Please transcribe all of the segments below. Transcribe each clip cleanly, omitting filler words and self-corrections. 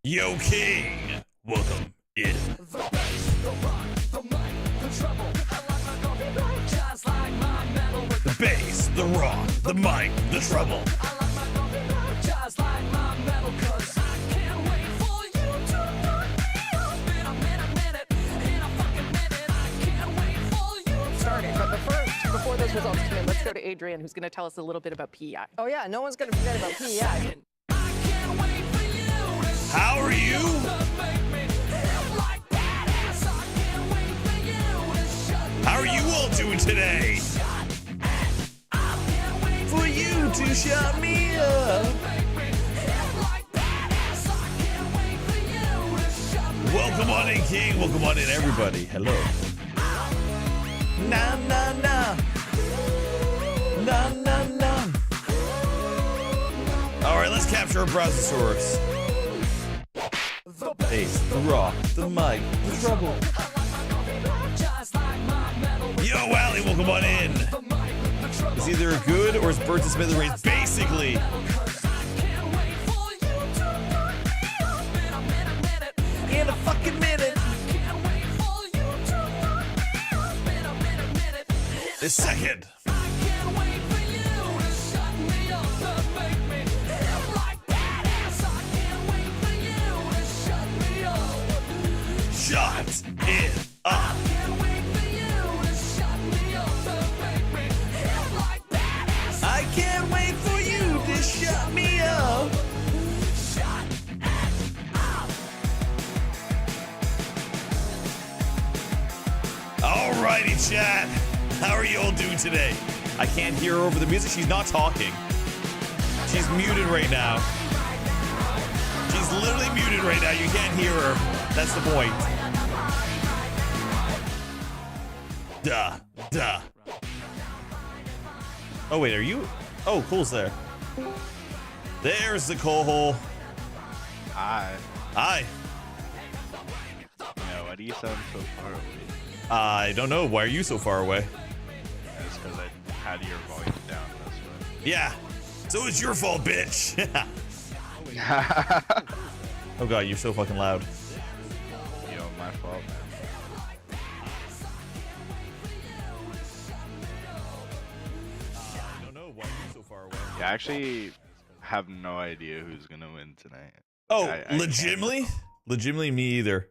Yo, King! Welcome in. The bass, the rock, the mic, the treble. I like my coffee just like my metal. With The bass, the rock, the mic, the treble. I like my coffee just like my metal. Cause I can't wait for you to knock me up in a minute, in a fucking minute. I can't wait for you to Started, but before those results come in, let's go to Adrian, who's going to tell us a little bit about PEI. Oh yeah, no one's gonna forget about PEI. I can't wait for you to How are you? make me feel like badass. I can't wait for you to shut me How are you all doing today? For you to shut me up. Welcome on in, King. Welcome on in, everybody. Hello. Na na na. Na na na. All right, let's capture our Browsersaurus. The bass, the rock, the mic, the treble. Yo, Allie, welcome on in. Is either good or is Birds of Smithereens, basically. In a fucking minute. This second. Shut it up. I can't wait for you to shut me up. Alrighty, chat. How are you all doing today? I can't hear her over the music. She's not talking. She's muted right now. She's literally muted right now. You can't hear her. That's the point. Duh. Duh. Oh, wait, are you? Oh, Cole's there. There's the coal hole. Hi. Hi. Yeah, why do you sound so far away? I don't know. Why are you so far away? That's because I had your volume down, that's Yeah. So it's your fault, bitch. why. Oh, God, you're so fucking loud. Yo, my fault, man. I don't know. Why are you so far away? Yeah, I actually have no idea who's gonna win tonight. Oh, I can't legitimately? Legitimately, me either.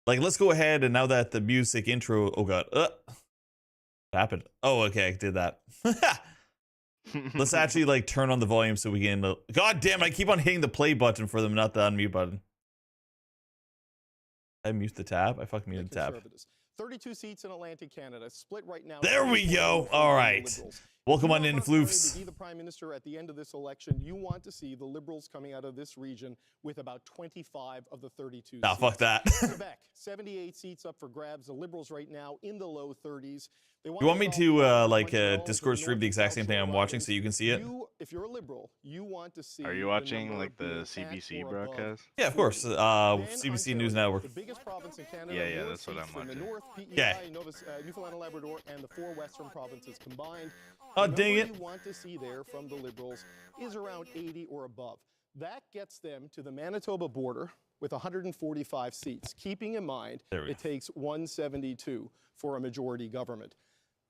Like, let's go ahead and now that the music intro. Oh, God. What happened? Oh, okay. I did that. Let's actually, like, turn on the volume so we can. God damn it. I keep on hitting the play button for them, not the unmute button. I mute the tab. I fucking muted the tab. 32 seats in Atlantic Canada, split right now. There we go. All right. Welcome on in, Floofs. To be the prime minister at the end of this election, you want to see the Liberals coming out of this region with about 25 of the 32 Nah, seats. fuck that. Quebec, 78 seats up for grabs. The Liberals right now in the low 30s. You want me to Discord stream the exact same thing I'm watching so you can see it? If you're a Liberal, you want to see. Are you watching like the CBC broadcast? Yeah, of course. CBC News Network. The biggest province in Canada. Yeah, North that's what I'm seats from the watching. North, PEI, Yeah. Newfoundland and Labrador, and the 4 western provinces combined. Oh, The dang number it. you want to see there from the Liberals is around 80 or above. That gets them to the Manitoba border with 145 seats, keeping in mind There we it takes 172 for a majority government.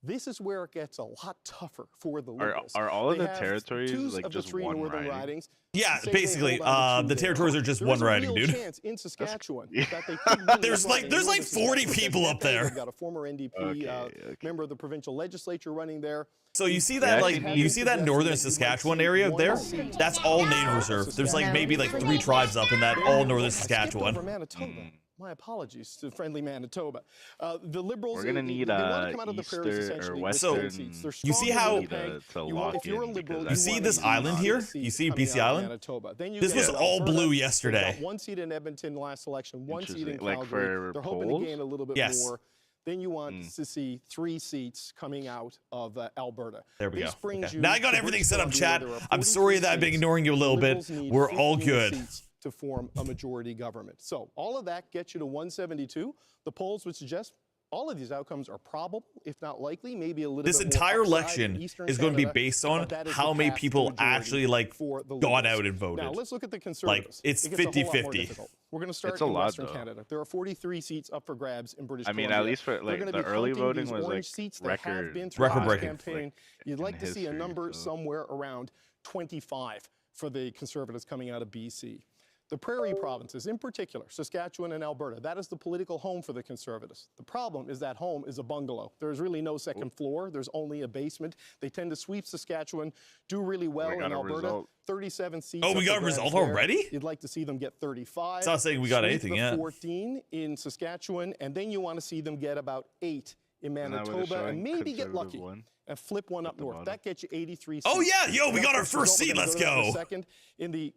This is where it gets a lot tougher for the Liberals. Are all of They the have territories two like of the just 3 one northern riding? ridings. Yeah, Say they basically, hold on to the 2 territories there. are just There one is a riding, real dude. chance in Saskatchewan that they could win There's this like- riding. there's like Northern 40 Saskatchewan, people up there. They've got a former NDP member of the provincial legislature running there. So you see that, like, actually you see that northern Saskatchewan area there? That's all native reserve. There's like maybe like 3 tribes up in that all northern I skipped Saskatchewan. over Manitoba. My apologies to friendly Manitoba. The Liberals. We're gonna need they want to come out of the prairies Easter or essentially with Western. 10 seats. They're You see strong how- in Winnipeg. to lock if you're a in Liberal, because You see want this a island here? seat You see coming BC out of Island? Manitoba. Then you This get was all Alberta. blue They've yesterday. got 1 seat in Edmonton last election, 1 seat in Interesting. Like Calgary. for They're hoping polls? to gain a little bit Yes. more. Then you want to see 3 seats coming out of Alberta. There we This go. brings Okay. you Now I got to everything British set up, Columbia, chat. where there are I'm sorry 43 that I've been seats. ignoring you a little bit. Liberals need We're all 15 good. seats to form a majority government. So all of that gets you to 172. The polls would suggest All of these outcomes are probable, if not likely, maybe a little This bit more entire upside in election Eastern is going to be Canada, based on but that is how the many path to people majority actually like for the got Liberals. out and voted. Now let's look at the Conservatives. it's It gets a whole lot more 50-50. difficult. We're going to start It's a in lot, Western though. Canada. There are 43 seats up for grabs in British I mean, Columbia. at least for They're like gonna the be early counting voting these was like orange seats that have record been through this Record-breaking. campaign. You'd in like to see a history, number so- somewhere around 25 for the Conservatives coming out of BC. The prairie provinces, in particular, Saskatchewan and Alberta, that is the political home for the Conservatives. The problem is that home is a bungalow. There's really no second floor. There's only a basement. They tend to sweep Saskatchewan, do really well got in a Alberta. result. 37 seats. Oh, up we for got a grabs result there. already? You'd like to see them get 35. It's not saying we got Sweep anything the yet. 14 in Saskatchewan, and then you want to see them get about 8 in Isn't that what it's Manitoba, and showing? maybe get Conservative lucky one? and flip one up the north. bottom. That gets you 83 seats. Oh, yeah. Yo, we Now, got our this first result, seat. we're gonna Let's to that in a go. second. In the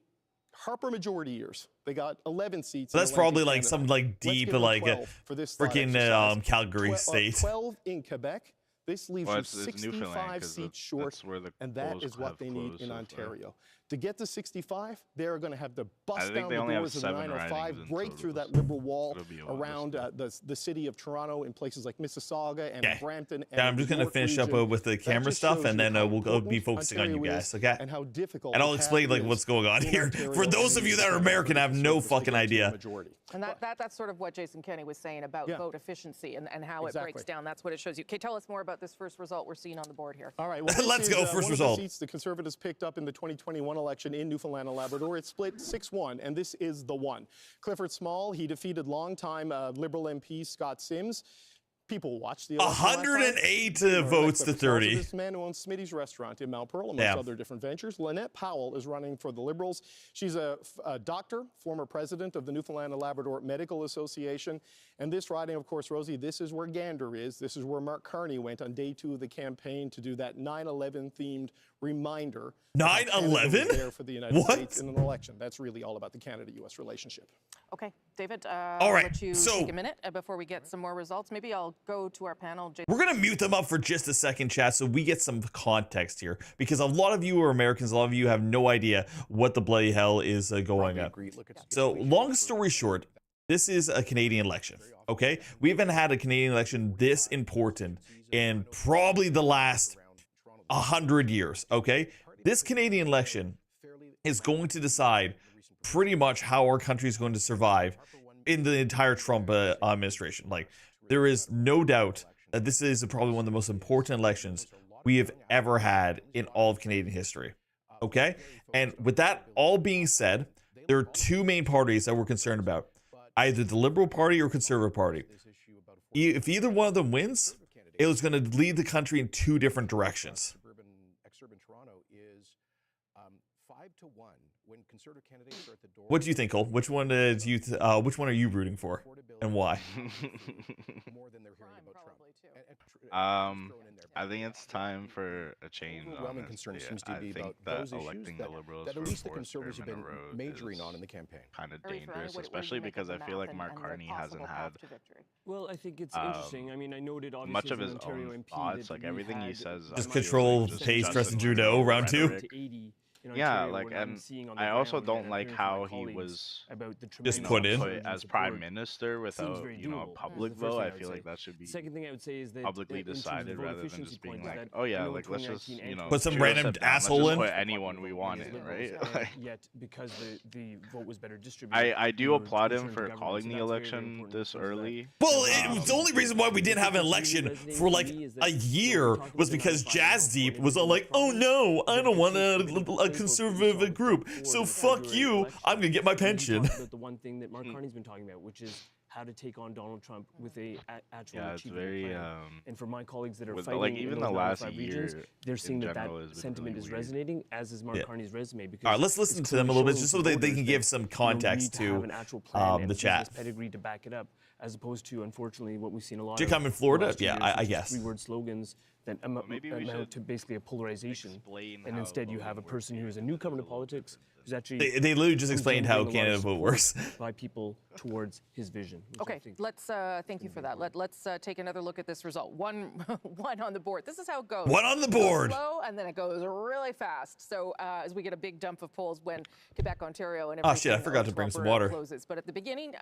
Harper majority years, they got 11 seats. So in that's Atlantic probably like Canada. some like Let's deep give them like 12 for this thought freaking exercise. Calgary state. 12 in Quebec. This leaves Well, you it's Newfoundland 65 'cause seats short, that's where the and that polls is what have they need closed in so far. Ontario. To get to 65, they're going to have to bust think down they the only have doors of the 7 905, ridings in break total, through that so Liberal wall it'll be a lot around the city of Toronto in places like Mississauga and Okay. Brampton. And Yeah, I'm the just gonna York finish up region. with the That camera just stuff, shows and you then how we'll be important focusing on you Ontario guys, is okay? And how difficult And I'll the path explain like is what's going on in here Ontario for those and of you in that are Canada American for have the no Conservatives to fucking get to a idea. majority. And that's sort of what Jason Kenney was saying about Yeah. vote efficiency and how it Exactly. breaks down. That's what it shows you. Okay, tell us more about this first result we're seeing on the board here. All right, well, this Let's is, go, one first of result. the seats the Conservatives picked up in the 2021 election in Newfoundland and Labrador. It split 6-1, and this is the one. Clifford Small, he defeated longtime Liberal MP Scott Sims. People watched the election last night. 108 You know, votes like to Clifford Small. So 30. This man who owns Smitty's restaurant in Mount Pearl, amongst Yeah. other different ventures. Lynette Powell is running for the Liberals. She's a doctor, former president of the Newfoundland and Labrador Medical Association. And this riding, of course, Rosie, this is where Gander is. This is where Mark Carney went on day 2 of the campaign to do that 9/11 themed reminder. of how Canada was 9/11? there for the United What? States in an election. That's really all about the Canada-U.S. relationship. Okay, David, All right, I'll let you so- take a minute before we get some more results. Maybe I'll go to our panel. We're gonna mute them up for just a second, chat, so we get some context here, because a lot of you are Americans, a lot of you have no idea what the bloody hell is going on. So, long story short, this is a Canadian election. Okay, we haven't had a Canadian election this important in probably the last 100 years. Okay, this Canadian election is going to decide pretty much how our country is going to survive in the entire Trump administration. Like, there is no doubt that this is probably one of the most important elections we have ever had in all of Canadian history. Okay, and with that all being said, there are two main parties that we're concerned about: either the Liberal Party or Conservative Party. If either one of them wins, it was going to lead the country in two different directions. Exurban Toronto is 5-1 when Conservative candidates are at the door. What do you think, Cole? Which one is you? Which one are you rooting for, and why? More than they're hearing about Trump. Probably, too. I think it's time for a change. Overwhelming concern honestly. seems to I be think about that those issues electing the Liberals that at for least the fourth Conservatives have term in been a row majoring is on in the campaign. kind of Very thrilling. dangerous, What do you especially make because of I the feel like math Mark and Carney the hasn't possible had path to victory? Well, I think it's interesting. I mean, I noted obviously much of as his an Ontario own MP thoughts. that Like we everything he had says, a Just much control more just pace, Justin Justin Trudeau, round two. rhetoric. to 80 in Yeah, Ontario, like, what I'm and seeing on the I also ground, don't and I'm like hearing from how my he colleagues was about the Just tremendous put in. surge in as support. prime minister without very a doable. public That's the first vote. thing I I would feel say. like that should be Second thing I would say is that publicly in terms of decided vote rather than efficiency just being points, like, that oh yeah, I know like let's just 2019 Put some zero random step down, let's asshole just in. put anyone we want in, right? Like, yet because the vote was better distributed. I do we were applaud him returned to for government, calling so the that's very, very election important this because of that. early. Well, the only reason why we didn't have an election for like a year was because Jazz Deep was all like, "Oh no, I don't want a conservative group, so fuck you. I'm gonna get my pension." About the one thing that Mark Carney's been talking about, which is how to take on Donald Trump with a actual Yeah, it's achievable very plan. And for my colleagues that are with fighting like in even those the last 95 regions, year they're in seeing that general has that been sentiment really is weird. resonating, as is Mark Yeah. Carney's resume. Because All right, let's listen it's to them a little bit clearly just so showing they can voters give that, some you know, context we need to have to an actual plan and the chat. business pedigree to back it up, as opposed to unfortunately what we've seen a lot. Did you of come in Florida? the last 2 Yeah, years, I which is guess. 3-word slogans that maybe we amount should to basically a polarization, explain and how instead you have a voting person works who is a here, newcomer to because it's a little politics, different who's actually They literally just explained how engendering a lot Canada of vote support works. by people towards his vision. which I Okay, think- let's thank you for that. Let's take another look at this result. One on the board. This is how it goes. One on the It goes board. slow, and then it goes really fast. So as we get a big dump of polls when Quebec, Ontario, and Oh, shit, I everything forgot to else bring some Alberta water. closes. But at the beginning,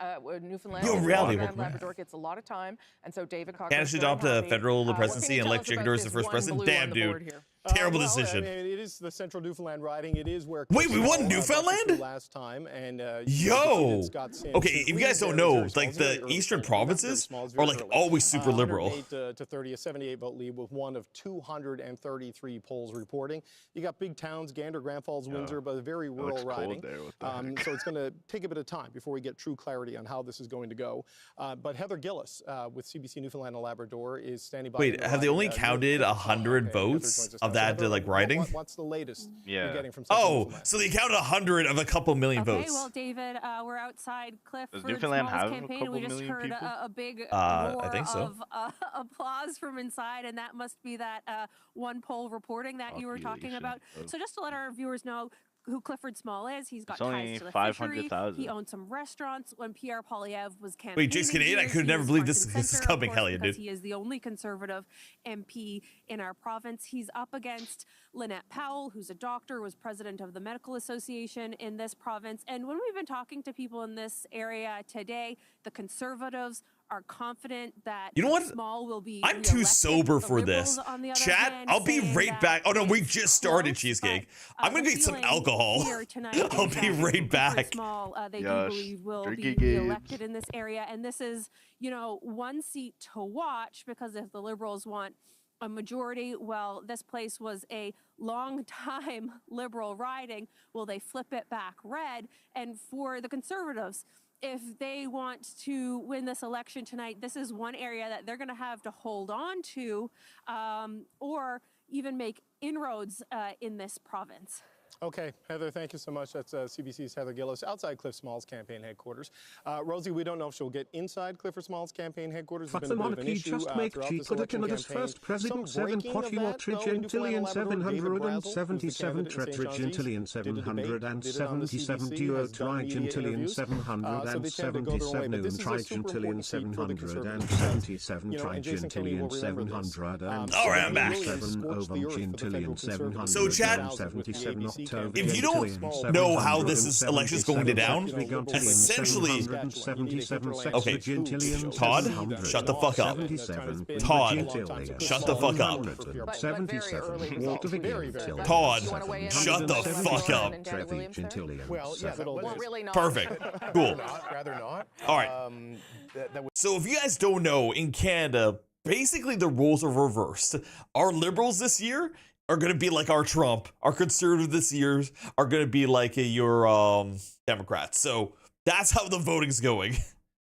Newfoundland, Yo, and reality, Labrador, welcome Labrador gets a lot of time, and so David Cochran. Canada should adopt a federal presidency and elect Jigger as the first president. Damn, dude. Terrible Well, decision. I mean, it is the central Newfoundland riding. It is where. Wait, we won Christopher Newfoundland? last time, and Yo. Scott Sands, Okay, if you guys don't know, like the very eastern early, provinces not very are small, like it's very always super liberal. 108 to 30, a 78 vote lead with one of 233 polls reporting. You got big towns, Gander, Grand Falls, Windsor, but a very rural looks cold riding. there, what the heck? So it's going to take a bit of time before we get true clarity on how this is going to go. But Heather Gillis with CBC Newfoundland and Labrador is standing by. Wait, in the have they riding, only counted 100 okay, Heather votes joins us of now. So that, Heather, like, riding? What's the latest Yeah. you're getting from Central Oh, Newfoundland? so they counted 100 of a couple million Okay, votes. well, David, we're outside Does Clifford's Newfoundland smallest have a campaign, and we couple just million heard people? a big I roar think so. of applause from inside, and that must be that one poll reporting that you were talking Population about. of- So just to let our viewers know who Clifford Small is, he's got It's only ties to the fishery. 500,000. He owns some restaurants. When Pierre Poilievre was campaigning, Wait, Jake's Canadian? I here, could he never was believe front this and is center, of coming. course, Hell yeah, because dude. He is the only conservative MP in our province. He's up against Lynette Powell, who's a doctor, was president of the Medical Association in this province. And when we've been talking to people in this area today, the Conservatives are confident that You know what? Small will be I'm too re-elected. sober The for this. Liberals, on the other Chat, hand, I'll be saying right that back. Oh no, we it's just started close, Cheesecake. but, I'm gonna the get some feeling alcohol. here tonight I'll is be that right Clifford back. Small, they do Yes, believe will be drinky games. re-elected in this area, and this is, one seat to watch, because if the Liberals want a majority, well, this place was a long time Liberal riding. Will they flip it back red? And for the Conservatives, if they want to win this election tonight, this is one area that they're going to have to hold on to, or even make inroads in this province. Okay, Heather, thank you so much. That's CBC's Heather Gillis outside Cliff Small's campaign headquarters. Rosie, we don't know if she'll get inside Clifford Small's campaign headquarters. But It's the been a bit of an monarchy issue just make throughout cheap this for the election Canada's campaign. first president, Some 7 breaking of potty that, though, in Gentillion Newfoundland and Labrador. David Brazel, 777 who's the candidate in Tretridge St. John's Gentillion East, did a debate, did it on the 777 CBC, Duo has done Tri media Gentillion interviews. So they tend to go their way, but 777 this is a Tri super Gentillion important seat for the Conservatives. 777 You know, Tri and Jason Kenney will Gentillion remember this. 700 All right, I'm back. 7 Oval Gentillion So, chat, 777 October if you don't Gentillion know how this is 777 election's going to down, Gentillion essentially- 777 Okay, Gentillion Todd, 700 shut the fuck up. 77 Todd, Gentillion shut the fuck up. 777 Walter Gentillion Todd, 777 shut the fuck up. Trevi Gentillion Well, yeah, but Well, really not. Perfect. Cool. Rather not. All right. That would So if you guys don't know, in Canada, basically the roles are reversed. Our liberals this year are going to be like our Trump. Our conservative this year are going to be like your Democrats. So that's how the voting's going.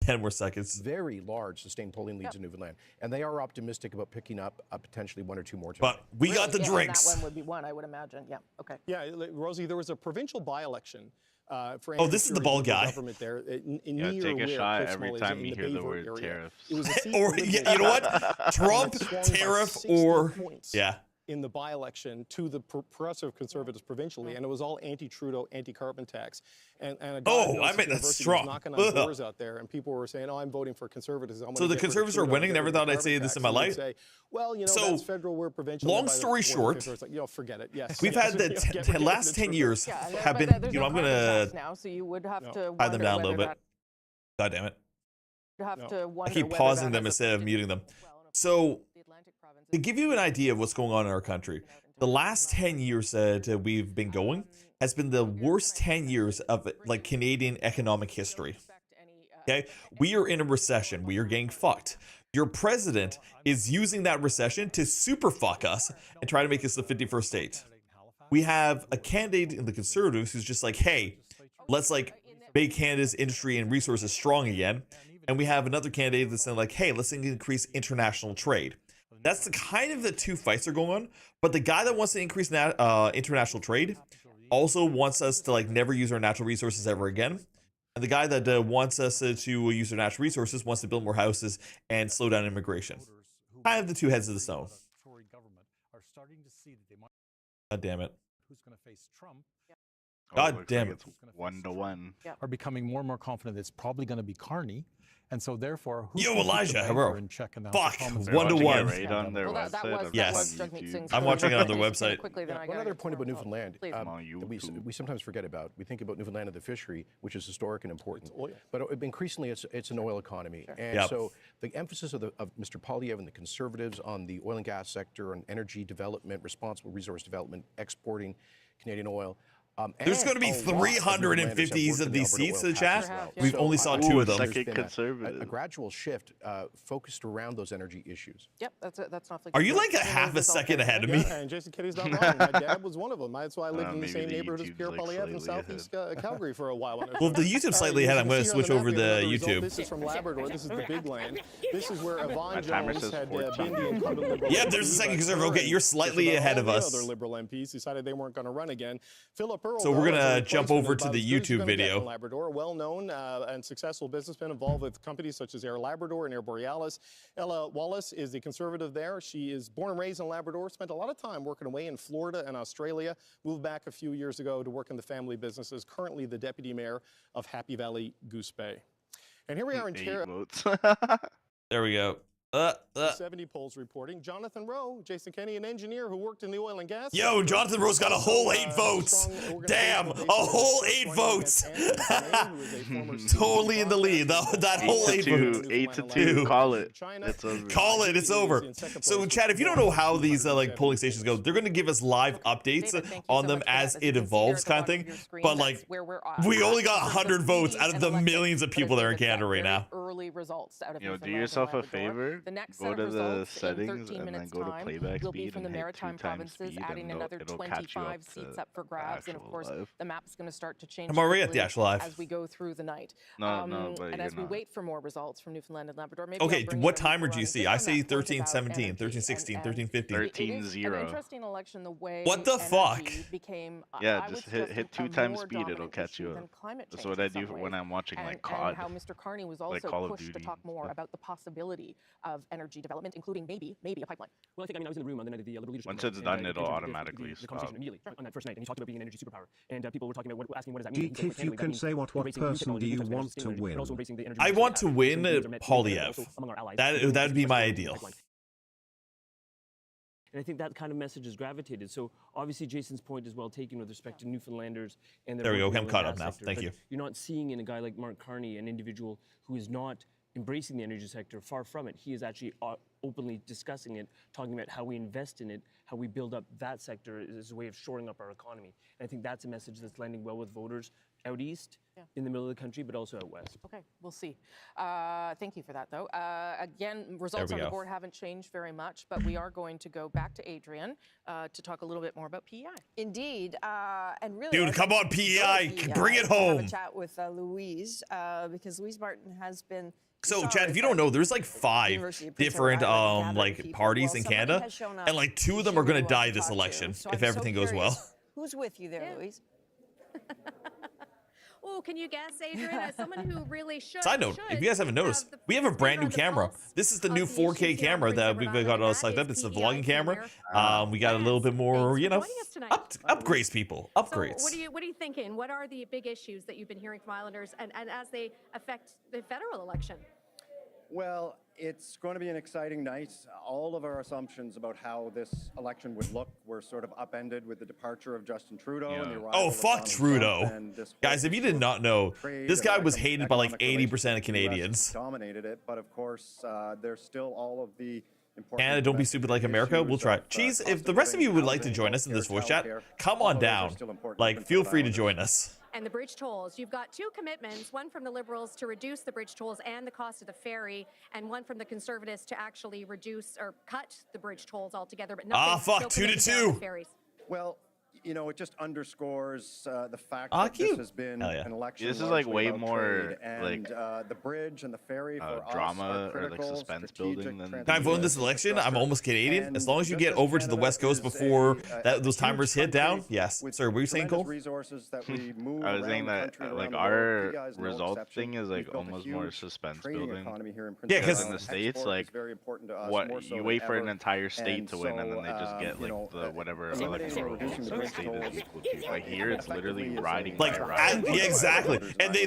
10 more seconds. very large sustained polling leads in Newfoundland, and they are optimistic about picking up potentially one or two more tonight. But we got the Yeah, and drinks. that one would be one, I would imagine. Yeah, okay. Yeah, Rosie, there was a provincial by-election for Oh, this is the bald guy. government there. Yeah, Near take a where shot Cliff every Small is time in you the hear the Bayview word area. tariffs. It was a seat Or, Liberal yeah, you know what? Democrat, Trump, swung by tariff, 60 or... points Yeah. in the by-election to the progressive conservatives provincially, and it was all anti-Trudeau, anti-carbon tax. And a guy Oh, who goes I to mean, that's university was strong. knocking on Ugh. doors out there, and people were saying, "Oh, I'm voting for conservatives." I'm So gonna the get rid of Conservatives are Trudeau, winning? get Never rid of thought I'd the say carbon this in tax." my And we'd life. say, well, you know, So, that's federal. We're provincial. long by the story 40 short, It's like, you know, forget it. Yes, We've had the Get rid of last the 10 Trudeau. years Yeah, and have but been, there's you know, no I'm carbon going tax now, so you would have to hide them wonder down a little whether bit. God damn it. you'd have to I wonder keep whether pausing that them has instead of affected muting them. as well. And of So, course, the Atlantic provinces- to give you an idea of what's going on in our country, the last 10 years that we've been going has been the worst 10 years of like Canadian economic history. Okay, we are in a recession. We are getting fucked. Your president is using that recession to super fuck us and try to make us the 51st state. We have a candidate in the Conservatives who's just like, hey, let's like make Canada's industry and resources strong again. And we have another candidate that's saying like, hey, let's increase international trade. That's the kind of the two fights are going on. But the guy that wants to increase international trade also wants us to like never use our natural resources ever again. And the guy that wants us to use our natural resources wants to build more houses and slow down immigration. Kind of the two heads of the stone. God damn it. God damn it. It's 1-to-1. are becoming more and more confident it's probably going to be Carney. And so therefore, who Yo, can keep the Elijah, banker hello. in check and the Fuck, Thomas 1-to-1. Right on their Well, that website. was, Yes. that was things I'm watching it on their quickly, website. Quickly, then I One got other it. point about Newfoundland Please. On that YouTube. we sometimes forget about. We think about Newfoundland and the fishery, which is historic and important. oil. But increasingly, it's an oil economy. And Yep. so the emphasis of Mr. Polyev and the Conservatives on the oil and gas sector, on energy development, responsible resource development, exporting Canadian oil. There's going to be 350 of these seats in the chat. We've only saw 2 of them. Second conservative. A gradual shift focused around those energy issues. Yep, that's not. Are you like a half a second ahead of me? Yeah, and Jason Kenny's not wrong. My dad was one of them. That's why I lived in the maybe same the neighborhood as YouTube's, Pierre like, Polyev in slightly Southeast Calgary for a while. Well, if the YouTube's slightly ahead, I'm going to switch over to YouTube. This is from Labrador. This is the big land. This is where Yvonne timer Jones says had 14. been the incumbent Liberal Yep, there's a MP, second but conservative. her Okay, you're and slightly just about ahead all of the us. Other Liberal MPs decided they weren't going to run again. Philip Earl, So we're though, gonna as a jump replacement, over is to about the as good as YouTube you're gonna get video. in Labrador, well-known and successful businessman involved with companies such as Air Labrador and Air Borealis. Ella Wallace is the conservative there. She is born and raised in Labrador, spent a lot of time working away in Florida and Australia, moved back a few years ago to work in the family businesses, currently the deputy mayor of Happy Valley Goose Bay. And here we are in 8 votes. There we go. 70 polls reporting. Jonathan Rowe, Jason Kenny, an engineer who worked in the oil and gas. Yo, sector. Jonathan Rowe's got a whole 8 votes. Damn, a whole 8 votes. Totally in the lead. That whole 8 votes. 8-2. Call it. It's over. Call it. It's over. So, Chad, if you don't know how these like polling stations go, they're going to give us live updates on them as it evolves, kind of thing. But like, we only got 100 votes out of the millions of people that are in Canada right now. Early results out of Do Newfoundland and yourself a Labrador. favor. The next Go set to of the results in settings 13 and then minutes go to time playback will be speed from the and hit maritime 2 times provinces, speed, adding and another it'll catch you 25 up to seats up for grabs. And of actual course, live. the map's going to start to change. I'm already at the quickly actual live. as we go through the night. No, but and you're as we not. wait for more results from Newfoundland and Labrador, maybe Okay, I'll bring what in a timer do you run see? just I on say that point 13, about 17, energy 13, 16, 13, 15. 13-0. An interesting election the way What the energy fuck? became, Yeah, I would just suggest, hit a 2 times more speed, it'll dominant catch you issue up. than climate That's change what in I do some when ways. I'm watching like And COD. how Mr. Carney was like also Call of pushed to Duty talk more stuff. about the possibility of energy development, including maybe a pipeline. Well, I was in the room on the night of the Liberal leadership. Once Summit, it's and done, I it'll entered automatically the conversation stop. immediately on that first night, and he talked about being an energy superpower, and people were talking about asking what does that mean. Geek, He said, if you "Handling, that can means say what embracing new person do technologies, you new types of want to sustainable energy, but win? also embracing the energy I resource want we to have. win So these are meant to be Polyev. also among our allies. That would be my Especially ideal. pipeline. And I think that kind of message has gravitated. So obviously Jason's point is well taken with respect to Newfoundlanders and their There we go. work in I'm the caught oil up and now. gas sector. Thank But you. You're not seeing in a guy like Mark Carney an individual who is not embracing the energy sector. Far from it. He is actually openly discussing it, talking about how we invest in it, how we build up that sector as a way of shoring up our economy. And I think that's a message that's landing well with voters out east, in the middle of the country, but also out west. Okay, we'll see. Thank you for that, though. Again, results on the board haven't changed very much, but we are going to go back to Adrian to talk a little bit more about PEI. Indeed, and really, Dude, come on, PEI. Bring it Have home. a chat with Louise because Louise Martin has been. So, Chad, if you don't know, there's like 5 different like parties in Canada, and like 2 of them are going to die this election if everything goes well. Who's with you there, Louise? Oh, can you guess, Adrian? As someone who really should. Side note, if you guys haven't noticed, we have a brand new camera. This is the new 4K camera that we've got all selected up. It's a vlogging camera. We got a little bit more, you know, upgrades people. Upgrades. So what are you thinking? What are the big issues that you've been hearing from Islanders and as they affect the federal election? Well, it's going to be an exciting night. All of our assumptions about how this election would look were sort of upended with the departure of Justin Trudeau and the arrival Oh, of fuck Donald Trudeau. Trump and this Guys, if you did not know, this guy was hated by like 80% of US Canadians. dominated it, but of course, there's still all of the important Canada, don't be stupid like America. We'll try. Cheese, if the rest of you would like to join us in this voice chat, come on down. Like, feel free to join us. And the bridge tolls. You've got 2 commitments, one from the Liberals to reduce the bridge tolls and the cost of the ferry, and one from the Conservatives to actually reduce or cut the bridge tolls altogether. But fuck, 2-2. Ferries. Well, you know, it just underscores the fact that cute. this has been an election. This is like largely way about more trade, and, like the bridge and the ferry for drama us are or like critical, suspense strategic building than Can I vote in this election? I'm almost Canadian. As long as you get over to the West Coast before those timers hit down. Yes. Sorry, what were you saying, Cole? resources that we move I was saying around the that country and like around the world. our PEI is no result exception. thing is We've like built a almost more huge suspense trading building. economy here in Prince Yeah, Edward 'cause in the Island. States, Export like is very important to us, what more so you than wait for an ever. entire state And to win, and then they just so, get you know, like the whatever eliminating electoral or reducing votes. the what state is equal to. Like here, it's literally riding Like, by riding. yeah, exactly. And they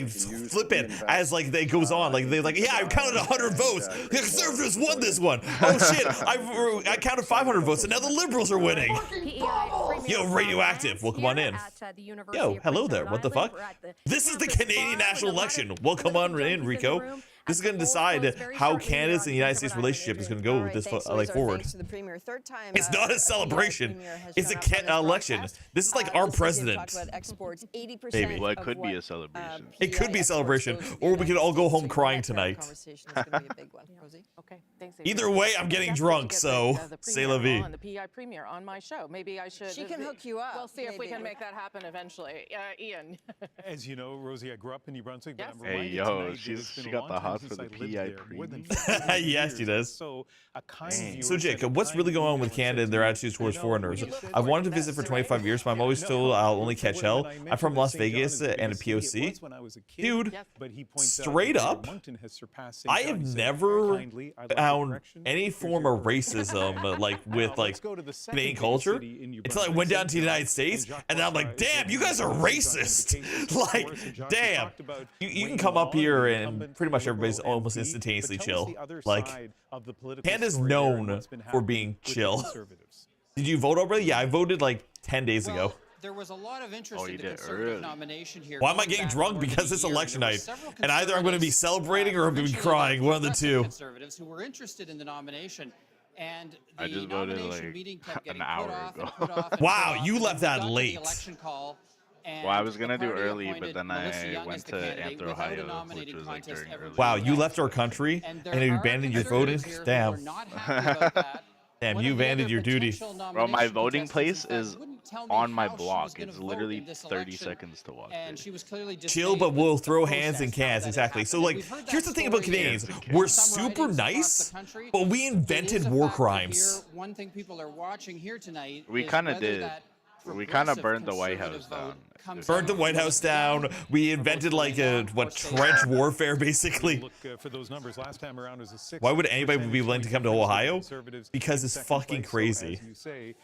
flip it as like they goes on. Like they yeah, I counted 100 votes. The Conservatives won this one. Oh shit, I counted 500 votes, and now the Liberals are winning. Yo, Radioactive, welcome on in. Yo, hello there. What the fuck? This is the Canadian national election. Welcome on in, Rico. This is going to decide how Canada's and the United States relationship is going to go this forward. It's not a celebration. It's an election. This is like our president. Maybe. Well, it could be a celebration. It could be a celebration, or we could all go home crying tonight. Okay, thanks. Either way, I'm getting drunk, so say la vie. On the PEI premiere on my show. Maybe I should. She can hook you up. We'll see if we can make that happen eventually. Ian. As you know, Rosie, I grew up in New Brunswick, but I'm Hey, reminded yo, tonight that she it's been a got long the time hots since for the I lived PEI there, more than premium. 40 Yes, she years. does. So, a kind So, viewership Jacob, and what's kind really going on viewer with Canada and their attitudes towards foreigners? I've wanted to visit for 25 years, but I'm always told I'll only catch hell. I'm from Las Vegas and a POC. Dude, straight up, I have never found any form of racism like with like Canadian culture until I went down to the United States, and then I'm like, damn, you guys are racist. Like, damn, you can come up here and pretty much everybody's almost instantaneously chill. Like, Canada's known for being chill. Did you vote already? Yeah, I voted like 10 days ago. There was a lot of interest in the did Conservative early. nomination here. Why am I going getting back drunk? more than Because a it's year. election There were night, several and either I'm going to be conservatives, celebrating or I'm going to be provincially crying, one of the elected two. Conservatives who were interested in the nomination, and the I just voted nomination like meeting kept getting an put hour off ago. and put off and Wow, put off, you and left we that got to the late. election call, and Well, I was the gonna do party early, but appointed then Melissa I Young went as the to candidate Anthro, without a Ohio, which nominating was like contest during ever early. Wow, being you held. left our country And and there you are abandoned your voting? conservatives here who Damn. are not happy about that. Damn, One you of the abandoned other your duty. potential Bro, my nomination voting contestants, place in fact, is wouldn't tell me on my how she block. was gonna It's vote literally in this 30 election, seconds to walk and there. she was clearly Chill, dismayed but we'll with the throw hands in process, how cans. that Exactly. happened. So, And like, we've heard that here's the thing about story Canadians. in We're some super ridings across nice, the country. but we It is invented a war fact that crimes. here, one thing people are watching here tonight We is kind of whether did. that We kind of progressive burned the White conservative House vote down. comes Burnt the out White or House goes down. We invented like a trench warfare, basically. Look for those numbers. Last time around was a 6. Why would anybody be willing to come to Ohio? Because it's Second fucking place. So, crazy. as you say,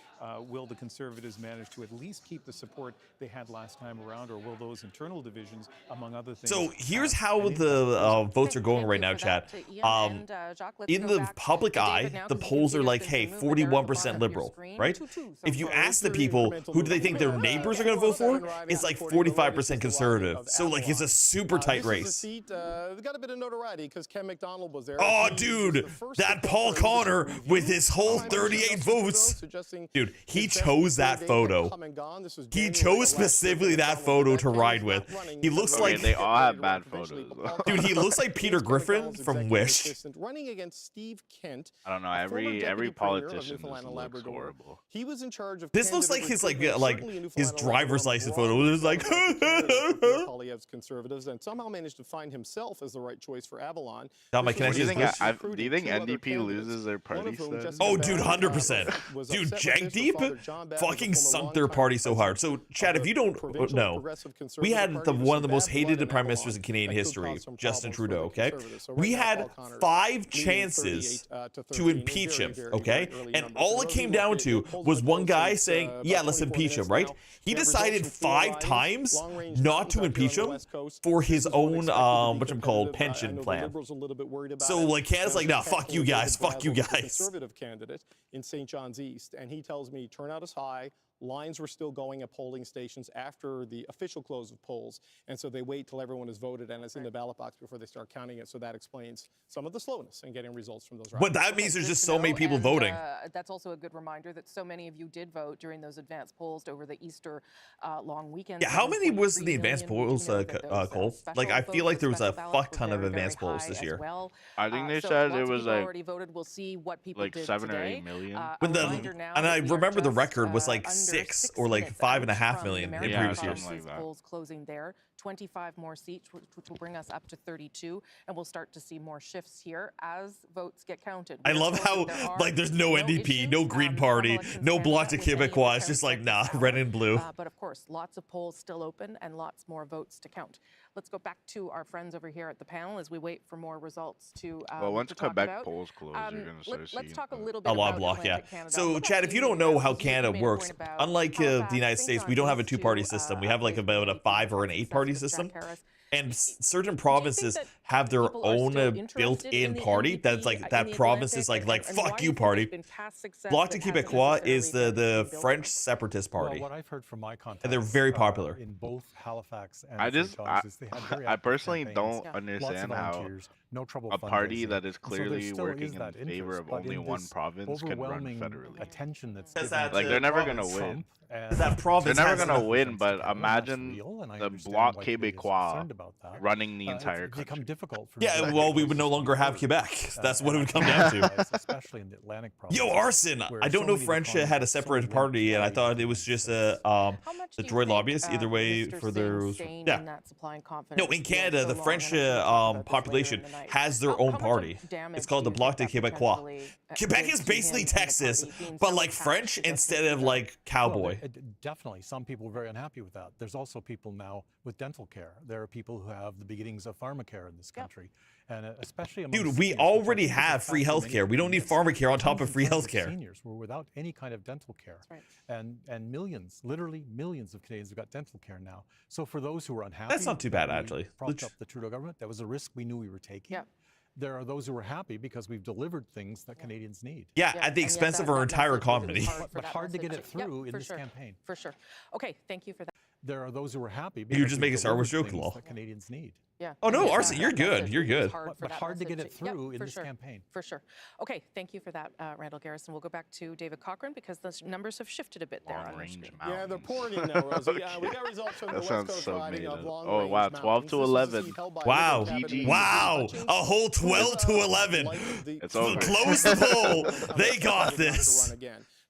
will the Conservatives manage to at least keep the support they had last time around, or will those internal divisions, among other things? So here's have how an the votes are going Thank right you now, for chat. that to Ian. And, Jacques, let's In go the back public to David eye, now, the 'cause you can polls see are there's like, been hey, some movement there at the 41% bottom of your liberal, screen. right? 2-2. If you So ask the very people incremental who do they think their movement. neighbors are going to vote for, it's like 45% conservative. Of So like it's a Avalon. super tight This is a race. seat, got a bit of notoriety because Ken McDonald was there. Oh, He was dude, the first that to Paul vote for Connor review. with his whole Time 38 Justin votes. Trudeau suggesting Dude, he his best chose that days had photo. come and gone. This was He January chose of last year. specifically that McDonald photo said to Ken ride is with. not running He looks for Okay, like they all have president bad eventually, photos. but Paul though. Dude, he Connor looks like Peter is Ken Griffin McDonald's from executive Wish. assistant, running against Steve Kent. I don't know. a former Every deputy premier of politician Newfoundland just and looks Labrador. horrible. He was in charge of This looks like candidate his like recruitment, certainly in his Newfoundland and driver's Labrador, license broad photo. It was like support for Pierre Poilievre's Conservatives, and somehow managed to find himself as the right choice for Avalon. Got my This was connection Do you is think Bush. do you think two other NDP candidates, loses their one party of whom, status? Jessica Oh, dude, Barrett, 100%. was Dude, upset Jack with this. Deep Her father, John Barrett, was a fucking former sunk their longtime party so hard. president So, Chad, of if you the don't provincial know, Progressive we Conservative had Party. the There's one of some the most bad hated blood in prime Avalon ministers in Canadian that could history, cause some Justin problems for the Trudeau, okay? Conservatives. So We right now, had Paul Connor 5 leading chances 38 to to 13 in impeach very, him, very, okay? very early And numbers. all And it came Rosie, down look, to the polls was have been one closed guy since, saying, about yeah, let's 24 impeach him, minutes right? now. He We have decided results from 5 4 times long-range not to mountains out impeach here on the him West Coast. for This his is what own, expected to be whatchamacallit, competitive. I pension know the plan. Liberals are a little bit worried about So, it. like, Canada's like, nah, fuck you guys, fuck you David Brazel, the guys. Conservative candidate in St. John's East, and he tells me turnout is high. Lines were still going at polling stations after the official close of polls, and so they wait till everyone has voted and it's in the ballot box before they start counting it. So that explains some of the slowness in getting results from those. But that ridings. means there's Good just to so many know, people and, voting. That's also a good reminder that so many of you did vote during those advanced polls over the Easter long weekend. Yeah, how many was in the 1.3 advanced million. We do polls, know that those, Cole? special Like, I votes, feel like the there was a special ballots fuck were ton of very, very advanced polls high this as year. well. I think they So said lots it of was people like already voted. We'll see what people like did 7 or today. 8 million. A When the, reminder now and I that we are remember the just, record was like under 6 or 6 like minutes 5.5 out from million the in American previous something years. like Provinces that. polls closing there. 25 more seats, which will bring us up to 32, and we'll start to see more shifts here as votes get counted. I We're love told how that there are like there's no NDP, issues, no Green from Party, Elections no Bloc Canada de with any of the Québécois. It's just counts like like nah, this red hour. and blue. But of course, lots of polls still open and lots more votes to count. let's go back to our friends over here at the panel as we wait for more results to Well, once to talk Quebec about. polls close, you're gonna start seeing. Let's talk a little bit A law about block, yeah. Atlantic Canada. So, What Chad, about if you don't know how you Canada made a works, point about unlike the Halifax, United St. States, we John's don't have a used two-party to, system. We have place about a the 5 or an success 8-party with Jack system. Harris. And certain think provinces that have their people are own still interested built-in in the party NDP that's like in that the province is Atlantic, like and why fuck do you think party. there's been past success Bloc de that hasn't Québécois is necessarily the been built French on? separatist party. Well, what I've heard from my contacts, And they're very popular. in both Halifax and I St. just, John's is they had very I active personally campaigns, don't lots of understand how volunteers, no trouble a party fundraising. that is And so there clearly still working is in that favor interest, of but only in one this province can run overwhelming federally. attention that's Because given that, Like they're never province- gonna win. and that province They're never has gonna enough- win, but and that's imagine real, and I the understand Bloc why Canadians are Québécois concerned about that. running the It's entire become country. difficult for Yeah, Quebec well, we would voices no to be longer have heard. Quebec. That's what it would I come down to. realize, especially in the Atlantic Yo, provinces, Arson, where I don't so know many French economies had a are so separate linked party, and I to thought it was just How much the do you droid think, lobbyists. Either way, Mr. for Singh their staying yeah. in that supply and No, confidence in deal Canada, so the long, French and I know we'll talk about this later population in the night. has their How own much of party. damage It's called do the you Bloc de think that Québécois. potentially, Quebec did is to basically him and the Texas, party being but so like attached French to Justin instead of Trudeau? like cowboy. Well, definitely. Some people were very unhappy with that. There's also people now with dental care. There are people who have the beginnings of pharmacare in this country. And especially among Dude, we seniors, which I already think is a have fact free that health many care. We don't need people miss. pharmacare on top Tons of and free tons health care. Seniors were without any kind of dental care. Right. And millions, literally millions of Canadians have got dental care now. So for those who were unhappy, That's not too bad, that we actually. propped up the Trudeau government. That was a risk we knew we were taking. Yeah. There are those who were happy because we've delivered things that Canadians need. Yeah, Yeah, at the and yet expense that- of our that entire message was economy. hard for But that hard to get message it through in for this sure. campaign. For sure. Okay, thank you for that. There are those who are happy You because just we've make a Star Wars delivered joke, things lol. that Canadians need. Yeah. Oh, no, and yet Arson, that you're good. message You're was good. hard for But that hard to get message it through in for this sure. campaign. For sure. Okay, thank you for that, Randall Garrison. We'll go back to David Cochran because the numbers have shifted a bit there on your Long-range screen. Yeah, they're mountains. pouring in now, Rosie. We got results from the That West sounds Coast so riding made of up. long Oh, range wow, 12 to mountains. This was a 11. seat held by Wow. Liberal cabinet GG. Wow. Hutchings. A whole 12 to 11. It's over. Close the poll. They got this.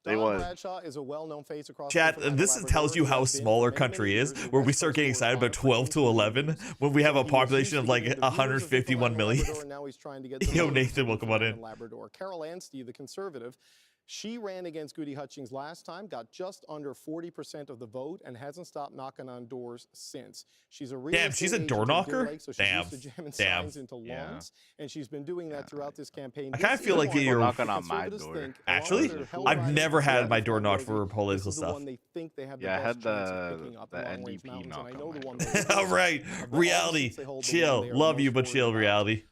They Don won. Bradshaw is a well-known face across Chat, Newfoundland this and tells you Labrador. how He has been small for our many, country many is, years the where we West start Coast getting excited about correspondent 12 for to 18 11 years. when we have So a he was population of used to like getting the viewers of 151 Newfoundland and million. Labrador, and now he's trying to get the Yo, voters Nathan, of welcome on Newfoundland in. and Labrador. Carol Anstey, the Conservative, she ran against Goody Hutchings last time, got just under 40% of the vote, and hasn't stopped knocking on doors since. She's a real Damn, she's a estate door agent in knocker? Deer Lake, so she's Damn. used to jamming Damn. signs into Yeah. lawns, and she's been doing that throughout this campaign. I kinda This feel is like the one you're- the knocking on my Conservatives door. think, along Actually, with their Hell I've riding never had and my Flag door knocked Rosie, for political this is the stuff. one they think they have the Yeah, I best had chance of picking up the in long-range NDP mountains, knock and I know on the my one door. that All right, of all reality. seats they hold, the one Chill. they are Love most you, but worried chill, about, reality.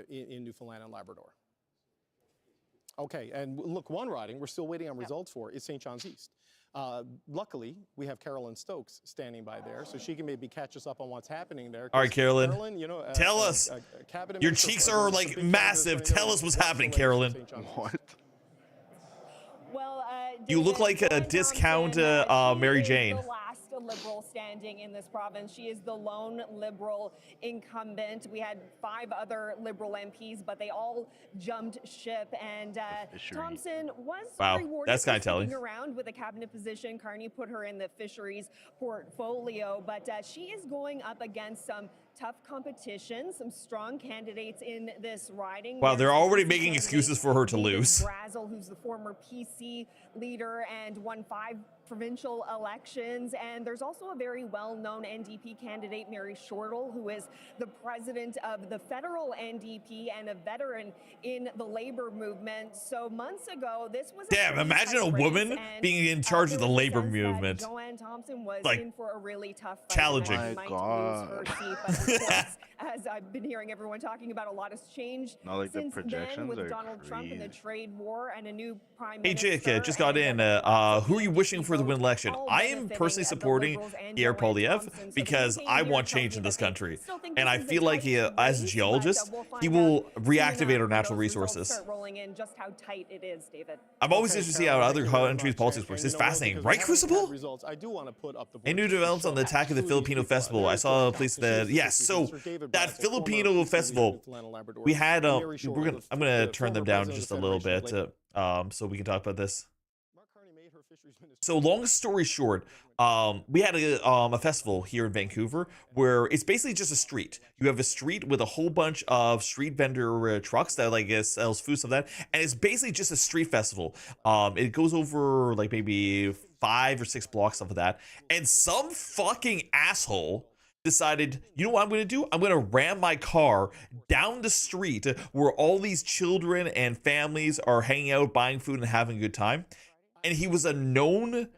in Newfoundland and Labrador. Okay, and look, one riding we're still waiting on results for is St. John's East. Luckily, we have Carolyn Stokes standing by there, so she can maybe catch us up on what's happening there. All right, Carolyn, you know, tell us. cabinet Your minister cheeks for- are it's a like big challenge massive. that's Tell running us what's over happening, Western Carolyn. St. John's East. What? Well, You look like a discount Mary Jane. The last Liberal standing in this province. She is the lone Liberal incumbent. We had 5 other Liberal MPs, but they all jumped ship. And Thompson was Wow, rewarded that's for kinda telling. sticking around with a cabinet position. Carney put her in the fisheries portfolio, but she is going up against some tough competition, some strong candidates in this riding. Wow, they're There's already PC making excuses for her to candidate lose. Brazel, who's the former PC leader and won 5 provincial elections. And there's also a very well-known NDP candidate, Mary Shortall, who is the president of the federal NDP and a veteran in the labor movement. So months ago, this was Damn, imagine a tight race, woman and, being in charge of there the was a labor sense that movement. Joanne Thompson was Like, in for a really tough fight. challenging. And My might God. lose her seat. But of course, as I've been hearing everyone talking about, a lot has changed Not like the since then projections with are Donald Trump and the crazy. trade war and a new prime Hey, minister. Jake, just got in. Who are you wishing for the win election? I am personally supporting Pierre Poilievre because I want change in this country. And I feel like as a geologist, he will reactivate our natural resources. Start rolling in just how tight it is, David. I'm always interested to see how other countries' politics works. It's fascinating, right, Crucible? Results. I do want to put up the Any new developments on the attack of the Filipino festival? I saw a place that so that Filipino festival we had. I'm gonna turn them down just a little bit, so we can talk about this. So long story short, we had a festival here in Vancouver where it's basically just a street. You have a street with a whole bunch of street vendor trucks that like sells food, stuff like that, and it's basically just a street festival. It goes over like maybe 5 or 6 blocks, stuff like that, and some fucking asshole decided, you know what I'm going to do? I'm going to ram my car down the street where all these children and families are hanging out, buying food, and having a good time. And he was a known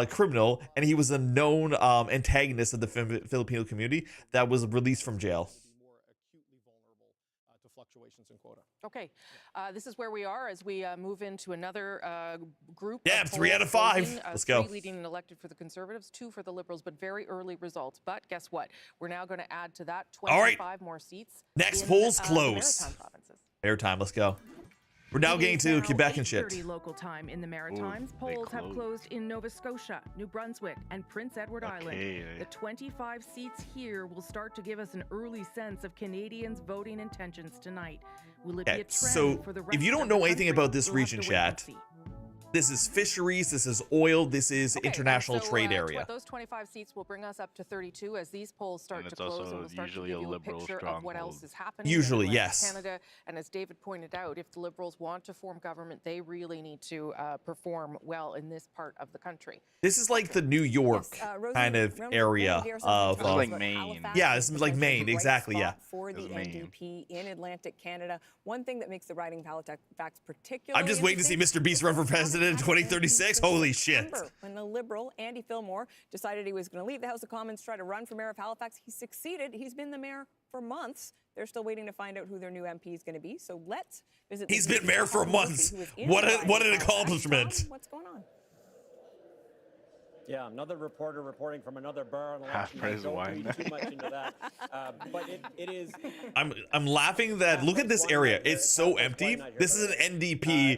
criminal, and he was a known antagonist of the Filipino community that was released from jail. Okay, this is where we are as we move into another group. Yeah, 3 out of 5. Let's go. 3 leading and elected for the Conservatives, 2 for the Liberals, but very early results. But guess what? We're now going to add to that 25 more seats. Next in, polls the close. Maritime provinces. Airtime, let's go. We're now getting to Quebec and shit. 8:30 local time in the Maritimes. Polls have closed in Nova Scotia, New Brunswick, and Prince Edward Island. The 25 seats here will start to give us an early sense of Canadians' voting intentions tonight. Will it be a trend so for the rest if you don't of the know anything country? about this We'll have region, to wait and chat, see. this is fisheries, this is oil, this is Okay, international so, trade area. Those 25 seats will bring us up to 32 as these polls start to it's close, also and we'll start to usually give a you a Liberal picture of what else stronghold. is happening. Usually, in yes. Canada, and as David pointed out, if the Liberals want to form government, they really need to perform well in this part of the country. This is like the New York kind of area of like Maine. Yeah, this is like Maine, exactly. Yeah. For the NDP in Atlantic Canada, one thing that makes the riding of Halifax particularly I'm just waiting to see Mr. Beast run for president in 2036. Holy shit. When the Liberal Andy Fillmore decided he was going to leave the House of Commons, try to run for mayor of Halifax, he succeeded. He's been the mayor for months. They're still waiting to find out who their new MP is going to be. So let's visit. He's been mayor for months. What an accomplishment. What's going on? Yeah, another reporter reporting from another bar on Half price Don't wine. read too much into that. But it is. I'm laughing that look at this area. It's so empty. This is an NDP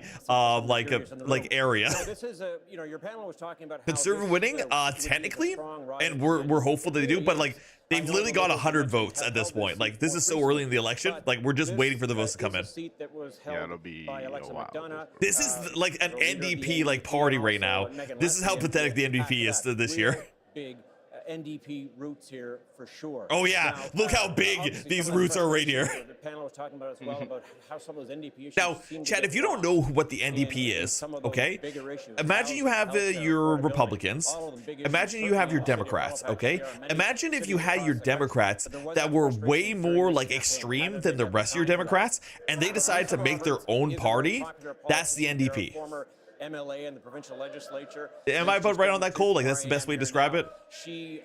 like area. So this is a your panel was talking about how Conservative this winning, would be technically, a strong riding and we're hopeful that they do, but like they've literally got 100 votes at this point. Like this is so early in the election. Like we're just waiting for the votes to come in. Yeah, it'll be a while. This is like an NDP like party right now. This is how pathetic the NDP is this year. Big NDP roots here for sure. Oh yeah, now, look how big obviously these some of the roots are right here. The panel was talking about as well about how some of those NDP issues Now, seem to Chad, get if you don't know what the NDP in is, some of those okay? bigger issues. Imagine you have your Republicans. Imagine you have your Democrats, okay? Imagine if you had your Democrats that were way more like extreme than the rest of your Democrats, and they decided to make their own party. That's the NDP. Former MLA in the provincial legislature. Am I about right on that, Cole? Like that's the best way to describe it? She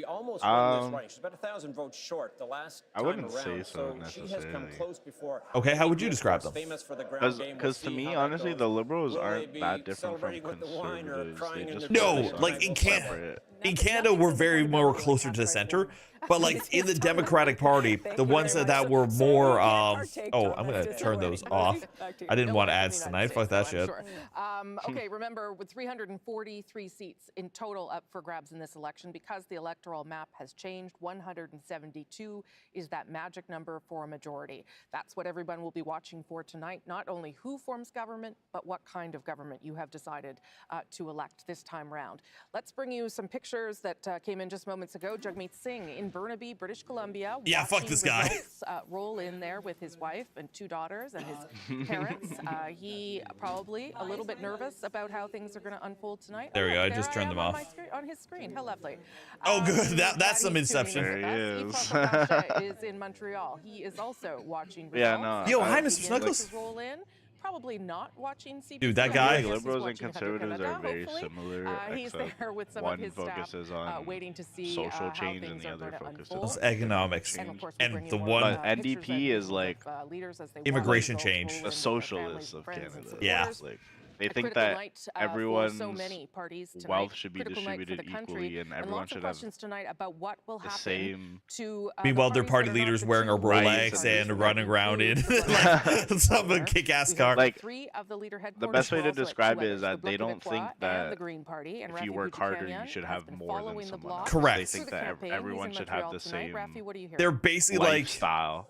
almost won this running. She's about 1,000 votes short the last time I wouldn't around. say so she has come necessarily. close before. Okay, how would you describe them? Famous for the ground game. Because to me, honestly, the Liberals aren't that different from Conservatives. They just No, focus on like in Canada, separate. in Canada, we're very more closer to the center. But like in the Democratic Party, the ones that were more, oh, I'm gonna turn those off. I didn't want ads tonight. Fuck that shit. Okay, remember, with 343 seats in total up for grabs in this election, because the electoral map has changed, 172 is that magic number for a majority. That's what everyone will be watching for tonight, not only who forms government, but what kind of government you have decided to elect this time round. Let's bring you some pictures that came in just moments ago. Jagmeet Singh in Burnaby, British Columbia. Yeah, fuck this guy. Results, roll in there with his wife and 2 daughters and his parents. He probably a little bit nervous about how things are going to unfold tonight. There we go. I There just turned them am off. On his screen. How lovely. Oh, good. That's glad some he's tuning inception. in with There he us. is. Ifan Prakash is in Montreal. He is also watching results. Yeah, no. Yo, hi, Mr. Begins Snuggles. to roll in. Probably not watching CBC. Dude, that I guy- guess he's Liberals and watching conservatives Canada, are very hopefully. similar, He's except there with some one of his focuses staff, on waiting to see social how change and things the are other going to focuses unfold. It's economics. And of course, we And bring you the more, one- But pictures NDP and is like leaders as they immigration watch change. results roll the in with socialists their of families and Canada. Yeah. supporters. Like, they A think critical that night, everyone's for so many parties tonight. wealth should be Critical night for distributed the country, equally and everyone lots of should have questions tonight about what will the happen same. to Meanwhile, their parties party that are not leaders wearing a controlled by Rolex Rights parties and that running around in include like the some kick-ass car. Like, 3 of the leader the headquarters best way to also at describe two it is others, that they the don't Bloc think Québécois that and the Green Party, and if you Rafi work harder, you Boudjikanian should has have been more than following the someone bloc else. Correct. They through think the that campaign. everyone He's in should have Montreal the tonight. same Rafi, what do you hear? They're basically like lifestyle.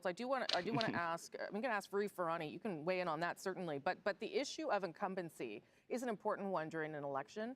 results, I do want to ask. I'm going to ask Ferrani. You can weigh in on that certainly. But the issue of incumbency is an important one during an election,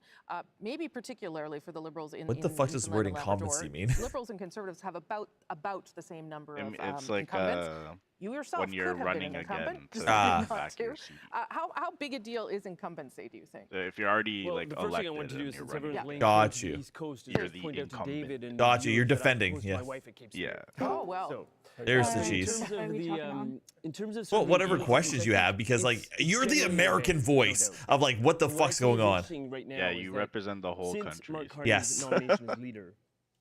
maybe particularly for the Liberals in. What the fuck does the word Newfoundland and incumbency Labrador. mean? Liberals and Conservatives have about the same number of It's like incumbents. You yourself when you're could have running been an incumbent, again to just get not back to. your seat. How big a deal is incumbency, do you think? If you're already Well, like the first thing I want elected to do and is you're since running everyone's again, laying Got claim to you. the East Coast, is You're just the point out to incumbent. David and Got you. viewers You're that I'm defending, close to yeah. My wife at Cape Spear. yeah. Oh, well. So, There's the in cheese. terms of the, in terms of Well, some of the whatever agencies, questions I you think have, because like it's you're the generally American advanced, no voice doubt. of like what the What I fuck's think going is on. interesting right now Yeah, is you that represent the whole since country. Mark Carney's Yes. nomination as leader,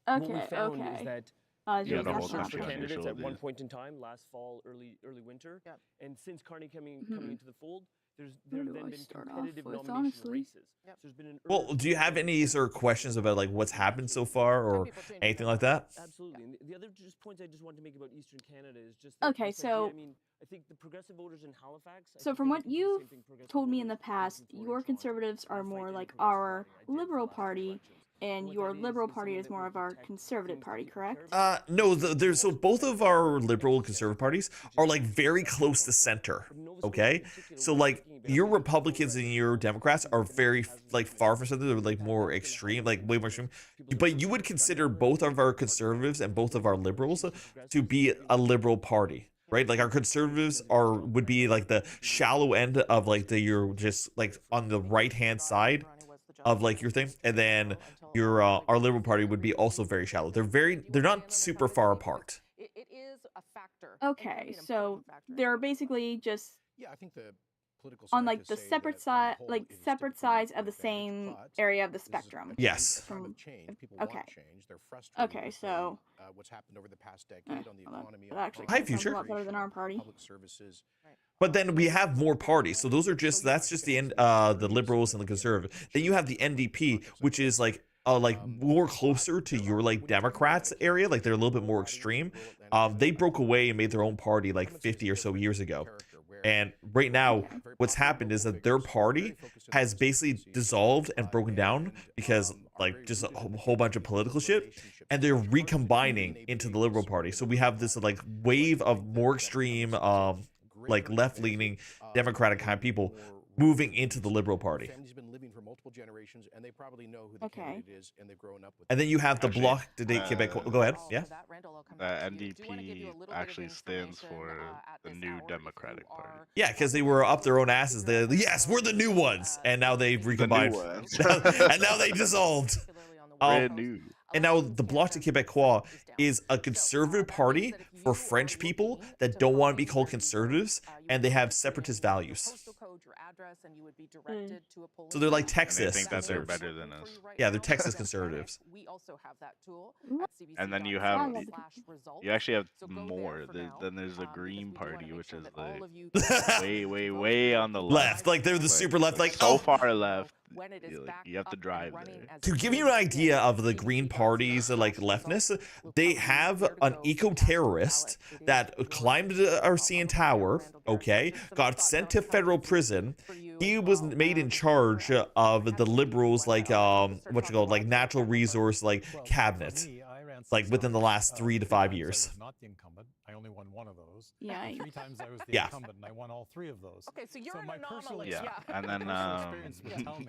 what we found is Okay. that Yeah, there the were whole search country for on your candidates at one shoulders. point in time, last fall, early winter, Yep. and since Carney coming Mhm. into the fold, there Where have do then I been start off competitive with, nomination honestly? races. Yep. So there's been an Well, do you have any sort of questions about like what's happened so far or anything like that? Absolutely. And the other just points I just wanted to make about Eastern Canada is just that Okay, this idea, so- I mean, I think the progressive voters in Halifax. I So think from they're what looking for the you've same thing progressive told me in voters the are past, looking for in your Toronto. conservatives are And more fighting like the progressive our party I did for the liberal last two party, elections. and What your that liberal is party someone is that more will of our protect conservative things that party, we correct? conservatives No, there's so both of our liberal and conservative parties are like very close to center. Okay, so like your Republicans and your Democrats are very like far from center. They're like more extreme, like way more extreme. But you would consider both of our conservatives and both of our liberals to be a liberal party, right? Like our conservatives would be like the shallow end of like you're just like on the right hand side of like your thing, and then your our liberal party would be also very shallow. They're not super far apart. It is a factor. Okay, so they're basically just Yeah, I think the political on like the scientists say separate that on side, whole, like it is separate typically sides of the advantage, same but area of the this is spectrum. Yes. a time of change. People want Okay. change. They're frustrated Okay, with so what's happened over the past decade on the well, economy. that on actually Hi, sounds Future. a lot better than our party. Public services. But then we have more parties. So those are just that's just the liberals and the conservative. Then you have the NDP, which is like more closer to your like Democrats area. Like they're a little bit more extreme. They broke away and made their own party like 50 or so years ago. And right now, what's happened is that their party has basically dissolved and broken down because like just a whole bunch of political shit, and they're recombining into the Liberal Party. So we have this like wave of more extreme, like left-leaning Democratic kind of people moving into the Liberal Party. Families have been living for multiple generations, and they probably know who the Okay. candidate is, and they've grown up with. And then you have the Actually, Bloc de Québec. Go ahead. Yeah. NDP actually stands for the New Democratic Party. Yeah, because they were up their own asses. Yes, we're the new ones, and now they've recombined. ones. And now they dissolved. Brand new. And now the Bloc de Québécois is a conservative party for French people that don't want to be called conservatives, and they have separatist values. So they're like And they Texas think that they're conservatives. better than us. Yeah, they're Texas conservatives. We also have that tool. And then you have you actually have more. Then there's the Green Party, which is like way on the left. Like they're the super left. Like so far left. You have to drive there. To give you an idea of the Green Party's like leftness, they have an eco-terrorist that climbed the Arsypidis Tower, okay, got sent to federal prison. He was made in charge of the liberals, like like natural resource like cabinet, like within the last 3 to 5 years. Not the incumbent. I only won one of those. Yeah. 3 times I was the Yeah. incumbent, and I won all 3 of those. Okay, so you're an my personal anomaly. Yeah, and then personal experience would tell me.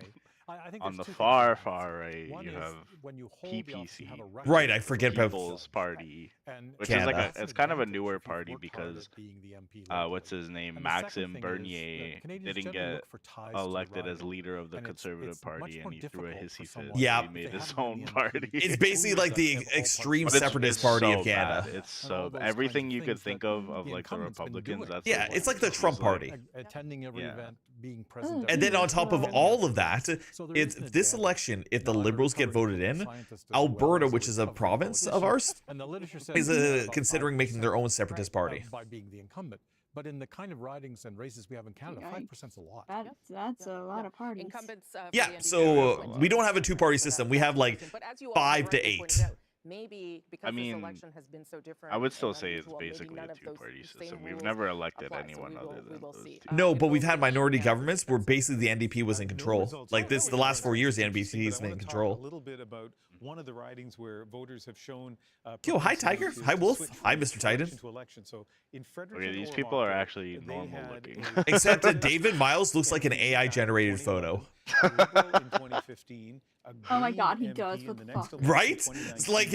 I think on there's the 2 far components. right, One you is have when you hold the office, you PPC, have a right Right, I forget about People's Party, And which Canada. is like it's kind of a newer if you've party worked hard because at being the MP what's locally. his name, And the second Maxime thing is Bernier, that Canadians didn't generally get look for ties to the elected as riding, leader of the and Conservative it's Party, much and more he threw a difficult hissy for fit. someone Yeah. He made They his haven't own been the party. MP. It's basically like the But extreme But separatist it's party so of Canada. bad. It's And all so those kinds everything of you could things think that of the like the incumbent's been Republicans. doing. That's Yeah, the it's one. like the It's Trump just like- party. Attending every Yeah. event, being present. And then on top of all of that, So there it's is an this advantage. election, if the You know, I'm a Liberals get recovering voted in, scientist as well Alberta, as which is a recovering province of politician. ours, And the literature says is we have about considering making their 5%, own separatist party. by being the incumbent. But in the kind of ridings and races we have in Canada, 5%'s a lot. That's a lot of parties. Incumbents. Yeah, so we don't have a two-party system. We have like 5 to 8. Maybe because I mean, this election has been so different. I would and still say it's unusual, maybe basically none a of those two-party same system. We've rules never elected apply, so anyone we will- other we than will those see. two. No, but we've had minority governments where basically the NDP was in control. Like this, the last 4 years, the NDP has been in A control. little bit about one of the ridings where voters have shown. Yo, hi, Tiger. Hi, Wolf. Hi, Mr. Titan. To election. So in Okay, Fredericton, these or people are Montreal, actually they normal had looking. Except that David Miles looks like an AI-generated photo. in 2015, Oh my God, he does. What the fuck? Right? It's like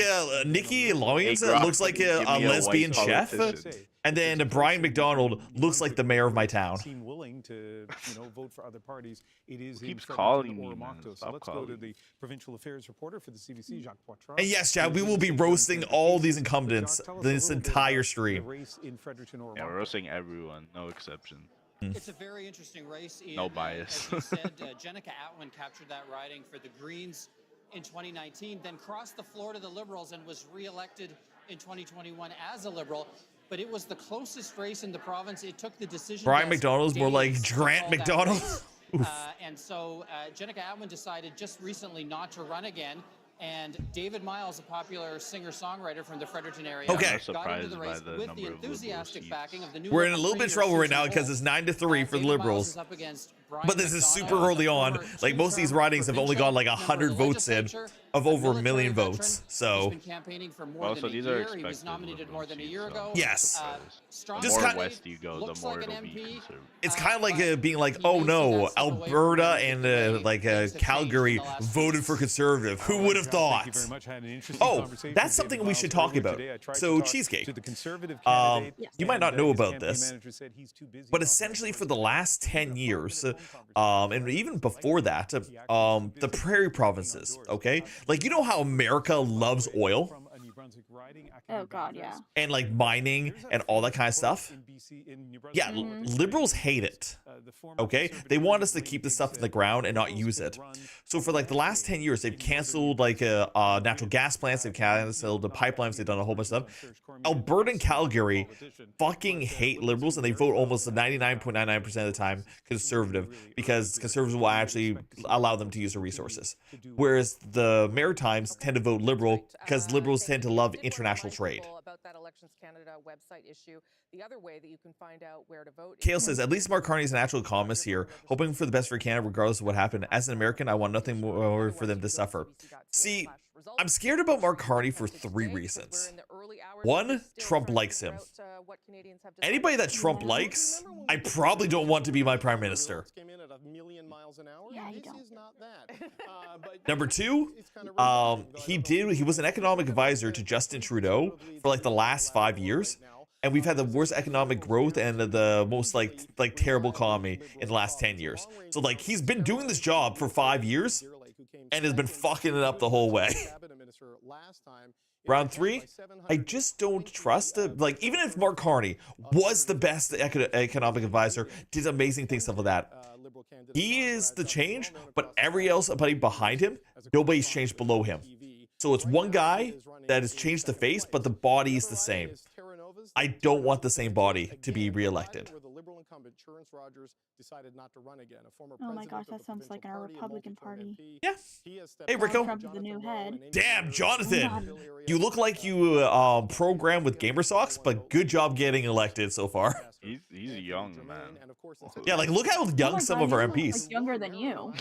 Nikki Loggins looks like a lesbian chef, and then Brian McDonald looks like the mayor of my town. Seem willing to, vote for other parties. It is keeps in calling Fredericton me, or man. Moncton. So Stop let's go calling to me. the provincial affairs reporter for the CBC, Jacques Poitras. And yes, Chad, we will be roasting all these incumbents this entire stream. Yeah, we're roasting everyone, no exception. It's a very interesting race. Ian. No bias. As you said, Jenica Atwin captured that riding for the Greens in 2019, then crossed the floor to the Liberals and was re-elected in 2021 as a Liberal. But it was the closest race in the province. It took the decision. Brian McDonald's more like Grant McDonald. And so Jenica Atwin decided just recently not to run again. And David Miles, a popular singer-songwriter from the Fredericton area, Okay. got into the race with the enthusiastic backing of the new. We're in a little bit of trouble right now because it's 9-3 for the Liberals. But this is super early on. Like most of these ridings have only got like 100 votes in of over a million votes. So campaigning for more than a year. He was nominated more than a year ago. yes, The just more kind west you go, the more it'll be conservative. it's kind of like being like, oh no, Alberta and Calgary voted for conservative. Who would have thought? Thank you very much. Had an interesting Oh, conversation that's with something David we Miles should talk earlier about. today. I tried So to talk cheesecake. to the conservative candidate, You might not know his about campaign this, manager said he's too busy but on essentially for the last 10 years, and even before that, the prairie provinces, okay? Like, you know how America loves oil? Oh God, yeah. And like mining and all that kind of stuff? Yeah, Liberals hate it, okay? They want us to keep the stuff in the ground and not use it. So for like the last 10 years, they've canceled like natural gas plants, they've canceled the pipelines, they've done a whole bunch of stuff. Alberta and Calgary fucking hate Liberals, and they vote almost 99.99% of the time conservative, because conservatives will actually allow them to use their resources. Whereas the Maritimes tend to vote Liberal because Liberals tend to love international trade. About that Elections Canada website issue. The other way that you can find out where to vote. Kale says, at least Mark Carney is an actual economist here, hoping for the best for Canada regardless of what happened. As an American, I want nothing more for them to suffer. See, I'm scared about Mark Carney for 3 reasons. One, Trump likes him. Anybody that Trump likes, I probably don't want to be my prime minister. Yeah, you don't. Number 2, he was an economic advisor to Justin Trudeau for like the last 5 years. And we've had the worst economic growth and the most like terrible economy in the last 10 years. So like he's been doing this job for 5 years and has been fucking it up the whole way. Round 3, I just don't trust it. Like, even if Mark Carney was the best economic advisor, did amazing things, stuff like that, he is the change, but everybody behind him, nobody's changed below him. So it's one guy that has changed the face, but the body is the same. I don't want the same body to be reelected. Oh my gosh, that sounds like our Republican Party. Yeah. Hey, Rico. Trump is the new head. Damn, Jonathan. You look like you programmed with gamer socks, but good job getting elected so far. He's young, man. Yeah, like look how young some of our MPs. Like younger than you.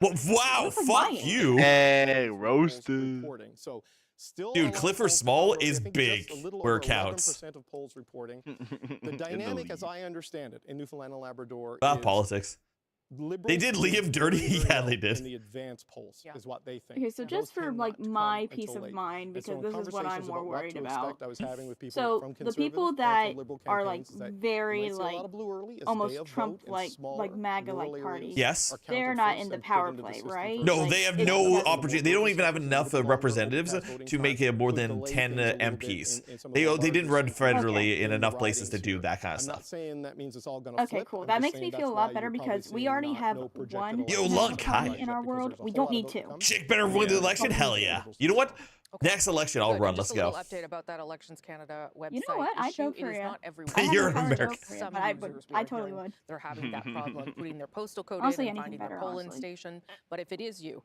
Well, wow, fuck you. Hey, roasted. Dude, Clifford Small is big where it counts. Of polls reporting. The dynamic, as I understand it, in Newfoundland and Labrador, is Politics. They did Liam dirty. Yeah, they did. In the advance polls is what they think. Okay, so just for like my peace of mind, because this is what I'm more worried about. So the people that are like very like almost Trump like MAGA like parties. Yes. They're not in the power play, right? No, Like, they have it's no just- opportunity. They don't even have enough representatives to make it more than 10 MPs. They didn't run federally in enough places to do that kind of stuff. Okay, cool. That makes me feel a lot better because we already have one Yo, Lunk, hi. in our world. We don't need two. Chick better win the election? Hell yeah. You know what? Next election, I'll run. Let's go. Just a little update about that Elections Canada website. You know what? I'd issue. vote for It is you. not everyone. You're I haven't American. voted for you, Some but I users would. I totally would. They're having that problem putting their postal code Honestly, in and anything finding their better, polling honestly. station. But if it is you,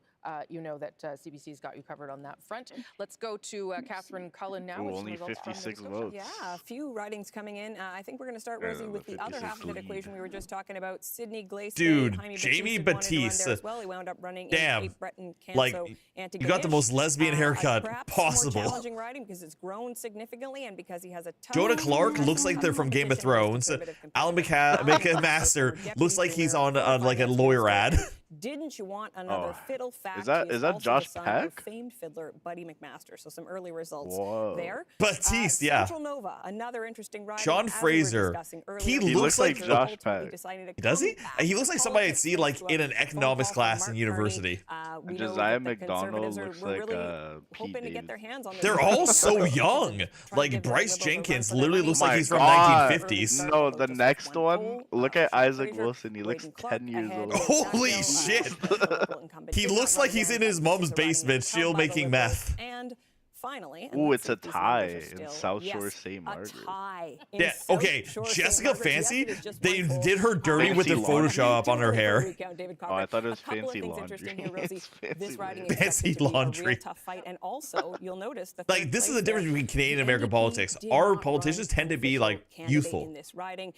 you know that CBC's got you covered on that front. Let's go to Catherine Cullen now. Ooh, with some only results from 56 Nova Scotia. votes. Yeah, a few ridings coming in. I think we're going to start, Yeah, Rosie, with the other 56 half of that lead. equation we were just talking about. Sydney Glace. Dude, Jaime Jamie wanted to run there Batiste. as well. He wound up running Damn. in Cape Breton, Like, Canso, you got the most lesbian haircut perhaps possible. More challenging riding because it's grown significantly and because he has a ton Jonah of Clark looks like they're from Game of Thrones. Alan McMaster looks like he's on like a lawyer ad. Didn't you want another fiddle fact? Is that also Josh the son Peck? of famed fiddler Buddy McMaster. So some early results Whoa. there. Batiste, yeah. Central Nova, another interesting ride. Sean Fraser. He looks like Josh Peck. Does he? He looks like somebody I'd see like in an economics class in university. And Josiah McDonald looks like hoping to get their hands on. They're all so young. Like Bryce Jenkins literally looks like he's from God. 1950s. No, the next one. Look at Isaac Wilson. He looks 10 years old. Holy shit! He looks like he's in his mom's basement, still making meth. And finally, ooh, it's a tie in South Shore St. Margaret. Yeah, okay. Jessica Fancy, they did her dirty with the Photoshop on her hair. Oh, I thought it was fancy laundry. Fancy laundry. Tough fight, and also you'll notice that like this is the difference between Canadian and American politics. Our politicians tend to be like youthful. In this riding.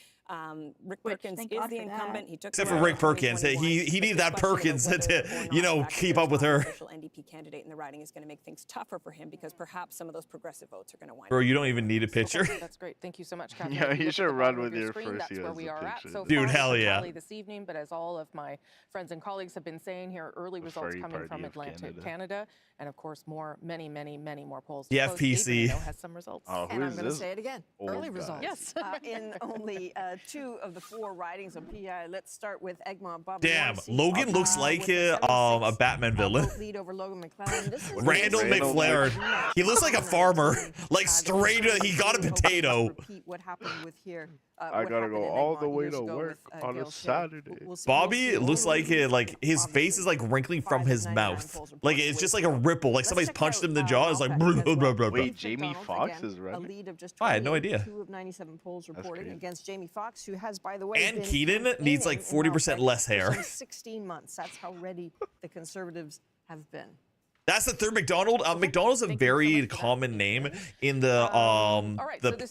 Rick Perkins is the incumbent. He took Except for Rick Perkins, he needed that Perkins to keep up with her. Official NDP candidate in the riding is going to make things tougher for him because perhaps some of those progressive votes are going to wind. Bro, you don't even need a picture. That's great. Thank you so much, Catherine. Yeah, you should run with your screen, first that's where we are at. So dude, hell yeah. This evening, but as all of my friends and colleagues have been saying here, early results coming from Atlantic Canada, and of course many more polls. The FPC has some results. Oh, and I'm going to say it again. Old Early guy. results. Yes. In only 2 of the 4 ridings on PI. Let's start with Egmont. Bobby damn, Morrissey, Logan looks like a Batman villain. lead over Logan McLaren. This is Randall McFlaren. He looks like a farmer. Like straight, he got a potato. Repeat what happened with here. I gotta go all the way to work on a Saturday. Bobby looks like his face is like wrinkling from his mouth. Like it's just like a ripple. Like somebody's punched him in the jaw. It's like wait, Jamie Foxx is running. A lead of just I had no idea. 2 of 97 polls reporting against Jamie Foxx, who has, by the way, And Keaton needs like 40% less hair. 16 months. That's how ready the Conservatives have been. That's the third McDonald. McDonald's a very common name in the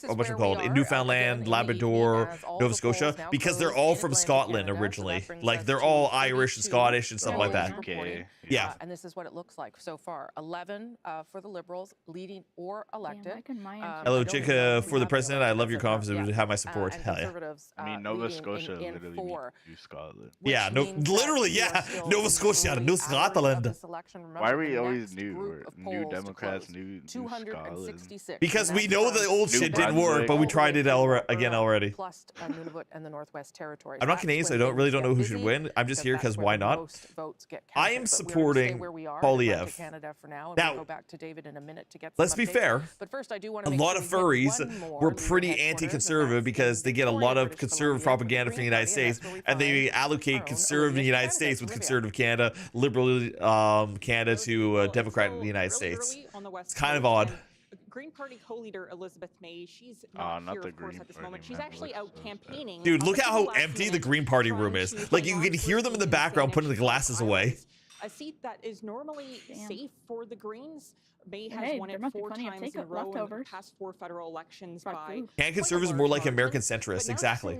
what's it called in Newfoundland, Labrador, Nova Scotia, because they're all from Scotland originally. Like they're all Irish and Scottish and stuff like that. Okay. Yeah. And this is what it looks like so far. 11 for the Liberals, leading or elected. Hello, Jika, for the president. I love your confidence. You have my support. Hell yeah. I mean, Nova Scotia literally means Scotland. Yeah, literally, yeah. Nova Scotia, New Scotland. Why are we always new? New Democrats, new Scotland. Because we know the old shit didn't work, but we tried it again already. Plus Nunavut and the Northwest Territories. I'm not Canadian, so I don't know who should win. I'm just here because why not? I am supporting Polyev. Now, let's be fair. But first, I do want a lot of furries were pretty anti-conservative because they get a lot of conservative propaganda from the United States, and they allocate conservative in the United States with conservative Canada, liberal Canada to Democrat in the United States. It's kind of odd. Green Party co-leader Elizabeth May, she's not here, of course, at this moment. She's actually out campaigning. Dude, look at how empty the Green Party room is. Like, you can hear them in the background putting the glasses away. A seat that is normally safe for the Greens. May has won it 4 times in a row in the past 4 federal elections by... Canada conservatives are more like American centrists, exactly.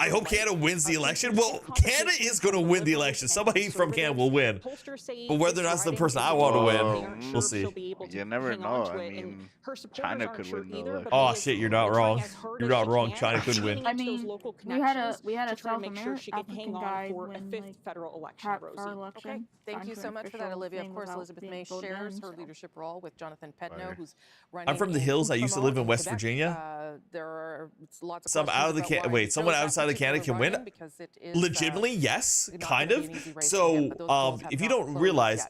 I hope Canada wins the election. Well, Canada is going to win the election. Somebody from Canada will win. But whether or not it's the person I want to win, we'll see. You never know. I mean, China could win the election. Oh, shit, you're not wrong. You're not wrong. China could win. I mean, we had a South African guy for a 5th federal election, Okay, thank you so much for that, Olivia. Of course, Elizabeth May shares her leadership role with Jonathan Pedno, who's running. I'm from the hills. I used to live in West Virginia. There are lots of some out of the someone outside of Canada can win. Legitimately, yes, kind of. So, if you don't realize,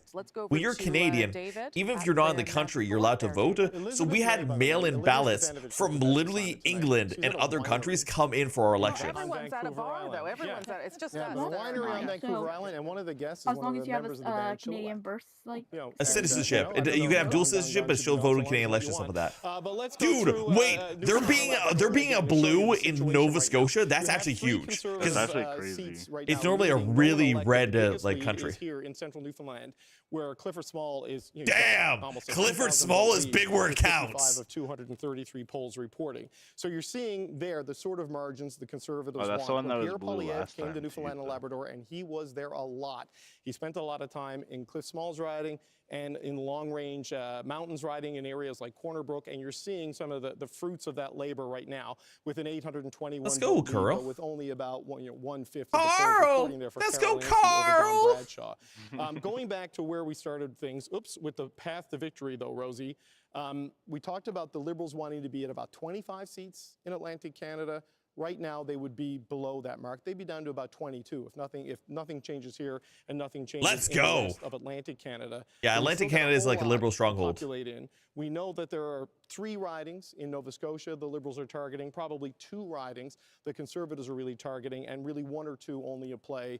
when you're Canadian, even if you're not in the country, you're allowed to vote. So we had mail-in ballots from literally England and other countries come in for our election. Everyone's at a bar, though. Everyone's at it's just us. The winery on Vancouver Island, and one of the guests is one of the members of the band Canadian birth, like a citizenship. You can have dual citizenship, but still vote in Canadian elections, stuff like that. Dude, wait, there being a blue in Nova Scotia, that's actually huge. That's actually crazy. It's normally a really red like country. Here in central Newfoundland, where Clifford Small is. Damn! Clifford Small is big where it counts. Of 233 polls reporting. So you're seeing there the sort of margins the Conservatives that's the one want. that was Pierre blue Poilievre last came to time, Newfoundland and Labrador, and he was there a lot. He spent a lot of time in Cliff Small's riding and in long-range mountains riding in areas like Corner Brook, and you're seeing some of the fruits of that labor right now with an 821 Let's go, vote lead, Carl. but with only about 1/5 of the Carl! polls reporting there for Let's Carol go, Yancey over Don Carl! Bradshaw. Going back to where we started things, with the path to victory, though, Rosie, we talked about the Liberals wanting to be at about 25 seats in Atlantic Canada. Right now, they would be below that mark. They'd be down to about 22 if nothing changes here and nothing changes in the rest of Atlantic Canada. Yeah, But we Atlantic still got Canada is whole like a lot Liberal to stronghold. populate in. We know that there are 3 ridings in Nova Scotia the Liberals are targeting, probably 2 ridings the Conservatives are really targeting, and really 1 or 2 only a play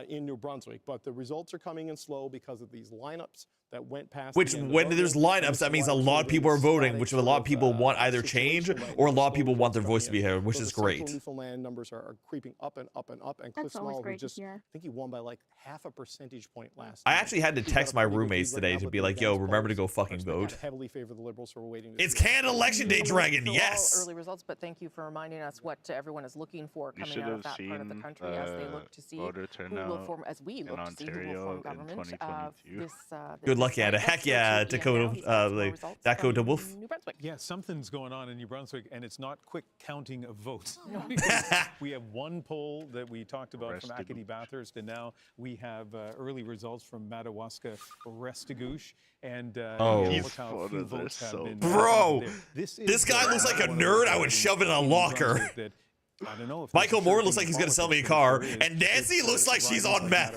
in New Brunswick. But the results are coming in slow because of these lineups that went past. Which, when there's lineups, that means a lot of people are voting, which a lot of people want either change or a lot of people want their voice to be heard, which is great. Newfoundland numbers are creeping up and up and up, and Cliff Small, who just, I think he won by like half a percentage point last I night. actually had to text my roommates today to be like, yo, remember to go fucking vote. Heavily favor the Liberals, so we're waiting to It's see. Canada Election Day, Dragon, So yes! all early results, but thank you for reminding us what everyone is looking for coming out of that part of the country as they look to see who will form, as we look to see who will form government this Good luck, Canada. Heck yeah, Dakota Wolf. Yeah, something's going on in New Brunswick, and it's not quick counting of votes. We have 1 poll that we talked about from Acadie Bathurst, and now we have early results from Madawaska Restigouche. And look how few votes have been. Bro, this guy looks like a nerd I would shove in a locker. I don't know if Michael Moore looks like he's going to sell me a car, and Nancy looks like she's on meth.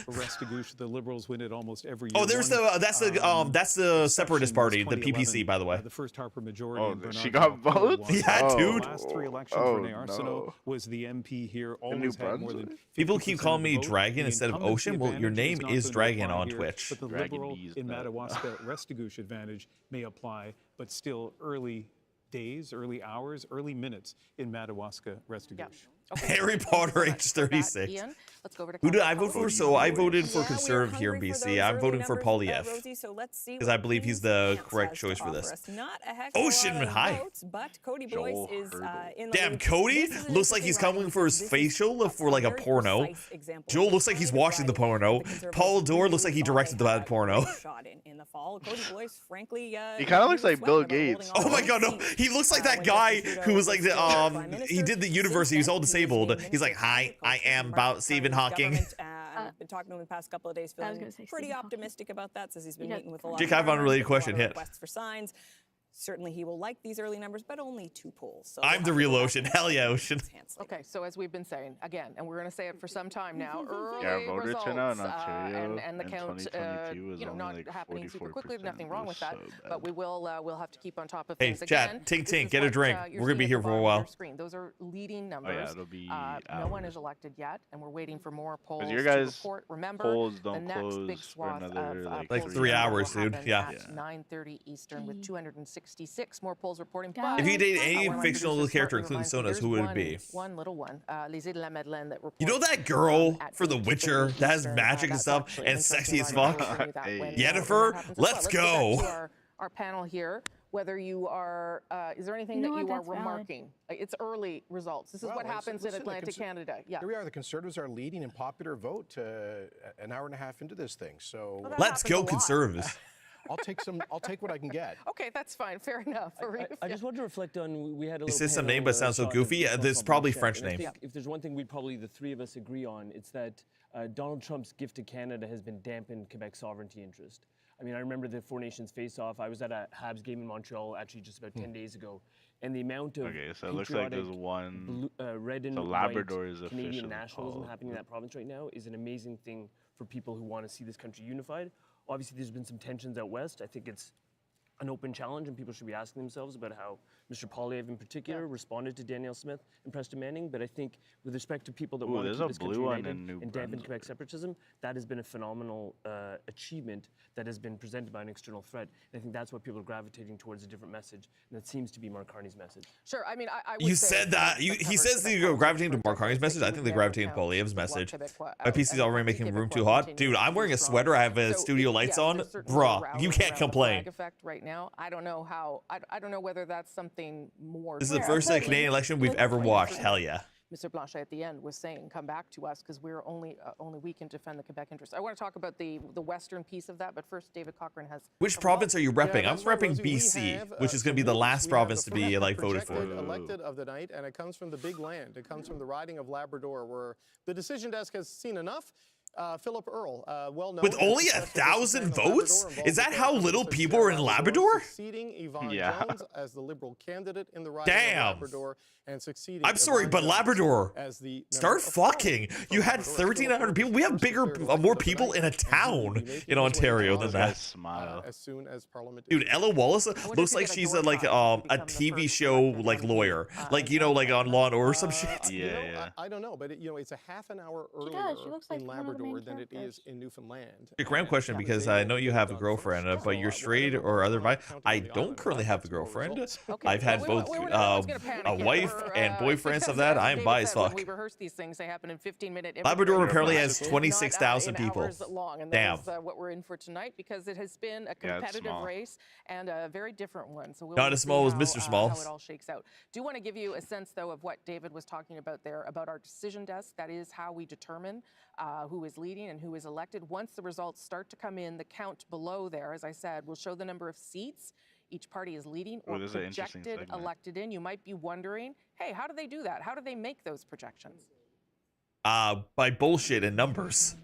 Restigouche, the Liberals win it almost every year. Oh, there's that's the Separatist Party, the PPC, by the way. The first Harper majority. Oh, she got votes? Yeah, dude. The last 3 elections, Renee Arsenault was the MP here. Always had more than people keep calling me Dragon instead of Ocean. Well, your name is Dragon on Twitch. But the Liberal in Madawaska Restigouche advantage may apply, but still early days, early hours, early minutes in Madawaska Restigouche. Okay. Harry Potter, age 36. Ian, let's go over to Who did I vote for? So I voted for Conservative here in BC. I'm voting for Poilievre because I believe he's the correct choice for this. Ocean, hi. But Cody Boyce is in the Damn, lead. Cody looks like he's coming for his facial for like a porno. Joel looks like he's watching the porno. Paul Dorr looks like he directed the porno. Shot in the fall. Cody Boyce, frankly, He kind of looks like Bill Gates. Oh my god, no. He looks like that guy who was like the he did the university, he was all disabled. He's like, hi, I am about Stephen Hawking. Been talking to him the past couple of days, feeling pretty optimistic about that. Says he's been meeting with a lot Jake, I have an unrelated question. Hit. requests for signs. Certainly he will like these early numbers, but only 2 polls. So I'm the real Ocean. Hell yeah, Ocean. Okay, so as we've been saying again, and we're going to say it for some time now, early voter results turnout in Ontario and the in count, 2022 was not only like happening super quickly. 44%. Nothing wrong with that, So bad. but we'll have to keep on top of Hey, things. chat, Again, tink, this tink, is get a what, drink. you're We're gonna be seeing here at the for a bottom of while. your screen. Those are leading numbers. it'll be no one is elected yet, and we're waiting for more polls your to guys' report. Remember, polls the don't next big close for swath another, of like, polls 3 will hours, dude. happen Yeah. at 9:30 Eastern with 266 more polls reporting. If you date any one of my fictional producers character, smartly including reminds me, Sonas, there's who would it be? One little one, Lisée de la Madeleine, that reports. You know that girl at for The 8:30 Witcher that has Eastern, magic and that's stuff actually and interesting sexy as line. fuck? I'll show you that when that Yennefer, happens as well. let's Go back go. to our panel here. Whether you are, is there anything that you are remarking? It's early results. This is what happens in Atlantic Canada. Yeah. Here we are. The Conservatives are leading in popular vote an hour and a half into this thing. So Let's go, Conservatives. I'll take what I can get. Okay, that's fine. Fair enough. I just want to reflect on, we had a little Is this some panel, name but sounds so shot goofy? at This is Trump probably on the French chat. And I name. think if there's one thing we'd probably, the 3 of us agree on, it's that Donald Trump's gift to Canada has been dampened Quebec's sovereignty interest. I mean, I remember the Four Nations face-off. I was at a Habs game in Montreal actually just about 10 days ago, and the amount of so it looks like there's one. red and so white Labrador is Canadian officially nationalism called. happening in that province right now is an amazing thing for people who want to see this country unified. Obviously, there's been some tensions out west. I think it's an open challenge, and people should be asking themselves about how Mr. Poilievre in particular responded to Danielle Smith and Preston Manning, but I think with respect to people that want to there's keep a this country blue one united in New and dampen Brunswick. Quebec separatism, that has been a phenomenal achievement that has been presented by an external threat. And I think that's why people are gravitating towards a different message, and that seems to be Mark Carney's message. Sure, I mean, I would You say said that. He says they go gravitating to Mark Carney's message. I think they gravitate to Poilievre's message. My PC's already making room too hot. Dude, I'm wearing a sweater. I have studio lights on. Bruh, you can't complain. Effect right now. I don't know how. I don't know whether that's something more. This is the first Canadian election we've ever watched. Hell yeah. Mr. Blanchet at the end was saying, come back to us because we're only we can defend the Quebec interests. I want to talk about the western piece of that, but first David Cochrane has. Which province are you repping? I'm repping BC, which is going to be the last province to be voted for. Elected of the night, and it comes from the big land. It comes from the riding of Labrador, where the decision desk has seen enough. Philip Earle, well known. With only 1,000 votes? Is that how little people are in Labrador? Succeeding Yvonne Jones as the Liberal candidate in the riding Damn. of Labrador, and succeeding. I'm sorry, but Labrador. As the Start fucking. You had 1,300 people. We have more people in a town in Ontario than that. Smile. As soon as Parliament. Dude, Ella Wallace looks like she's a TV show lawyer, like on Law and Order or some shit. Yeah. I don't know, but it's a half an hour earlier She looks like in one of the Labrador main than it characters. is in Newfoundland. Random question, because I know you have a girlfriend, but you're straight or otherwise. I don't currently have a girlfriend. I've had both a wife and boyfriends of that. I am bi as fuck. We rehearse these things. They happen in 15-minute. Labrador apparently has 26,000 people. Damn. That's what we're in for tonight, because it has been a competitive race and a very different one. So we'll Not as small as Mr. Small. How it all shakes out. Do want to give you a sense, though, of what David was talking about there about our decision desk. That is how we determine who is leading and who is elected. Once the results start to come in, the count below there, as I said, will show the number of seats each party is leading or projected elected in. You might be wondering, hey, how do they do that? How do they make those projections? By bullshit and numbers.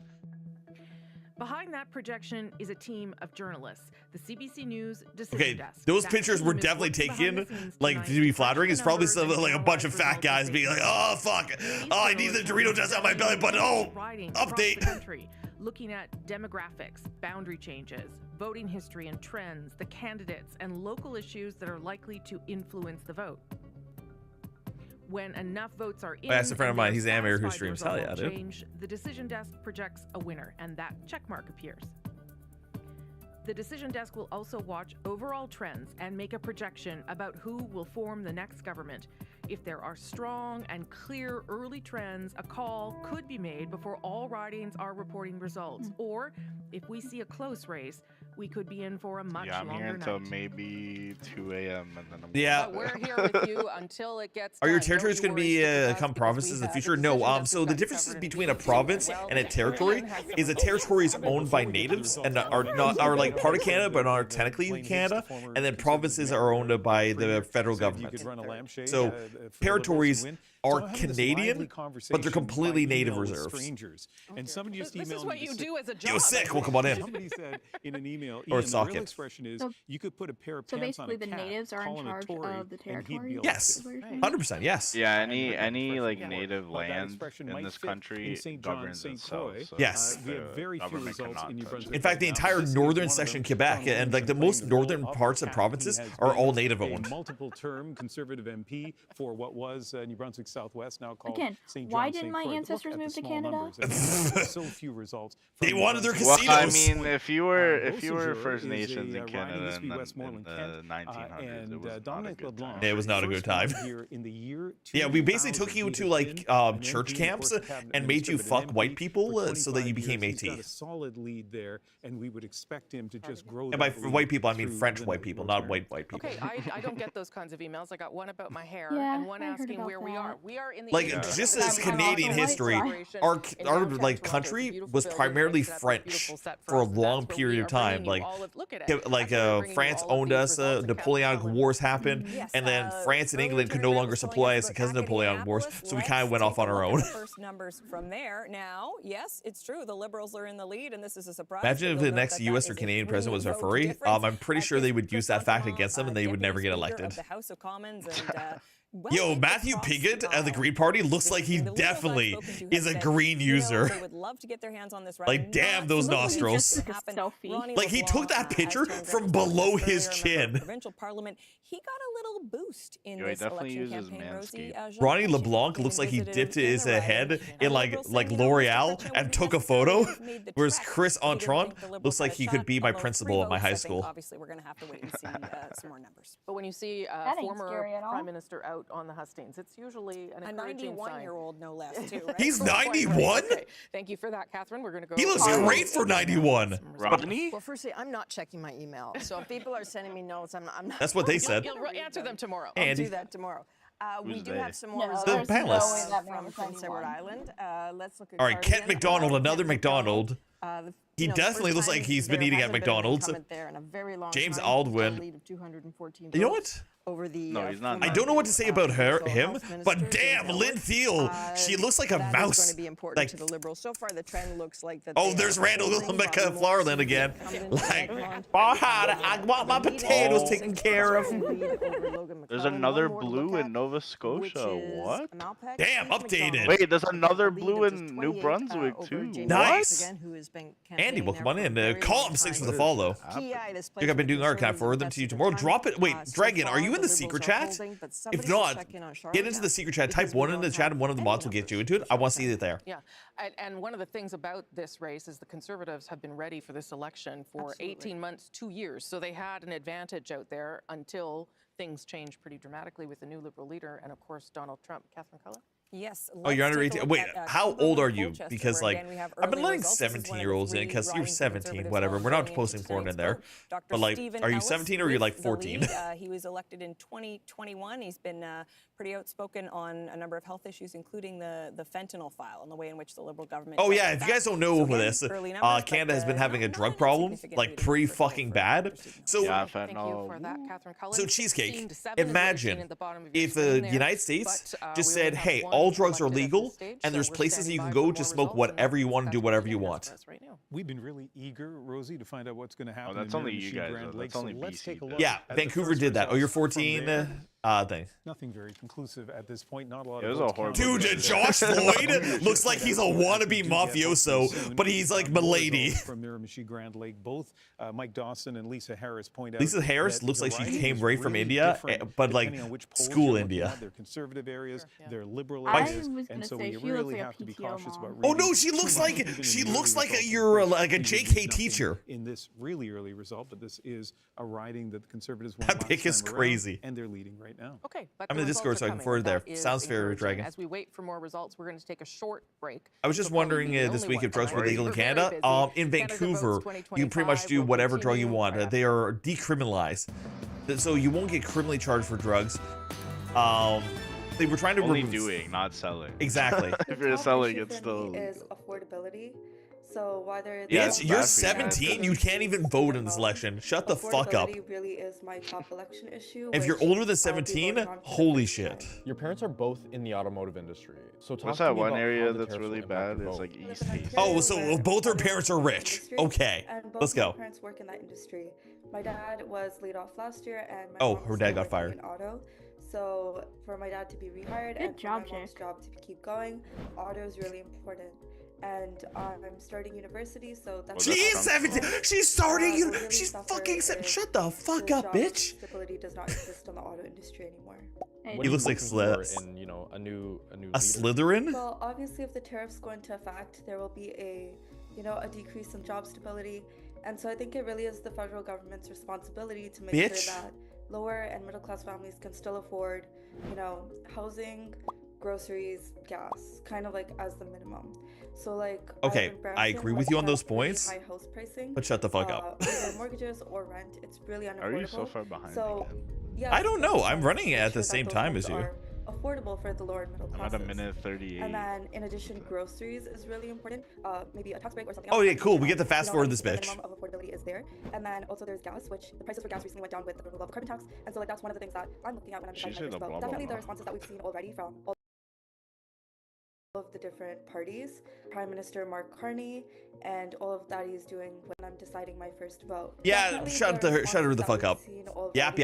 Behind that projection is a team of journalists. The CBC News decision desk. Those That pictures were team is definitely working behind the taken, scenes to tonight be to flattering. It's crunch probably the numbers a and bunch of finalize fat guys being like, oh, fuck. Oh, I need the Dorito test on my belly button. Oh, riding across update. the country, looking at demographics, boundary changes, voting history and trends, the candidates, and local issues that are likely to influence the vote. When enough votes are in, I asked a friend of mine, he's an amateur who satisfied the streams. result Hell yeah, will dude. change, the decision desk projects a winner, and that check mark appears. The decision desk will also watch overall trends and make a projection about who will form the next government. If there are strong and clear early trends, a call could be made before all ridings are reporting results. Or if we see a close race, we could be in for a much I'm here longer until night. maybe 2 a.m. and then I'm Yeah. But we're here with you until it gets Are your done. territories Don't going to you be worry, stick with us become because provinces we in the have future? a decision No. desk So we've the got differences covered in between a detail. province and a territory is a territory is owned by natives and are like part of Canada but are technically Canada, and then provinces are owned by the federal government. So territories are Canadian, but they're completely native reserves. And somebody just This emailed is what me you to say- do as a job. Yo, sick. Well, come on in. Somebody said in an email, Or Ian, the sock real it. expression is So- you could put a pair of So pants on a basically the cat, natives are in call him a charge Tory, of the and he'd be territory? elected. Yes, 100%. Yes. Yeah, any like native But that land expression in might this fit country in St. John, governs St. itself. Croix. So Yes. We have very few government results cannot in New touch Brunswick. In fact, the right now. entire This is northern one of section them. Quebec John and like the Williams most explained northern the parts of cat. provinces He has are all been native a owned. multiple-term Conservative MP for what was New Brunswick Southwest, now called Again, St. John, why St. didn't my Croix. Look ancestors at the move to small Canada? numbers. And so few results. They from New wanted their Brunswick. Well, I casinos. mean, if you were Beausejour First is Nations a in riding Canada used to be in the Westmoreland, Kent, 1900s, it and was not a Dominic good LeBlanc. time. It was not a good time. first here in the year Yeah, we basically took 2000. you He to has like been an church MP, camps of course, cabinet and made you minister, but an fuck white MP people for so that you 25 became years. He's got AT. a solid lead there, and we would expect him to just grow. And by that lead white people, I mean through French the white people, not Rosemary. white people. Okay, I don't get those kinds of emails. I got one about my hair Yeah, and one I heard asking about where we that. are. We are in the Like East just Coast. as I'm Canadian also white, history, so our downtown like Toronto. It's a country beautiful was building. primarily They set up a French beautiful set for a us. That's long where we period are of time. bringing you Like all of- look at it. like That's where we're bringing you France all of owned these us, results and Napoleonic Captain Wars happened, Yes, and then France and England could no longer supply us because of Napoleonic Wars, so we kind of went off on our own. First numbers from there. Now, yes, it's true. The Liberals are in the lead, and this is a surprise. Imagine if You'll the note next that U.S. that or is a Canadian president was a three-vote furry. difference. I'm pretty sure they would use that fact against them and they would never get Deputy Speaker elected. of the House of Commons and Yo, Matthew Piggott at the Green Party looks like he definitely is a green user. They would love to get their hands on this Like, damn those nostrils. Like, he took that picture from below his chin. Provincial parliament, he got a little boost in this election campaign, Rosie. Ronnie LeBlanc looks like he dipped his head in like L'Oreal and took a photo, whereas Chris Entrant looks like he could be my principal at my high school. Obviously, we're going to have to wait and see some more numbers. But when you see a former prime minister out on the hustings, it's usually an encouraging sign. 91-year-old, no less, too, right? He's 91? Okay. Thank you for that, Catherine. We're going to go. He looks great for 91. Rodney? Well, firstly, I'm not checking my email. So if people are sending me notes, I'm not. That's what they said. You'll answer them tomorrow. I'll do that tomorrow. We do have some more The results panelists. from Prince Edward Island. Let's look at All right, Kent Guardian. McDonald, another McDonald. He definitely looks like he's been eating at McDonald's. James Aldwin. You know what? Over the, no, he's not. I don't know what to say about him, but damn, Lynn Thiel, she looks like a mouse. Going to be important like, to the Liberals. So far, the trend looks like that. Oh, there's Randall McFlarland again. Like, I want my potatoes taken care of. There's another blue in Nova Scotia. What? Damn, updated. Wait, there's another blue in New Brunswick too. Nice. Andy, welcome on in. Call him, thanks for the follow. Like I've been doing art. Can I forward them to you tomorrow? Drop it. Wait, Dragon, are you in the secret chat? If not, get into the secret chat. Type 1 in the chat and one of the mods will get you into it. I want to see it there. Yeah, and one of the things about this race is the Conservatives have been ready for this election for 18 months, 2 years. So they had an advantage out there until things changed pretty dramatically with the new Liberal leader and, of course, Donald Trump. Catherine Cullen? Yes. Oh, you're under 18. Wait, how old are you? Because, like, I've been letting 17-year-olds in because you're 17, whatever. We're not posting porn in there. But, like, are you 17 or are you, like, 14? He was elected in 2021. He's been pretty outspoken on a number of health issues, including the fentanyl file and the way in which the Liberal government... Oh, yeah, if you guys don't know this, Canada has been having a drug problem, like, pretty fucking bad. So, yeah, thank you for that, Catherine Cullen. So, Cheesecake, imagine if the United States just said, hey, all drugs are legal, and there's places that you can go to smoke whatever you want and do whatever you want. We've been really eager, Rosie, to find out what's going to happen. Oh, that's in only you guys. Grand Lake. That's only so let's BC. take a look. Yeah, at Vancouver the first did that. Oh, you're results from 14? there. Thing. Nothing very conclusive at this point. Not a lot It was of a horrible Dude, Josh Floyd looks like he's a wannabe mafioso, but he's like Milady. From Miramichi Grand Lake, both Mike Dawson and Lisa Harris point out. Lisa Harris looks like she came right from India, but like school India. They're conservative areas, they're liberal I areas, was and gonna so say, we she really looks like a have to be PTO cautious mom. about. Oh reading no, she looks too much like into she the looks like results. you're like a There's JK nothing teacher. in this really early result, but this is a riding that the Conservatives won That last pick is time around, crazy. and they're leading right now. Okay, but I'm in the Discord, so I can forward there. Sounds fair, Dragon. As we wait for more results, we're going to take a short break. I was just wondering this week if drugs were legal in Canada. In Vancouver, you can pretty much do whatever drug you want. They are decriminalized, so you won't get criminally charged for drugs. They were trying to only doing, not selling. Exactly. If you're selling, it's still is affordability. So whether yes, you're 17, you can't even vote in this election. Shut the fuck up. Really is my top election issue. If you're older than 17, holy shit. Your parents are both in the automotive industry. So what's that one area that's really bad? It's like East Hastings. Oh, so both our parents are rich. Okay, let's go. My parents work in that industry. My dad was laid off last year, and my oh, mom her dad got fired. in auto. So for my dad to be rehired and for my mom's job to keep going, auto is really important. And I'm starting university, so that's. She is 17. She's starting. She's fucking. Shut the fuck up, bitch. Stability does not exist on the auto industry anymore. He looks like in, you know, a new Slytherin. Well, obviously, if the tariffs go into effect, there will be a decrease in job stability, and so I think it really is the federal government's responsibility to make sure that lower and middle class families can still afford, housing, groceries, gas, kind of like as the minimum. So like, okay, I agree with you on those points, high house pricing, but shut the fuck up. Either mortgages or rent, it's really unaffordable. Are you so far behind? So, yeah, I don't know. I'm running at the same time as you. Affordable for the lower and middle classes. I'm at a minute 38. And then, in addition, groceries is really important. Maybe a tax break or something. Oh yeah, cool. We get to fast forward this bitch. The minimum of affordability is there, and then also there's gas, which the prices for gas recently went down with the removal of the carbon tax, and so like that's one of the things that I'm looking at when I'm deciding my vote. Definitely the responses that we've seen already from all of the different parties, Prime Minister Mark Carney, and all of that he's doing when I'm deciding my first vote. Yeah, shut her the fuck up. Yap.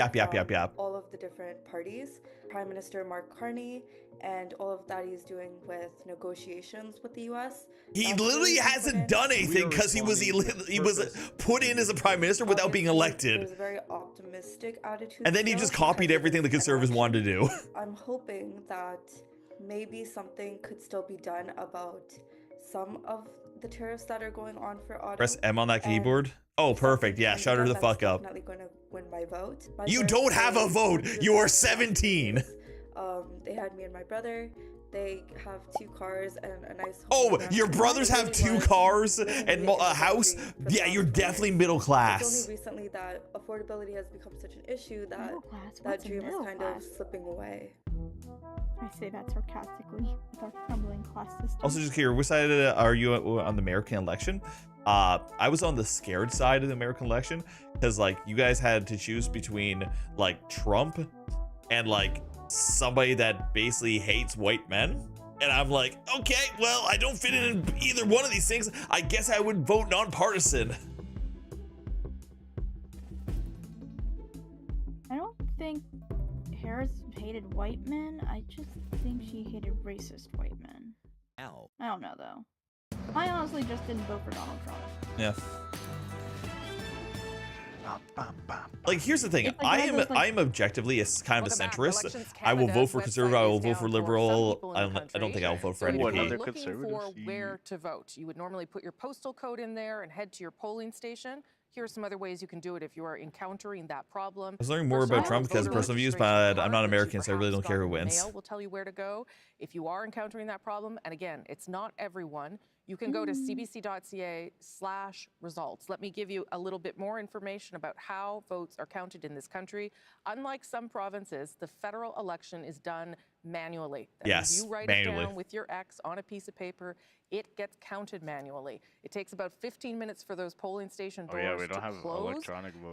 All of the different parties, Prime Minister Mark Carney, and all of that he's doing with negotiations with the U.S. He literally hasn't done anything because he was put in as a prime minister without being elected. There's a very optimistic attitude. And then he just copied everything the conservatives wanted to do. I'm hoping that maybe something could still be done about some of the tariffs that are going on for auto. Press M on that keyboard. Oh, perfect. Yeah, shut her the fuck up. Definitely going to win my vote. You don't have a vote. You are 17. They had me and my brother. They have 2 cars and a nice Oh, home. your brothers have 2 cars and a house? Yeah, you're definitely middle class. It's only recently that affordability has become such an issue that that dream is kind of slipping away. I say that sarcastically with our crumbling class system. Also, just curious, which side are you on the American election? I was on the scared side of the American election because, like, you guys had to choose between, like, Trump and, like, somebody that basically hates white men. And I'm like, okay, well, I don't fit in either one of these things. I guess I would vote nonpartisan. I don't think Harris hated white men. I just think she hated racist white men. Ow. I don't know, though. I honestly just didn't vote for Donald Trump. Yeah. Like, here's the thing. I am objectively a kind of a centrist. I will vote for conservative. I will vote for liberal. I don't think I'll vote for NDP. If you're looking for where to vote, you would normally put your postal code in there and head to your polling station. Here are some other ways you can do it if you are encountering that problem. I was learning more about Trump because of personal views, but I'm not American, so I really don't care who wins. We'll tell you where to go if you are encountering that problem. And again, it's not everyone. You can go to cbc.ca/results. Let me give you a little bit more information about how votes are counted in this country. Unlike some provinces, the federal election is done manually. That means you write it down with your X on a piece of paper. It gets counted manually. It takes about 15 minutes for those polling station doors to close,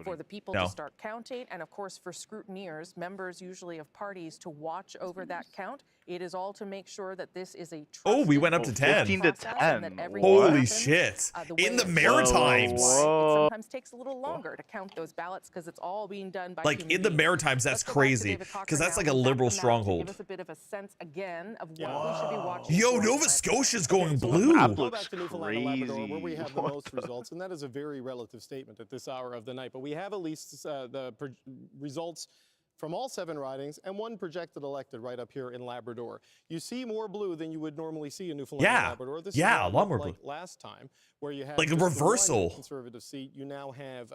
for the people to start counting, and of course for scrutineers, members usually of parties, to watch over that count. It is all to make sure that this is a we went up to 10. 15 to 10. Holy shit. In the Maritimes. It sometimes takes a little longer to count those ballots because it's all being done by like in the Maritimes. That's crazy because that's like a liberal stronghold. Give us a bit of a sense again of what we should be watching. Yo, Nova Scotia's going blue. Go back to Newfoundland and Labrador, where we have the most results, and that is a very relative statement at this hour of the night. But we have at least the results from all 7 ridings and 1 projected elected right up here in Labrador. You see more blue than you would normally see in Newfoundland and Labrador. This is a lot more blue. Like last time, where you had like a reversal. Conservative seat. You now have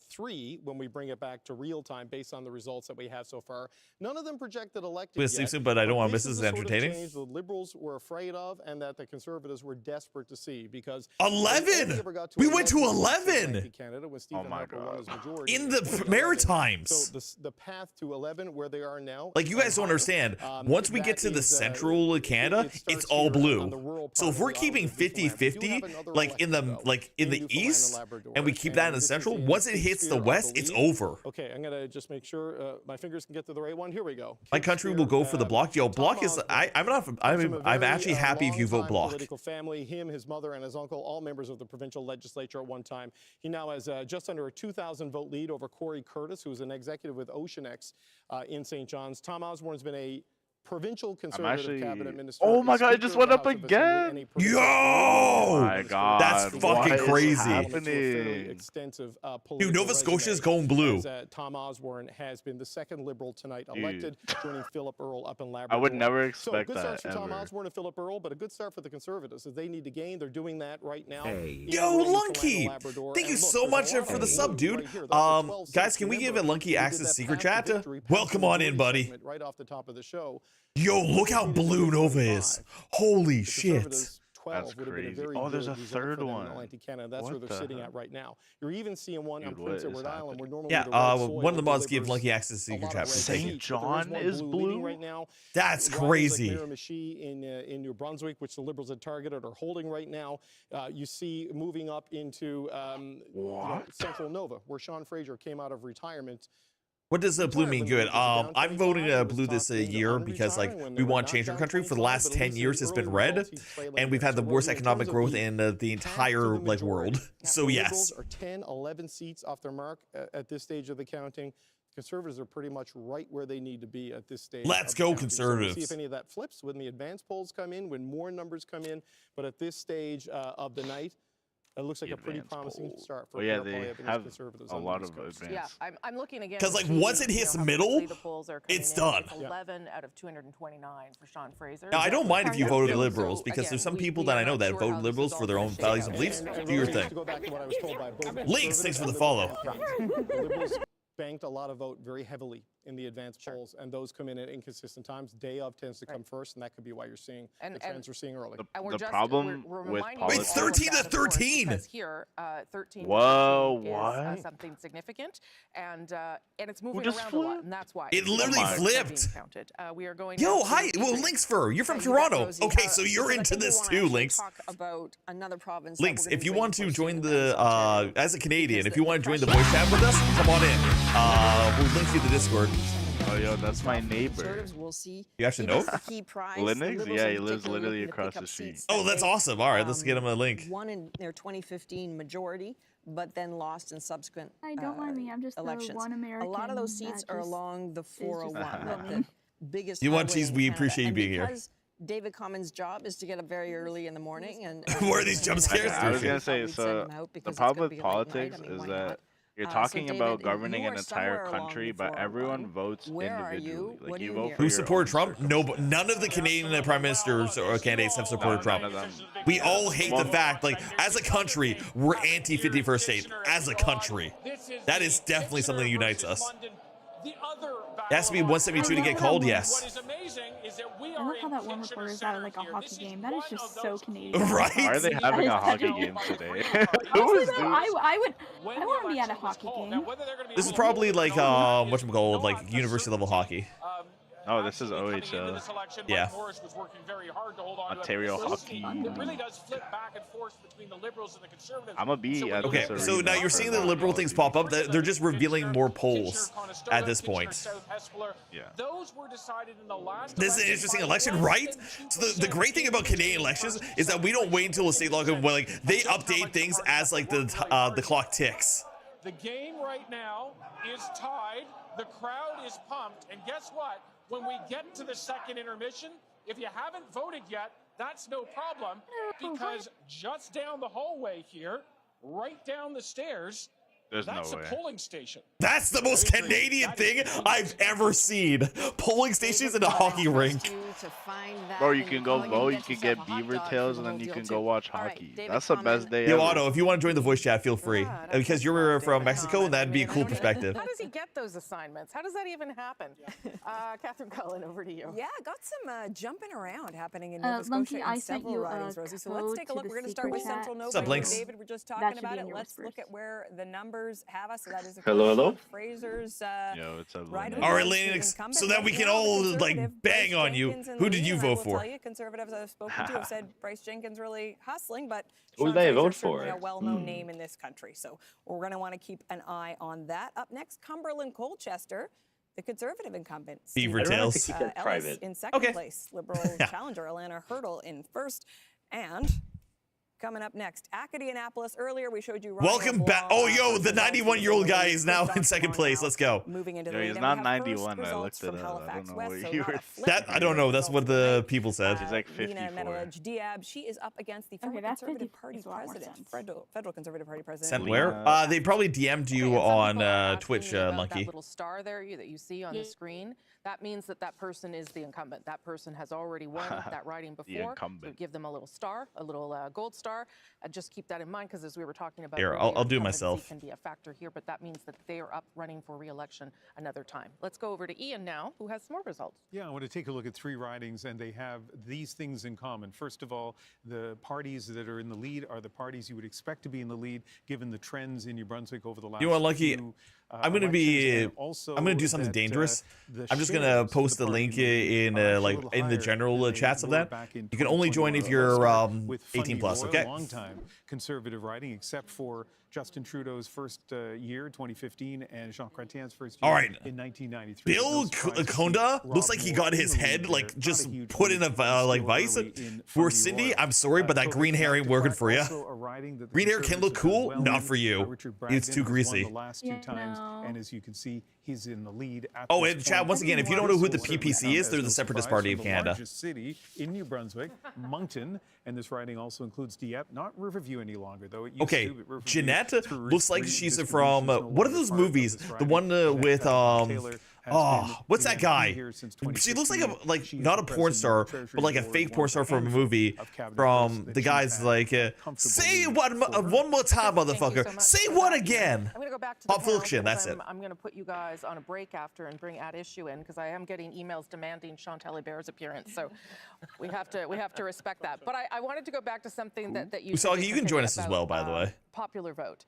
3 when we bring it back to real time based on the results that we have so far. None of them projected elected yet. But I don't want to miss this. This is entertaining. Change the Liberals were afraid of, and that the Conservatives were desperate to see because 11. We went to 11. Canada when Oh my God. In the Maritimes. So the path to 11 where they are now. Like, you guys don't understand. Once we get to the central Canada, it's all blue. So if we're keeping 50-50, like in the east, and we keep that in the central, once it hits the west, it's over. Okay, I'm gonna just make sure my fingers can get to the right one. Here we go. My country will go for the block. Yo, block is. I'm actually happy if you vote block. Political family, him, his mother, and his uncle, all members of the provincial legislature at one time. He now has just under a 2,000 vote lead over Corey Curtis, who is an executive with OceanX in St. John's. Tom Osborne's been a provincial conservative cabinet minister. Oh my God, it just went up again. Yo! Oh my God. That's fucking crazy. Extensive dude, Nova Scotia is going blue. Tom Osborne has been the 2nd Liberal tonight elected, joining Philip Earl up in Labrador. I would never expect good start for that Tom Osborne and Philip Earl, but a good start for the Conservatives as they need to gain. They're doing that right now. Yo, Lunky! Thank you so much for the sub, dude. Guys, can we give Lunky access to secret chat? Welcome on in, buddy. Right off the top of the show. Yo, look how blue Nova is. Holy shit. That's crazy. Oh, there's a 3rd one. That's where they're sitting at right now. You're even seeing one on Prince Edward Island where normally one of the mods give Lunky access to secret chat. St. John is blue right now. That's crazy. Miramichi in New Brunswick, which the Liberals had targeted, are holding right now. You see moving up into Central Nova, where Sean Fraser came out of retirement What does blue mean good? I'm voting blue this year because like we want to change our country. For the last 10 years it's been red, and we've had the worst economic growth in the entire like world. So yes. Liberals are 10, 11 seats off their mark at this stage of the counting. Conservatives are pretty much right where they need to be at this stage. Let's go Conservatives. So we'll see if any of that flips when the advanced polls come in, when more numbers come in. But at this stage of the night, it looks like a pretty promising start for Pierre Poilievre and have Conservatives a lot of advance. Yeah, I'm looking again. Because like once it hits middle, it's done. 11 out of 229 for Sean Fraser. Now, I don't mind if you voted Liberals, because there's some people that I know that vote Liberals for their own values and beliefs. Do your thing. Linx, thanks for the follow. Banked a lot of vote very heavily in the advanced polls, and those come in at inconsistent times. Day of tends to come first, and that could be why you're seeing the trends we're seeing early. The problem with it's 13 to 13. Because here, 13 Whoa, is something significant, and it's moving around a lot, and that's why it literally flipped. We are going. Yo, hi, well, Linx Fur, you're from Toronto. Okay, so you're into this too, Linx. Talk about another province. Linx, if you want to join the as a Canadian, if you want to join the voice chat with us, come on in. We'll link you to the Discord. Oh, yo, that's my neighbor. We'll see. You actually know? Linux? Yeah, he lives literally across the street. Oh, that's awesome. All right, let's get him a link. Won in their 2015 majority, but then lost in subsequent don't mind me. I'm just elections. The one American. A lot of those seats are along the 401. The biggest. You want cheese? We appreciate you being here. David Cummins' job is to get up very early in the morning and. Where are these jump scares? I was gonna say, so the problem with politics is that you're talking about governing an entire country, but everyone votes individually. Like you vote for who supported Trump? No, none of the Canadian prime ministers or candidates have supported Trump. We all hate the fact, like, as a country, we're anti-51st state. As a country, that is definitely something that unites us. It has to be 172 to get called, yes. I love how that one reporter is out of like a hockey game. That is just so Canadian. Right? Why are they having a hockey game today? Who is this? I want to be at a hockky game. This is probably like whatchamacallit, like university level hockey. Oh, this is OHL. Yeah. Ontario hockey. I'm a B at okay, so now you're seeing the liberal things pop up. They're just revealing more polls at this point. Yeah. This is an interesting election, right? So the great thing about Canadian elections is that we don't wait until a state log, like they update things as like the clock ticks. The game right now is tied. The crowd is pumped, and guess what? When we get to the second intermission, if you haven't voted yet, that's no problem, because just down the hallway here, right down the stairs, that's a polling station. That's the most Canadian thing I've ever seen. Polling stations in a hockey rink. Bro, you can go vote, you can get beaver tails, and then you can go watch hockey. That's the best day Yo, ever. Otto, if you want to join the voice chat, feel free. Because you're from Mexico, and that'd be a cool perspective. How does he get those assignments? How does that even happen? Catherine Cullen, over to you. Yeah, got some jumping around happening in Nova Scotia in several ridings, Rosie. So let's take a look. We're going to start with Central Nova. What's up, Linx? David, we're just talking about it. Let's look at where the numbers have us. So that is hello. Fraser's Yo, it's a all right, Linux, so that we can all like bang on you. Who did you vote for? Conservatives I've spoken to have said Bryce Jenkins really hustling, but who did they vote for? A well-known name in this country, so we're going to want to keep an eye on that. Up next, Cumberland Colchester, the Conservative incumbent. Beaver Tails. Ellis in second place. Liberal challenger Alana Hurdle in first, and coming up next, Acadianapolis. Earlier, we showed you. Welcome back. Oh, yo, the 91-year-old guy is now in second place. Let's go. Moving into he's not 91. I looked it up. I don't know what you were. That I don't know. That's what the people said. He's like 54. Diab. She is up against the former Conservative Party president, Federal Conservative Party president. Sent where? They probably DM'd you on Twitch, Lunky. That little star there that you see on the screen. That means that person is the incumbent. That person has already won that riding before. So give them a little star, a little gold star. Just keep that in mind, because as we were talking about, here, I'll do it myself. Can be a factor here, but that means that they are up running for re-election another time. Let's go over to Ian now, who has more results. Yeah, I want to take a look at 3 ridings, and they have these things in common. First of all, the parties that are in the lead are the parties you would expect to be in the lead, given the trends in New Brunswick over the last. You know what, Lucky? I'm gonna do something dangerous. I'm just gonna post the link in like in the general chats of that. You can only join if you're 18 plus. Okay. Long time conservative riding, except for Justin Trudeau's first year, 2015, and Jean Chrétien's first All year right. in 1993. Bill Conda looks like he got his head like just put in a like vice. For Cindy, I'm sorry, but that green hair ain't working for you. Green hair can look cool, not for you. It's too greasy. The last two times, and as you can see, he's in the lead. Oh, and Chad, once again, if you don't know who the PPC is, they're the Separatist Party of Canada. Largest city in New Brunswick, Moncton, and this riding also includes Dieppe, not Riverview any longer, though. It used Okay, to, but Riverview Jeanette through looks like three she's distributions from no what are longer those part of movies? this The riding. one with Taylor has oh, what's been that guy? here since She looks like 2015. like She is not the a porn president star, of the Treasury but like a Board, fake one porn of star the from a handful movie. of cabinet From posts that the she guy's had like, comfortably say one more time, motherfucker. Say what again? I'm going to go back to Pop the panel Fiction, because that's it. I'm going to put you guys on a break after and bring at issue in because I am getting emails demanding Chantal Hébert's appearance. So we have to respect that. But I wanted to go back to something that you said Usagi, you can join us as about, well, by the way. Popular vote.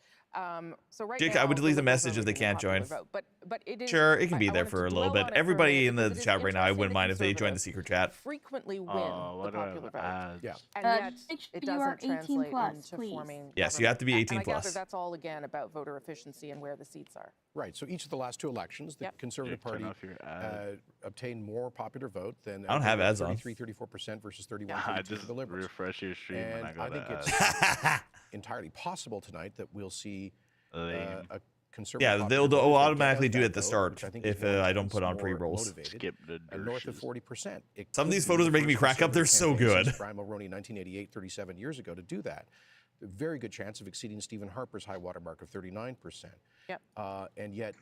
So right Jake, now, I would delete the Liberals message are if they leading can't popular join. vote. But it is, Sure, it can be I there wanted for a to little dwell bit. on it for a Everybody minute in the because it is chat right now, I interesting wouldn't mind that if they joined the conservatives secret chat. frequently win the popular vote. Yeah. And yet make sure it you are doesn't 18 translate plus, into please. forming Yes, you have to be government. 18 And I gather plus. that's all again about voter efficiency and where the seats are. Right. So each of the last two elections, the Conservative Turn Party off your ad. obtained more popular vote than I don't have ads on. 34% versus 31% I for just the Liberals. refresh your stream and I And got I think ads. it's entirely possible tonight that we'll see a conservative. Yeah, popular they'll vote automatically get do out it at the that vote, start which I think if is more I don't put on more pre-rolls. motivated, Skip the north of dishes. 40%. It Some of could these be photos the are making me first crack up. They're so conservative campaign good. since Brian Mulroney in 1988, 37 years ago, to do that. A very good chance of exceeding Stephen Harper's high water mark of 39%. Yep. And yet,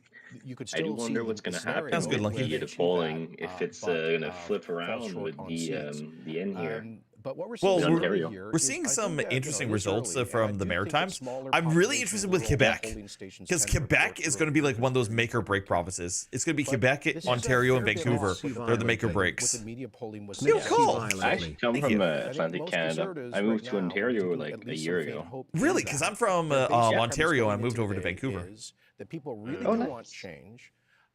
you could I still do wonder see what's going to scenario happen Sounds good, with Lucky. the polling if it's going to flip around short with on the seats. end here. But what we're Well, seeing Ontario. here we're is, seeing I some think, interesting it is results early, and I from the do think that Maritimes. smaller I'm really populations interested will with get Quebec polling stations because tend to Quebec report is going to be like one of those make or break provinces. It's going to be Quebec, This is a Ontario, and fair bit Vancouver. off what the They're the make or what breaks. the media polling was Yo, suggesting. cool. I actually come Thank from you. Atlantic most Canada. conservatives I moved right to now Ontario do like at a least year some faint ago. hope in Really? that. Because I'm from The basic premise Ontario and I going moved into over to today Vancouver. is that people really Oh, do nice. want change.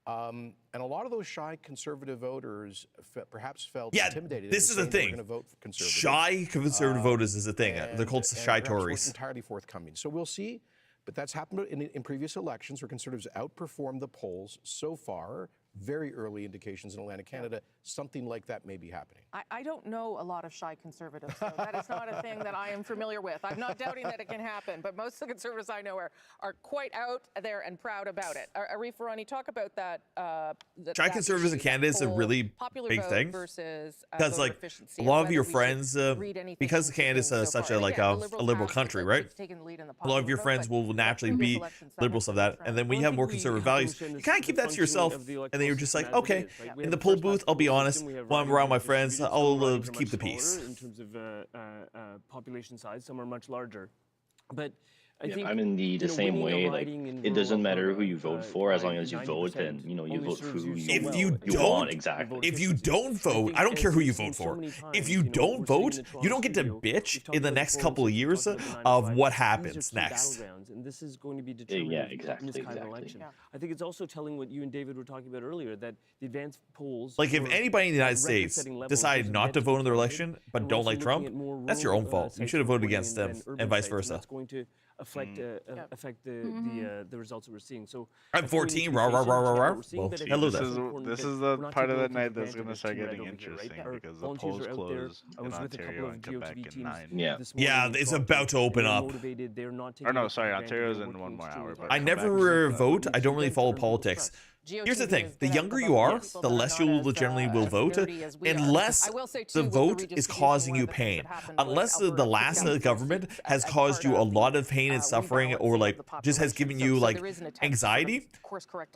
And a lot of those shy conservative voters perhaps felt Yeah, intimidated. this is the into saying thing. they were gonna vote for conservative. Shy conservative voters is a thing. They're called and shy perhaps Tories. weren't entirely forthcoming. So we'll see. But that's happened in previous elections where conservatives outperformed the polls so far. Very early indications in Atlantic Canada, something like that may be happening. I don't know a lot of shy conservatives, so that is not a thing that I am familiar with. I'm not doubting that it can happen, but most of the conservatives I know are quite out there and proud about it. Arif Farani, talk about that. Shy conservatives in Canada is a really big thing because like a lot of your friends, because Canada's such a like a liberal country, right? A lot of your friends will naturally be liberals of that, and then when you have more conservative values, you kind of keep that to yourself, and then you're just like, okay, in the poll booth, I'll be honest, when I'm around my friends, I'll keep the peace. In terms of population size, some are much larger, but I Yeah, think I'm in the same winning a way. Like, riding in it doesn't rural matter who Alberta, you vote for, as long as you 90% vote, and you only vote for serves who you you, so well. you want don't, exactly. if you don't vote, I don't care who you vote for. If you don't vote, you don't get to bitch in the next couple of years of what happens next. And this is going to be determined exactly, in this kind of election. I think it's also telling what you and David were talking about earlier, that the advanced polls. Like if for anybody in the United States record-setting levels decided is not to meant vote in the be election targeted, but and don't we're like also Trump, looking at more that's your rural, own fault. You sites should have voted reporting against them than urban and vice sites, and versa. that's going to affect the results that we're seeing. So I'm 14. Rah, rah, rah, rah, rah. Well, hello there. This is the part of the night that's going to start getting interesting because the polls close in Ontario and Quebec in 9. Yeah, it's about to open up. Or no, sorry, Ontario's in 1 more hour. But I never vote. I don't really follow politics. Here's the thing. The younger you are, the less you generally will vote, unless the vote is causing you pain. Unless the last government has caused you a lot of pain and suffering, or like just has given you like anxiety,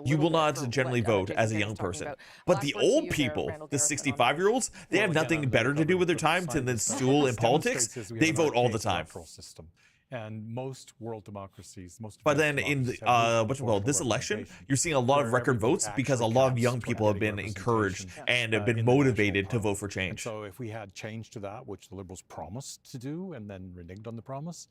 you will not generally vote as a young person. But the old people, the 65-year-olds, they have nothing better to do with their time than stool in politics. They vote all the time. And most world democracies, but then in this election, you're seeing a lot of record votes because a lot of young people have been encouraged and have been motivated to vote for change. And so if we had change to that, which the Liberals promised to do and then reneged on the promise,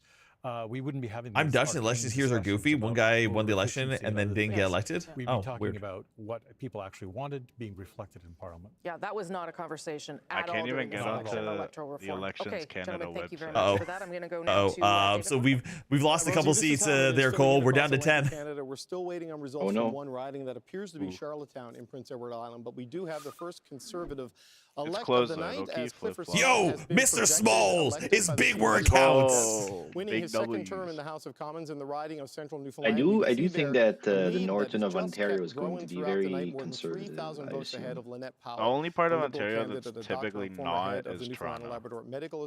we wouldn't be having. I'm Dutch, and elections here are goofy. One guy won the election and then didn't get elected. We'd be talking about what people actually wanted being reflected in Parliament. Yeah, that was not a conversation at all. I can't even get onto the Elections Canada thank you very website. much for that. I'm going to go now to so we've lost a couple seats there, Cole. We're down to 10. Canada, we're still waiting on results from one riding that appears to be Charlottetown in Prince Edward Island, but we do have the first Conservative elect of the night as Clifford Yo, Mr. Smalls is big where it counts. Winning his second term in the House of Commons in the riding of Central I Newfoundland. do think that the northern of Ontario is going to be very conservative. I assume. The only part of Ontario that's typically not is Toronto.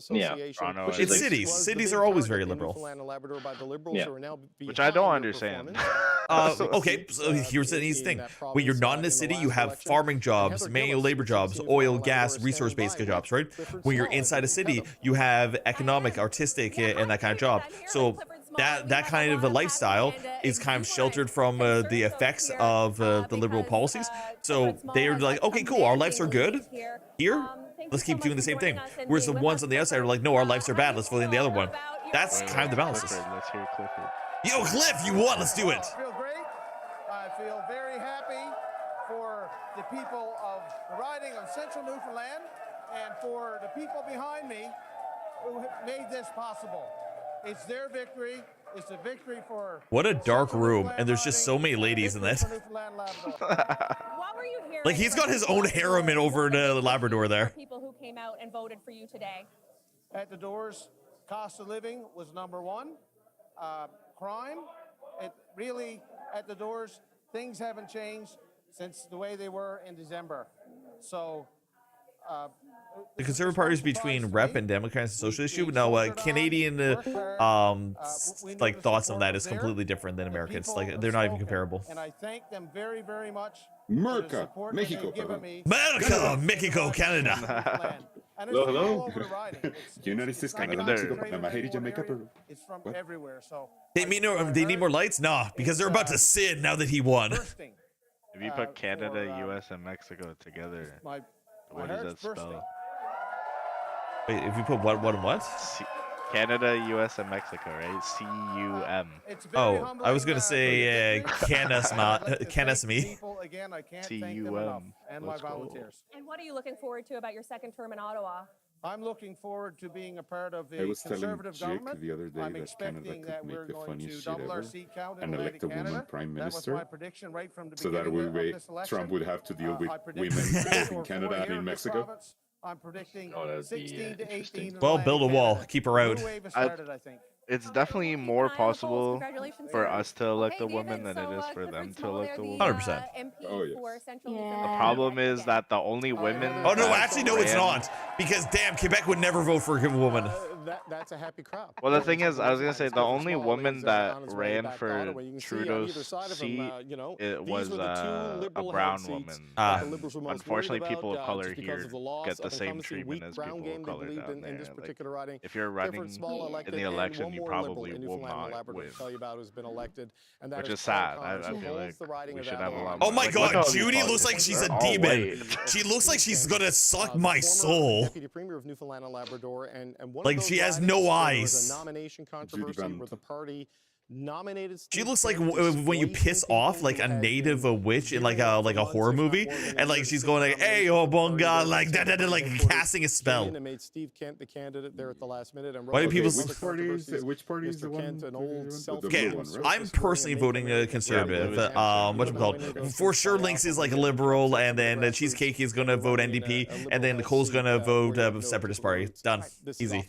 Yeah, Toronto it's is cities. Cities are always very liberal. Yeah. Which I don't understand. Okay, so here's the easy thing. When you're not in a city, you have farming jobs, manual labor jobs, oil, gas, resource-based jobs, right? When you're inside a city, you have economic, artistic, and that kind of job. So that kind of a lifestyle is kind of sheltered from the effects of the liberal policies. So they're like, okay, cool, our lives are good here. Let's keep doing the same thing. Whereas the ones on the outside are like, no, our lives are bad. Let's vote in the other one. That's kind of the balance. Let's hear Clifford. Yo, Cliff, you won. Let's do it. I feel great. I feel very happy for the people of the riding of Central Newfoundland and for the people behind me who made this possible. It's their victory. It's a victory for... What a dark room, and there's just so many ladies in it. Like, he's got his own harem in over to Labrador there. People who came out and voted for you today. At the doors, cost of living was number one. Crime, it really, at the doors, things haven't changed since the way they were in December. So... the Conservative Party is between Rep and Democrats and social issue. No, Canadian like thoughts on that is completely different than Americans. Like, they're not even comparable. And I thank them very, very much. Murka, Mexico, America, Mexico, Canada. Hello. United States, Canada, Mexico, Panama, Haiti, Jamaica, Peru. It's from everywhere. So they need more lights? Nah, because they're about to sin now that he won. If you put Canada, US, and Mexico together, what does that spell? Wait, if you put what and what? Canada, US, and Mexico, right? C-U-M. Oh, I was gonna say Canas me. C-U-M. And my volunteers. And what are you looking forward to about your second term in Ottawa? I'm looking forward to being a part of I a was telling conservative Jake government. the other day I'm that expecting Canada that could we're make the going funniest to shit double our ever seat count in and elect a woman Canada. prime That was minister. my prediction right from the So that beginning way of this election. Trump would have to deal with I women predict both for in Canada 4 and years in this Mexico. province, I'm predicting that'd be 16 to 18. Well, build a wall, keep her out. I think. It's definitely more possible for us to elect a woman than it is for them to elect a woman. 100%. Oh, yes. The problem is that the only women. Oh no, that actually no, it's ran- not. Because damn, Quebec would never vote for a woman. That's a happy crowd. Well, the thing is, I was gonna say the only woman that ran for Trudeau's seat it was a brown woman. Unfortunately, people of color here get the same treatment as people of color down there. Like, if you're running in the election, you probably will not win, which is sad. I feel like we should have a lot more. Oh my like, look at God, all these Judy looks like politicians, she's a they're all demon. white. She looks like she's gonna suck my soul. Deputy Premier of Newfoundland and Labrador, and one Like, of those she has ridings, no there eyes. was a nomination controversy where the party nominated. She looks like when you piss off like a native witch in like a horror movie, and like she's going like, "Hey, oh bonga," like that, like casting a spell. And made Steve Kent the candidate there at the last minute. And Why do people? Which party is the one? An old Okay, I'm personally voting conservative. What's it called? For sure, Linx is like a liberal, and then Cheesecake is gonna vote NDP, and then Nicole's gonna vote Separatist Party. Done. Easy.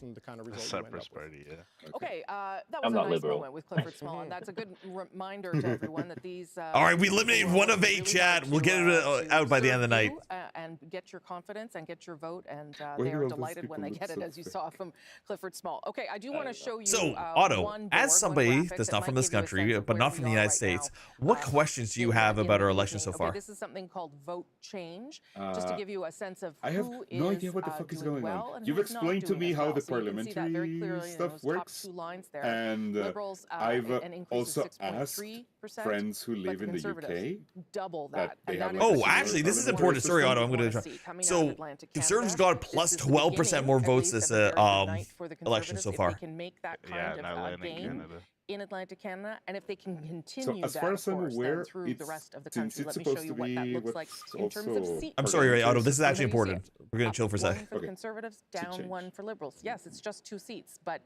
Separatist Party, yeah. Okay, that was a nice moment with Clifford Small, and that's a good reminder to everyone that these... All right, we eliminated one of 8, chat. We'll get it out by the end of the night. And get your confidence and get your vote, and they are delighted when they get it, as you saw from Clifford Small. Okay, I do want to show you So, Otto, as somebody that's not from this country, but not from the United States, what questions do you have about our election so far? Okay, this is something called Vote Change, just to give you a sense of I have who no is idea what the fuck is doing going well on. and You've who's not explained to doing me as how well. the So you can see that very parliamentary clearly in stuff those top works, 2 lines there. and Liberals I I've an increase also of 6.3%. friends who live in the UK double that. Oh, actually, this is important. Sorry, Otto. I'm going to try. So Conservatives got plus 12% more votes this election so far. If they can make that kind of gain in Atlantic Canada, and if they can continue as that, far of as I'm course, aware, then through the rest of the country. Let me supposed show you to what that be looks like in terms of also seats. I'm sorry, Otto. This is actually Where do you see important. it? We're going to chill for a One sec. for the Conservatives, down one for Liberals. Yes, it's just 2 seats, but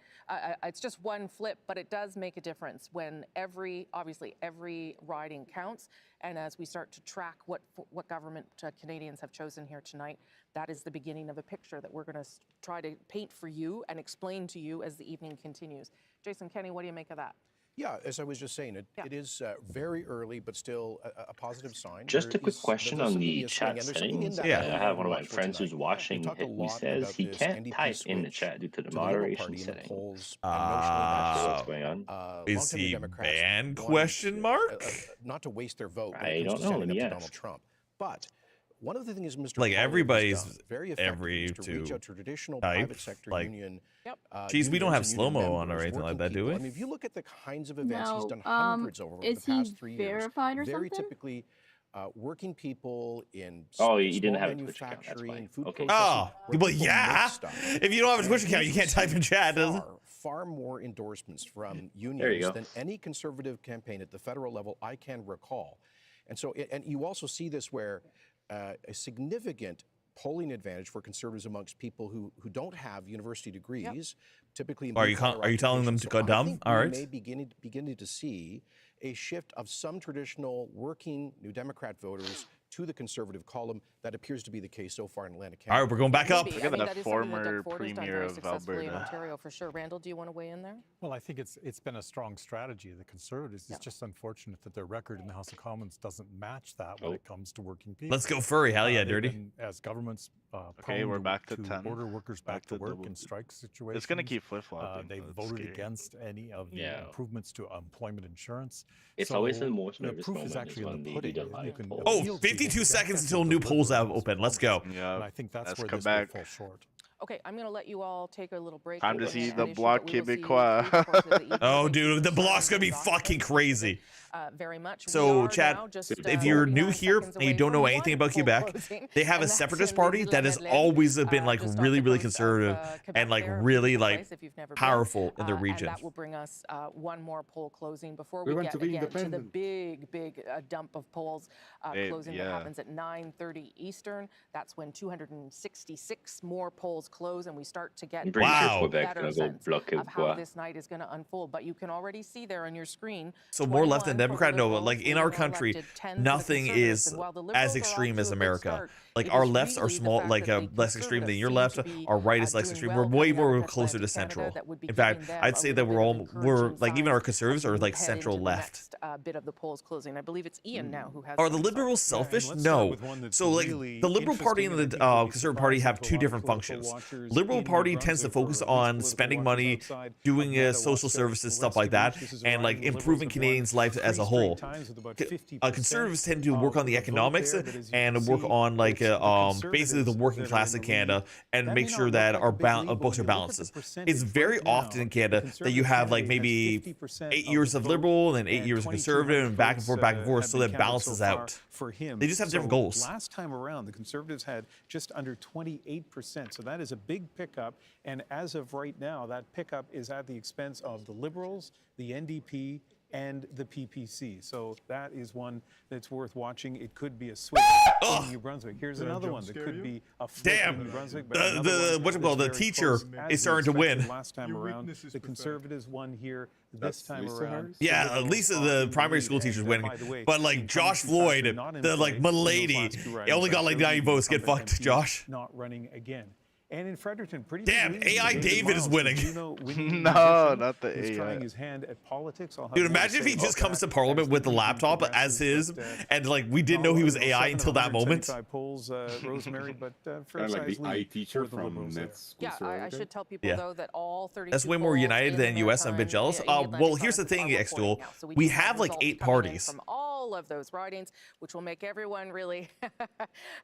it's just one flip, but it does make a difference when obviously every riding counts. And as we start to track what government Canadians have chosen here tonight, that is the beginning of a picture that we're going to try to paint for you and explain to you as the evening continues. Jason, Kenny, what do you make of that? Yeah, as I was just saying, it is very early, but still a positive sign. Just a quick question on the chat settings. I have one of my friends who's watching, who says he can't type in the chat due to the moderation setting. What's going on? Is he banned? Question mark? Not to waste their vote. I don't know. Yes. Donald Trump, but. One of the things Mr. Like everybody's very every to reach out to traditional type, private sector union. Geez, we don't have slow-mo on or anything like that, do we? I mean, if you look at the kinds of events he's done hundreds over the past 3 years, very typically working people in you didn't have a Twitch account, that's fine. Food well, yeah. If you don't have a Twitch account, you can't type in chat. Far more endorsements from unions than any conservative campaign at the federal level I can recall. And so, and you also see this where a significant polling advantage for conservatives amongst people who don't have university degrees, typically. In are you telling them to go dumb? All right. We may beginning to see a shift of some traditional working New Democrat voters to the conservative column. That appears to be the case so far in Atlantic Canada. All right, we're going back up. Look at the former premier of Alberta. In Ontario for sure. Randall, do you want to weigh in there? Well, I think it's been a strong strategy of the Conservatives. It's just unfortunate that their record in the House of Commons doesn't match that when it comes to working people. Let's go furry. Hell yeah, dirty. As governments we're back to 10. Order workers back to work in strike situations. It's going to keep flip-flopping. They voted against any of the improvements to employment insurance. It's always the most the proof is actually in the pudding. Oh, 52 seconds until new polls have opened. Let's go. Yeah, and I think that's where this will fall short. Okay, I'm going to let you all take a little break. Time to see the Bloc Québécois. Oh, dude, the Bloc's going to be fucking crazy. Very much. So, Chad, if you're new here and you don't know anything about Quebec, they have a separatist party that has always been like really, really conservative and like really like powerful in the region. And that will bring us one more poll closing before we get again to the big dump of polls closing that happens at 9:30 Eastern. That's when 266 more polls close and we start to get a better sense of how this night is going to unfold. But you can already see there on your screen. So more left than Democrat? No, like in our country, nothing is as extreme as America. Like our lefts are small, like less extreme than your left. Our right is less extreme. We're way more closer to central. In fact, I'd say that we're like even our conservatives are like central left. Bit of the polls closing. I believe it's Ian now who has. Are the liberals selfish? No. So like the Liberal Party and the Conservative Party have two different functions. Liberal Party tends to focus on spending money, doing social services, stuff like that, and like improving Canadians' life as a whole. Conservatives tend to work on the economics and work on like basically the working class in Canada and make sure that our books are balanced. It's very often in Canada that you have like maybe 8 years of Liberal and 8 years of Conservative and back and forth, so that balances out. They just have different goals. Last time around, the Conservatives had just under 28%, so that is a big pickup. And as of right now, that pickup is at the expense of the Liberals, the NDP, and the PPC. So that is one that's worth watching. It could be a switch in New Brunswick. Here's another one that could be a flip in New Brunswick. The teacher is starting to win. Last time around, the Conservatives won here. This time around. Yeah, Lisa, the primary school teacher's winning. But like Josh Floyd, the like milady, only got like 90 votes. Get fucked, Josh. Not running again. And in Fredericton, pretty damn, AI David is winning. No, not the AI. Trying his hand at politics. Dude, imagine if he just comes to Parliament with the laptop as his, and like we didn't know he was AI until that moment. Polls, Rosemary, but like the AI teacher from Nets. Yeah, I should tell people though that all 32. That's way more united than US. I'm a bit jealous. Well, here's the thing, X-Tool. We have like 8 parties. From all of those ridings, which will make everyone really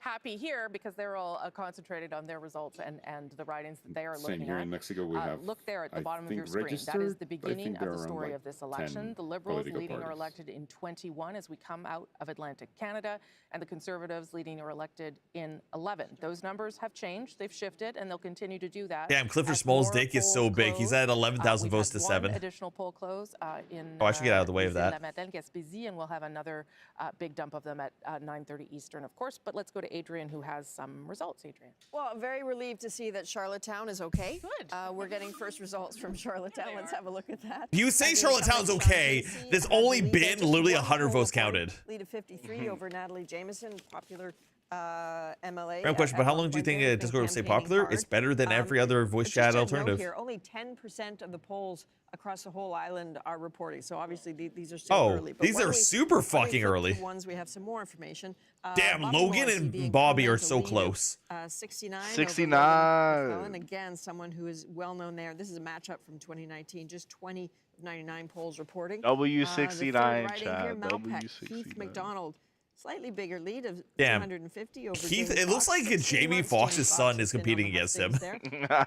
happy here because they're all concentrated on their results and election and the ridings that they are Same looking here at. in Mexico, we have, Look there at the I bottom of think, your screen. That is registered, the but I beginning think of there the are story around of this 10 election. The Liberals political leading or parties. elected in 21 as we come out of Atlantic Canada, and the Conservatives leading or elected in 11. Those numbers have changed, they've shifted, and they'll continue to do that. Damn, Clifford As Small's more dick is so polls big. He's at 11,000 we've votes had to one 7. additional poll close in Oh, I should get out of the way of Ici that. La Madeleine, Gaspésie, and we'll have another big dump of them at 9:30 Eastern, of course. But let's go to Adrian, who has some results. Adrian. Well, very relieved to see that Charlottetown is okay. Good. We're getting first results from Charlottetown. Let's have a look at that. You say Charlottetown's okay. There's only been literally 100 votes counted. Lead of 53 over Natalie Jameson, popular MLA. Random question, but how long do you think Discord will stay popular? It's better than every other voice chat alternative. Here, only 10% of the polls across the whole island are reporting. So obviously these are still early. But these are super fucking early. Ones we have some more information. Damn, Bobby Logan Morrissey and Bobby are so close. 69. 69. And again, someone who is well known there. This is a matchup from 2019. Just 20 of 99 polls reporting. W69, Chad. Keith McDonald. Slightly bigger lead of Damn. 250 over Keith, Jamie it looks Foxx. like Jamie Foxx's son is has been competing on the against hot him. seats there.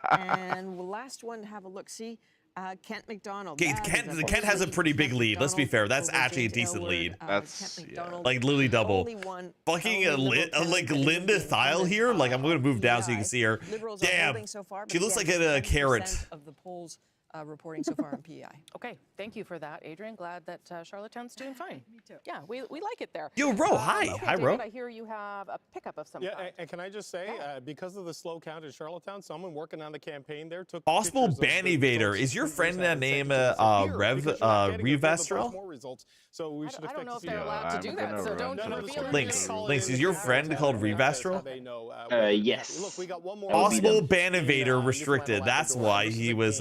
And the last one to have a look-see, Kent McDonald. Kent has a pretty big lead. Let's be fair. That's actually a decent lead. That's like literally double. Fucking like Linda Thiel here. Like I'm gonna move down so you can see her. Damn, she looks like a carrot. Of the polls reporting so far in PEI. Okay, thank you for that, Adrian. Glad that Charlottetown's doing fine. Me too. Yeah, we like it there. Yo, Ro, hi. Okay, Hi, Ro. David, I hear you have a pickup of some kind. kind. And can I just say, because of the slow count in Charlottetown, someone working on the campaign there took Possible ban evader. Is your friend named Revestrel? So we should I don't know if they're allowed to do that, so don't reveal it. Linx, is your friend called Revestrel? Yes. Look, we got one more Possible ban evader restricted. That's why he was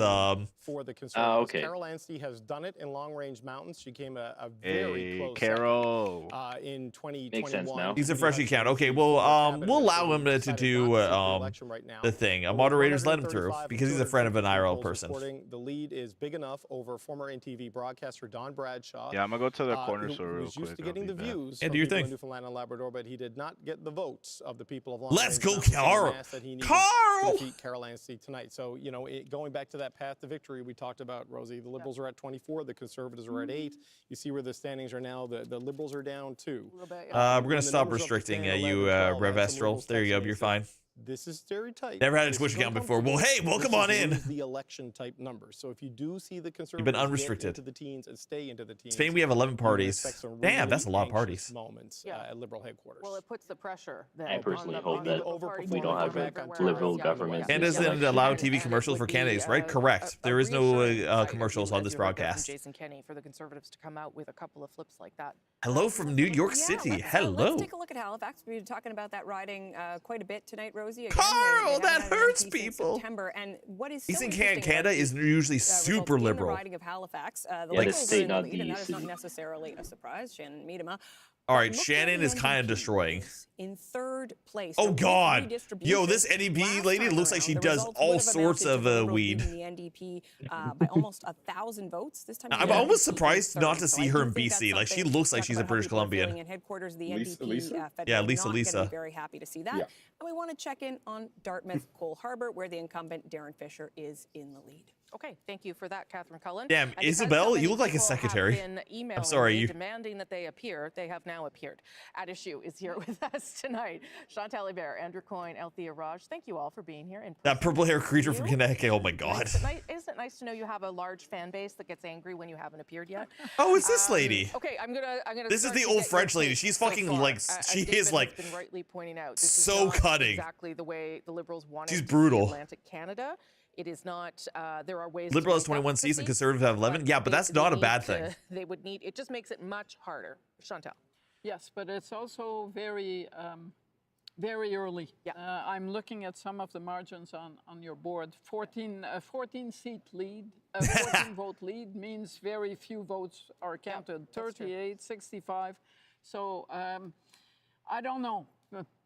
for the Conservatives. Okay. Carol Anstey has done it in Long Range Mountains. She came a very close Carol. In 2021. Makes sense now. He's a fresh account. Okay, well, we'll allow him to do the thing. Moderators let him through because he's a friend of an IRL person. The lead is big enough over former NTV broadcaster Don Bradshaw. Yeah, I'm gonna go to the corner store real who's quick. used to getting the views Yeah, of do your people in thing. Newfoundland and Labrador, but he did not get the votes of the people of Long Let's Range go, Mountains Carl. that he needed Carl! to defeat Carol Anstey tonight. So, you know, going back to that path to victory we talked about, Rosie, the Liberals are at 24, the Conservatives are at 8. You see where the standings are now. The Liberals are down 2. We're gonna stop restricting you, Revestrel. There you go. You're fine. This is very tight. Never had a Twitch account before. Well, hey, welcome on in. The election type numbers. So if you do see the Conservatives You've been unrestricted. get into the teens and stay into the teens. Spain, we have 11 parties. Damn, that's a lot of anxious parties. Moments at Liberal headquarters. Well, it puts the pressure. I personally hope that we don't have a liberal government. And doesn't allow TV commercials for candidates, right? Correct. There is no commercials on this broadcast. Jason Kenney for the Conservatives to come out with a couple of flips like that. Hello from New York City. Hello. Let's take a look at Halifax. We've been talking about that riding quite a bit tonight, Rosie. Again, Carl, that hurts people. September, and what is Eastern Canada is usually super liberal. The riding of Halifax, the the Liberals state, are in the not lead, the and that is city. not necessarily a surprise. Shannon Miedema. All right, Shannon is kind of destroying. In third place. Oh God! Yo, this NDP lady looks like she does all sorts of weed. The NDP by almost 1,000 votes this time. I'm almost surprised not to see her in BC. Like she looks like she's a British Columbian. In headquarters, the NDP, yeah, Lisa. Be very happy to see that. Yeah. And we want to check in on Dartmouth, Cole Harbour, where the incumbent Darren Fisher is in the lead. Okay, thank you for that, Catherine Cullen. Damn, Isabel, you look like a secretary. I'm sorry, you demanding that they appear. They have now appeared. At Issue is here with us tonight. Chantal Hébert, Andrew Coyne, Althea Raj. Thank you all for being here. That purple-haired creature from Connecticut. Oh my God. Isn't it nice to know you have a large fan base that gets angry when you haven't appeared yet? Oh, it's this lady. Okay, I'm gonna. This is the old French lady. She's fucking like she is like been rightly pointing out. This so is not cutting. Exactly the way the Liberals wanted. She's brutal. Atlantic Canada. It is not. There are ways. Liberal has 21 seats and Conservative have 11. Yeah, but that's not a bad thing. They would need. It just makes it much harder. Chantal. Yes, but it's also very, very early. Yeah. I'm looking at some of the margins on your board. 14 seat lead, 14 vote lead means very few votes are counted. Yeah, 38, 65. So I don't know.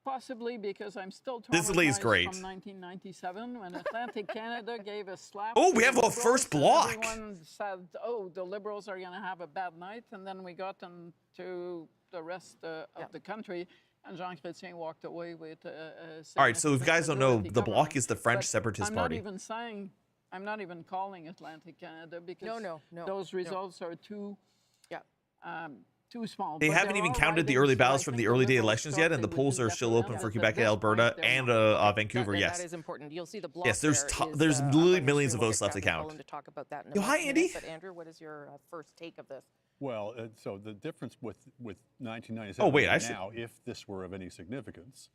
Possibly because I'm still traumatized great. from 1997 when Atlantic Canada gave a slap. Oh, we have a first block. Everyone said, oh, the Liberals are going to have a bad night. And then we got into the rest of the country. And Jean Chrétien walked away with. All right, so if you guys don't know, the Bloc is the French separatist party. I'm not even calling Atlantic Canada because no. those results are too small. They haven't even counted the early ballots from the early day elections yet, and the polls are still open for Quebec and Alberta and Vancouver. Yes, that is important. You'll see the Bloc. Yes, there's literally millions of votes left to count. To talk about that in Yo, hi, Andy. But Andrew, what is your first take of this? Well, so the difference with 1997 oh, wait, now, if this were of any significance,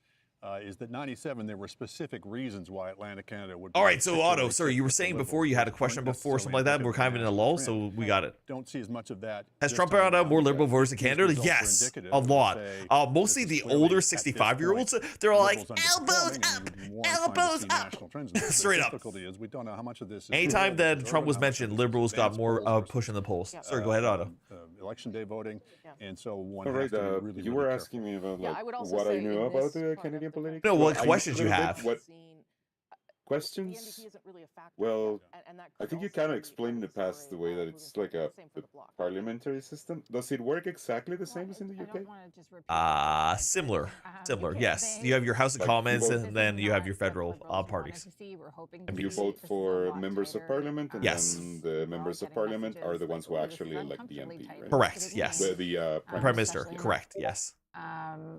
is that 97 there were specific reasons why Atlantic Canada would. All right, so Otto, sorry, you were saying before you had a question before something like that. We're kind of in a lull, so we got it. Don't see as much of that. Has Trump brought out more liberal voters in Canada? Yes, a lot. Mostly the older 65-year-olds. They're all like elbows up, elbows up. Straight up. We don't know how much of this. Anytime that Trump was mentioned, liberals got more push in the polls. Sorry, go ahead, Otto. Election day voting, and so one. All right, you were asking me about what I knew about the Canadian politics. No, what questions you have? What questions? Well, I think you kind of explained in the past the way that it's like a parliamentary system. Does it work exactly the same as in the UK? Similar. Yes, you have your House of Commons, and then you have your federal parties. And you vote for members of parliament, and then the members of parliament are the ones who actually elect the MP, right? Correct. Yes. The Prime Minister. Correct. Yes.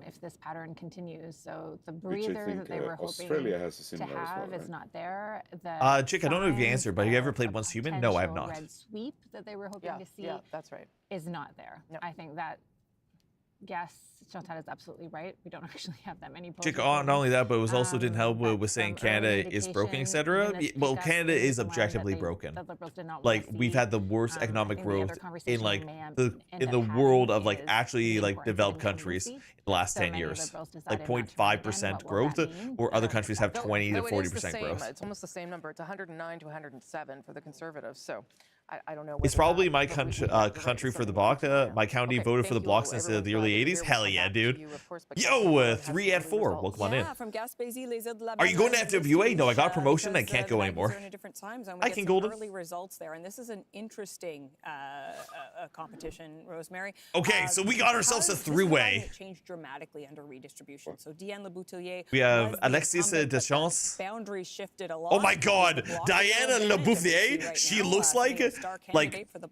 If this pattern continues. So the breather that they were hoping to have is not there. Chick, I don't know if you answered, but have you ever played Once Human? No, I have not. Red sweep that they were hoping to see that's right. is not there. No. I think that, yes, Chantal is absolutely right. We don't actually have that many polls. Chick, not only that, but it was also didn't help with saying Canada is broken, etc. Well, Canada is objectively broken. Like, we've had the worst economic growth in like the world of like actually like developed countries in the last 10 years. Like 0.5% growth, or other countries have 20 to 40% growth. It's almost the same number. It's 109 to 107 for the Conservatives. So I don't know. It's probably my country for the Bloc. My county voted for the Bloc since the early 80s. Hell yeah, dude. Yo, 3 at 4. Welcome on in. Are you going to FWA? No, I got a promotion. I can't go anymore. I can Golden. Early results there, and this is an interesting competition, Rosemary. Okay, so we got ourselves a three-way. It changed dramatically under redistribution. So Diane Leboutillier. We have Alexis Deschamps. Boundaries shifted a lot. Oh my God, Diana Leboutillier. She looks like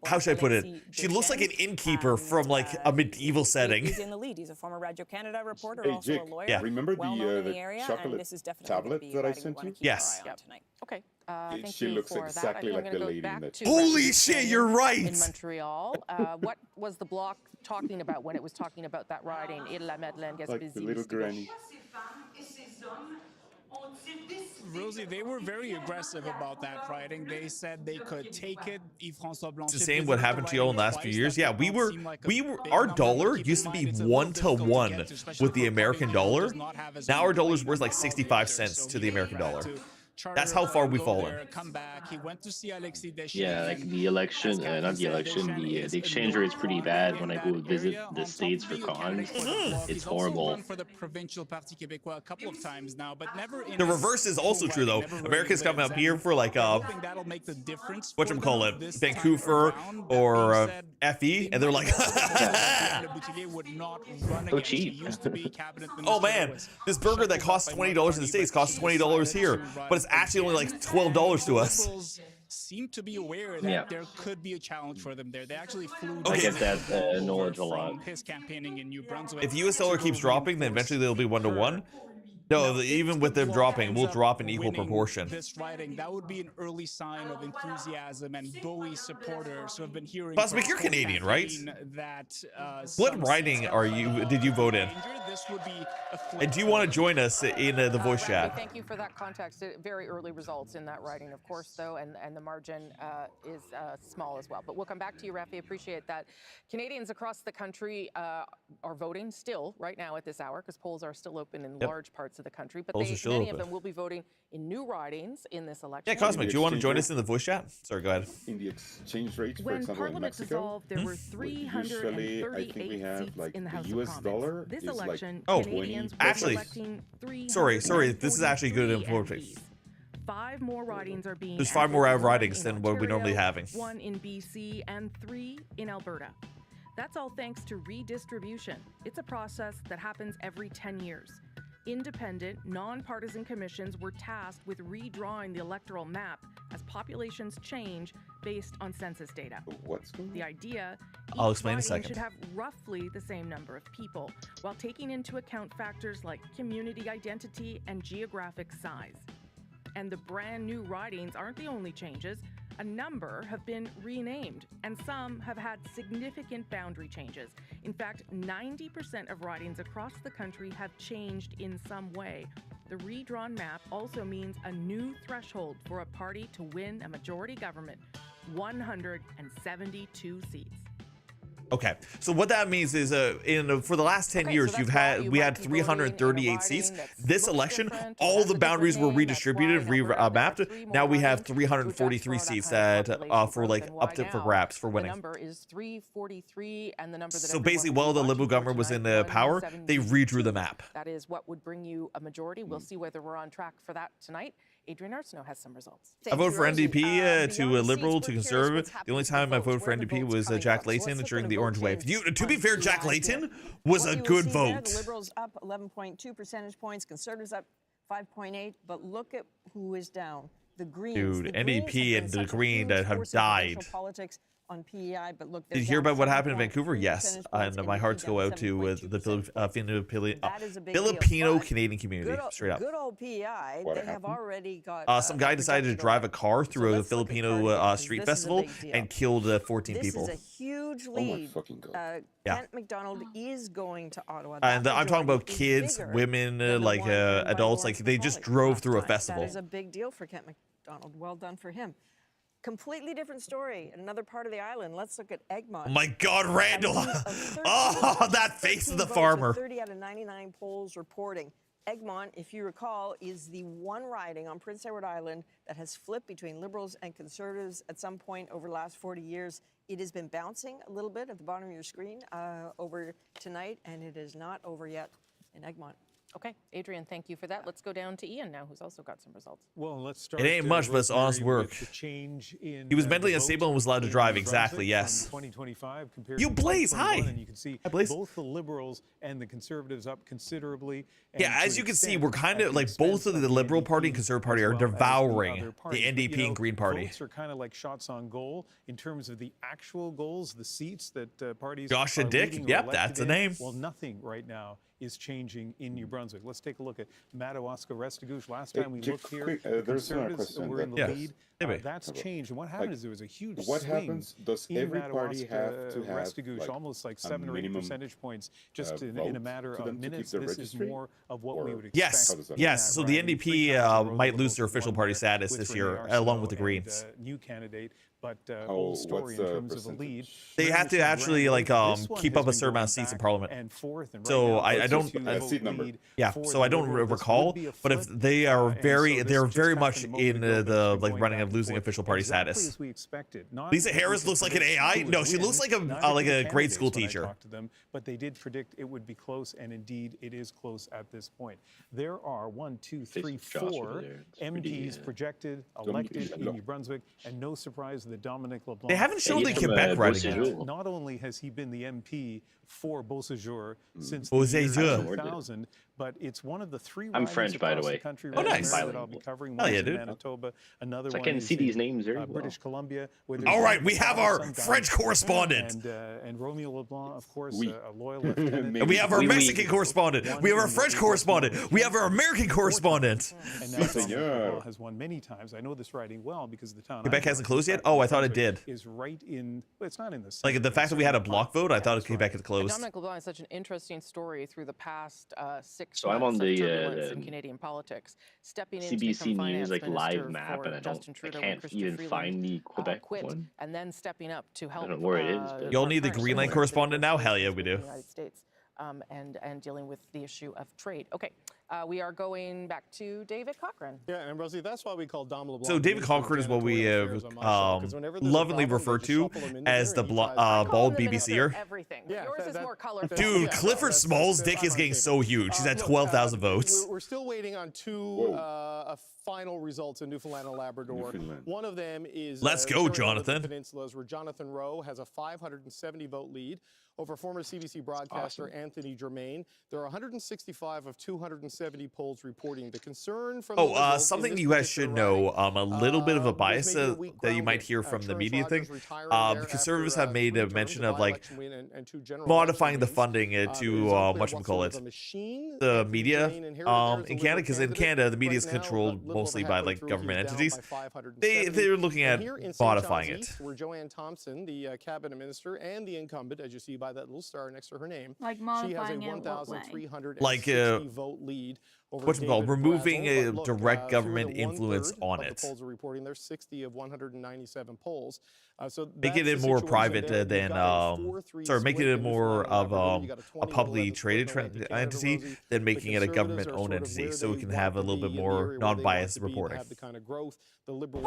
how should I put it? She looks like an innkeeper from like a medieval setting. He's in the lead. He's a former Radio Canada reporter, hey, also Jake, a lawyer. Yeah. Remember the chocolate tablet that I sent you? Yes. Okay. She looks exactly like the lady in that. Holy shit, you're right. In Montreal, what was the Bloc talking about when it was talking about that riding? Like the little granny. Rosie, they were very aggressive about that riding. They said they could take it. It's the same what happened to you all in the last few years. Yeah, we were our dollar used to be 1-to-1 with the American dollar. Now our dollar's worth like 65 cents to the American dollar. That's how far we've fallen. Yeah, like the election, not the election, the exchange rate's pretty bad when I go visit the States for cons. It's horrible. The reverse is also true though. Americans come up here for like whatchamacallit, Vancouver or FE, and they're like so cheap. Oh man, this burger that costs $20 in the States costs $20 here, but it's actually only like $12 to us. Seem to be aware that there could be a challenge for them there. They actually flew. I get that knowledge a lot. His campaigning in New Brunswick. If US dollar keeps dropping, then eventually they'll be 1-to-1. No, even with them dropping, we'll drop in equal proportion. This riding, that would be an early sign of enthusiasm and Bowie supporters who have been hearing. Cosmic, you're Canadian, right? What riding did you vote in? And do you want to join us in the voice chat? Thank you for that context. Very early results in that riding, of course, though, and the margin is small as well. But we'll come back to you, Rafi. Appreciate that. Canadians across the country are voting still right now at this hour because polls are still open in large parts of the country, but many of them will be voting in new ridings in this election. Yeah, Cosmic, do you want to join us in the voice chat? Sorry, go ahead. In the exchange rate, for when example, Parliament in Mexico, dissolved, there were 338 I think we have seats like in the House the US of dollar This is election, like Canadians actually, sorry, this is actually good information. 5 more ridings are being. There's 5 more ridings than what we're normally having. 1 in BC and 3 in Alberta. That's all thanks to redistribution. It's a process that happens every 10 years. Independent, nonpartisan commissions were tasked with redrawing the electoral map as populations change based on census data. What's going on? The idea, I'll explain in a second. should have roughly the same number of people, while taking into account factors like community identity and geographic size. And the brand new ridings aren't the only changes. A number have been renamed, and some have had significant boundary changes. In fact, 90% of ridings across the country have changed in some way. The redrawn map also means a new threshold for a party to win a majority government, 172 seats. Okay, so what that means is, for the last 10 years, we had 338 seats. This election, all the boundaries were redistributed, remapped. Now we have 343 seats that for for grabs for winning. The number is 343, and the number that so basically, while the Liberal government was in the power, they redrew the map. That is what would bring you a majority. We'll see whether we're on track for that tonight. Adrian Arsenault has some results. I voted for NDP to Liberal to Conservative. The only time I voted for NDP was Jack Layton during the Orange Wave. To be fair, Jack Layton was a good vote. The Liberals up 11.2 percentage points, Conservatives up 5.8, but look at who is down. The Greens. Dude, NDP and the Green that have died. Politics on PEI, but look, did you hear about what happened in Vancouver? Yes, and my hearts go out to the Filipino Canadian community. Straight up. Good old PEI. They have already got. Some guy decided to drive a car through a Filipino street festival and killed 14 people. This is a huge lead. Kent McDonald is going to Ottawa. And I'm talking about kids, women, adults. Like they just drove through a festival. That is a big deal for Kent McDonald. Well done for him. Completely different story in another part of the island. Let's look at Egmont. Oh my God, Randall! Oh, that face of the farmer. 30 out of 99 polls reporting. Egmont, if you recall, is the one riding on Prince Edward Island that has flipped between Liberals and Conservatives at some point over the last 40 years. It has been bouncing a little bit at the bottom of your screen over tonight, and it is not over yet in Egmont. Okay, Adrian, thank you for that. Let's go down to Ian now, who's also got some results. Well, let's start. It ain't much, but it's honest work. He was mentally unstable and was allowed to drive. Exactly, yes. 2025 compared you Blaze, hi. And you can see both the Liberals and the Conservatives up considerably. Yeah, as you can see, we're kind of like both of the Liberal Party and Conservative Party are devouring the NDP and Green Party. Votes are kind of like shots on goal in terms of the actual goals, the seats that parties. Josh and Dick, yep, that's the name. Well, nothing right now is changing in New Brunswick. Let's take a look at Madawaska Restigouche. Last time we looked here, the Conservatives were in the lead. That's changed. And what happened is there was a huge what swing happens? Does every party have to have Restigouche, almost like 7 or 8 percentage points just in a matter of minutes? This is more of what we would expect. Yes. So the NDP might lose their official party status this year, along with the Greens. New candidate. But whole story in terms of a lead. They have to actually keep up a certain amount of seats in Parliament. So I don't. Seat number. Yeah. So I don't recall. But if they're very much in the running of losing official party status. Lisa Harris looks like an AI. No, she looks like a grade school teacher. But they did predict it would be close, and indeed it is close at this point. There are 4 MPs projected, elected in New Brunswick, and no surprise that Dominic LeBlanc. They haven't shown the Quebec riding yet. Not only has he been the MP for Beausejour since 2000, but it's one of the 3 I'm French, by the way. Country oh, nice. that I'll be covering. Oh, yeah, dude. Manitoba. Another so one I can see these names very well. British Columbia. All right, we have our French correspondent. And Romeo LeBlanc, of course, a loyal lieutenant. And we have our Mexican correspondent. We have our French correspondent. We have our American correspondent. And now LeBlanc has won many times. I know this riding well because the town. Quebec hasn't closed yet? Oh, I thought it did. Is right in. Well, it's not in the. Like the fact that we had a block vote, I thought Quebec had closed. Dominic LeBlanc is such an interesting story through the past 6 so months I'm on the in Canadian politics. Stepping into CBC News like live map, and I can't even find the Quebec one. And then stepping up to help. I don't know where it is. But you'll need the Greenland correspondent now. Hell yeah, we do. United States, and dealing with the issue of trade. Okay. We are going back to David Cochran. Yeah, and Rosie, that's why we call Dom LeBlanc. So David Cochran is what we lovingly refer to as the bald BBCer. Everything. Yeah, yours is more colorful. Dude, Clifford Small's dick is getting so huge. He's at 12,000 votes. We're still waiting on 2 final results in Newfoundland and Labrador. One of them is let's go, Jonathan. Peninsulas, where Jonathan Rowe has a 570 vote lead over former CBC broadcaster Anthony Germain. There are 165 of 270 polls reporting. The concern from something you guys should know, a little bit of a bias that you might hear from the media thing. Conservatives have made a mention of like modifying the funding to whatchamacallit, the media in Canada, because in Canada the media is controlled mostly by like government entities. They're looking at modifying it. Where Joanne Thompson, the cabinet minister, and the incumbent, as you see by that little star next to her name, like she has a 1,360 vote lead. What's it called? Removing a direct government influence on it. Polls are reporting there's 60 of 197 polls. So making it more private than making it more of a publicly traded entity than making it a government-owned entity, so we can have a little bit more non-biased reporting.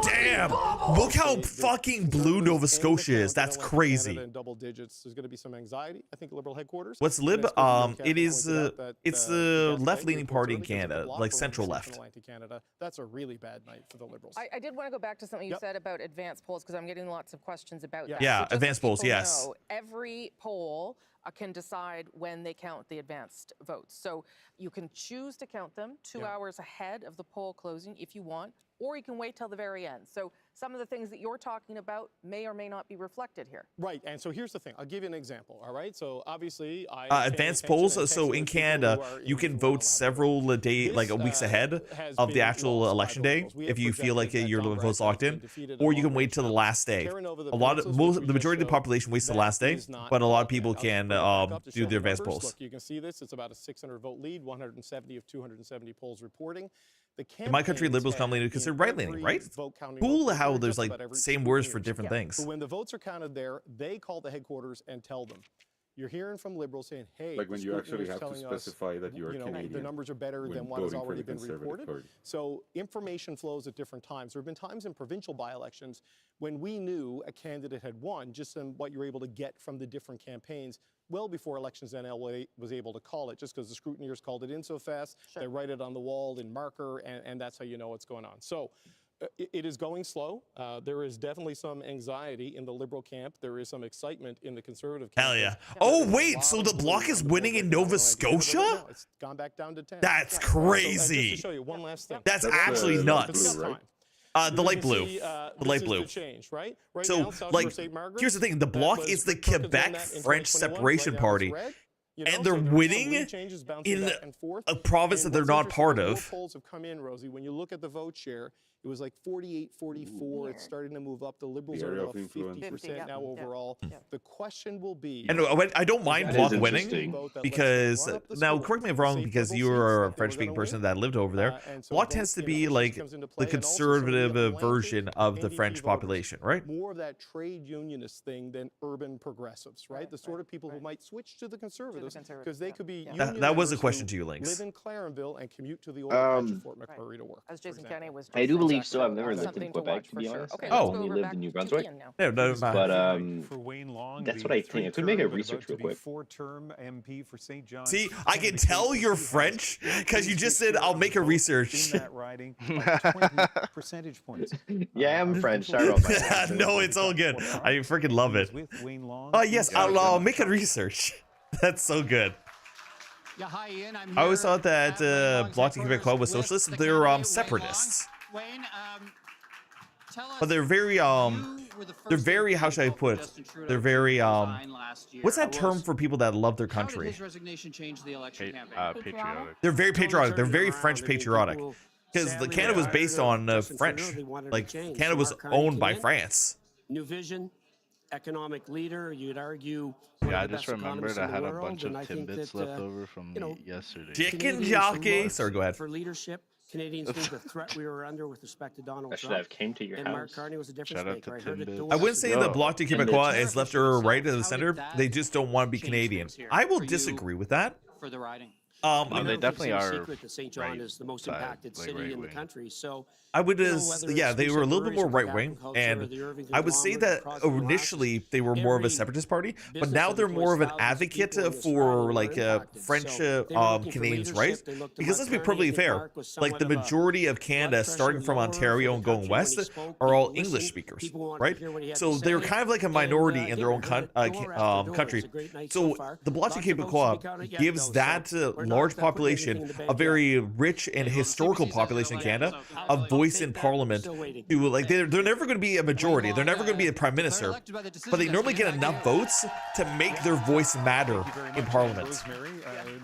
Damn! Look how fucking blue Nova Scotia is. That's crazy. Double digits. There's going to be some anxiety, I think, Liberal headquarters. What's Lib? It is it's the left-leaning party in Canada, like central left. That's a really bad night for the Liberals. I did want to go back to something you said about advanced polls, because I'm getting lots of questions about that. Yeah, advanced polls, yes. Every poll can decide when they count the advanced votes. So you can choose to count them 2 hours ahead of the poll closing if you want, or you can wait till the very end. So some of the things that you're talking about may or may not be reflected here. Right, and so here's the thing. I'll give you an example, all right? So obviously, advanced polls, so in Canada, you can vote several weeks ahead of the actual election day if you feel like your vote's locked in, or you can wait till the last day. The majority of the population waits till the last day, but a lot of people can do their advanced polls. Look, you can see this. It's about a 600 vote lead, 170 of 270 polls reporting. In my country, Liberals commonly considered right-leaning, right? Cool how there's like same words for different things. But when the votes are counted there, they call the headquarters and tell them. You're hearing from Liberals saying, hey, like when you actually have to specify that you're Canadian. The numbers are better than what has already been reported. So information flows at different times. There have been times in provincial by-elections when we knew a candidate had won just in what you're able to get from the different campaigns well before Elections NL was able to call it, just because the scrutineers called it in so fast. They write it on the wall in marker, and that's how you know what's going on. So it is going slow. There is definitely some anxiety in the Liberal camp. There is some excitement in the Conservative camp. Hell yeah. Oh, wait, so the Bloc is winning in Nova Scotia? No, it's gone back down to 10. That's crazy. So, just to show you one last thing. That's actually nuts. Blue, right? The light blue. The light blue. Change, right? So, like, here's the thing. The Bloc is the Quebec French Separation Party. And they're winning in a province that they're not part of. Polls have come in, Rosie. When you look at the vote share, it was like 48-44. It's starting to move up. The Liberals are about 50% now overall. The question will be... And I don't mind Bloc winning, because... Now, correct me if I'm wrong, because you are a French-speaking person that lived over there. Bloc tends to be like the conservative version of the French population, right? More of that trade unionist thing than urban progressives, right? The sort of people who might switch to the Conservatives, because they could be... That was a question to you, Linx. Live in Clarenville and commute to the old patch of Fort McMurray to work. As Jason Kenney was... I do believe so. I've never lived in Quebec, to be honest. Okay, I only lived in New Brunswick. No, but that's what I think. I could make a research real quick. MP for St. John's. See, I can tell you're French because you just said I'll make a research. Riding 20 percentage points. Yeah, I'm French. Sorry about my No, it's all good. I freaking love it. Oh yes, I'll make a research. That's so good. Yeah, hi, Ian. I always thought that Bloc de Quebec was socialists. They're separatists. Wayne, but they're very how should I put it? They're very what's that term for people that love their country? His resignation changed the election campaign. Patriotic. They're very patriotic. They're very French patriotic. Because Canada was based on French. Like Canada was owned by France. New vision, economic leader. You'd argue. Yeah, I just remembered I had a bunch of tidbits left over from yesterday. Chicken jockey. Sorry, go ahead. For leadership. Canadians knew the threat we were under with respect to Donald Trump. I should have came to your house. And Mark Carney was a different speaker. I wouldn't say the Bloc de Québécois is left or right of the center. They just don't want to be Canadian. I will disagree with that. For the riding. they definitely are. Secret that St. John is the most impacted city in the country. So I would, yeah, they were a little bit more right wing, and I would say that initially they were more of a separatist party, but now they're more of an advocate for like French Canadians' rights. Because let's be perfectly fair, like the majority of Canada, starting from Ontario and going west, are all English speakers, right? So they're kind of like a minority in their own country. So the Blockchain Québécois gives that large population, a very rich and historical population in Canada, a voice in Parliament. To like, they're never going to be a majority. They're never going to be a prime minister, but they normally get enough votes to make their voice matter in Parliament. Rosemary,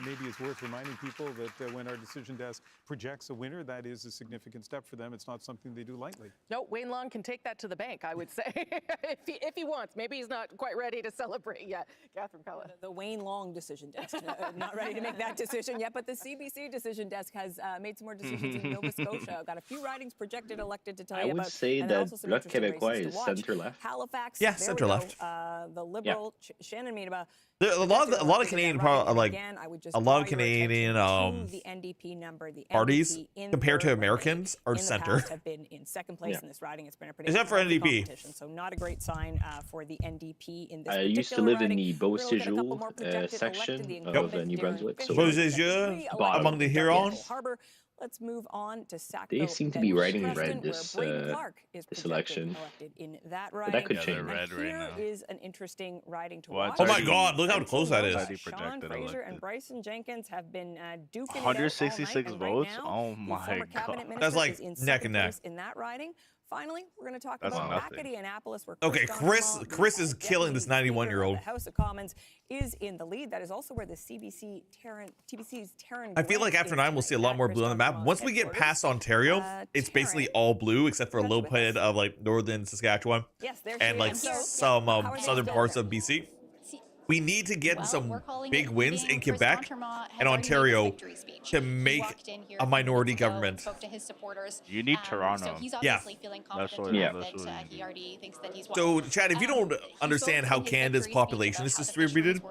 maybe it's worth reminding people that when our decision desk projects a winner, that is a significant step for them. It's not something they do lightly. No, Wayne Long can take that to the bank, I would say, if he wants. Maybe he's not quite ready to celebrate yet. Catherine Cullen. The Wayne Long decision desk, not ready to make that decision yet, but the CBC decision desk has made some more decisions in Nova Scotia. Got a few ridings projected, elected to tell you about. I would say that Bloc Québécois is center-left. Halifax, yeah, center-left. The Liberal, Shannon Meadaba. A lot of Canadian like a lot of Canadian the NDP number, the parties compared to Americans are center. Have been in second place in this riding. It's been a pretty except for NDP. So not a great sign for the NDP in this. I used to live in the Beauséjour section of New Brunswick. So Beauséjour among the Hurons. Let's move on to Sackville. They seem to be riding red this election. But that could change. Red right now. Is an interesting riding to watch. Oh my God! Look how close that is. Sean Fraser and Bryson Jenkins have been duking 166 votes. Oh my God! That's like neck and neck in that riding. Finally, we're going to talk about Acadie Annapolis. Okay, Chris is killing this 91-year-old. The House of Commons is in the lead. That is also where the TBC's Taryn. I feel like after 9 we'll see a lot more blue on the map. Once we get past Ontario, it's basically all blue except for a little bit of like northern Saskatchewan and like some southern parts of BC. We need to get some big wins in Quebec and Ontario to make a minority government. You need Toronto. Yeah. So, Chad, if you don't understand how Canada's population is distributed,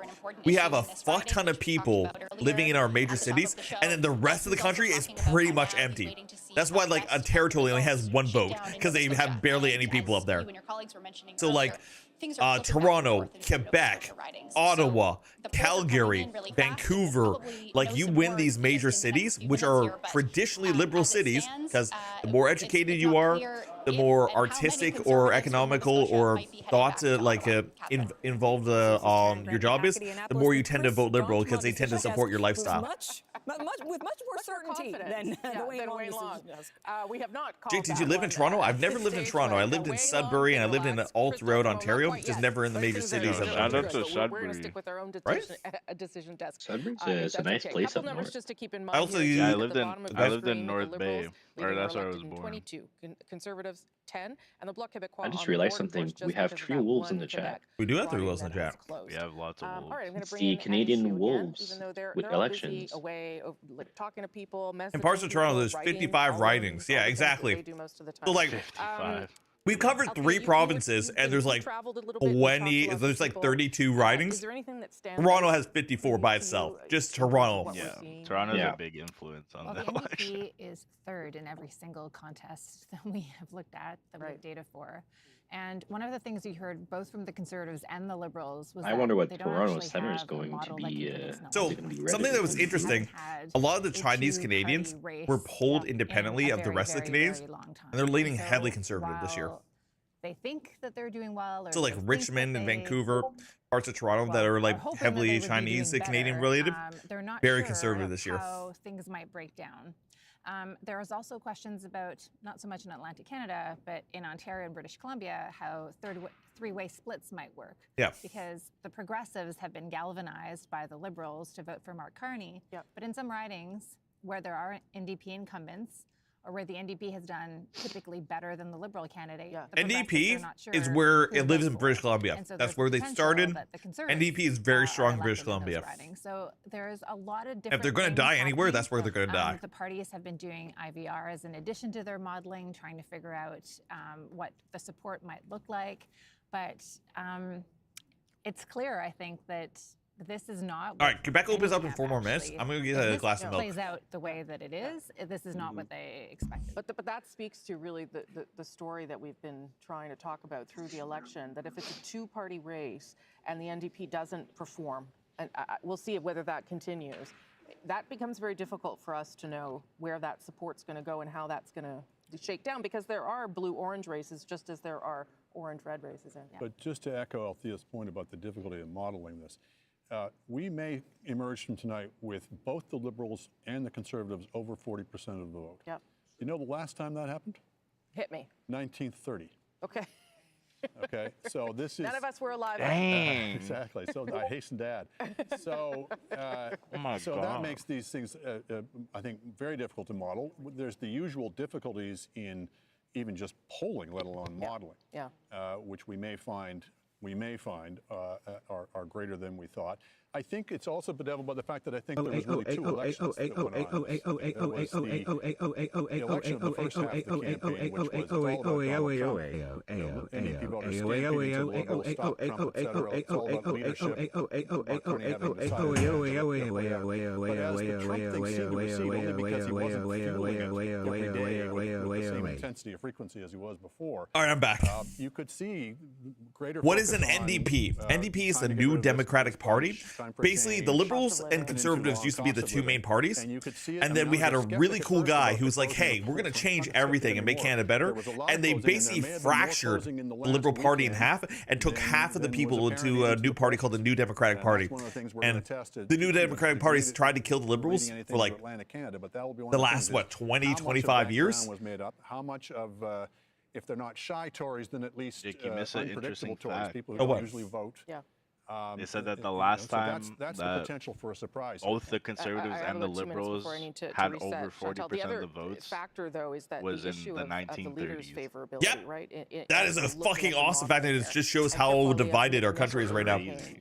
we have a fuck ton of people living in our major cities, and then the rest of the country is pretty much empty. That's why, like, Ontario only has 1 vote, because they have barely any people up there. So, like, Toronto, Quebec, Ottawa, Calgary, Vancouver, like you win these major cities, which are traditionally liberal cities, because the more educated you are, the more artistic or economical or thought involved your job is, the more you tend to vote liberal because they tend to support your lifestyle. With much more certainty than Wayne Long. We have not. Jake, did you live in Toronto? I've never lived in Toronto. I lived in Sudbury and I lived in all throughout Ontario, just never in the major cities. Shout out to Sudbury. We're going to stick with our own decision desk. Sudbury's a nice place up north. Just to keep in mind. I also I lived in North Bay, or that's where I was born. 22 Conservatives 10, and the Bloc Québécois. I just realized something. We have 3 wolves in the chat. We do have 3 wolves in the chat. We have lots of wolves. It's the Canadian wolves with elections. Talking to people, in parts of Toronto, there's 55 ridings. Yeah, exactly. So like 55. We've covered 3 provinces, and there's like 20, there's like 32 ridings. Toronto has 54 by itself, just Toronto. Yeah, Toronto's a big influence on that election. The NDP is 3rd in every single contest that we have looked at, that we have data for. And one of the things you heard both from the Conservatives and the Liberals was I wonder what Toronto Center is going to be. So something that was interesting, a lot of the Chinese Canadians were polled independently of the rest of the Canadians, and they're leaning heavily conservative this year. They think that they're doing well. Or so like Richmond and Vancouver, parts of Toronto that are like heavily Chinese Canadian related, they're not very sure conservative this year. How things might break down. There is also questions about, not so much in Atlantic Canada, but in Ontario and British Columbia, how 3-way splits might work. Yeah. Because the Progressives have been galvanized by the Liberals to vote for Mark Carney. Yep. But in some ridings where there are NDP incumbents, or where the NDP has done typically better than the Liberal candidate. Yeah. NDP is where it lives in British Columbia. So that's where they started. NDP is very strong in British Columbia. So there's a lot of different. If they're going to die anywhere, that's where they're going to die. The parties have been doing IVRs in addition to their modeling, trying to figure out what the support might look like. But it's clear, I think, that this is not. All right, Quebec opens up in 4 more minutes. I'm gonna get a glass of milk. Plays out the way that it is. This is not what they expected. But that speaks to really the story that we've been trying to talk about through the election. That if it's a 2-party race and the NDP doesn't perform, and we'll see whether that continues, that becomes very difficult for us to know where that support's going to go and how that's going to shake down, because there are blue-orange races just as there are orange-red races. But just to echo Althea's point about the difficulty in modeling this, we may emerge from tonight with both the Liberals and the Conservatives over 40% of the vote. Yep. You know the last time that happened? Hit me. 1930. Okay. Okay, so this is... None of us were alive. Dang. Exactly, so I hasten to add. So, that makes these things, I think, very difficult to model. There's the usual difficulties in even just polling, let alone modeling, which we may find are greater than we thought. I think it's also bedeviled by the fact that I think there was really 2 elections that went on. There was the election of the first half of the campaign, which was all about Donald Trump. NDP voters stampeding to the Liberals, stop Trump, etc. It's all about leadership. Mark Carney having decided but as the Trump thing seemed to recede only because he wasn't fueling it every day with the same intensity of frequency as he was before. All right, I'm back. You could see greater. What is an NDP? NDP is the New Democratic Party. Basically, the Liberals and Conservatives used to be the 2 main parties, and then we had a really cool guy who was like, hey, we're going to change everything and make Canada better, and they basically fractured the Liberal Party in half and took half of the people into a new party called the New Democratic Party. And the New Democratic Party tried to kill the Liberals for like the last, 20, 25 years? How much of, if they're not shy Tories, then at least unpredictable Tories, fact. people who don't usually vote. Yeah. They said that the last time that's the potential for a surprise. Both the Conservatives and the Liberals had over 40% of the votes. Factor though is that was the in issue the of the leaders' 1930s. favorability, Yep. right? That is a fucking awesome fact, and it just shows how divided our country is right now.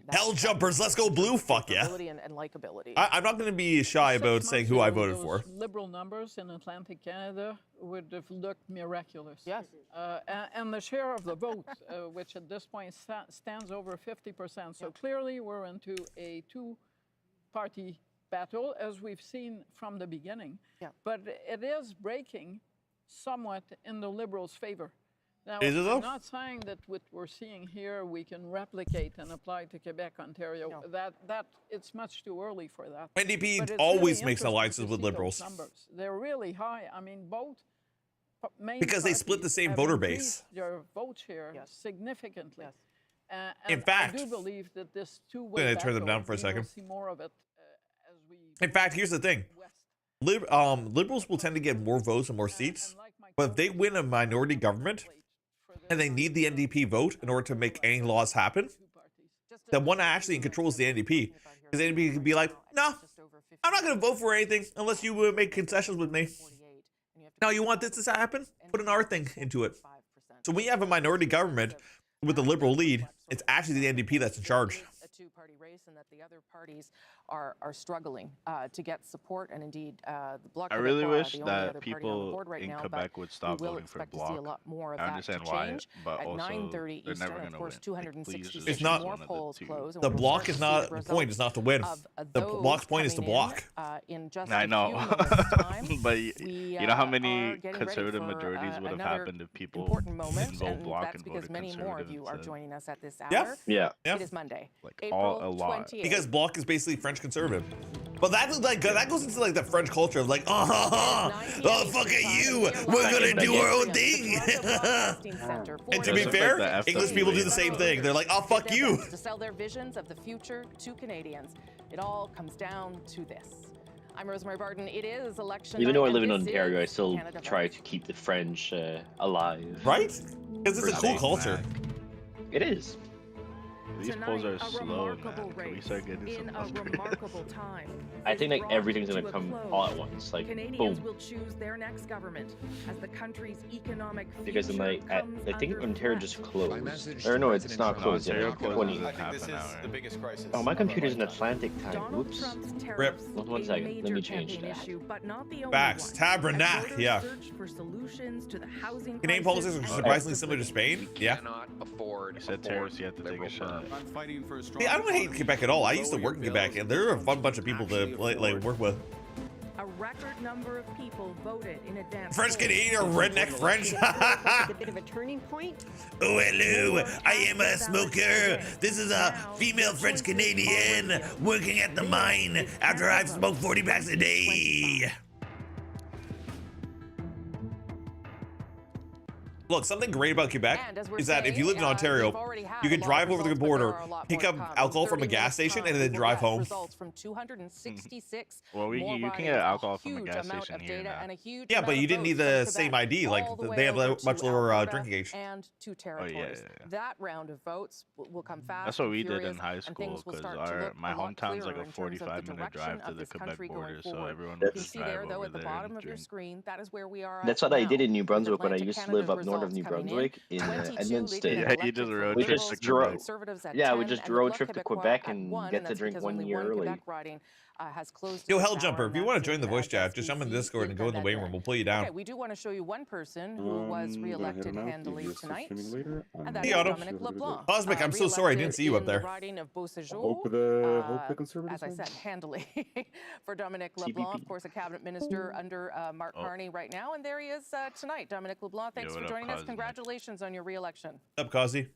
Hell jumpers, let's go blue, fuck yeah. And likability. I'm not going to be shy about saying who I voted for. Liberal numbers in Atlantic Canada would have looked miraculous. Yes. And the share of the vote, which at this point stands over 50%. So clearly we're into a 2-party battle, as we've seen from the beginning. Yeah. But it is breaking somewhat in the Liberals' favor. Now, Is it though? I'm not saying that what we're seeing here we can replicate and apply to Quebec, Ontario. No. That it's much too early for that. NDP But it's always really makes interesting alliances to with see those Liberals. numbers. They're really high. I mean, both main Because they split the parties same have voter increased base. their vote share significantly. Yes. And In fact, I do believe that this two-way I'm gonna turn them battle, down for a we will second. see more of it as we In fact, here's the thing. Liberals will tend to get more votes and more seats, but if they win a minority government and they need the NDP vote in order to make any laws happen, the one actually in control is the NDP. Because the NDP can be like, no, I'm not going to vote for anything unless you make concessions with me. Now, you want this to happen? Put an R thing into it. So when you have a minority government with a Liberal lead, it's actually the NDP that's in charge. A 2-party race, and that the other parties are struggling to get support, and indeed the Bloc. I really wish the only that other party on the people board right in now, Quebec but would stop we will voting for expect to see a Bloc. lot more of I that understand to why, change. but At also 9:30 they're Eastern, never of going to course, win. 266 It's not- more polls close. and The we'll block start is to not see the point. Is not to win. The block's point is to block. In just I a know, few minutes' time, but we, you know how are many getting ready conservative for, majorities would have another happened if people important moment, didn't vote and Bloc that's and because voted many more of conservative you are instead. joining us at this Yeah. hour. Yeah. It is Monday, Like April a lot. 28th. Because Bloc is basically French conservative. But that's like that goes into like the French culture of like, oh fuck at you, we're gonna do our own thing. And to be fair, English people do the same thing. They're like, oh fuck you. To sell their visions of the future to Canadians. It all comes down to this. I'm Rosemary Barton. It is election Even though I night, live in and this Ontario, I is still Canada try Vote. to keep the French alive. Right? Because it's a cool culture. It is. These polls are slow, man. Can we start getting in a some remarkable time. I think like Brought everything's to gonna a come close. all at once. Like Canadians boom. will choose their next government as the country's economic Because I'm like, I think under Ontario threat. just closed. Or no, it's not closed yet. Ontario It's closes 20. in half an hour. biggest crisis. Oh, my computer's in Atlantic time. Donald Whoops. Trump's Rip. tariffs, One a second, let me major change campaign that. issue, but not the only Facts. one. Tabernacle, As voters yeah. search for solutions to the housing Canadian crisis politics are and surprisingly cost of similar to living. Spain. Yeah. Cannot afford You said tariffs, you have to take a liberal shot. I'm fighting for a strong. Hey, I don't hate Quebec at all. I used to work in Quebec, and they're a fun bunch of people to like work with. A record number of people voted in advance. French Canadian or redneck French? a bit of a turning point. Oh, hello. I am a smoker. This is a female French Canadian working at the mine after I've smoked 40 packs a day. Look, something great about Quebec is that if you live in Ontario, you can drive over the border, pick up alcohol from a gas station, and then drive home. From 266. Well, you can get alcohol from a gas station here now. Yeah, but you didn't need the same ID. Like, they have a much lower drinking age. And 2 territories. That round of votes will come fast. That's what we did in high school, because my hometown's like a 45-minute drive to the Quebec border, so everyone would just drive over there and drink. That's what I did in New Brunswick when I used to live up north of New Brunswick in Edmundston. Yeah, you did a road trip to Quebec. Yeah, we just road trip to Quebec and get to drink 1 year early. Yo, Helljumper, if you want to join the voice chat, just jump in the Discord and go in the waiting room. We'll pull you down. Okay, we do want to show you one person who was re-elected handily tonight. And that Hey, is Otto. Dominic LeBlanc. Cosmic, I'm so sorry I didn't see you up there. Hope the Conservatives. As I said, handily for Dominic LeBlanc, of course, a cabinet minister under Mark Carney right now. And there he is tonight. Dominic LeBlanc, thanks for joining us. Congratulations on your re-election. What's up, Cosy?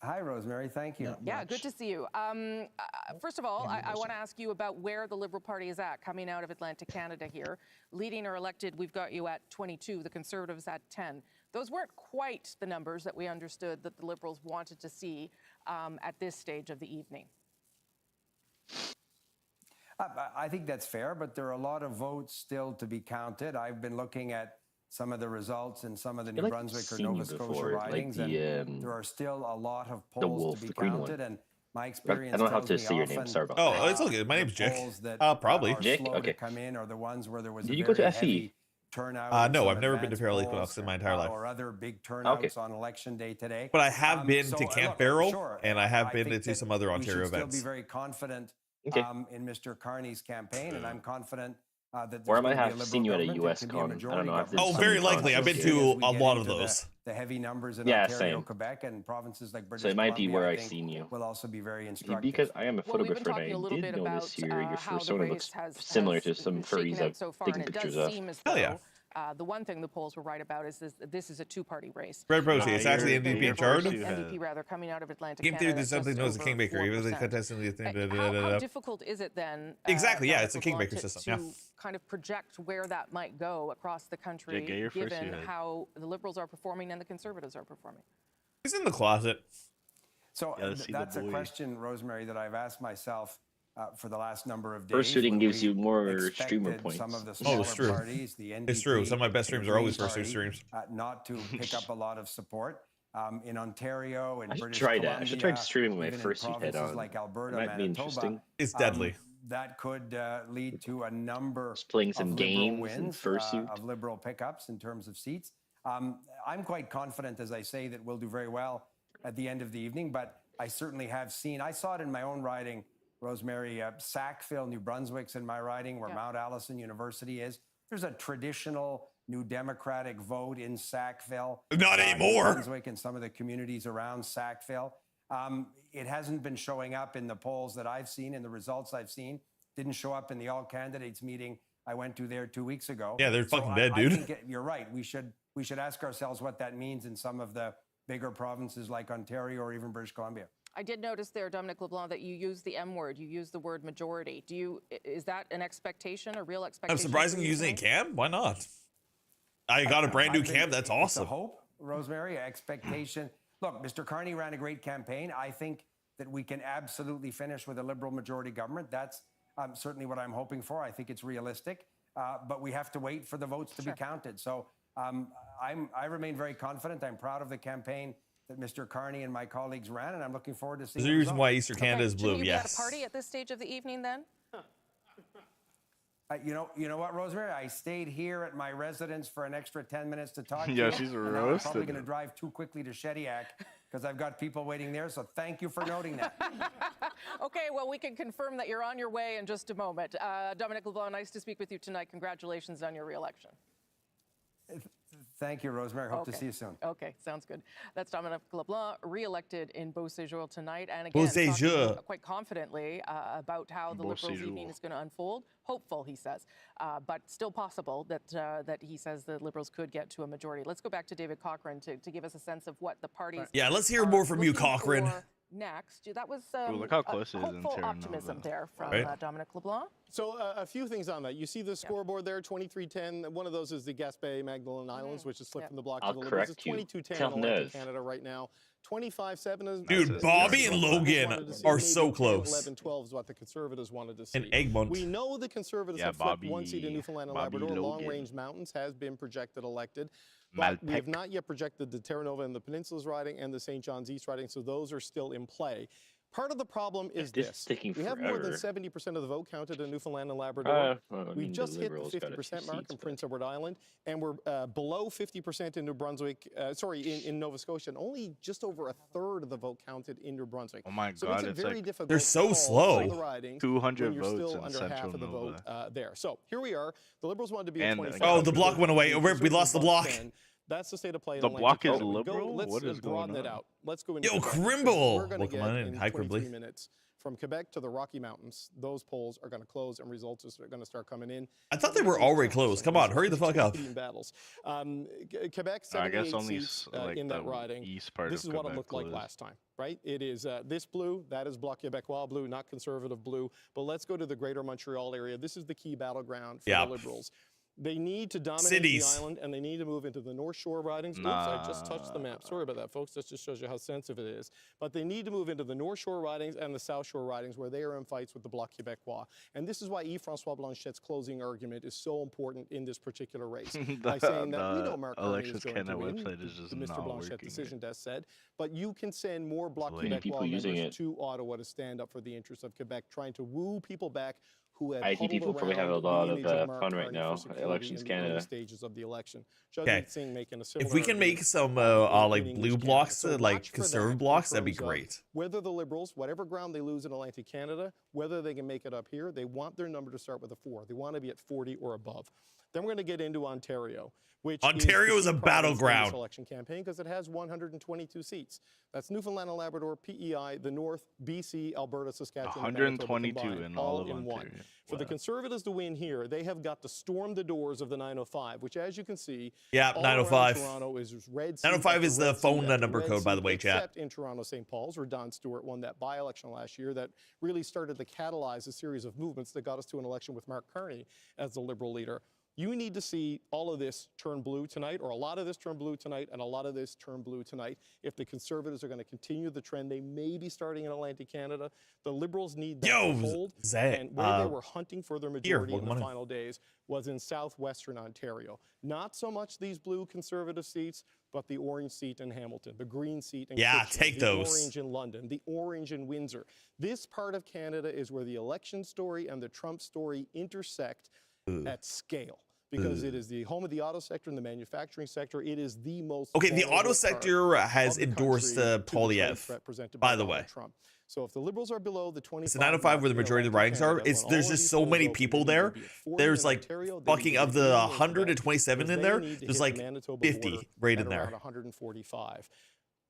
Hi, Rosemary. Thank you. Yeah, good to see you. First of all, I want to ask you about where the Liberal Party is at coming out of Atlantic Canada here. Leading or elected, we've got you at 22, the Conservatives at 10. Those weren't quite the numbers that we understood that the Liberals wanted to see at this stage of the evening. I think that's fair, but there are a lot of votes still to be counted. I've been looking at some of the results in some of the New Brunswick or Nova Scotia ridings, and there are still a lot of polls to be counted. And my experience I don't have to tells say me your name. often Sorry about Oh, it's all good. My name's Jake. Probably. Jake? Slow Okay. to come in, or the ones where there was Did a you go to very FE? heavy turnout. No, in I've some never been to advanced Fairleigh polls, Equinox in my entire life. or other big turnouts on election day today. But I have been So, to Camp look, Barrel, sure, and I have I been think to that some other Ontario we should events. still be very confident in Mr. Carney's campaign, and I'm confident that Or I there's might going to be a have Liberal seen you at a government. It US could be a con. I majority don't know. government. Oh, very likely. I've been to a lot of those. The heavy numbers in Yeah, Ontario, same. Quebec, and provinces like British So it might be Columbia, where I I've think, seen you. will also be very instructive. Because I am a Well, we've been photographer, talking a and little I bit did about notice your how the fursona race looks has similar to some shaken furries out I've so far, taken and it pictures does of. seem as Hell though yeah. the one thing the polls were right about is this is a two-party race. Red Protein, it's actually NDP in charge. NDP rather coming out of Atlantic Game theory, Canada. there's something known as a Kingmaker. He was a contestant in the thing. How difficult is it then? Exactly, yeah, Dominic it's a LeBlanc, Kingmaker to system, yeah. kind of project where that might go across the country, get your first given unit. how the Liberals are performing and the Conservatives are performing? He's in the closet. So Yeah, let's see the that's a boy. question, Rosemary, that I've asked myself for the last number of days. Fursuiting when gives we you more expected streamer points. Some of the Oh, it's smaller true. parties, the NDP, It's true. Some of my best the streams are always Green fursuit Party, streams. Not to pick up a lot of support. In Ontario and I should British try Columbia, that. I should try streaming my even in fursuit head provinces on. like Alberta, It might be Manitoba, interesting. It's deadly. that could lead to a number Just playing some of Liberal games and wins, fursuit. of Liberal pickups in terms of seats. I'm quite confident, as I say, that we'll do very well at the end of the evening, but I certainly have seen, I saw it in my own riding, Rosemary, Sackville, New Brunswick's in my riding, where Mount Allison University is. There's a traditional New Democratic vote in Sackville. Not New anymore. Brunswick and some of the communities around Sackville. It hasn't been showing up in the polls that I've seen, in the results I've seen. Didn't show up in the all candidates meeting I went to there 2 weeks ago. Yeah, they're fucking dead, I dude. think you're right. We should ask ourselves what that means in some of the bigger provinces like Ontario or even British Columbia. I did notice there, Dominic LeBlanc, that you used the M word. You used the word majority. Is that an expectation, a real expectation? I'm surprised you're using a cam. Why not? I got a brand new cam. That's awesome. It's a hope, Rosemary, expectation. Look, Mr. Carney ran a great campaign. I think that we can absolutely finish with a Liberal majority government. That's certainly what I'm hoping for. I think it's realistic, but we have to wait for the votes to be counted. So I remain very confident. I'm proud of the campaign that Mr. Carney and my colleagues ran, and I'm looking forward to seeing. There's a reason why Eastern Canada is blue. Shouldn't you be at a Yes. party at this stage of the evening then? You know what, Rosemary? I stayed here at my residence for an extra 10 minutes to talk to Yeah, you. she's and now I'm roasted probably it. going to drive too quickly to Shediac because I've got people waiting there. So thank you for noting that. Okay, well, we can confirm that you're on your way in just a moment. Dominic LeBlanc, nice to speak with you tonight. Congratulations on your re-election. Thank you, Rosemary. Hope to see you soon. Okay, sounds good. That's Dominic LeBlanc, re-elected in Beauséjour tonight. And again, Beauséjour. talking quite confidently about how the Liberals' evening is going to unfold. Hopeful, he says, but still possible that that he says the Liberals could get to a majority. Let's go back to David Cochrane to give us a sense of what the parties. Yeah, let's hear more from you, Cochrane. Next, that was look how close it is in hopeful Terra optimism Nova. there from Dominic LeBlanc. So a few things on that. You see the scoreboard there, 2310. One of those is the Gaspé Magdalen Islands, which is slipped from the block to the Liberals. It's 2210 in Atlantic Canada right now. 25-7 is... Dude, Bobby and Logan are so close. 11-12 is what the Conservatives wanted to see. And Egmont. We know the Conservatives have flipped one seat in Newfoundland and Labrador. Long Range Mountains has been projected elected. But we have not yet projected the Terra Nova and the Peninsula's riding and the St. John's East riding, so those are still in play. Part of the problem is this. We have more than 70% of the vote counted in Newfoundland and Labrador. We just hit the 50% mark in Prince Edward Island, and we're below 50% in New Brunswick, in Nova Scotia, and only just over a third of the vote counted in New Brunswick. Oh my so God, it's like, difficult they're so slow. 200 you're votes still in under Central half of the Nova. vote there. So here we are. The Liberals wanted to be at 25. Oh, the block went away. We lost the block. That's the state of play. The block is liberal? Let's What is broaden going it on? out. Let's go into Yo, Quebec. Crimble! We're going to Welcome get in. in Hi, 23 Crimbly. minutes from Quebec to the Rocky Mountains. Those polls are going to close and results are going to start coming in. I thought they were already closed. Come on, hurry the fuck up. Battles. Quebec, I guess 78 only seats like in that the riding. east part This of is what it Quebec looked like closed. last time, right? It is this blue. That is Bloc Québécois blue, not conservative blue. But let's go to the greater Montreal area. This is the key battleground for the Liberals. They need to dominate the island, and they need to move into the North Shore ridings. Oops, I just touched the map. Sorry about that, folks. That just shows you how sensitive it is. But they need to move into the North Shore ridings and the South Shore ridings, where they are in fights with the Bloc Québécois. And this is why Yves-François Blanchette's closing argument is so important in this particular race. By saying that we know Mark Carney is going to win, the Mr. Blanchette decision desk said, but you can send more Bloc Québécois members to Ottawa to stand up for the interests of Quebec, trying to woo people back who have IT people probably have a lot of fun right now. Elections Canada. Stages of the election. Okay. If we can make some like blue blocks, like conservative blocks, that'd be great. Whether the Liberals, whatever ground they lose in Atlantic Canada, whether they can make it up here, they want their number to start with a 4. They want to be at 40 or above. Then we're going to get into Ontario, which Ontario is a battleground election campaign because it has 122 seats. That's Newfoundland and Labrador, PEI, the North, BC, Alberta, Saskatchewan, 122 in all of in one. Ontario. For the Conservatives to win here, they have got to storm the doors of the 905, which, as you can see, yeah, 905. Toronto is red. 905 is the phone number code, by the way, chat. Except in Toronto, St. Paul's, where Don Stewart won that by-election last year, that really started to catalyze a series of movements that got us to an election with Mark Carney as the Liberal leader. You need to see all of this turn blue tonight, or a lot of this turn blue tonight, and a lot of this turn blue tonight. If the Conservatives are going to continue the trend, they may be starting in Atlantic Canada. The Liberals need that to hold. And where they were hunting for their majority in the final days was in southwestern Ontario. Not so much these blue Conservative seats, but the orange seat in Hamilton, the green seat in Kitchener, take those. The orange in London, the orange in Windsor. This part of Canada is where the election story and the Trump story intersect at scale. Because it is the home of the auto sector and the manufacturing sector. It is the most... Okay, the auto sector has endorsed Poilievre, by the way. Trump. So if the Liberals are below the 25... It's the 905 where the majority of the ridings are. There's just so many people there. There's like fucking of the 127 in there, there's like 50 right in there. 145.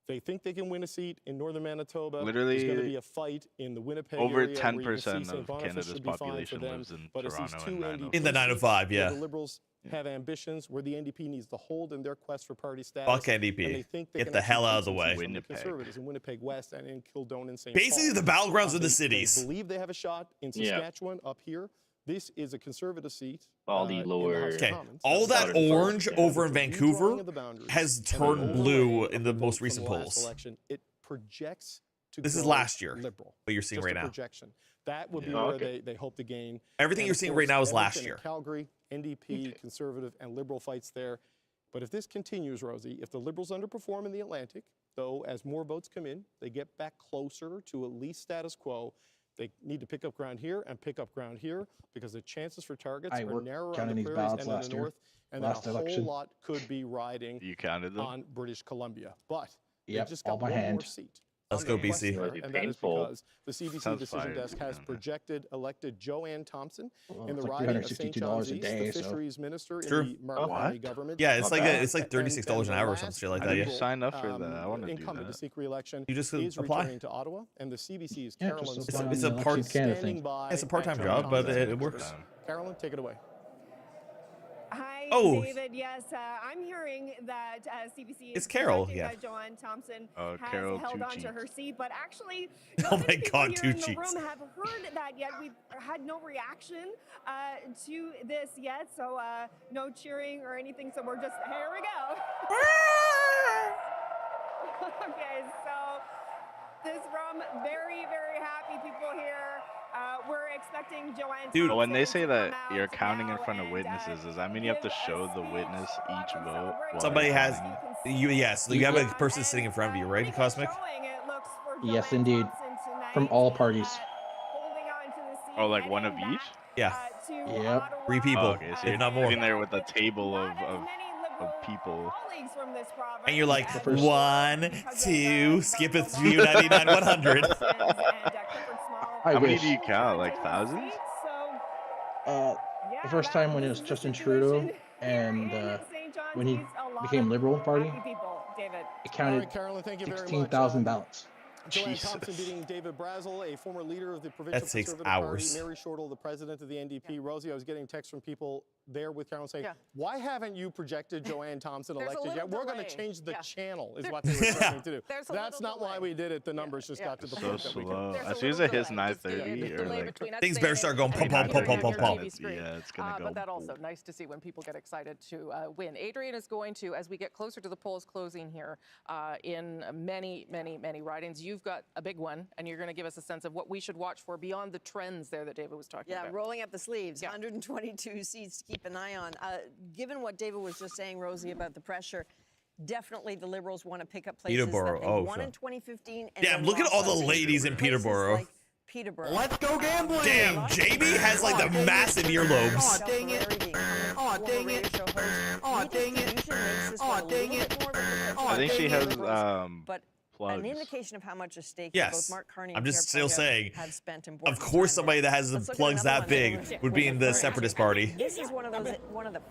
They think they can win a seat in northern Manitoba. Literally, there's going to be a fight in the Winnipeg over area 10% of Canada's population lives in Toronto and Manitoba. In the 905, yeah. The Liberals have ambitions where the NDP needs to hold in their quest for party status. Fuck NDP. And they think they Get can the hell out of the actually way. beat the Conservatives in Winnipeg West and in Kildonan and St. Basically, Paul. the battlegrounds of the cities. They believe they have a shot in Saskatchewan up here. This is a Conservative seat. All the lower... Okay, all that orange over in Vancouver has turned blue in the most recent polls. It projects to This is go last year, liberal. what you're seeing Just right a now. projection. That would be where they hope to gain. Everything And you're of seeing course, right now is last Edmonton year. and Calgary, NDP, Conservative, and Liberal fights there. But if this continues, Rosie, if the Liberals underperform in the Atlantic, though, as more votes come in, they get back closer to at least status quo. They need to pick up ground here and pick up ground here because the chances for targets are narrower on the prairies and in the north, and then a whole lot could be riding on British Columbia. But they just got one more seat. Let's go, BC. And that is because the CBC decision desk has projected elected Joanne Thompson in the riding of St. John's East, the fisheries minister in the Mark Carney government. Yeah, it's like $36 an hour or some shit like that. Yeah. Sign up for that. I want to do incumbent that. to seek re-election. You just is apply. returning to Ottawa, and the CBC's Carolyn. It's a part-time job, but it works. Carolyn, take it away. Hi, Oh. David. Yes, I'm hearing that CBC It's Carol, projecting yeah. that Joanne Thompson Oh, has Carol, held two on to cheeks. her seat, but actually, Oh not my many people God, here two in the cheeks. room have heard that yet. We've had no reaction to this yet, so no cheering or anything. So we're just here we go. Okay, so this room, very, very happy people here. We're expecting Joanne. Dude, But when they say to that come out you're counting in now front of and, witnesses, does that mean you have to give show a the witness each vote? while Somebody you're has counting? yes. You have a person sitting in front of you, right, Cosmic? Yes, indeed. From all parties. Oh, like one of each? Yeah. Yep. 3 people, Oh, okay, so if you're not more. sitting there with a table of people. And you're like 1, 2, skip a few 99, 100. How many do you count? Like thousands? The first time when it was Justin Trudeau and when he became Liberal Party, it counted 16,000 ballots. Joanne Thompson beating David Brazel, a former leader of the Provincial That takes Conservative hours. Party. Mary Shortle, the president of the NDP. Rosie, I was getting texts from people there with Carolyn saying, why haven't you projected Joanne Thompson elected yet? We're going to change the channel, is what they were trying to do. That's not why we did it. The numbers just got to the point that we slow. could. As soon as it hits 9:30, or like Things better start going pump, pump, pump, pump, pump, pump. Yeah, it's gonna go. But that also nice to see when people get excited to win. Adrian is going to, as we get closer to the polls closing here, in many, many, many ridings, you've got a big one, and you're going to give us a sense of what we should watch for beyond the trends there that David was talking about. Yeah, rolling up the sleeves. 122 seats to keep an eye on. Given what David was just saying, Rosie, about the pressure, definitely the Liberals want to pick up places Peterborough. that they won in 2015. And Damn, look at all the ladies in Peterborough. Like Peterborough. Let's go gambling! Damn, JB has like the massive earlobes. Oh, dang it. Oh, dang it. Oh, dang it. Oh, dang it. I think she has But plugs. an indication of how much a stake Yes. both Mark Carney I'm and just Pierre still Poilievre saying, have spent in of course somebody that has the plugs that big would be in the Separatist Party. This is one of the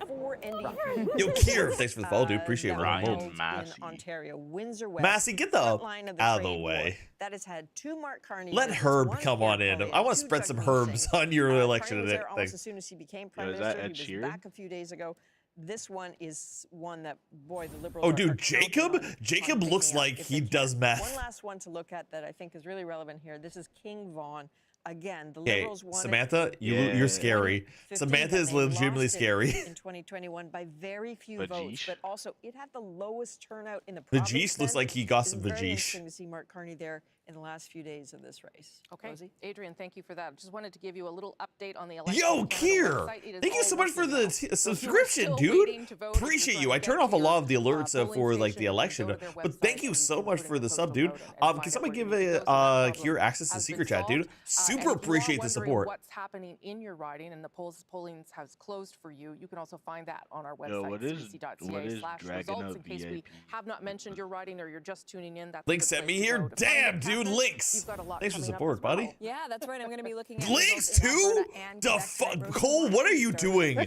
4 NDP. Yo, Kier, thanks for the follow, dude. Appreciate it. Ryan Massey. In Ontario, Windsor West. Massey, get the line of out of the trade war. way. That has had 2 Mark Carney. Let visits, Herb 1 come Pierre on in. Poilievre, I want to 2 spread some Chuck herbs Meeting. on your election Carney was there thing. almost as soon as he became prime Yo, is minister. that Ed He Sheeran? was back a few days ago. This one is one that, boy, the Liberals Oh, are dude, Jacob? Jacob looks picking up like if he they does can. meth. One last one to look at that I think is really relevant here. This is King Vaughan. Again, the Okay, Liberals won Samantha, it. you're scary. 15, Samantha but is they legitimately lost it scary. in 2021 by very few votes, Vajish. but also it had the lowest turnout in the The province. Jeesh looks then. like he got It's some been very Vajish. interesting to see Mark Carney there in the last few days of this race. Okay, Rosie? Adrian, thank you for that. Just wanted to give you a little update on the election. Yo, Kier! Thank you so much for the subscription, dude. Appreciate you. I turn off a lot of the alerts for like the election, but thank you so much for the sub, dude. Can somebody give Kier access to secret chat, dude? Super appreciate the support. What's happening in your riding and the polling has closed for you, you can also find that on our website, Yo, what is cbc.ca/results. In case we have not mentioned your riding or you're just tuning in, that's Linx sent me here. Damn, dude, Linx. Thanks for support, buddy. Yeah, that's right. I'm going to be looking at Linx too? The fuck, Cole? What are you doing?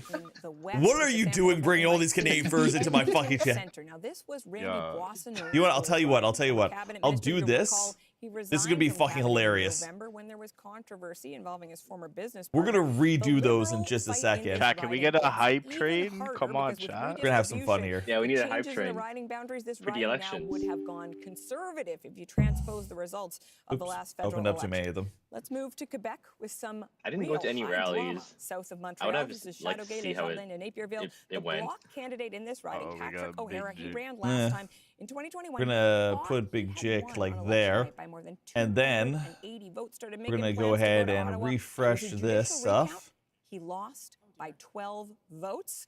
What are you doing, bringing all these Canadian furs into my fucking chat? Now, this was Randy Boissonneau. You know what? I'll tell you what. I'll do this. This is gonna be fucking hilarious. November when there was controversy involving his former business. We're gonna redo those in just a second. Chat, can we get a hype train? Come on, chat. We're gonna have some fun here. Yeah, we need a hype Changes in train the riding boundaries, this for the riding now elections. would have gone conservative if you transpose the results of the last federal Opened up election. too many of them. Let's move to Quebec with some I didn't go real to any high rallies. drama south of I Montreal. would have This is liked to Chateauguay, see how Jardin, and Napierville. The it went. Bloc candidate in this riding, Oh, we Patrick got O'Hara, Big he Jig. ran last time in 2021. We're gonna Bloc put Big had Jick won like on election there, night by more than and then 280 votes, started we're making gonna plans go to to ahead and Ottawa. refresh There was a this judicial recount. stuff. He lost by 12 votes.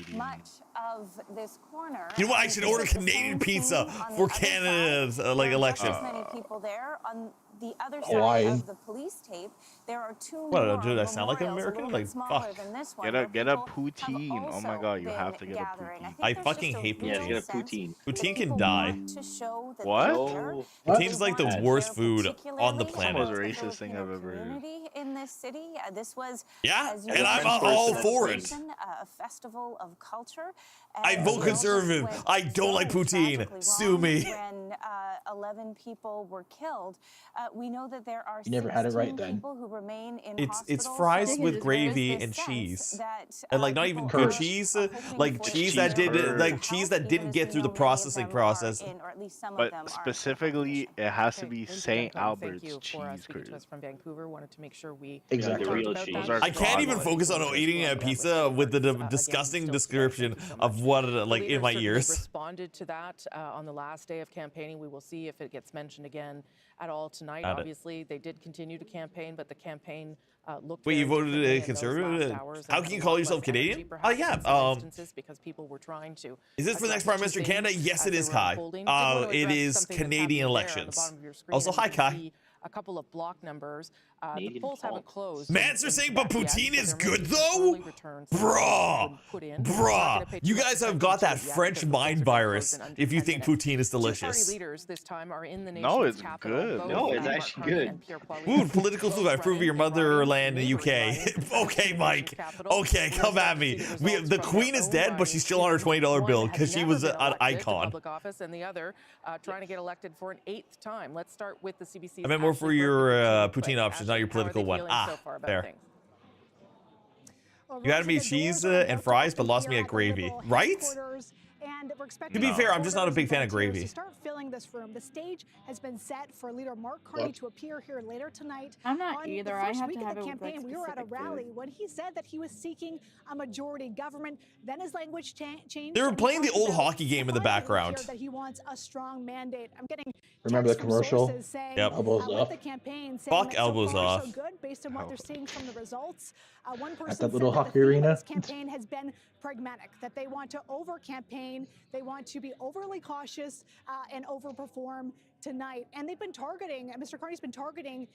median. much of this corner. You know what? I should order Canadian pizza for Canada's election. Many people there. On the other side of the police tape, there are two more What, did I sound like an memorials, American? Like, fuck. than this one, Get a poutine. Oh my god, you have to get a poutine. I fucking hate poutine. Yeah, get a poutine. Poutine can die. What? Poutine's like the worst food on the planet. That's the most racist thing I've ever heard. In this city, this was and I'm all for it. A festival of culture. I vote conservative. I don't like poutine. Sue me. When 11 people were killed, we know that there are You never had it right then. people who remain in It's fries with gravy and cheese, and like not even good cheese, like cheese that didn't get through the processing process. But specifically, it has to be St. Albert's cheese curd. From Vancouver, wanted to make sure we Exactly. I can't even focus on eating a pizza with the disgusting description of what like in my ears. Responded to that on the last day of campaigning. We will see if it gets mentioned again at all tonight. Obviously, they did continue to campaign, but the campaign looked. Wait, you voted conservative? How can you call yourself Canadian? Oh yeah. Because people were trying to. Is this for the next Prime Minister of Canada? Yes, it is, Kai. It is Canadian elections. Also, hi, Kai. A couple of block numbers. The polls haven't closed. Mans are saying, but poutine is good though? Bruh! You guys have got that French mind virus if you think poutine is delicious. Leaders this time are in the No, it's good. No, it's actually good. Ooh, political flu. I prove your motherland in the UK. Okay, Mike. Okay, come at me. The Queen is dead, but she's still on her $20 bill because she was an icon. Public office, and the other trying to get elected for an 8th time. Let's start with the CBC. I meant more for your poutine options, not your political one. There. You had me cheese and fries, but lost me at gravy. Right? To be fair, I'm just not a big fan of gravy. Start filling this room. The stage has been set for leader Mark Carney to appear here later tonight. I'm not either. I have to have the it campaign. with, like, we were at a rally food. when he said that he was seeking a majority government. Then his language changed. They were playing the old hockey game in the background. That he wants a strong mandate. I'm getting Remember the commercial? Saying, Elbows up. The campaign Fuck elbows off. So good based on what they're seeing from the results. One person At that little said hockey that arena. this campaign has been pragmatic. That they want to over-campaign. They want to be overly cautious and overperform tonight. And they've been targeting. Mr. Carney's been targeting.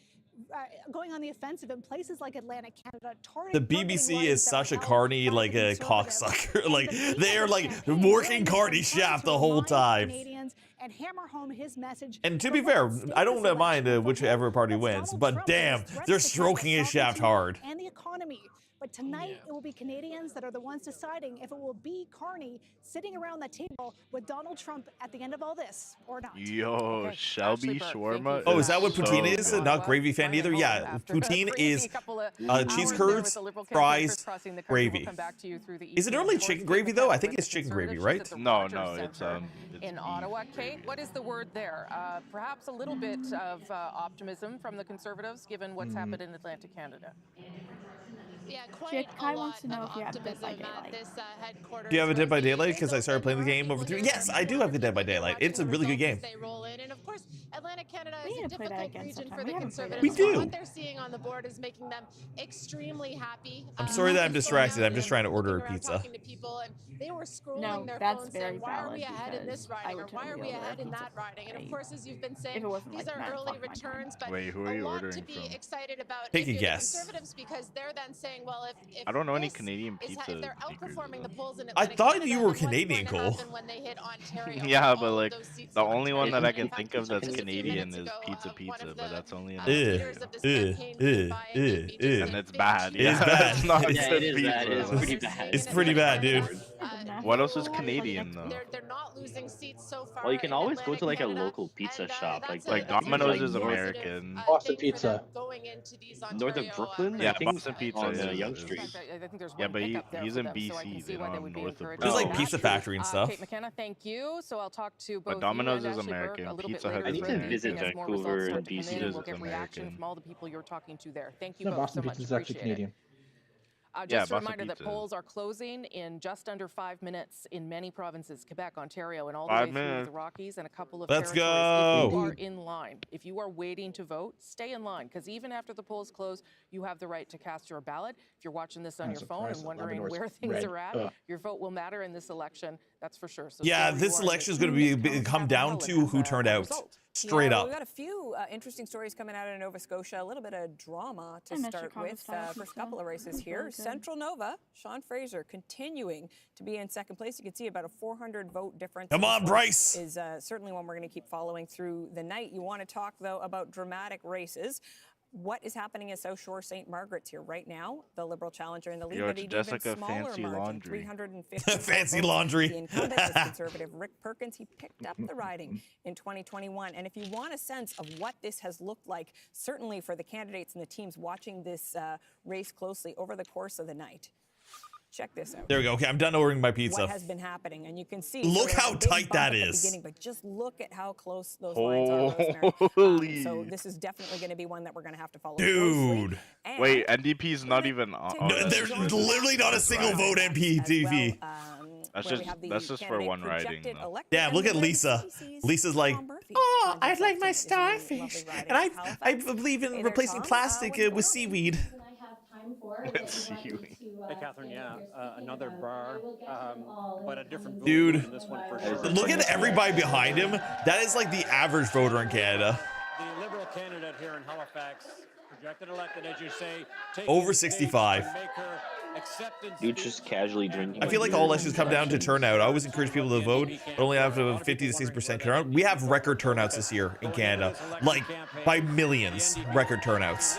Going on the offensive in places like Atlantic Canada. The BBC is such a Carney, like a cocksucker. Like they are like working Carney shaft the whole time. And hammer home his message. And to be fair, I don't mind whichever party wins, but damn, they're stroking his shaft hard. And the economy. But tonight, it will be Canadians that are the ones deciding if it will be Carney sitting around the table with Donald Trump at the end of all this or not. Yo, Shelby shawarma. Oh, is that what poutine is? Not gravy fan either? Yeah, poutine is cheese curds, fries, gravy. Is it normally chicken gravy though? I think it's chicken gravy, right? No, it's in Ottawa. Kate, what is the word there? Perhaps a little bit of optimism from the Conservatives given what's happened in Atlantic Canada. Yeah, quite Kai a wants to know lot if you have of Dead by optimism at Daylight. this headquarters. Do you have a Dead by Daylight? Because I started playing the game over 3. Yes, I do have the Dead by Daylight. It's a really good game. They roll in, and of course, Atlantic Canada is a need to play that difficult again region sometime. for the We haven't played it. Conservatives. We do. What they're seeing on the board is making them extremely happy. I'm sorry that I'm distracted. I'm just trying to order a pizza. Talking to people, and they were scrolling No, their that's phones very saying, "Why are we valid ahead in because this I riding?" or would "Why are totally we order ahead a in that pizza riding?" And of course, as you've been saying, if it wasn't these like are 9 early o'clock my time. returns, but Wait, who are a you lot ordering to be from? excited about Take a if you're guess. the Conservatives, because they're then saying, "Well, if I don't know any this Canadian is pizza if they're makers, outperforming the polls in I Atlantic thought Canada, you were then what's Canadian, going to Cole. happen when they hit Ontario? Yeah, All but of like those seats the in only one Ontario. that I can In fact, think of that's just a few Canadian minutes is ago, Pizza one Pizza, of but the that's only in leaders of this campaign came by and gave me just and a it's big bad. It is Yeah, bad. it's not Yeah, good it is pizza. bad. It is pretty bad. It's pretty bad, dude. What else is Canadian though? They're not losing seats so far. Well, you can in always go Atlantic to like a Canada, local pizza and, shop, that's Like that's Domino's a is positive, American. Boston thing for Pizza. them going into these North of Ontario, Brooklyn, Yeah, I think, Boston Pizza on is- Yonge is- Street. I think there's Yeah, one but hiccup there he's for in them, so I can BC. see They why don't they have would be north of encouraged. There's like by Pizza that. Factory and stuff. Kate McKenna, thank you. So I'll talk to both Domino's you and is Ashley Burke American. a little Pizza bit Hut later I need is to in the visit evening as more Vancouver results and start to come BC in, and is we'll get reaction American. from all the people you're talking to there. Thank you No, both Boston so much. Pizza is actually Appreciate it. Canadian. Just a reminder that polls are closing in just under 5 minutes in many provinces, Quebec, Ontario, and all the way through the Rockies and a couple of territories. If you are in line, if you are waiting to vote, stay in line, because even after the polls close, you have the right to cast your ballot. If you're watching this on your phone and wondering where things are at, your vote will matter in this election. That's for sure. So yeah, this election is going to come down to who turned out. Straight up. We've got a few interesting stories coming out of Nova Scotia. A little bit of drama to start with. First couple of races here. Central Nova, Sean Fraser continuing to be in second place. You can see about a 400 vote difference. Come on, Bryce. Is certainly one we're going to keep following through the night. You want to talk, though, about dramatic races. What is happening in South Shore St. Margaret's here right now? The Liberal challenger in the lead, but Jessica, even smaller fancy margin, laundry. 350 fancy laundry. The incumbent is Conservative Rick Perkins. He picked up the riding in 2021. And if you want a sense of what this has looked like, certainly for the candidates and the teams watching this race closely over the course of the night, check this out. There we go. Okay, I'm done ordering my pizza. What has been happening, and you can see. Look how tight that is. But just look at how close those lines are. Holy. So this is definitely going to be one that we're going to have to follow. Dude. Wait, NDP's not even on. No, there's literally not a single vote NPDP. That's just for one riding. Yeah, look at Lisa. Lisa's like, oh, I'd like my starfish, and I believe in replacing plastic with seaweed. Hey, Catherine, yeah, another bar, but a different vote. Dude, than this one for sure. Look at everybody behind him. That is like the average voter in Canada. The Liberal candidate here in Halifax, projected elected, as you say, over 65. Dude, just casually drinking. I feel like all elections come down to turnout. I always encourage people to vote, but only have to 50 to 60% turnout. We have record turnouts this year in Canada, like by millions. Record turnouts.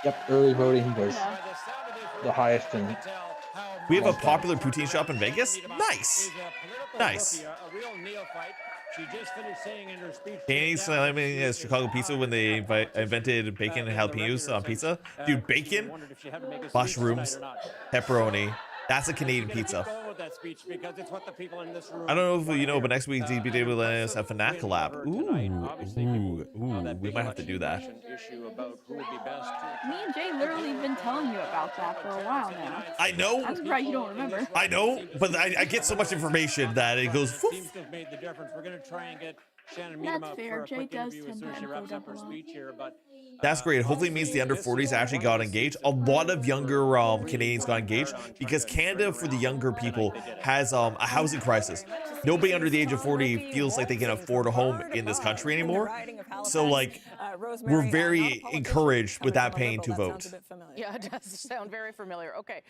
Yep, early voting was the highest in. We have a popular poutine shop in Vegas. Nice. Nice. Canadians slamming Chicago pizza when they invented bacon and jalapenos on pizza. Dude, bacon, mushrooms, pepperoni. That's a Canadian pizza. I don't know if you know, but next week DB Day will let us have FNAC collab. Ooh, we might have to do that. Me and Jay literally have been telling you about that for a while now. I know. I'm surprised you don't remember. I know, but I get so much information that it goes. Seems to have made the difference. We're going to try and get Shannon Meadham up for a quick interview as soon as she wraps up her speech here, but. That's great. Hopefully it means the under 40s actually got engaged. A lot of younger Canadians got engaged because Canada, for the younger people, has a housing crisis. Nobody under the age of 40 feels like they can afford a home in this country anymore. So, like, we're very encouraged with that paying to vote. Yeah, it does sound very familiar. Okay,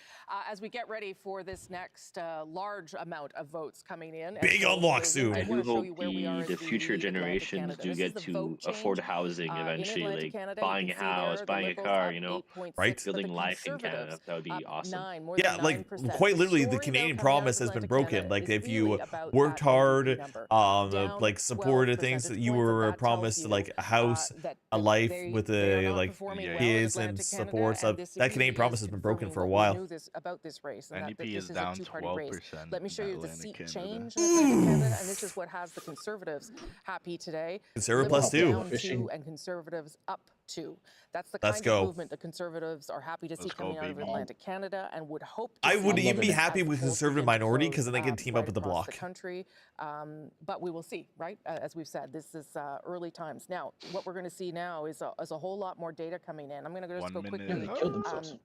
as we get ready for this next large amount of votes coming in. Big unlock soon. I do hope the future generations do get to afford housing eventually, like buying a house, buying a car, you know, right? Building life in Canada. That would be awesome. Yeah, like quite literally the Canadian promise has been broken. Like if you worked hard, like supported things that you were promised, like a house, a life with like kids and support stuff, that Canadian promise has been broken for a while. About this race, NDP is down 12%. Let me show you the seat change in Canada, and this is what has the Conservatives happy today. Conservative plus two. And Conservatives up 2. That's the kind of movement the Conservatives are happy to see coming out of Atlantic Canada, and would hope. I would even be happy with Conservative minority because then they can team up with the Bloc. The country, but we will see, right? As we've said, this is early times. Now, what we're going to see now is a whole lot more data coming in. I'm going to just go quickly.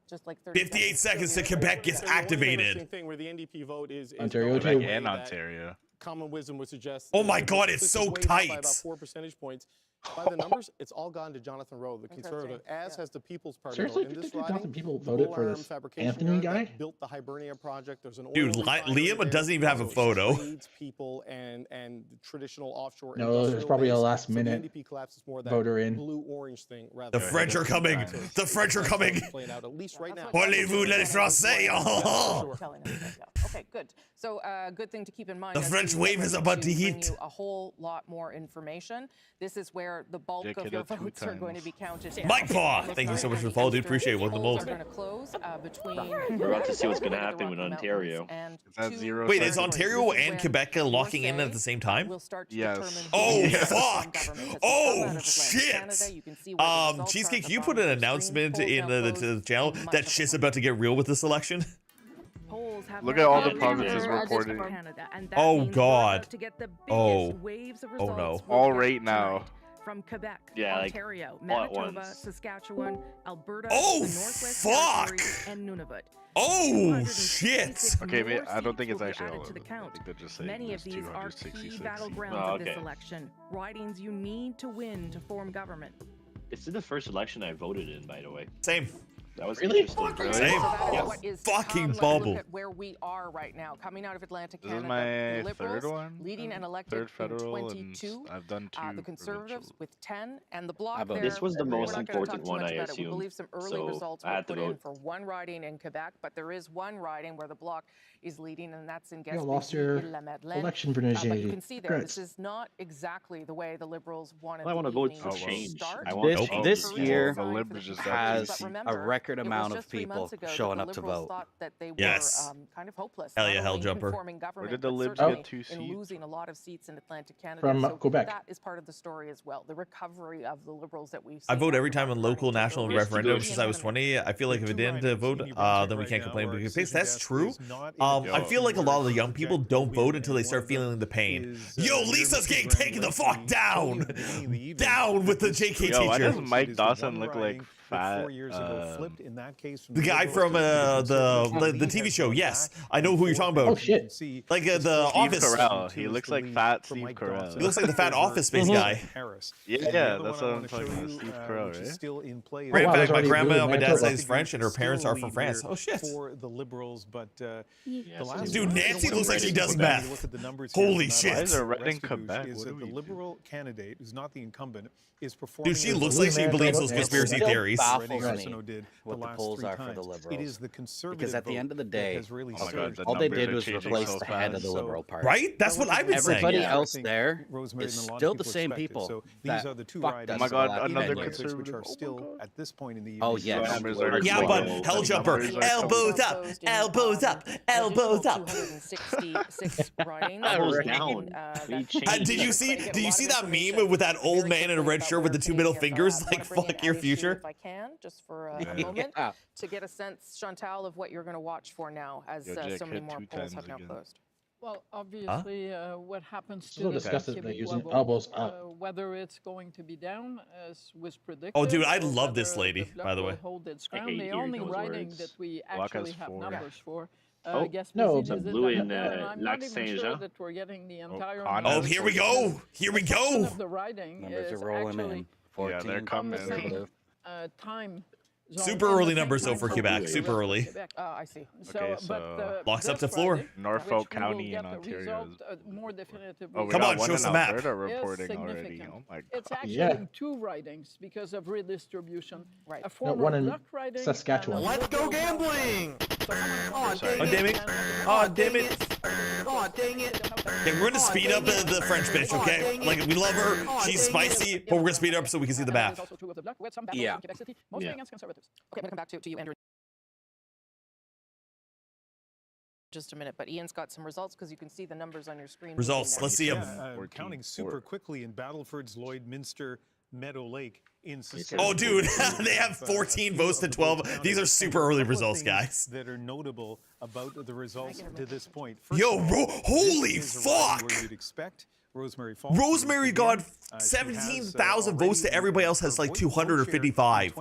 Just like 58 seconds to Quebec gets activated. Thing where the NDP vote is Ontario and Ontario. Common wisdom would suggest. Oh my God, it's so tight. By about 4 percentage points. By the numbers, it's all gone to Jonathan Rowe, the Conservative, as has the People's Party. Seriously, in this did people voted for this Anthony guy? Built the Hibernia project. There's an dude. Liam doesn't even have a photo. People and traditional offshore. No, there's probably a last-minute voter in. Blue-orange thing. The French are coming. The French are coming. At least right now. Parlez-vous les Français? Okay, good. So good thing to keep in mind. The French wave is about to hit. A whole lot more information. This is where the bulk of your votes are going to be counted. Micah, thank you so much for the follow, dude. Appreciate it. Welcome to Mold. We're about to see what's going to happen with Ontario. Wait, is Ontario and Quebec locking in at the same time? Yes. Oh fuck! Oh shit! Cheesecake, you put an announcement in the channel that shit's about to get real with this election. Look at all the provinces reporting. Oh god. Oh. Oh no. All right now. From Quebec, Ontario, Manitoba, Saskatchewan, Alberta, oh fuck! And Nunavut. Oh shit! Okay, I don't think it's actually all to the count. I think they're just saying Many of these are key battlegrounds of this election. Ridings you need to win to form government. This is the first election I voted in, by the way. Same. That was really interesting. Same. Fucking bubble. Look at where we are right now, coming out of Atlantic Canada. This is my the Liberals third one. Leading and elected third federal, in 22. I've done 2. The Conservatives with 10, and the Bloc. This was the most important one, I assume. We believe some early results were put in for one riding in Quebec, but there is one riding where the Bloc is leading, and that's in You lost your election virginity. But you can see there, this is not exactly the way the Liberals wanted. I want to vote for change. This year has a record amount of people showing up to vote. Yes. Kind of hopeless. Hell yeah, hell jumper. Where did the Libs get 2 seats? Losing a lot of seats in Atlantic Canada. From so Quebec. That is part of the story as well. The recovery of the Liberals that we've seen. I vote every time in local, national, and referendums since I was 20. I feel like if it didn't vote, then we can't complain. Because that's true. I feel like a lot of the young people don't vote until they start feeling the pain. Yo, Lisa's getting taken the fuck down. Down with the JK teacher. Why does Mike Dawson look like fat? 4 years ago, flipped in that case. The guy from the TV show. Yes, I know who you're talking about. Oh shit! Like the Steve Office. Carell. He looks like fat Steve Carell. He looks like the fat Office Space guy. Yeah, that's what I'm talking about. Steve Carell, right? Still in play. Right, in fact, my grandma on my dad's side is French, and her parents are from France. Oh shit! For the Liberals, but dude, Nancy looks like she does meth. Holy shit! Why is there red in Quebec? Is that the Liberal candidate, who's not the incumbent, is performing? Dude, she looks like she believes those conspiracy theories. What the polls are for the Liberals. It is the conservative because at the end of the day, really all they did was replace the head of the Liberal Party. Right? That's what I've been saying. Everybody else there is still the same people. So these are the two ridings. Oh my god, another conservative. Which are still at this point in the oh yes. Yeah, but hell jumper, elbows up, elbows up, elbows up. 266 ridings. Down. Did you see that meme with that old man in a red shirt with the 2 middle fingers? Like fuck your future. If I can, just for a moment, to get a sense, Chantal, of what you're going to watch for now, as so many more polls have now closed. Well, obviously, what happens to Still the discussing activity using level, elbows up. whether it's going to be down, as was predicted. Oh, dude, I or love this whether lady, the bloc by the will way. Hold its I ground. hate The hearing only those riding words. that we Bloc actually has have 4. numbers for. Oh, no, is it blue in I'm not even Lac-Saint-Jean. sure that we're getting the entire. Oh, here we go. Here we go. Of the riding Numbers is are rolling actually in. 14. Yeah, they're coming. time. Super early numbers though for Quebec. Super early. I see. Okay, so locks up to floor. Norfolk County in Ontario. More definitive. Oh, we Come got on, one show in us the map. Alberta reporting already. Oh my god. It's actually 2 ridings because of redistribution. Right. A former one in bloc riding Saskatchewan. and a Let's go gambling! Oh damn it! Oh damn it! Oh dang it! Okay, we're gonna speed up the French bitch. Okay, like we love her. She's spicy, but we're gonna speed up so we can see the map. Yeah. Mostly against conservatives. Okay, I'm gonna come back to you, Andrew. Just a minute, but Ian's got some results because you can see the numbers on your screen. Results. Let's see them. We're counting super quickly in Battleford's Lloydminster Meadow Lake in Saskatchewan. Oh, dude, they have 14 votes to 12. These are super early results, guys. That are notable about the results to this point. Yo, holy fuck! Where you'd expect Rosemary Falls. Rosemary got 17,000 votes to everybody else has like 255.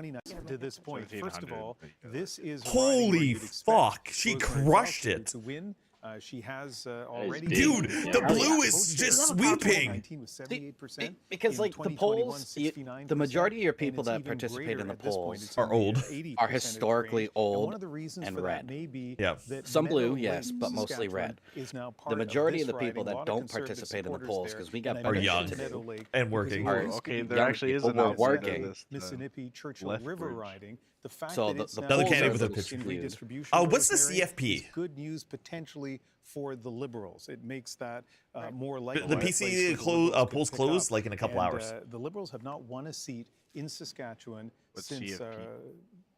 To this point, first of all, this is holy fuck! She crushed it. To win. She has already. Dude, the blue is just sweeping. Because like the polls, the majority of your people that participate in the polls are old, are historically old and red. Yeah. Some blue, yes, but mostly red. The majority of the people that don't participate in the polls, because we got are young and working. Okay, there actually is an working. Mississippi Churchill River riding. The fact so that the another candidate with a picture. What's the CFP? Good news potentially favorably for the Liberals. It makes that more likely. The PC polls close like in a couple hours. The Liberals have not won a seat in Saskatchewan since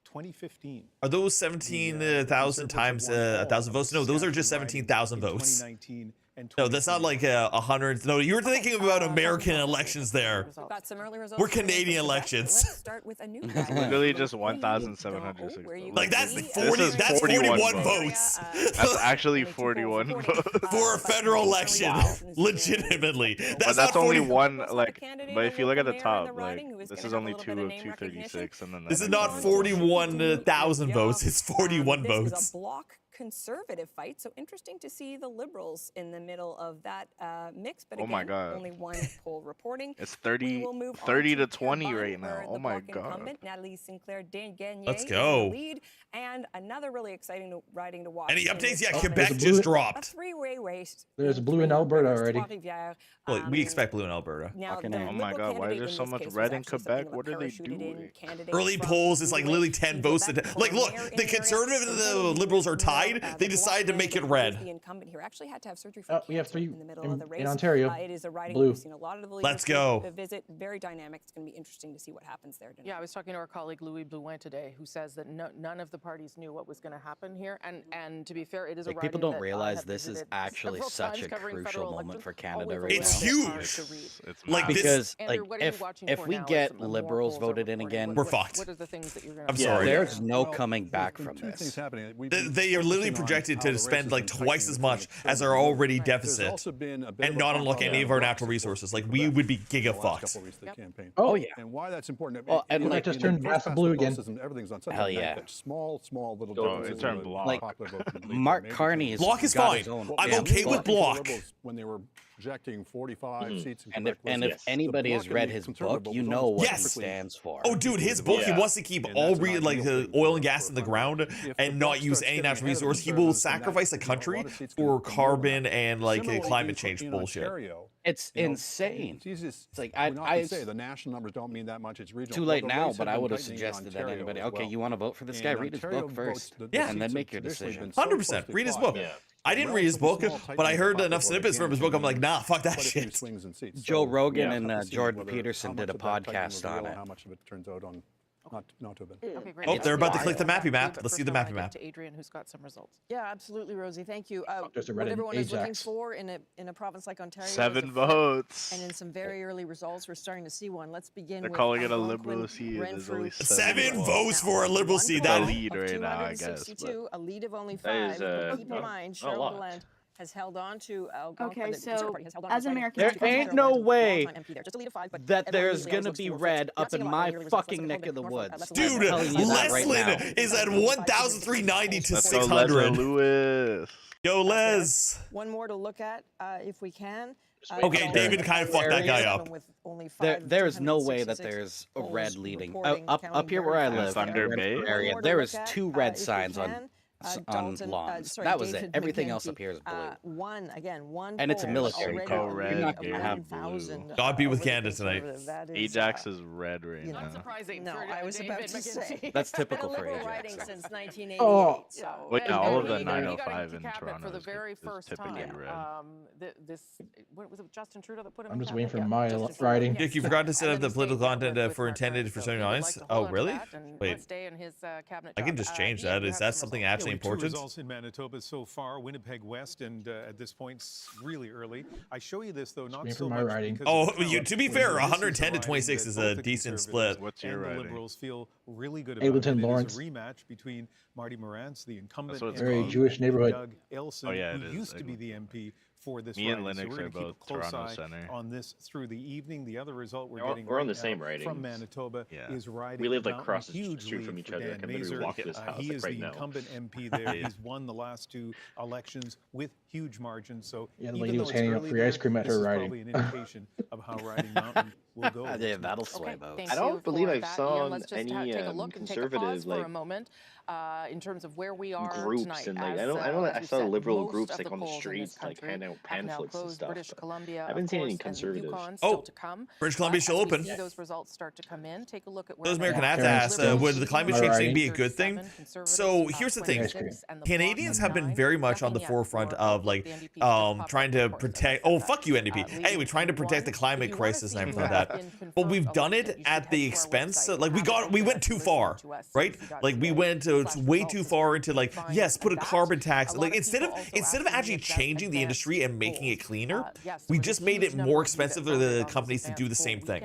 2015. Are those 17,000 times 1,000 votes? No, those are just 17,000 votes. 2019 and no, that's not like 100. No, you were thinking about American elections there. Got some early results. We're Canadian elections. Let's start with a new Literally just 1,706. Like that's 40. That's 41 votes. That's actually 41 votes for a federal election. Legitimately, that's only one. Like, but if you look at the top, like this is only 2 of 236, and then this is not 41,000 votes. It's 41 votes. This is a block conservative fight, so interesting to see the Liberals in the middle of that mix, but again, only one poll reporting. It's 30 to 20 right now. Oh my god. Natalie Sinclair Gagné Let's go. Lead, and another really exciting riding to watch. Any updates? Yeah, Quebec just dropped. A three-way race. There's blue in Alberta already. Well, we expect blue in Alberta. Oh my god, why is there so much red in Quebec? What are they doing? Early polls is like literally 10 votes. Like, look, the Conservative and the Liberals are tied. They decided to make it red. The incumbent here actually had to have surgery for we have 3 in the middle of the race. in Ontario. It is a riding blue. we've seen a lot of the leaders. Let's go. Visit very dynamic. It's going to be interesting to see what happens there tonight. Yeah, I was talking to our colleague Louis Blouin today, who says that none of the parties knew what was going to happen here. And to be fair, it is a riding people don't that, realize this is actually such a crucial moment for Canada right it's now. Huge. It's like because Andrew, if we get Liberals voted in again, we're fucked. What are the things that you're going I'm sorry. There's no coming back from this. They are literally projected to spend like twice as much as our already deficit and not unlock any of our natural resources. Like we would be giga fucked. Oh yeah. And why that's important. Well, and like just turned grass blue again. Everything's on such hell yeah. Small little it turned block. Like Mark Carney's block is fine. I'm okay with block. When they were projecting 45 seats in and if anybody has read his book, you know what he stands for. Oh, dude, his book, he wants to keep all oil and gas in the ground and not use any natural resource. He will sacrifice the country for carbon and like climate change bullshit. It's insane. It's like I say the national numbers don't mean that much. It's regional. Too late now, but I would have suggested that anybody. Okay, you want to vote for this guy? Read his book first, and then make your decision. 100%. Read his book. I didn't read his book, but I heard enough snippets from his book. I'm like, nah, fuck that shit. Joe Rogan and Jordan Peterson did a podcast on it. How much of it turns out on not to have been. Okay, great. Oh, they're about to click the mappy map. Let's see the mappy map. To Adrian, who's got some results. Yeah, absolutely, Rosie. Thank you. There's a what red everyone is looking Ajax. for in a province like Ontario. 7 votes. And in some very early results, we're starting to see one. Let's begin They're with calling it a Liberal seat. There's only 7 votes for a Liberal seat. That lead right now, I guess. A lead of only 5. But keep in mind, Cheryl Deland has held on to okay, so as Americans, there ain't no way that there's gonna be red up in my fucking neck of the woods. Dude, Leslin is at 1,390 to 600. Leslie Lewis. Yo, Les. One more to look at if we can. Okay, David kind of fucked that guy up. There's no way that there's a red leading. Up here where I live, Thunder Bay area, there is 2 red signs on lawns. That was it. Everything else up here is blue. One and it's a military code. Red, You're not you have blue. God be with Canada tonight. Ajax is red right now. Not surprising. No, I was about to say. That's typical for Ajax. Since 1988. Oh. Wait, all of the 905 in Toronto for the very first typically time. red. What was it, Justin Trudeau that put him I'm in just waiting for cabinet? my riding. Dick, you forgot to set up the political content for intended for Sunday nights. Oh, really? Wait. I can just change that. Is that something actually important? Results in Manitoba so far, Winnipeg West, and at this point, it's really early. I show you this though, not so much. Oh, to be fair, 110 to 26 is a decent split. What's your the riding? Liberals feel really good about it. Ableton It Lawrence. is a rematch between Marty Morantz, the incumbent, very Jewish neighborhood. Doug Elson, who used to be the MP for this Me and riding. Linux So we're are going to keep both a close Toronto eye Center. on this through the evening. The other result we're getting on the now same ridings. from Manitoba is riding. We live like Mountain. across the Huge street from lead each for other. I Dan can literally Mazer. walk to this house He is right the now. incumbent MP there. He's won the last 2 elections with huge margins. So Yeah, the even lady though was it's handing out early free there, ice cream at this her is riding. probably an indication of how Riding Mountain will go. Yeah, that'll sway votes. I don't believe I saw Let's just any take a look and take a pause for a moment in terms of where we are groups tonight. and like As, I know as I we've saw said, liberal most groups of like on the polls in streets this like country handing out have now pamphlets and closed. stuff. British Columbia, I haven't seen any and conservatives. Yukon still to come. British Columbia still As we open. see those results start to come in, take a look at where Those they American are. have to ask, would the climate change thing be a good thing? So here's the thing. 26, and the Canadians Bloc have been 9, very much on the nothing yet forefront for of Outlook. like The NDP just popped trying up, to of course, as I protect said that. fuck you NDP. Anyway, trying to protect the climate crisis and everything like that. But we've done it at the expense. Like we went too far, right? Like we went way too far into like, yes, put a carbon tax. Like instead of actually changing the industry and making it cleaner, we just made it more expensive for the companies to do the same thing.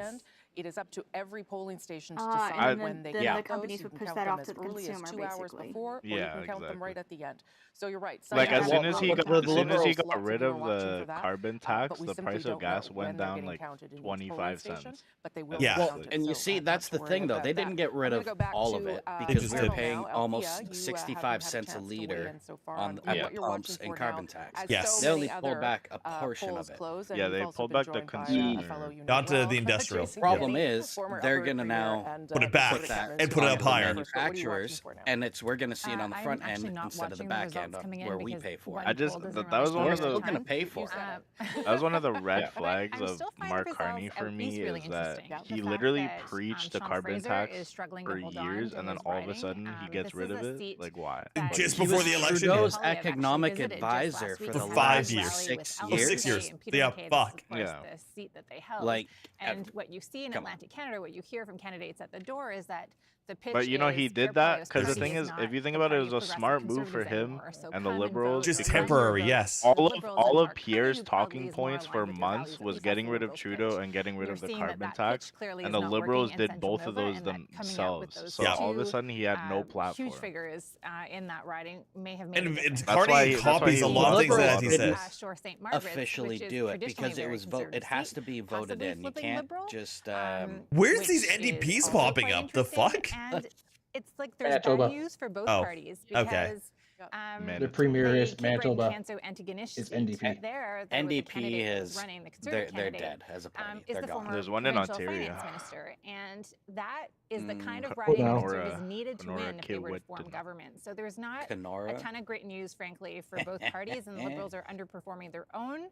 It is up to every polling station to decide when they then count the companies those. would You push can that count off them to as the early as consumer, 2 hours basically. before, or you can count them right at the end. So you're right. Like as soon as he Lots got rid of the carbon tax, the price of gas went down like 25 cents. But they will Yeah. Well, and you see, that's the thing, though. They didn't get rid of all of it because we're paying almost 65 cents a liter at the pumps in carbon tax. Yes. They only pulled back a portion of it. Yeah, they pulled back the consumer. Not the industrial. The problem is they're gonna now put it back and put it up higher. Manufacturers, and we're gonna see it on the front end instead of the back end where we pay for it. That was one of the still gonna pay for it. that was one of the red flags of Mark Carney for me is that he literally preached the carbon tax for years, and then all of a sudden he gets rid of it. Like why? Just before the election. Trudeau's economic advisor for the 5 years. 6 Oh, years. 6 years. Yeah, fuck. Yeah. The seat that they held. Like, and what you see in Atlantic Canada, what you hear from candidates at the door is that the pitch But you know he is did that because the thing is, if you think about it, it was a smart move for him and the Liberals. Just temporary, yes. All of Pierre's talking points for months was getting rid of Trudeau and getting rid of the carbon tax, and the Liberals did both of those themselves. So all of a sudden he had no platform. Huge figures in that riding may have made and Carney copies a lot of things that he says. Officially do it because it was it has to be voted in. You can't just. Where's these NDPs popping up? The fuck? And it's like there's values for both parties because the premier is Manitoba. It's NDP. NDP is they're dead as a party. They're gone. There's one in Ontario. Minister, and that is the kind of riding that is needed to win if they were to form government. So there's not a ton of great news, frankly, for both parties, and the Liberals are underperforming their own.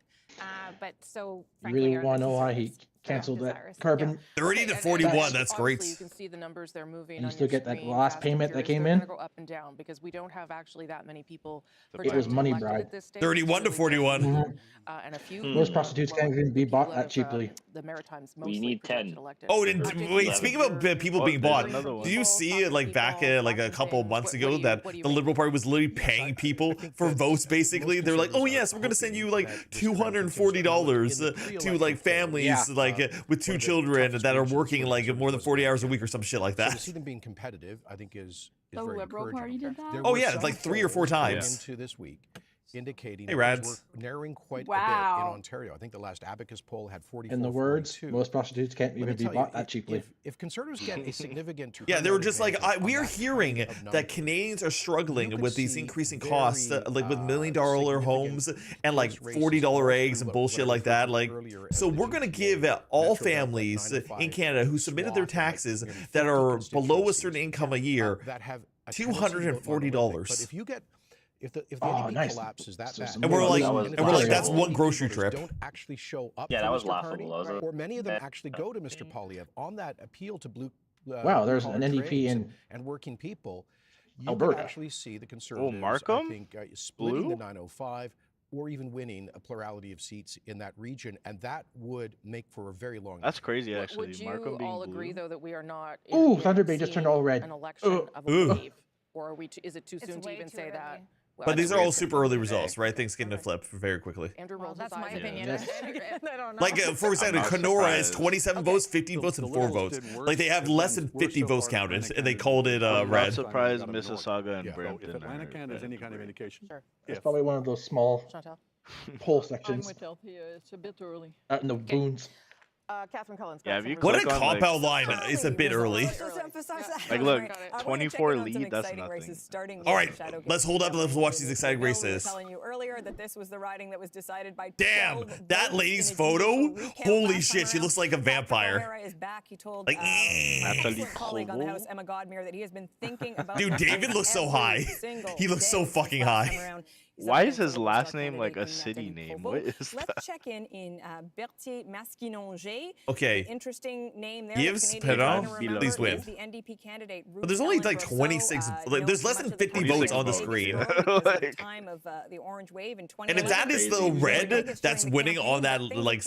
But so frankly, you really want to know why he canceled that carbon? 30 to 41. That's great. You can see the numbers they're moving. And you still get that last payment that came in. Go up and down because we don't have actually that many people. It was money bribe. 31 to 41. And a few. Most prostitutes can't even be bought that cheaply. The Maritimes we need 10. Oh, and wait. Speaking of people being bought, do you see like back like a couple months ago that the Liberal Party was literally paying people for votes? Basically, they're like, "Oh yes, we're gonna send you like $240 to like families like with 2 children that are working like more than 40 hours a week or some shit like that." So to see them being competitive, I think is the very Liberal Party did that. Oh yeah, it's like 3 or 4 times. Into this week, indicating that we're narrowing quite a bit in Ontario. I think the last Abacus poll had 44. In the words, most prostitutes can't even be bought that cheaply. If conservatives get a significant, yeah, they were just like, we are hearing that Canadians are struggling with these increasing costs, like with $1 million homes and like $40 eggs and bullshit like that. Like, so we're gonna give all families in Canada who submitted their taxes that are below a certain income a year $240. But if you get if the NDP collapses that bad, and we're like that's one grocery trip. Don't actually show up. Yeah, that was Mr. laughable. Carney, or many of them actually go to Mr. Poilievre on that appeal to blue. Wow, there's an NDP and working people. You Alberta. can actually see the Conservatives. Markham? I think splitting the 905. Or even winning a plurality of seats in that region, and that would make for a very long. That's crazy, actually. Would you Markham being all blue. agree, though, that we are not? Ooh, Thunder Bay just turned all red. An election of a wave, or are we? Is it too soon to even say that? But these are all super early results, right? Things getting to flip very quickly. Andrew rolls that's my opinion. I don't know. Like, for example, Kenora is 27 votes, 15 votes, and 4 votes. Like, they have less than 50 votes counted, and they called it I'm red. not surprised Mississauga and Brampton. If Atlantic Canada is any kind of indication. Sure. It's probably one of those small poll sections I'm with Althea. It's a bit early. out in the boons. Catherine Cullen's Yeah, got if you What a click on, cop like, out line. It's a bit early. Like, look, 24 lead, that's nothing. All right, let's hold up. Let's watch these exciting races. Telling you earlier that this was the riding that was decided by Damn, that lady's photo. Holy shit, she looks like a vampire. Is back. He told like, his colleague on the House, Emma Godmere, that he has been thinking about. Dude, David looks so high. He looks so fucking high. Why is his last name like a city name? What is that? Let's check in Berthier-Masquinongé. Okay. Interesting name there. Yves Perron, please win. The NDP candidate. But there's only like 26. There's less than 50 votes on the screen. Time of the Orange Wave in And if that is the red that's winning on that like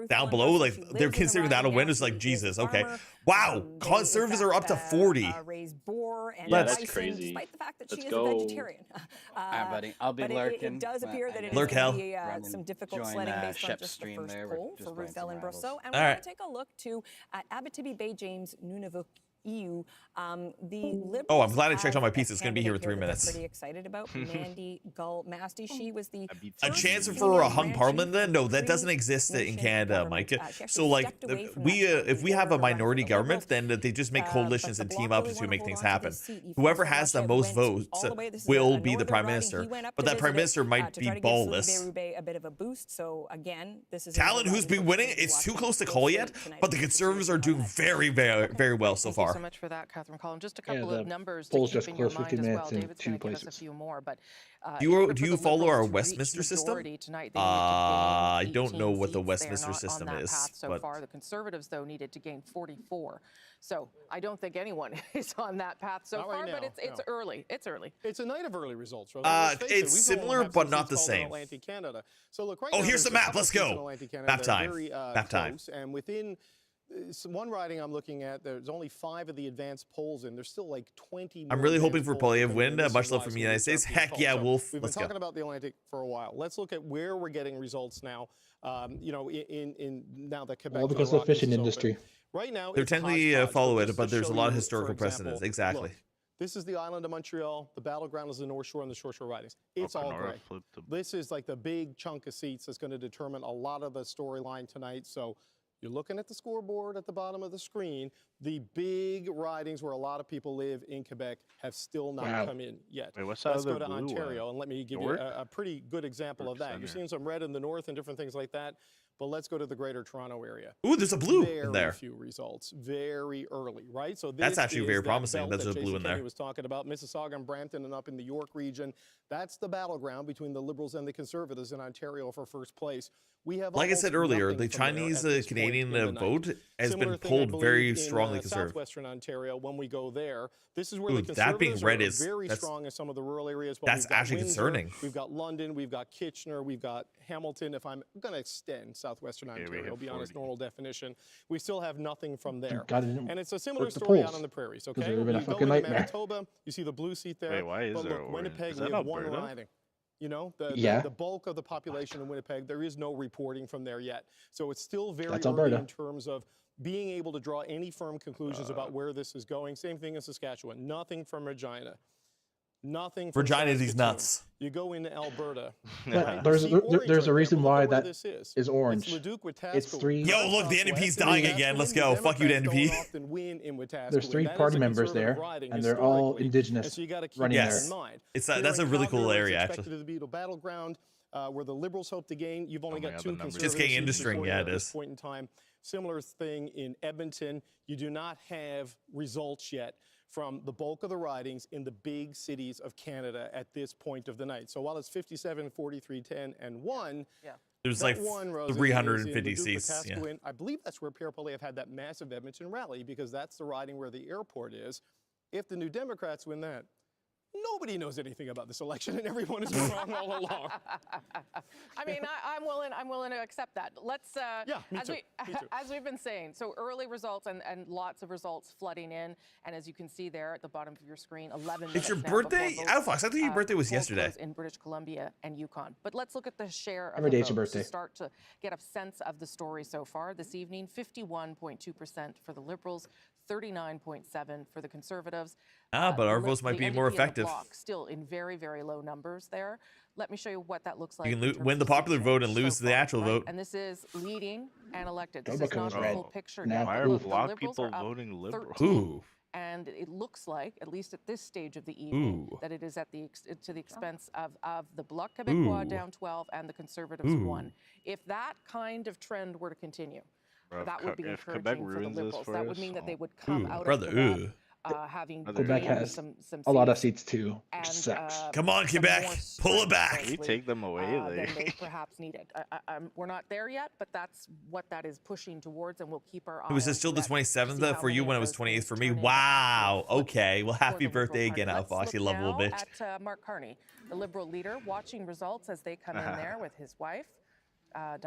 down below, like they're considering that a win, it's like Jesus. Okay. Wow, conservatives are up to 40. Yeah, that's crazy. Despite the fact that Let's she is go. a vegetarian. Alright, buddy. I'll be lurking. It does appear that it Lurk is hell. going to be some difficult sledding based on just the first poll for Ruth Ellen Brosseau. And we're going to take a look to Abitibi Bay James Nunavut EU. The Liberals Oh, I'm glad I checked on my piece. It's going to be here in 3 minutes. Pretty excited about Mandy Gull-Masty. She was the A chance for a hung parliament then? No, that doesn't exist in Canada, Micah. So like, if we have a minority government, then they just make coalitions and team up to make things happen. Whoever has the most votes will be the prime minister. But that prime minister might be ballless. A bit of a boost. So again, this is Talon, who's been winning, it's too close to call yet, but the Conservatives are doing very, very, very well so far. So much for that, Catherine Cullen. Just a couple of numbers to polls keep just in your closed mind 15 as minutes well. in David's 2 going to give us a places. few more, but Do you follow our Westminster system? I don't know what the Westminster system is. So far, the Conservatives though needed to gain 44. So I don't think anyone is on that path so far. But it's early. It's early. It's a night of early results. It's similar, but not the same. So look, right oh, now, here's the map. Let's go. Map time. Map time. And within one riding I'm looking at, there's only 5 of the advanced polls in. There's still like 20 more. I'm really hoping for Polyev win. This Much is love live, from so the United States. Heck yeah, Wolf. We've been Let's go. talking about the Atlantic for a while. Let's look at where we're getting results now. You know, in now that Quebec. All because of the fishing industry. Right now, They tend follow it, but there's a lot of historical precedents. Exactly. Look, this is the island of Montreal. The battleground is the North Shore and the Short Shore ridings. It's all gray. This is like the big chunk of seats that's going to determine a lot of the storyline tonight. So you're looking at the scoreboard at the bottom of the screen. The big ridings where a lot of people live in Quebec have still not come in yet. Wait, what's Let's that go to blue Ontario, and let me give you a pretty good example of that. You're seeing some red in the north and different things like that. But let's go to the Greater Toronto area. Ooh, there's a blue in there. Very few results, very early, right? So that's actually very promising. There's a blue in there. He was talking about Mississauga and Brampton and up in the York region. That's the battleground between the Liberals and the Conservatives in Ontario for first place. We have, like I said earlier, the Chinese Canadian vote has been pulled very strongly conservative. Southwestern Ontario, when we go there, this is where the Conservatives that being red is very strong in some of the rural areas. But that's actually concerning. We've got London, we've got Kitchener, we've got Hamilton. If I'm going to extend Southwestern Ontario beyond its normal definition, we still have nothing from there. And it's a similar story out on the prairies. Okay, you go to Manitoba, you see the blue seat there. Wait, why is there Winnipeg, we have one riding. You know, the bulk of the population in Winnipeg, there is no reporting from there yet. So it's still very early in terms of being able to draw any firm conclusions about where this is going. Same thing in Saskatchewan. Nothing from Regina. Nothing from Regina, these nuts. You go into Alberta. There's a reason why that is orange. It's 3. Yo, look, the NDP's dying again. Let's go. Fuck you, NDP. There's 3 party members there, and they're all indigenous running there. That's a really cool area, actually. To be the battleground where the Liberals hope to gain. You've only got 2 Conservatives. Just getting industry, yeah, it is. Point in time. Similar thing in Edmonton. You do not have results yet from the bulk of the ridings in the big cities of Canada at this point of the night. So while it's 57, 43, 10, and 1, there's like 350 seats. Yeah. I believe that's where Pierre Poilievre had that massive Edmonton rally, because that's the riding where the airport is. If the New Democrats win that, nobody knows anything about this election, and everyone is wrong all along. I mean, I'm willing to accept that. Let's as we've been saying, so early results and lots of results flooding in, and as you can see there at the bottom of your screen, 11 minutes. It's your birthday, Alphax. I think your birthday was yesterday. In British Columbia and Yukon. But let's look at the share of Every the day's your votes birthday. to start to get a sense of the story so far this evening. 51.2% for the Liberals, 39.7 for the Conservatives. But our votes might be more effective. Still in very, very low numbers there. Let me show you what that looks like. You can win the popular vote and lose the actual vote. And this is leading and elected. This is not the full picture. Why are block people voting liberal? Ooh. And it looks like, at least at this stage of the evening, that it is at to the expense of the Bloc Québécois down 12 and the Conservatives 1. If that kind of trend were to continue, that would be encouraging for the Liberals. That would mean that they would come out of Quebec having Quebec has some a lot of seats too, which and, sucks. Come on, Quebec, pull it back. We take them away. Than they perhaps needed. We're not there yet, but that's what that is pushing towards, and we'll keep our eye. Was it still the 27th for you when it was 28th for me? Wow. Okay. Well, happy birthday again, Foxy lovable bitch. At Mark Carney, the Liberal leader, watching results as they come in there with his wife.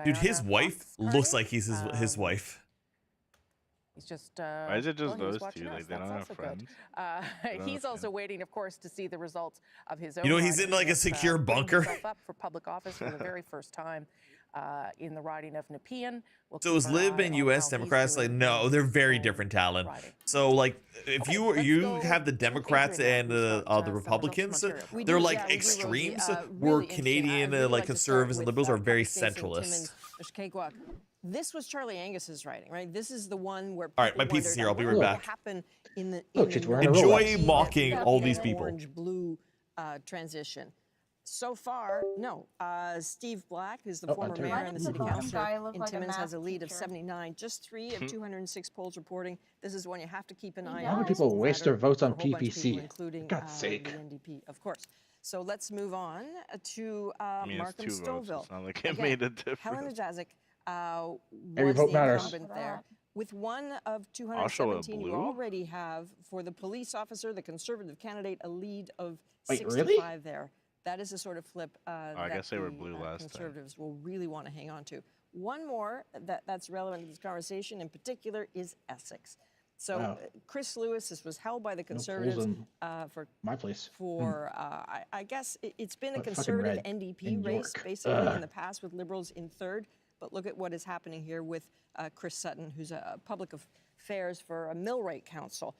Dude, his wife looks like he's his wife. He's just. Why is it just those two? Like they don't have friends. He's also waiting, of course, to see the results of his own. You know, he's in like a secure bunker. Up for public office for the very first time in the riding of Nepean. So is Lib and U.S. Democrats like no? They're very different talent. So like, if you have the Democrats and the Republicans, they're like extremes. Where Canadian like conservatives and liberals are very centralist. This was Charlie Angus's writing, right? This is the one where. All right, my pizza's here. I'll be right back. Happen in the enjoy mocking all these people. Orange-blue transition. So far, no. Steve Black, who's the former mayor and the city councilor in Timmins, has a lead of 79. Just 3 of 206 polls reporting. This is one you have to keep an eye on. How many people waste their votes on PPC? Including For God's sake. the NDP, of course. So let's move on to Markham Stouffville. It's not like it made a difference. Helena Jazik Every was vote the matters. incumbent there. With 1 of 217, you already have, for the police officer, the Conservative candidate, a lead of 65 there. That is a sort of flip I guess they were blue last Conservatives will really want to hang on to. One more that's relevant to this conversation in particular is Essex. So Chris Lewis, this was held by the Conservatives for my place. For I guess it's been a Conservative NDP race basically in the past with Liberals in third. But look at what is happening here with Chris Sutton, who's a public affairs for a Millwright Council.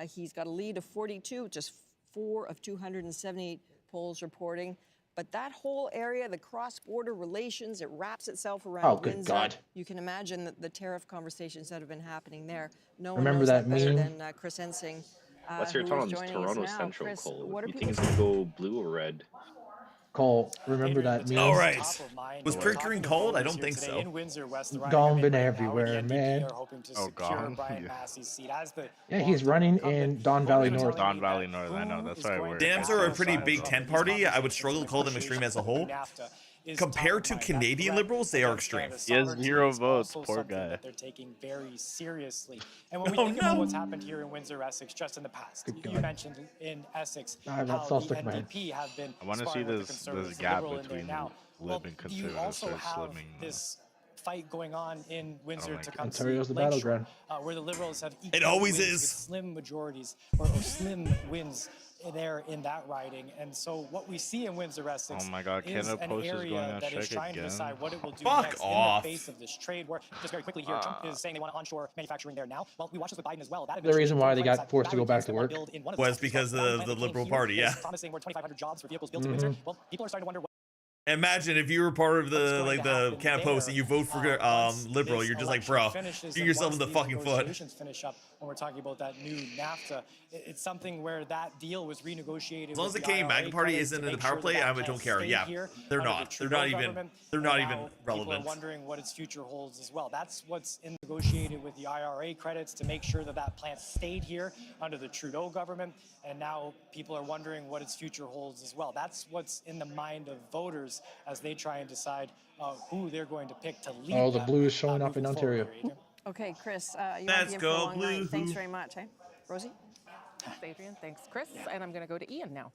He's got a lead of 42, just 4 of 278 polls reporting. But that whole area, the cross-border relations, it wraps itself around Windsor. God. You can imagine the tariff conversations that have been happening there. No Remember one knows that better meme? than Chris Ensing. What's your thought on this Toronto Central, Cole? You think it's going to go blue or red? Cole, remember that meme? All right. Was Pickering cold? I don't think so. Gone been everywhere, man. Oh, gone. Yeah, he's running in Don Valley North. Don Valley North, I know. That's why I worry. Dems are a pretty big tent party. I would struggle to call them extreme as a whole. Compared to Canadian Liberals, they are extreme. He has 0 votes, poor guy. They're taking very seriously. And when we think about what's happened here in Windsor, Essex, just in the past, you mentioned in Essex how the NDP have been. I want to see this gap between Lib and Conservatives also have slimming. This fight going on in Windsor to come Ontario's to the battleground. where the Liberals have it always wins is with slim majorities or slim wins there in that riding. And so what we see in Windsor, Essex, oh my God, is Canada an Post is area going on that is strike trying again. to decide what it will do Fuck next off. in the face of this trade war. Just very quickly here, Trump is saying they want to onshore manufacturing there now. Well, we watched this with Biden as well. The reason why they got forced to go back to work was because of the Liberal Party, yeah. Promising more 2,500 jobs for vehicles built in Windsor. Well, people are starting to wonder Imagine if you were part of the Canada Post and you vote for Liberal, you're just like, bro, shoot yourself in the fucking foot. Finish up when we're talking about that new NAFTA. It's something where that deal was renegotiated. As long as the Canadian MAGA Party isn't in the power play, I don't care. Yeah, they're not. They're not even relevant. People are wondering what its future holds as well. That's what's negotiated with the IRA credits to make sure that that plant stayed here under the Trudeau government. And now people are wondering what its future holds as well. That's what's in the mind of voters as they try and decide who they're going to pick to lead. Oh, the blue is showing up in Ontario. Okay, Chris, you Let's might be in go, for a long blue. night. Thanks very much. Hey, Rosie? Thanks, Adrian. Thanks, Chris. And I'm going to go to Ian now.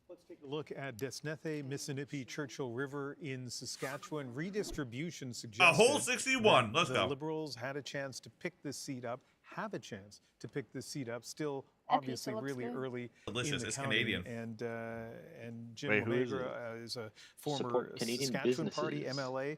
Let's take a look at Desnethe, Mississippi, Churchill River in Saskatchewan. Redistribution suggests a whole 61. Let's go. The Liberals had a chance to pick this seat up, have a chance to pick this seat up. Still, obviously, really early. Delicious. In the It's county. Canadian. And Jim Wait, who is O'Meara is a former Saskatchewan Party MLA.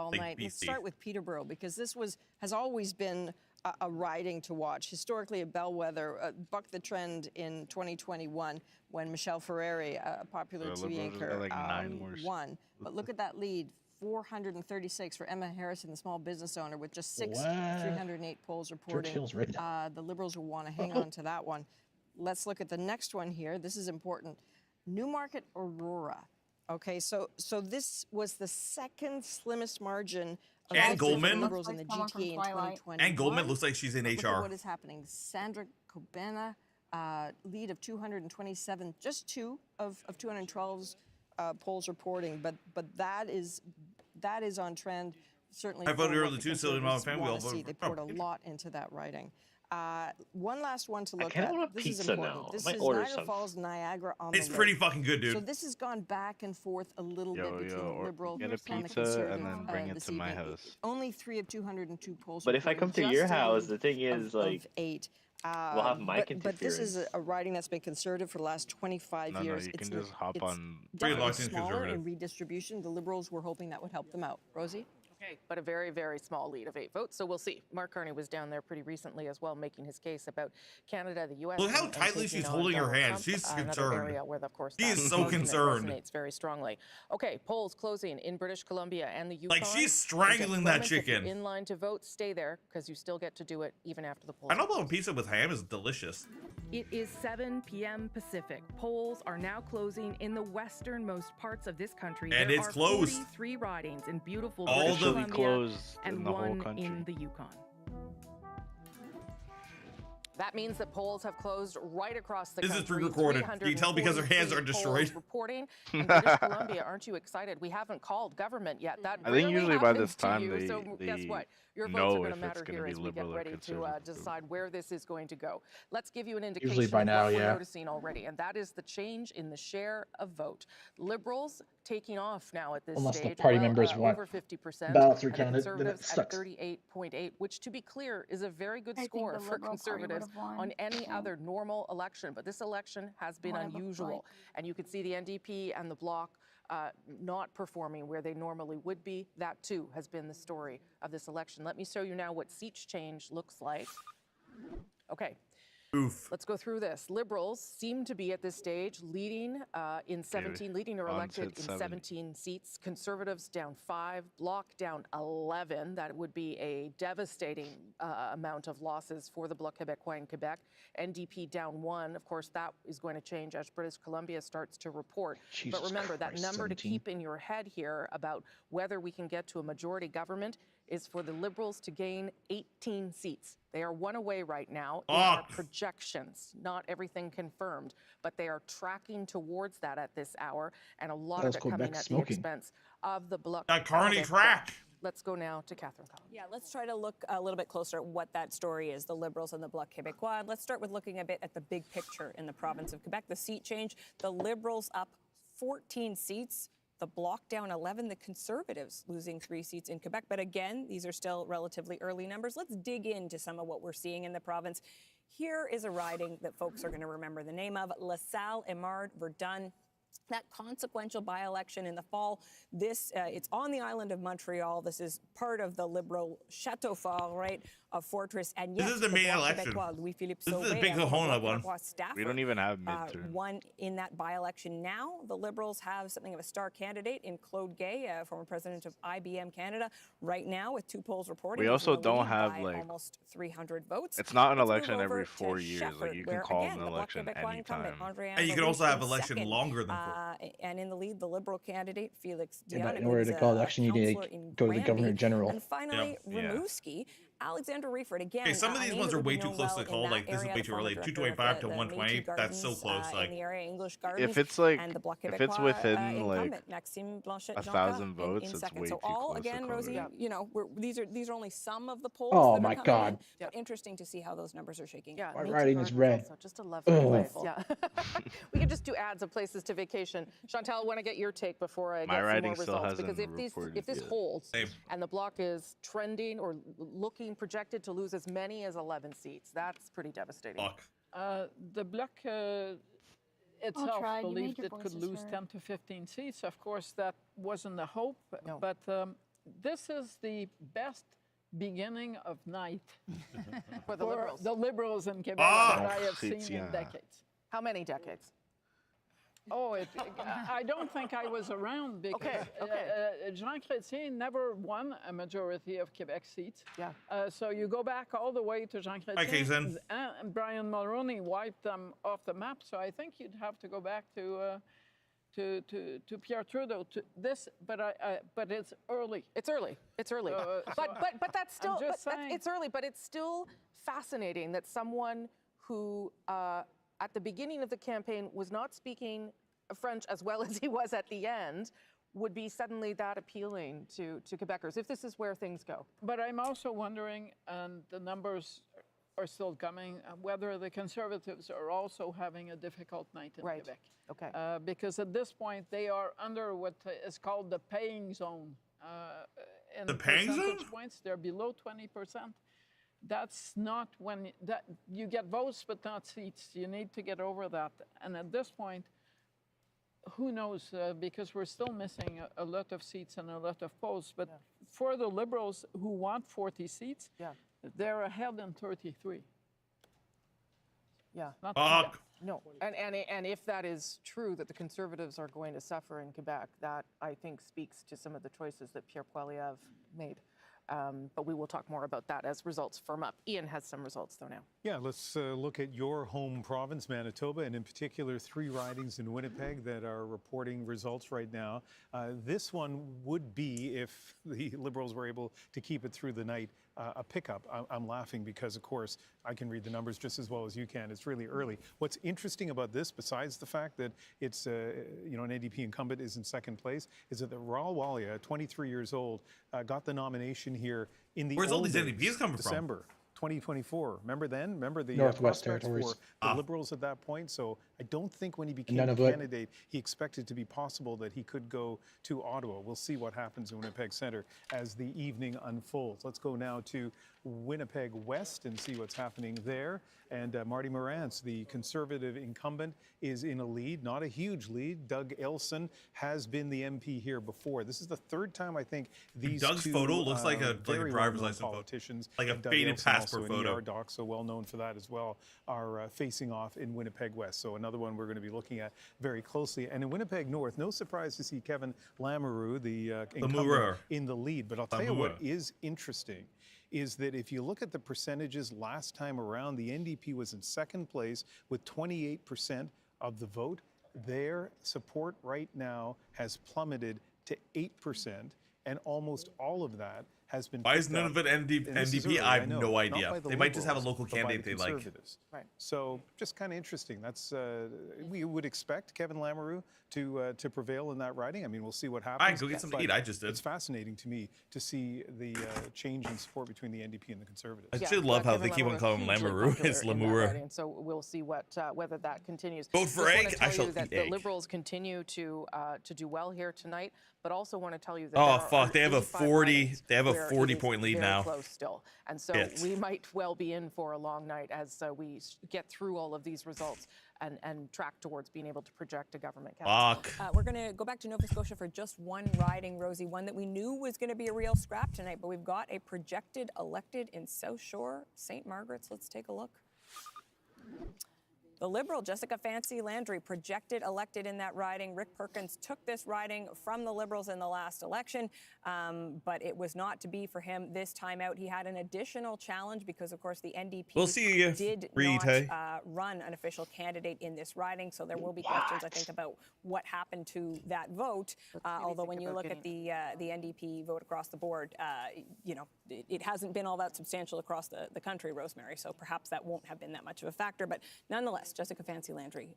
all night. Let's start with Peterborough, because this has always been a riding to watch. Historically, a bellwether, bucked the trend in 2021 when Michelle Ferreri, a popular TV anchor, won. But look at that lead. 436 for Emma Harrison, the small business owner, with just 308 polls reporting. The Liberals will want to hang on to that one. Let's look at the next one here. This is important. Newmarket Aurora. Okay, so this was the second slimmest margin of Liberals in the GTA in 2020. And Goldman looks like she's in Look HR. at what is happening. Sandra Kobena, lead of 227, just 2 of 212's polls reporting, but that is on trend. Certainly, I voted early too, so my family all voted. They poured a lot into that writing. One last one to look at. This is important. This is Niagara Falls, Niagara on the It's pretty fucking good, dude. So this has gone back and forth a little bit between the Liberal get a and the pizza Conservative and then bring it to my house. Only 3 of 202 polls. But if I come to your house, the thing is, like, 8. we'll have mic interference. But this is a riding that's been conservative for the last 25 years. No, you can just hop on. Definitely smaller in redistribution. The Liberals were hoping that would help them out. Rosie? Okay, but a very, very small lead of 8 votes, so we'll see. Mark Carney was down there pretty recently as well, making his case about Canada, the U.S. Look how tightly she's holding her hands. She's concerned. Where, of course, she is so concerned. Resonates very strongly. Okay, polls closing in British Columbia and the Yukon. Like she's strangling that chicken. In line to vote, stay there because you still get to do it even after the polls. I know about pizza with ham is delicious. It is 7 p.m. Pacific. Polls are now closing in the westernmost parts of this country. And it's closed. 43 ridings in beautiful All British the Columbia closed and in the whole 1 country. in the Yukon. That means that polls have closed right across the country. This is pre-recorded. You can tell because her hands are destroyed. Reporting in British Columbia, aren't you excited? We haven't called government yet. That I think usually by this time you. they So guess what? Your votes know are going if to matter it's going here to as be we get liberal or ready to conservative. decide where this is going to go. Let's give you an indication Usually by now, of what yeah. we're noticing already, and that is the change in the share of vote. Liberals taking off now at this Unless stage. the party members want over 50%. ballots and the recounted, then it Conservatives sucks. at 38.8, which, to be clear, is a very good I think score the for Liberal Party Conservatives would've won. on any other normal election. But this election has been What it looked unusual, like. and you can see the NDP and the Bloc not performing where they normally would be. That too has been the story of this election. Let me show you now what seat change looks like. Okay. Oof. Let's go through this. Liberals seem to be at this stage leading in 17, leading or elected in 17 seats. Conservatives down 5, Bloc down 11. That would be a devastating amount of losses for the Bloc Québécois in Quebec. NDP down 1. Of course, that is going to change as British Columbia starts to report. Jesus But remember, that Christ, number 17. to keep in your head here about whether we can get to a majority government is for the Liberals to gain 18 seats. They are 1 away right now. They are projections, not everything confirmed, but they are tracking towards that at this hour, and a lot of it coming at the expense of the Bloc. That Carney crack. Let's go now to Catherine Collins. Yeah, let's try to look a little bit closer at what that story is, the Liberals and the Bloc Québécois. Let's start with looking a bit at the big picture in the province of Quebec. The seat change, the Liberals up 14 seats. The Bloc down 11, the Conservatives losing 3 seats in Quebec. But again, these are still relatively early numbers. Let's dig into some of what we're seeing in the province. Here is a riding that folks are going to remember the name of, La Salle, Émard, Verdun. That consequential by-election in the fall, it's on the island of Montreal. This is part of the Liberal Chateau Fort, right, of Fortress. And yet, This is the main election. This is the big Kahuna one. We don't even have midterm. Won in that by-election. Now, the Liberals have something of a star candidate in Claude Gay, former president of IBM Canada, right now with 2 polls reporting. We also he's in the don't lead have, by like, almost 300 votes. It's not an Let's election move over every to 4 years. Like Shepherd, you can where, call again, an the Bloc election Québécois incumbent, anytime. André And you can Henry also have in election second. longer than 4. And in the lead, the Liberal candidate, Felix Yeah, Dion. but in order to call election, you need councillor to in go to the Granby. Governor General. And finally, Yeah. Rimouski, Alexander Reeford, again. Okay, some of a these name ones that are would way be too known close to well call. in Like, that this is area, way the too former early. director 225 of to the 120. Métis That's so Gardens, close. Like, in the area, English Gardens, If it's like, and the Bloc if it's Québécois, within like incumbent, Maxime Blanchet 1,000 Jonca votes, in it's second. way So too all, close to again, call Rosie, it. you know, these are only some of the polls Oh that are my coming God. in, but interesting to see how those numbers are shaking. Yeah, My Métis writing is Gardens red. also, just a lovely Ugh. place. Yeah. We can just do ads of places to vacation. Chantal, I want to get your take before I My get some writing more still results. hasn't Because if this reported holds Same. and the Bloc is trending or looking projected to lose as many as 11 seats, that's pretty devastating. fuck. The Bloc itself try. You believed made your it could voices lose heard. 10 to 15 seats. Of course, that wasn't the hope, No. but this is the best beginning of night for the Liberals. The Liberals in Quebec that I have seen in decades. How many decades? Oh, I don't think I was around because Jean Chrétien never won a majority of Quebec seats. Yeah. So you go back all the way to Jean Chrétien, and Brian Mulroney wiped them off the map. So I think you'd have to go back to Pierre Trudeau. But it's early. It's early. It's early. But that's still. It's early. But it's still fascinating that someone who. At the beginning of the campaign was not speaking French as well as he was at the end, would be suddenly that appealing to Quebecers, if this is where things go. But I'm also wondering, and the numbers are still coming, whether the Conservatives are also having a difficult night in Quebec. Okay. Because at this point, they are under what is called the paying zone. In the paying zone? Points, they're below 20%. That's not when you get votes but not seats. You need to get over that. And at this point, who knows? Because we're still missing a lot of seats and a lot of polls. But for the Liberals who want 40 seats, they're ahead in 33. Yeah. Not no. And if that is true, that the Conservatives are going to suffer in Quebec, that I think speaks to some of the choices that Pierre Poilievre made. But we will talk more about that as results firm up. Ian has some results, though, now. Yeah, let's look at your home province, Manitoba, and in particular, 3 ridings in Winnipeg that are reporting results right now. This one would be, if the Liberals were able to keep it through the night, a pickup. I'm laughing because, of course, I can read the numbers just as well as you can. It's really early. What's interesting about this, besides the fact that it's an NDP incumbent is in second place, is that Raul Walia, 23 years old, got the nomination here in the Where's all these NDPs coming December. from? 2024. Remember then? Remember the Northwest prospects Territories. for the Liberals at that point? So I don't think when he became a candidate, he expected to be possible that he could go to Ottawa. We'll see what happens in Winnipeg Centre as the evening unfolds. Let's go now to Winnipeg West and see what's happening there. And Marty Morantz, the Conservative incumbent, is in a lead, not a huge lead. Doug Elson has been the MP here before. This is the third time I think these Doug's two photo looks like a driver's license politicians, like a Doug faded Elson, passport also an photo. ER doc, so well known for that as well, are facing off in Winnipeg West. So another one we're going to be looking at very closely. And in Winnipeg North, no surprise to see Kevin Lamoureux, the incumbent, in the lead. But I'll tell you what is interesting is that if you look at the percentages last time around, the NDP was in second place with 28% of the vote. Their support right now has plummeted to 8%, and almost all of that has been. Why is none of it NDP? I have no idea. They might just have a local candidate they like. Right. So just kind of interesting. That's we would expect Kevin Lamoureux to prevail in that riding. I mean, we'll see what happens. All right, go get something to eat. I just did. It's fascinating to me to see the change in support between the NDP and the Conservatives. I should love how they keep on calling him Lamoureux. It's Lamoureux. So we'll see whether that continues. Vote for egg. I shall eat that egg. The Liberals continue to do well here tonight, but also want to tell you that oh fuck, they have a 40. They have a 40-point lead now. Close still, and so we might well be in for a long night as we get through all of these results and track towards being able to project a government cabinet. We're going to go back to Nova Scotia for just one riding, Rosie, one that we knew was going to be a real scrap tonight, but we've got a projected elected in South Shore, St. Margaret's. Let's take a look. The Liberal, Jessica Fancy Landry, projected elected in that riding. Rick Perkins took this riding from the Liberals in the last election, but it was not to be for him this time out. He had an additional challenge because, of course, the NDP did not run an official candidate in this riding, so there will be questions, I think, about what happened to that vote. Although when you look at the NDP vote across the board, it hasn't been all that substantial across the country, Rosemary, so perhaps that won't have been that much of a factor. But nonetheless, Jessica Fancy Landry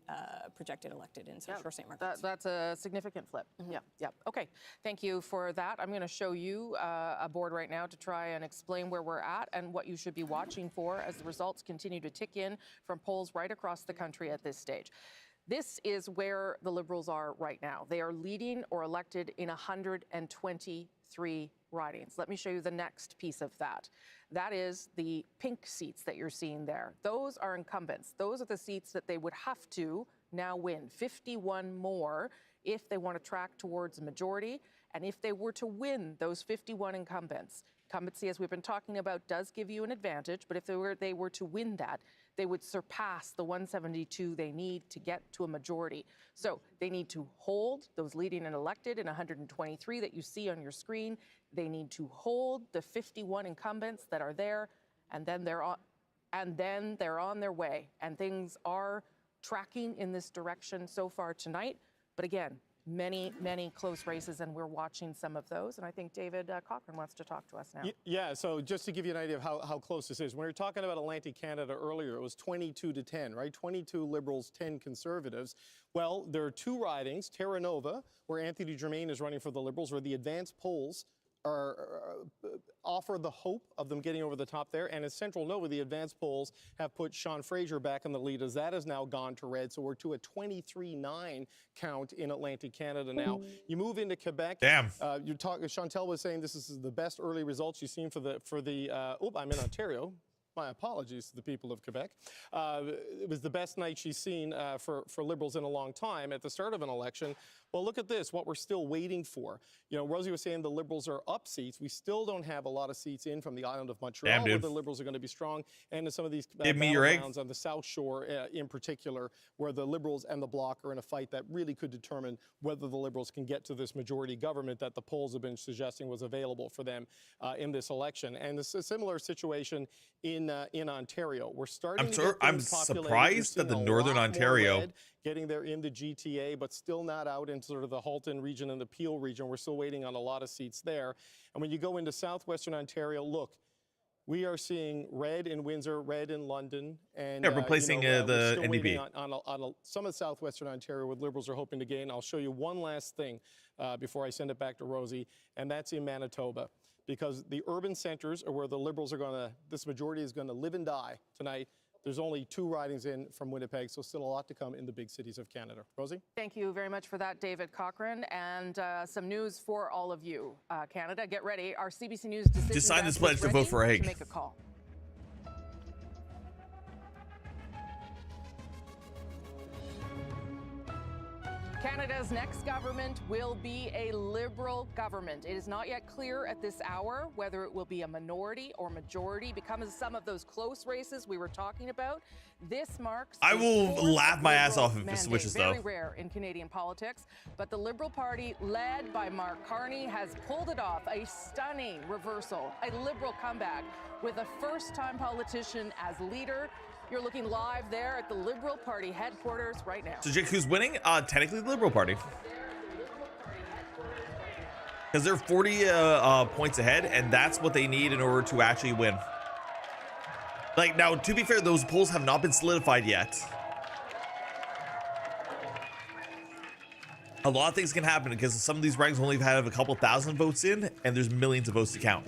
projected elected in South Shore St. Margaret's. That's a significant flip. Yeah. Okay. Thank you for that. I'm going to show you a board right now to try and explain where we're at and what you should be watching for as the results continue to tick in from polls right across the country at this stage. This is where the Liberals are right now. They are leading or elected in 123 ridings. Let me show you the next piece of that. That is the pink seats that you're seeing there. Those are incumbents. Those are the seats that they would have to now win, 51 more if they want to track towards a majority. And if they were to win those 51 incumbents, incumbency, as we've been talking about, does give you an advantage, but if they were to win that, they would surpass the 172 they need to get to a majority. So they need to hold those leading and elected in 123 that you see on your screen. They need to hold the 51 incumbents that are there, and then they're on their way. And things are tracking in this direction so far tonight. But again, many, many close races, and we're watching some of those. And I think David Cochrane wants to talk to us now. Yeah, so just to give you an idea of how close this is, when we were talking about Atlantic Canada earlier, it was 22-10, right? 22 Liberals, 10 Conservatives. Well, there are two ridings, Terra Nova, where Anthony Germain is running for the Liberals, where the advanced polls offer the hope of them getting over the top there. And in Central Nova, the advanced polls have put Sean Fraser back in the lead, as that has now gone to red. So we're to a 23-9 count in Atlantic Canada now. You move into Quebec. Damn. Chantal was saying this is the best early results you've seen for the I'm in Ontario. My apologies to the people of Quebec. It was the best night she's seen for Liberals in a long time at the start of an election. Well, look at this, what we're still waiting for. You know, Rosie was saying the Liberals are up seats. We still don't have a lot of seats in from the island of Montreal, where the Liberals are going to be strong, and in some of these battlegrounds on the South Shore in particular, where the Liberals and the Bloc are in a fight that really could determine whether the Liberals can get to this majority government that the polls have been suggesting was available for them in this election. And it's a similar situation in Ontario. We're starting I'm surprised that the Northern Ontario getting there in the GTA, but still not out in sort of the Halton region and the Peel region. We're still waiting on a lot of seats there. And when you go into southwestern Ontario, look, we are seeing red in Windsor, red in London, and replacing the NDP on some of southwestern Ontario, where Liberals are hoping to gain. I'll show you one last thing before I send it back to Rosie, and that's in Manitoba, because the urban centers are where the Liberals are this majority is going to live and die tonight. There's only 2 ridings in from Winnipeg, so still a lot to come in the big cities of Canada. Rosie? Thank you very much for that, David Cochrane. And some news for all of you. Canada, get ready. Our CBC News decision just sign this pledge to vote for Hague. To make a call. Canada's next government will be a Liberal government. It is not yet clear at this hour whether it will be a minority or majority, because of some of those close races we were talking about. This marks I will laugh my ass off if it switches, though. Very rare in Canadian politics, but the Liberal Party, led by Mark Carney, has pulled it off. A stunning reversal, a Liberal comeback with a first-time politician as leader. You're looking live there at the Liberal Party headquarters right now. So Jake, who's winning? Technically the Liberal Party. Because they're 40 points ahead, and that's what they need in order to actually win. Like, now, to be fair, those polls have not been solidified yet. A lot of things can happen because some of these ranks only have a couple thousand votes in, and there's millions of votes to count.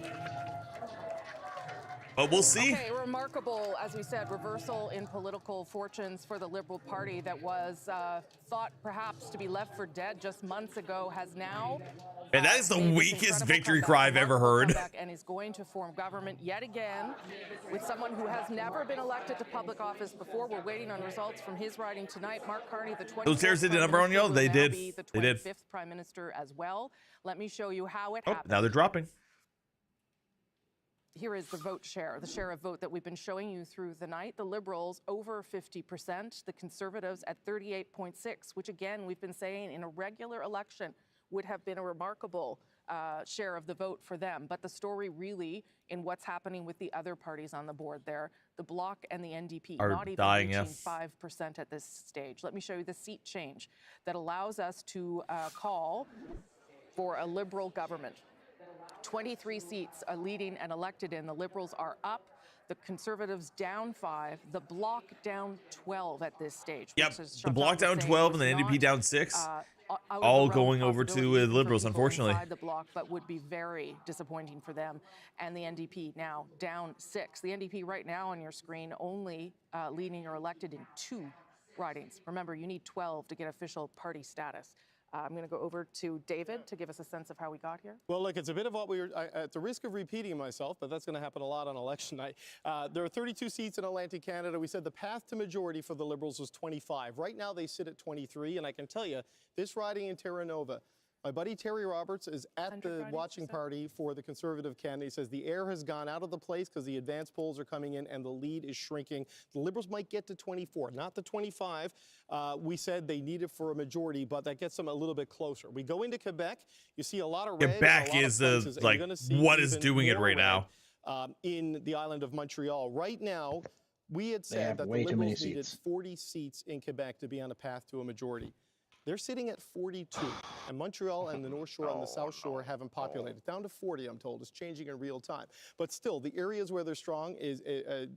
But we'll see. Okay, remarkable, as we said, reversal in political fortunes for the Liberal Party that was thought perhaps to be left for dead just months ago has now. And that is the weakest victory cry I've ever heard. And is going to form government yet again with someone who has never been elected to public office before. We're waiting on results from his riding tonight. Mark Carney, the 24th those chairs did the number on you. They did. They did. The 25th Prime Minister as well. Let me show you how it happened. Now they're dropping. Here is the vote share, the share of vote that we've been showing you through the night. The Liberals over 50%, the Conservatives at 38.6%, which again, we've been saying in a regular election would have been a remarkable share of the vote for them. But the story really in what's happening with the other parties on the board there, the Bloc and the NDP, are not even dying, reaching 5% at this stage. Let me show you the seat change that allows us to call for a Liberal government. 23 seats are leading and elected in. The Liberals are up. The Conservatives down 5. The Bloc down 12 at this stage. Yep, the Bloc down 12 and the NDP down 6. All going over to the Liberals, unfortunately. The Bloc, but would be very disappointing for them. And the NDP now down 6. The NDP right now on your screen only leading or elected in 2 ridings. Remember, you need 12 to get official party status. I'm going to go over to David to give us a sense of how we got here. Well, look, it's a bit of what we were, at the risk of repeating myself, but that's going to happen a lot on election night. There are 32 seats in Atlantic Canada. We said the path to majority for the Liberals was 25. Right now they sit at 23, and I can tell you, this riding in Terra Nova, My buddy Terry Roberts is at the watching party for the Conservative candidate. He says the air has gone out of the place because the advance polls are coming in and the lead is shrinking. The Liberals might get to 24, not the 25. We said they need it for a majority, but that gets them a little bit closer. We go into Quebec. You see a lot of red. Quebec is like what is doing it right now. In the island of Montreal. Right now, we had said that the Liberals needed 40 seats in Quebec to be on a path to a majority. They're sitting at 42, and Montreal and the North Shore and the South Shore haven't populated. Down to 40, I'm told. It's changing in real time. But still, the areas where they're strong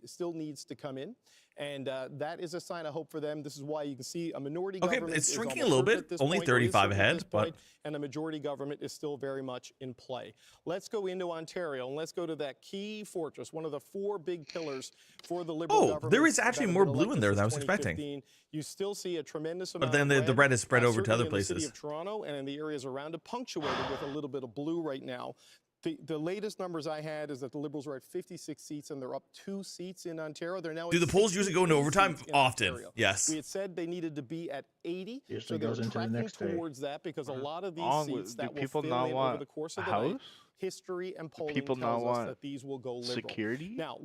still needs to come in, and that is a sign of hope for them. This is why you can see a minority government. Okay, it's shrinking a little bit, only 35 ahead, but... And a majority government is still very much in play. Let's go into Ontario, and let's go to that key fortress, one of the 4 big pillars for the Liberal government. Oh, there is actually more blue in there than I was expecting. You still see a tremendous amount. But then the red is spread over to other places. In the city of Toronto and in the areas around it, punctuated with a little bit of blue right now. The latest numbers I had is that the Liberals are at 56 seats and they're up 2 seats in Ontario. They're now. Do the polls usually go into overtime? Often, yes. We had said they needed to be at 80, so they're tracking towards that because a lot of these seats that will fill in over the course of the night. History and polling tells us that these will go Liberal. Security? Now,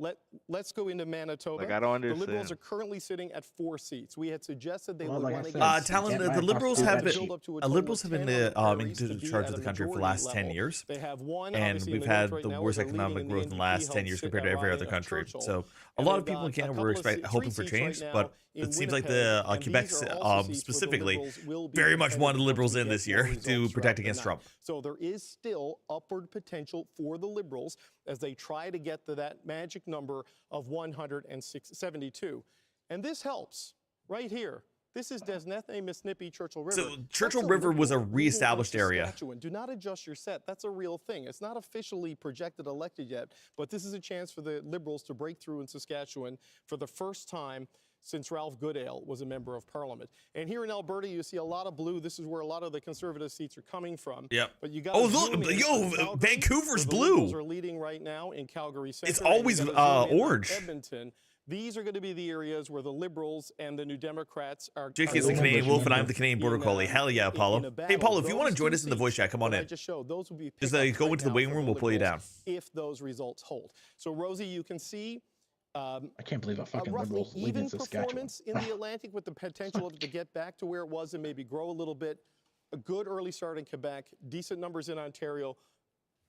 let's go into Manitoba. Like, I don't understand. The Liberals are currently sitting at 4 seats. We had suggested they would Talon, want to the Liberals have been in charge of the country for the last 10 years. They have one, and we've had the worst economic growth in the last 10 years compared to every other country. So a lot of people in Canada were hoping for change, but it seems like the Quebec specifically very much wanted the Liberals in this year to protect against Trump. So there is still upward potential for the Liberals as they try to get to that magic number of 172. And this helps right here. This is Desnethne, Mississippi, Churchill River. So Churchill River was a re-established area. Do not adjust your set. That's a real thing. It's not officially projected elected yet, but this is a chance for the Liberals to break through in Saskatchewan for the first time since Ralph Goodale was a member of Parliament. And here in Alberta, you see a lot of blue. This is where a lot of the Conservative seats are coming from. Yep. But you got look, Vancouver's blue. Liberals are leading right now in Calgary Centre. It's always orange. Edmonton. These are going to be the areas where the Liberals and the New Democrats are. Jake is the Canadian Wolf, and I'm the Canadian Border Collie. Hell yeah, Apollo. Hey, Apollo, if you want to join us in the voice chat, come on in. Just go into the waiting room. We'll pull you down. If those results hold. So, Rosie, you can see. I can't believe a fucking Liberals lead in Saskatchewan. Performance in the Atlantic with the potential to get back to where it was and maybe grow a little bit. A good early start in Quebec. Decent numbers in Ontario.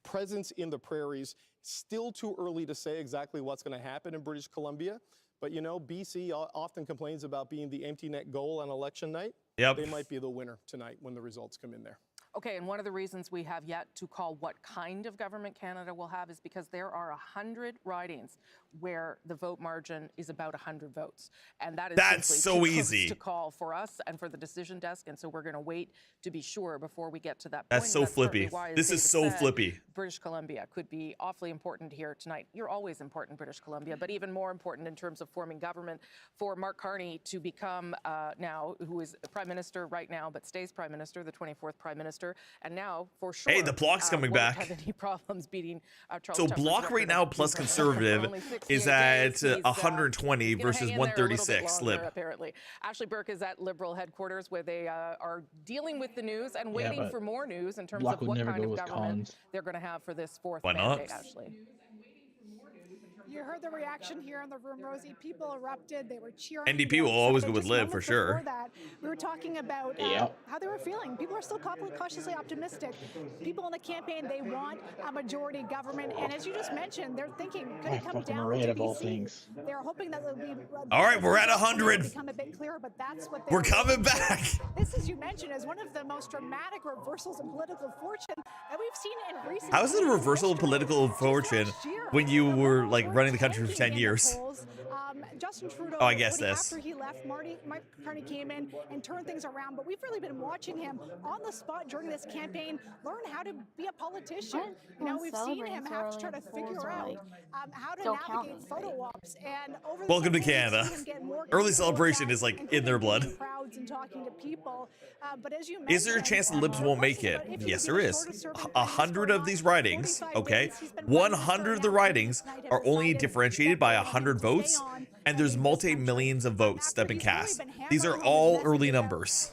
Presence in the prairies. Still too early to say exactly what's going to happen in British Columbia. But, you know, BC often complains about being the empty net goal on election night. Yep. They might be the winner tonight when the results come in there. Okay, and one of the reasons we have yet to call what kind of government Canada will have is because there are 100 ridings where the vote margin is about 100 votes. And that's so easy to call for us and for the decision desk. And so we're going to wait to be sure before we get to that point. That's so flippy. This is so flippy. British Columbia could be awfully important here tonight. You're always important, British Columbia, but even more important in terms of forming government for Mark Carney to become now, who is Prime Minister right now, but stays Prime Minister, the 24th Prime Minister. And now, for sure, hey, the Block's coming back. Have any problems beating Charles So Block right now plus Conservative is at 120 versus 136. Lib. Apparently, Ashley Burke is at Liberal headquarters where they are dealing with the news and waiting for more news in terms of what kind of government they're going to have for this fourth mandate. Ashley. You heard the reaction here in the room, Rosie. People erupted. They were cheering. NDP will always go with Lib for sure. That, we were talking about how they were feeling. People are still cautiously optimistic. People in the campaign, they want a majority government. And as you just mentioned, they're thinking, could it come down to BC? They're hoping that it'll be. All right, we're at 100. Become a bit clearer, but that's what we're coming back. This, as you mentioned, is one of the most dramatic reversals in political fortune that we've seen in recent. How is it a reversal of political fortune when you were like running the country for 10 years? Justin Trudeau, I guess this. After he left, Mike Carney came in and turned things around, but we've really been watching him on the spot during this campaign learn how to be a politician. You know, we've seen him have to try to figure out how to navigate photo ops. And over the welcome to Canada. Early celebration is like in their blood. Crowds and talking to people. But as you is there a chance the Libs won't make it? Yes, there is. 100 of these ridings, okay, 100 of the ridings are only differentiated by 100 votes, and there's multi-millions of votes that have been cast. These are all early numbers.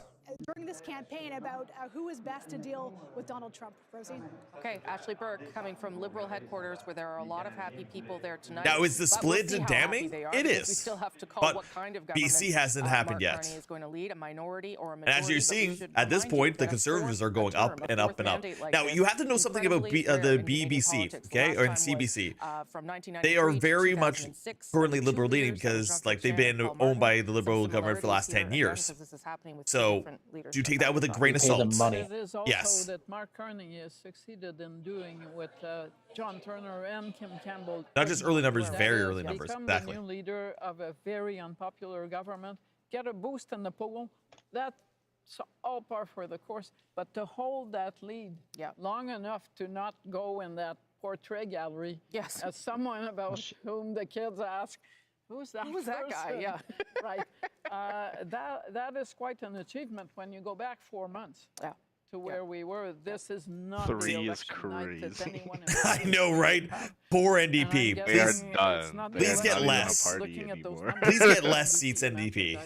this campaign about who is best to deal with Donald Trump. Rosie? Okay, Ashley Burke coming from Liberal headquarters where there are a lot of happy people there tonight. Now, is the split we'll damning? It is. We still have to call but what kind of government BC hasn't happened Mark yet. Carney is going to lead, a minority or a And majority. as you're seeing, at this point, the Conservatives are going up and up and up. Now, you have to know something about the BBC, okay, or CBC. They are very much currently Liberal leaning because, like, they've been owned by the Liberal government for the last 10 years. So, do you take that with a grain of salt? It is also Yes. that Mark Carney has succeeded in doing what John Turner and Kim Campbell. Not just early numbers, very early Become numbers. the Exactly. new leader of a very unpopular government, get a boost in the poll. That's all par for the course. But to hold that lead long enough to not go in that portrait gallery as someone about whom the kids ask, who's that guy? Yeah, right. That is quite an achievement when you go back 4 months. To where we were. This is not the 3 is election night that crazy. anyone I know, right? Poor NDP. They are Please, done. please They are get not less. even a party anymore. Please get less seats, NDP.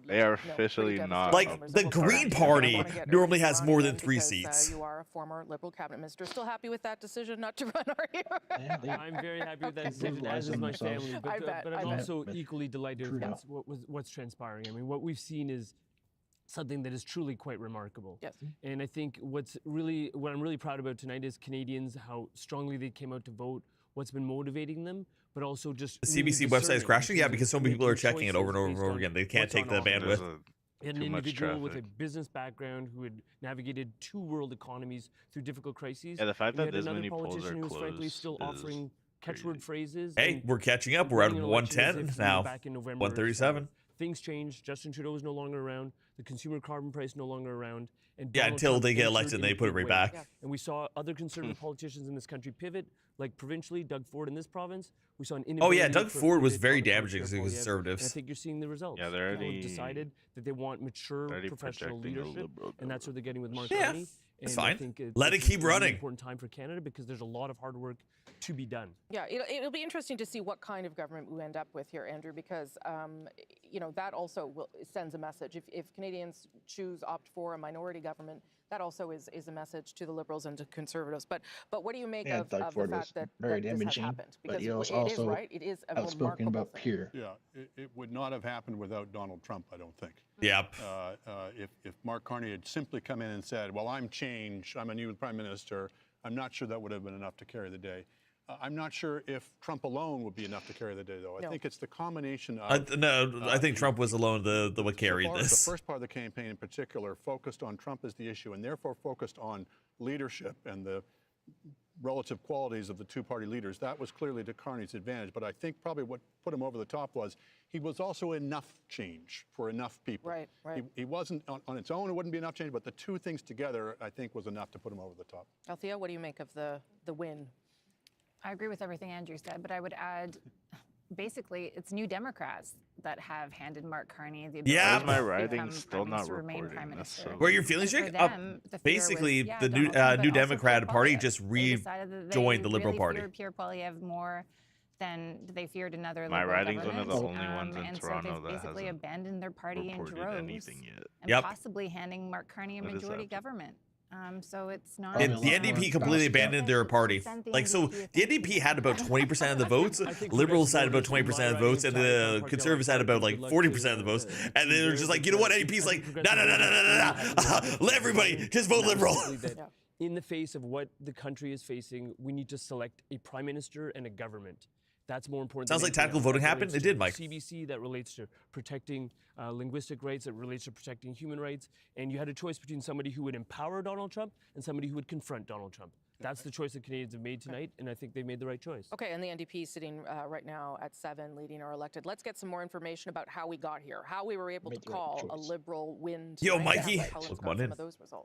They are officially not. Like, the Green Party normally has more than 3 seats. You are a former Liberal cabinet minister. Still happy with that decision not to run, are you? I'm very happy with that decision, as is my family. But I'm also equally delighted with what's transpiring. I mean, what we've seen is something that is truly quite remarkable. Yes. And I think what I'm really proud about tonight is Canadians, how strongly they came out to vote, what's been motivating them, but also just The CBC website is crashing? Yeah, because so many people are checking it over and over and over again. They can't take the bandwidth. An individual with a business background who had navigated 2 world economies through difficult crises. Yeah, the fact that this another many polls politician are who was frankly closed still offering catchword phrases. Hey, and we're catching up. We're at running an election as 110 if we were now. back in November. 137. Things changed. Justin Trudeau is no longer around. The consumer carbon price no longer around. And Yeah, Donald until Trump they get entered elected and in they a put it big right way. back. And we saw other conservative politicians in this country pivot, like provincially, Doug Ford in this province. We saw an Oh, yeah, inability Doug for Ford was pivot very on the part of damaging to Pierre Poilievre, Conservatives. And I think you're seeing the results. Yeah, they're People have already- decided that they want mature professional projecting a leadership, Liberal and that's what they're getting with Mark Yeah, Carney. that's And I fine. think Let it this keep is a really running. important time for Canada because there's a lot of hard work to be done. Yeah, it'll be interesting to see what kind of government we end up with here, Andrew, because that also sends a message. If Canadians opt for a minority government, that also is a message to the Liberals and to Conservatives. But what do you make of the fact that very this has damaging, happened? but Because he was it is also right. It is a outspoken remarkable about thing. Pierre. Yeah, it would not have happened without Donald Trump, I don't think. Yep. If Mark Carney had simply come in and said, well, I'm changed, I'm a new prime minister, I'm not sure that would have been enough to carry the day. I'm not sure if Trump alone would be enough to carry the day, though. I think it's the combination of... No, I think Trump was alone the what carried this. The first part of the campaign in particular focused on Trump as the issue and therefore focused on leadership and the relative qualities of the two-party leaders. That was clearly to Carney's advantage. But I think probably what put him over the top was he was also enough change for enough people. Right. He wasn't, on its own, it wouldn't be enough change, but the two things together, I think, was enough to put him over the top. Althea, what do you make of the win? I agree with everything Andrew said, but I would add, basically, it's New Democrats that have handed Mark Carney the ability Yeah, to my become writing's still Prime not Minister, remain reporting. Prime That's Minister. Where your feelings, And Jake? for them, the fear Basically, was, the Donald Trump, but New also Democrat Pierre Party Poilievre. just They decided that they rejoined the Liberal really Party. feared Pierre Poilievre more than they feared another My Liberal riding's one of the government. only ones in and Toronto so that they've basically hasn't abandoned their party in reported droves anything yet. and Yep. possibly handing Mark Carney a What is majority that? government. So it's not. The NDP completely abandoned their party. Like, so the NDP had about 20% of the votes, Liberals had about 20% of the votes, and the Conservatives had about like 40% of the votes. And they were just like, you know what? NDP's like, no. Let everybody just vote Liberal. In the face of what the country is facing, we need to select a prime minister and a government. That's more important. Sounds than like anything tactical else. voting That happened. relates It did, to Mike. CBC, that relates to protecting linguistic rights, that relates to protecting human rights. And you had a choice between somebody who would empower Donald Trump and somebody who would confront Donald Trump. That's the choice that Canadians have made tonight, and I think they made the right choice. Okay, and the NDP sitting right now at 7, leading or elected. Let's get some more information about how we got here, how we were able to call a Liberal win. Yo, tonight. Mikey, welcome on in.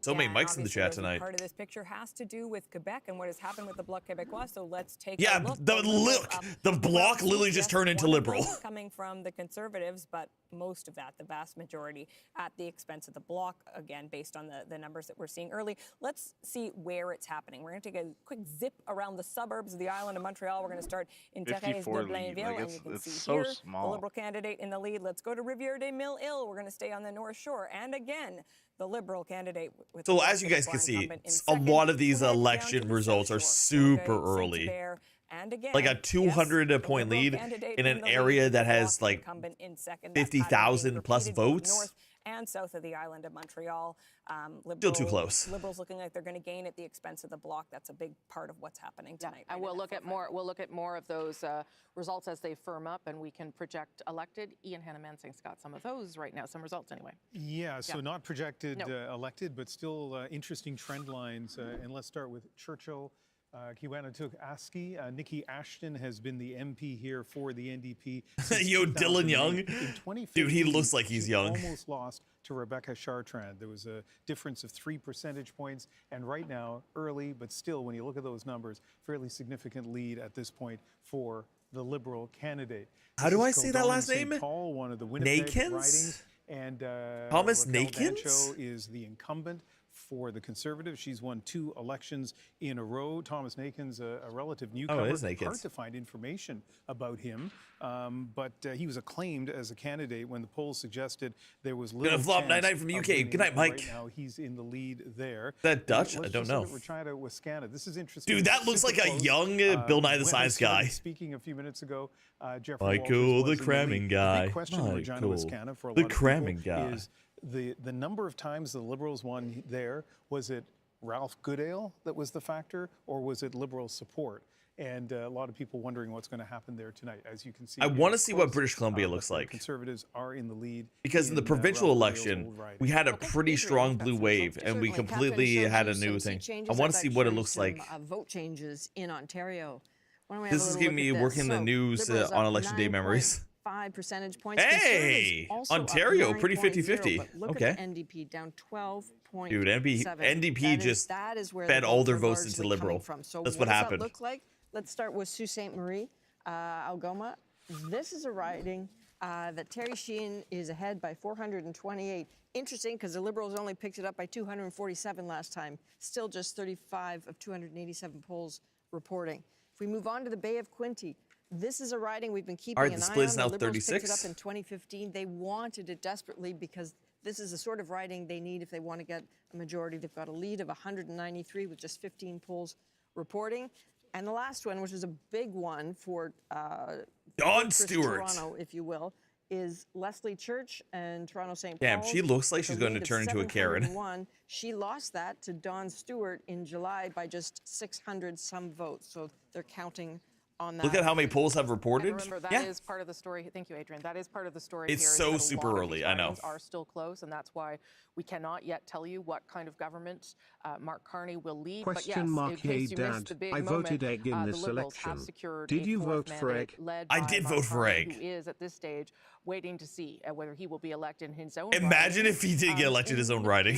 So many mics in the chat tonight. Part of this picture has to do with Quebec and what has happened with the Bloc Québécois. So let's take Yeah, a look. the Bloc literally just turned into Liberal. Coming from the Conservatives, but most of that, the vast majority, at the expense of the Bloc, again, based on the numbers that we're seeing early. Let's see where it's happening. We're going to take a quick zip around the suburbs of the island of Montreal. We're going to start in Thérèse-de-Blainville, and you can see so here small. the Liberal candidate in the lead. Let's go to Rivière-des-Mille-Îles. We're going to stay on the North Shore, and again, the Liberal candidate. With so as you guys can see, a lot of these election results are super early. And again, like a 200-point lead in an area that has like 50,000 plus votes. And south of the island of Montreal. Still too close. Liberals looking like they're going to gain at the expense of the Bloc. That's a big part of what's happening tonight. And we'll look at more. We'll look at more of those results as they firm up, and we can project elected. Ian Hannah-Mansing's got some of those right now. Some results anyway. Yeah. So not projected elected, but still interesting trend lines. And let's start with Churchill. Kiwanatuk-Aski. Nikki Ashton has been the MP here for the NDP. Yo, Dylan Young. Dude, he looks like he's young. Almost lost to Rebecca Chartrand. There was a difference of 3 percentage points. And right now, early, but still, when you look at those numbers, fairly significant lead at this point for the Liberal candidate. How do I say that last name? Paul, one of the Winnipeg ridings. And Thomas Raquel Nakins Dancho is the incumbent for the Conservatives. She's won 2 elections in a row. Thomas Nakins, a relative newcomer. Oh, it is Nakins. Hard to find information about him, but he was acclaimed as a candidate when the polls suggested there was little Gonna flop chance night-night from the UK. of Good night, winning. Mike. Right now, he's in the lead there. Is that Dutch? Let's I don't just know. look at Rachida Wiskana. This is interesting. Dude, that looks like a young Bill Nye the Science guy. Speaking a few minutes ago, Jeffrey Michael, Walters the cramming guy. The big question with Regina Wiskana for a the lot of cramming people guy. is the number of times the Liberals won there. Was it Ralph Goodale that was the factor, or was it Liberal support? And a lot of people wondering what's going to happen there tonight. As you can see, I want to see what British Columbia looks like. Conservatives are in the lead because in the provincial election, we had a pretty strong blue wave, and we completely had a new thing. I want to see what it looks like. Vote changes in Ontario. This is giving me working in the news on election day memories. 5 percentage points. Hey, Ontario, pretty 50-50. Okay. NDP down 12 points. Dude, NDP just fed all their votes into Liberal. So that's what happened. Look like? Let's start with Sault Ste. Marie, Algoma. This is a riding that Terry Sheehan is ahead by 428. Interesting, because the Liberals only picked it up by 247 last time. Still just 35 of 287 polls reporting. If we move on to the Bay of Quinte, this is a riding we've been keeping an eye on. Now the Liberals 36. picked it up in 2015. They wanted it desperately because this is the sort of riding they need if they want to get a majority. They've got a lead of 193 with just 15 polls reporting. And the last one, which is a big one for Dawn Stewart, Toronto, if you will, is Leslie Church and Toronto St. Paul's. Damn, she looks like she's going to turn into a Karen. She lost that to Dawn Stewart in July by just 600 some votes. So they're counting on that. Look at how many polls have reported. And remember, that is part of the story. Thank you, Adrian. That is part of the story. It's here, so super early. I know. Are still close, and that's why we cannot yet tell you what kind of government Mark Carney will lead. Question mark, hey Dad, I voted egg in this election. Did you vote for egg? I did vote for egg. Who is at this stage waiting to see whether he will be elected in his own. Imagine if he did get elected in his own riding.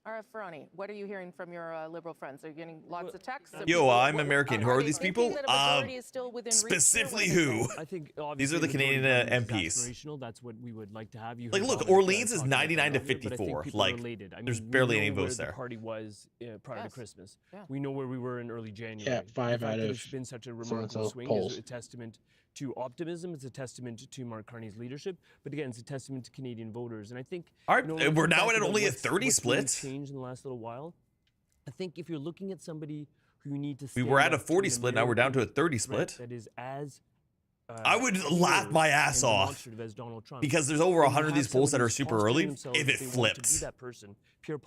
All right, Ferrani, what are you hearing from your Liberal friends? Are you getting lots of texts? Yo, I'm American. Who are these people? Specifically who? I think these are the Canadian MPs. That's what we would like to have. You like, look, Orleans is 99 to 54. Like, there's barely any votes there. The party was prior to Christmas. Yeah. We know where we were in early January. Yeah, 5 out of. It's been such a remarkable swing is a testament to optimism. It's a testament to Mark Carney's leadership, but again, it's a testament to Canadian voters. And I think we're now at only a 30 split. Changed in the last little while. I think if you're looking at somebody who you need to, we were at a 40 split. Now we're down to a 30 split. That is as. I would laugh my ass off because there's over 100 of these polls that are super early. If it flipped,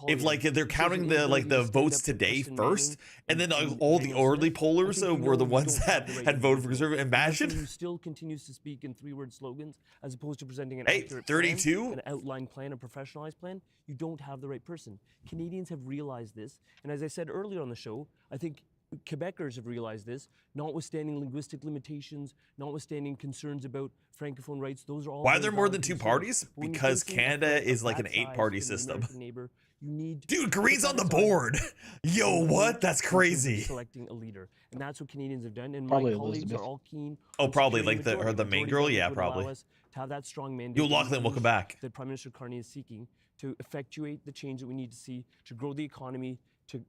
if like they're counting the votes today first, and then all the early pollers were the ones that had voted for Conservative. Imagine. Who still continues to speak in 3-word slogans as opposed to presenting an accurate 32, plan, an outlined plan, a professionalized plan. You don't have the right person. Canadians have realized this, and as I said earlier on the show, I think Quebecers have realized this, notwithstanding linguistic limitations, notwithstanding concerns about Francophone rights. Those are all. Why are there more than 2 parties? Because Canada is like an 8-party system. Neighbor, you need Dude, Green's on the board. Yo, what? That's crazy. Selecting a leader, and that's what Canadians have done. And probably my colleagues are all keen. Oh, probably like the main girl. Yeah, probably. To have that strong mandate. Yo, Lachlan, welcome back. That Prime Minister Carney is seeking to effectuate the change that we need to see to grow the economy, to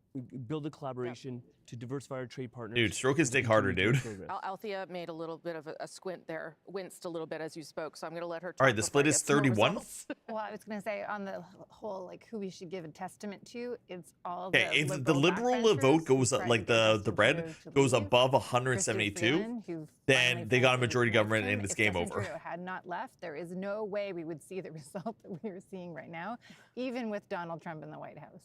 build a collaboration, to diversify our trade partners. Dude, stroke his dick harder, dude. Althea made a little bit of a squint there, winced a little bit as you spoke, so I'm going to let her talk. All right, the split is 31. Well, I was going to say on the whole, like who we should give a testament to, it's all okay, if the liberal vote goes up, like the red goes above 172, then they got a majority government and it's game over. If had not left, there is no way we would see the result that we are seeing right now, even with Donald Trump in the White House.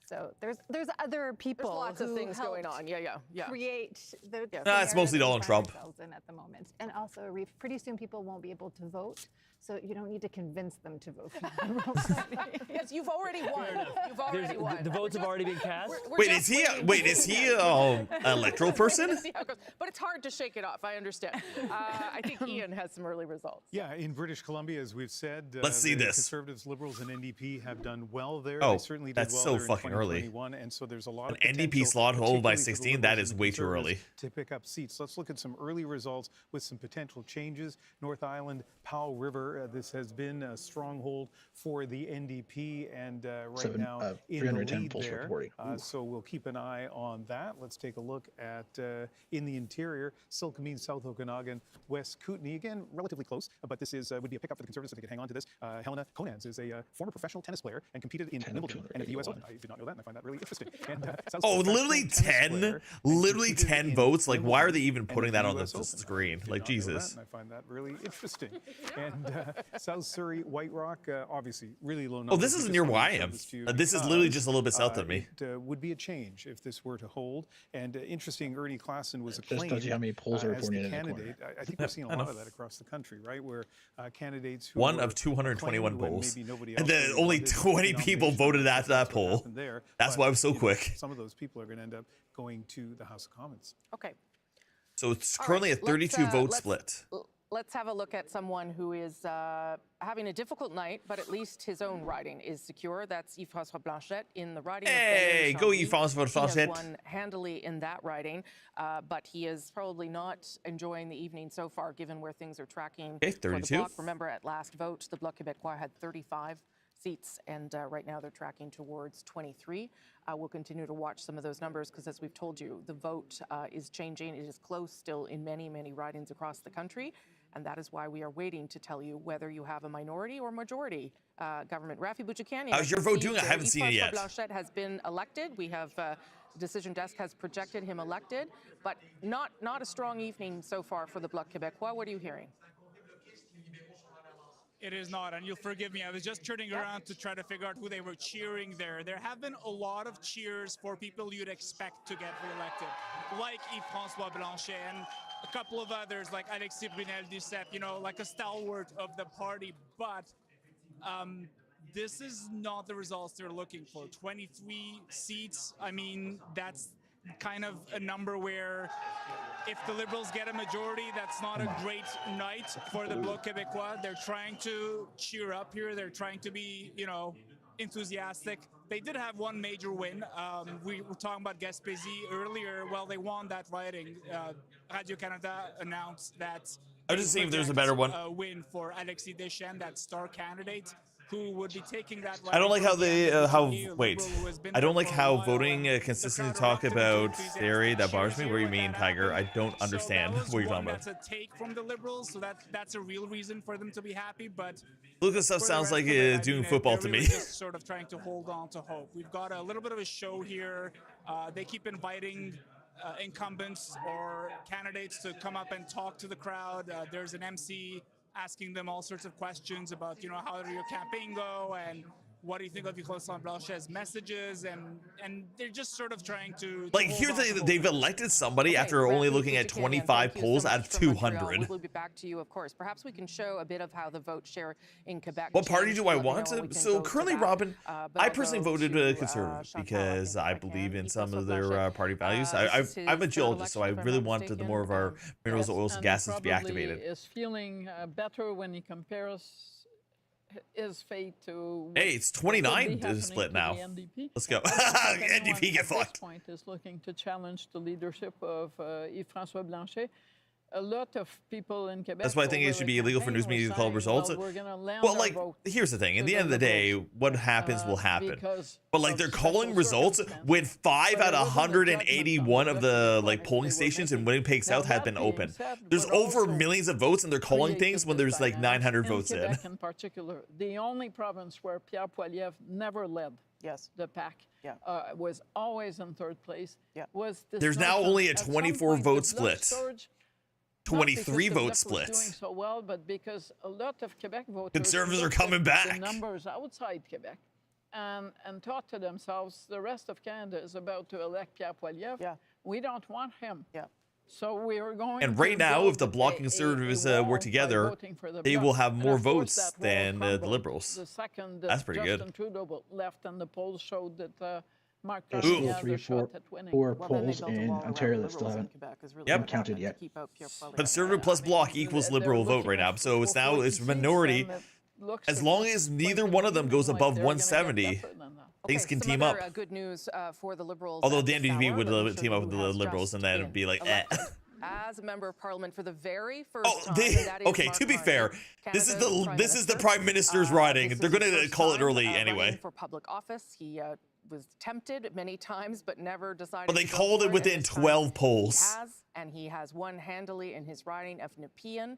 So there's other people. There's lots of things going on. Yeah. Create the. It's mostly Donald Trump. In at the moment, and also pretty soon people won't be able to vote, so you don't need to convince them to vote for the Liberal Party. Yes, you've already won. You've already won. The votes have already been cast. Wait, is he an electoral person? But it's hard to shake it off. I understand. I think Ian has some early results. Yeah, in British Columbia, as we've said, let's see this. Conservatives, Liberals, and NDP have done well there. Oh, they certainly did that's well so there fucking in early. And so there's a lot of NDP slot hold by 16. That is way too early to pick up seats. Let's look at some early results with some potential changes. North Island, Powell River. This has been a stronghold for the NDP, and right now in the lead there. So we'll keep an eye on that. Let's take a look at in the interior, Silkameen, South Okanagan, West Kootenay. Again, relatively close, but this would be a pickup for the Conservatives if they could hang on to this. Helena Conans is a former professional tennis player and competed in Wimbledon and at the U.S. Open. I did not know that, and I find that really interesting. And, literally 10 votes. Like, why are they even putting that on the screen? Like, Jesus. I find that really interesting. And South Surrey, White Rock, obviously really low numbers. Oh, this isn't near where I am. This is literally just a little bit south of me. It would be a change if this were to hold. And interesting, Ernie Klassen was acclaimed just tells you how many polls are reporting in the candidate. I think we've seen a lot of that across the country, right? Where candidates who one of 221 polls, and then only 20 people voted at that poll. That's why I was so quick. Some of those people are going to end up going to the House of Commons. Okay. So it's currently a 32 vote split. Let's have a look at someone who is having a difficult night, but at least his own riding is secure. That's Yves-François Blanchet in the riding. Hey, go Yves-François Blanchet. He has won handily in that riding, but he is probably not enjoying the evening so far, given where things are tracking. Okay, 32. For the Bloc. Remember, at last vote, the Bloc Québécois had 35 seats, and right now they're tracking towards 23. We'll continue to watch some of those numbers because, as we've told you, the vote is changing. It is close still in many ridings across the country, and that is why we are waiting to tell you whether you have a minority or majority government. Rafi Bouchikanian. How's your vote doing? I haven't seen it yet. Blanchet has been elected. We have Decision Desk has projected him elected, but not a strong evening so far for the Bloc Québécois. What are you hearing? It is not, and you'll forgive me. I was just turning around to try to figure out who they were cheering there. There have been a lot of cheers for people you'd expect to get reelected, like Yves-François Blanchet and a couple of others like Alexis Brunel-Duceppe, you know, like a stalwart of the party. But this is not the results they're looking for. 23 seats, I mean, that's kind of a number where if the Liberals get a majority, that's not a great night for the Bloc Québécois. They're trying to cheer up here. They're trying to be, you know, enthusiastic. They did have one major win. We were talking about Gaspésie earlier. Well, they won that riding. Radio-Canada announced that I was just seeing if there's a better one. Win for Alexis Deschênes, that star candidate, who would be taking that. I don't like how they I don't like how voting consistently talk about theory. That bothers me. What do you mean, Tiger? I don't understand what you're talking about. That's a take from the Liberals, so that's a real reason for them to be happy. But Lucas stuff sounds like doing football to me. Just sort of trying to hold on to hope. We've got a little bit of a show here. They keep inviting incumbents or candidates to come up and talk to the crowd. There's an MC asking them all sorts of questions about, you know, how did your campaign go and what do you think of Yves-François Blanchet's messages, and they're just sort of trying to like here they've elected somebody after only looking at 25 polls out of 200. We'll be back to you, of course. Perhaps we can show a bit of how the vote share in Quebec. What party do I want to? So currently, Robin, I personally voted Conservative because I believe in some of their party values. I'm a geologist, so I really wanted the more of our minerals, oils, and gases to be activated. Is feeling better when he compares his fate to. Hey, it's 29 to split now. Let's go. NDP get fucked. At this point is looking to challenge the leadership of Yves-François Blanchet. a lot of people in Quebec. That's why I think it should be illegal for news media to call results. Well, like, here's the thing. In the end of the day, what happens will happen. But like, they're calling results when 5 out of 181 of the like polling stations in Winnipeg South have been open. There's over millions of votes, and they're calling things when there's like 900 votes in. In particular, the only province where Pierre Poilievre never led the pack, was always in third place. Was there's now only a 24 vote split. 23 vote split. Doing so well, but because a lot of Quebec voters Conservatives are coming back. The numbers outside Quebec, and thought to themselves, the rest of Canada is about to elect Pierre Poilievre. We don't want him. So we are going. And right now, if the Bloc and Conservatives work together, they will have more votes than the Liberals. The second, that's pretty Justin good. Trudeau left, and the polls showed that. There's still 3 or 4 polls in Ontario that still haven't been counted yet. Conservative plus Bloc equals Liberal vote right now, so it's minority. As long as neither one of them goes above 170, things can team up. Good news for the Liberals. Although the NDP would team up with the Liberals, and then it'd be like, As a member of Parliament for the very first time. Okay, to be fair, this is the Prime Minister's riding. They're going to call it early anyway. For public office, he was tempted many times, but never decided. But they called it within 12 polls. He has won handily in his riding of Nepean.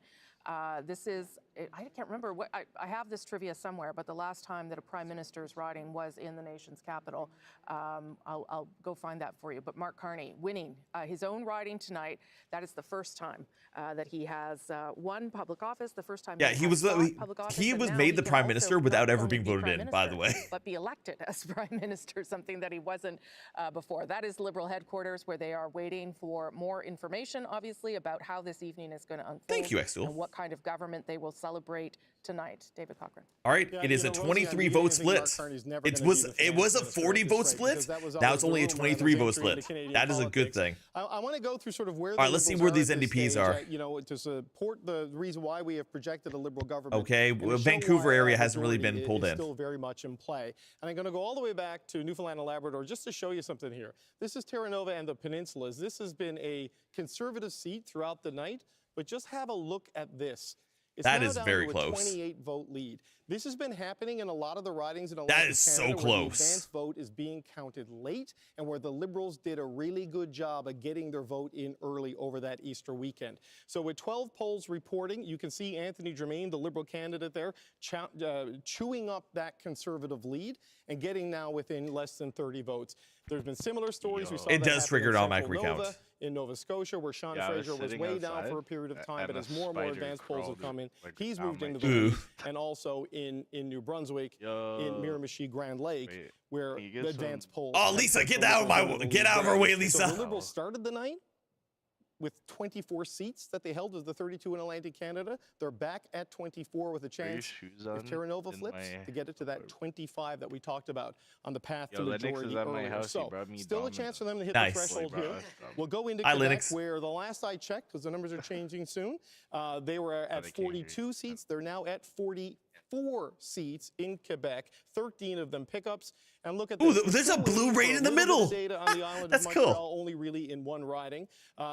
This is, I can't remember what, I have this trivia somewhere, but the last time that a prime minister's riding was in the nation's capital. I'll go find that for you. But Mark Carney winning his own riding tonight. That is the first time that he has won public office. The first time. Yeah, he was made the prime minister without ever being voted in, by the way. But be elected as prime minister, something that he wasn't before. That is Liberal headquarters, where they are waiting for more information, obviously, about how this evening is going to unfold. Thank you, Extul. And what kind of government they will celebrate tonight. David Cochran. All right, it is a 23 vote split. It was a 40 vote split. Now it's only a 23 vote split. That is a good thing. I want to go through sort of where. All right, let's see where these NDPs are. You know, to support the reason why we have projected a Liberal government. Okay, well, Vancouver area hasn't really been pulled in. Still very much in play, and I'm going to go all the way back to Newfoundland and Labrador just to show you something here. This is Terra Nova and the Peninsulas. This has been a Conservative seat throughout the night, but just have a look at this. It's that now is down very to a close. 28 vote lead. This has been happening in a lot of the ridings in that Atlantic is so Canada, close. where the advance vote is being counted late, and where the Liberals did a really good job of getting their vote in early over that Easter weekend. So with 12 polls reporting, you can see Anthony Germain, the Liberal candidate there, chewing up that Conservative lead and getting now within less than 30 votes. There's been similar stories. We saw it does trigger an in automatic Central recount. Nova, in Nova Scotia, where Sean Fraser was way down for a period of time, but as more and more advanced polls have come in, he's moved into the lead. And also in New Brunswick, in Miramichi, Grand Lake, where the advanced polls. Oh, Lisa, get out of our way, Lisa. So the Liberals started the night with 24 seats that they held as the 32 in Atlantic Canada. They're back at 24 with a chance, if Terra Nova flips, to get it to that 25 that we talked about on the path to majority earlier. So still a chance for them to hit the threshold here. We'll go into Quebec, where the last I checked, because the numbers are changing soon, they were at 42 seats. They're now at 44 seats in Quebec, 13 of them pickups. And look at this. Ooh, there's a blue rain in the middle. Data on the island That's of Montreal, cool. only really in one riding.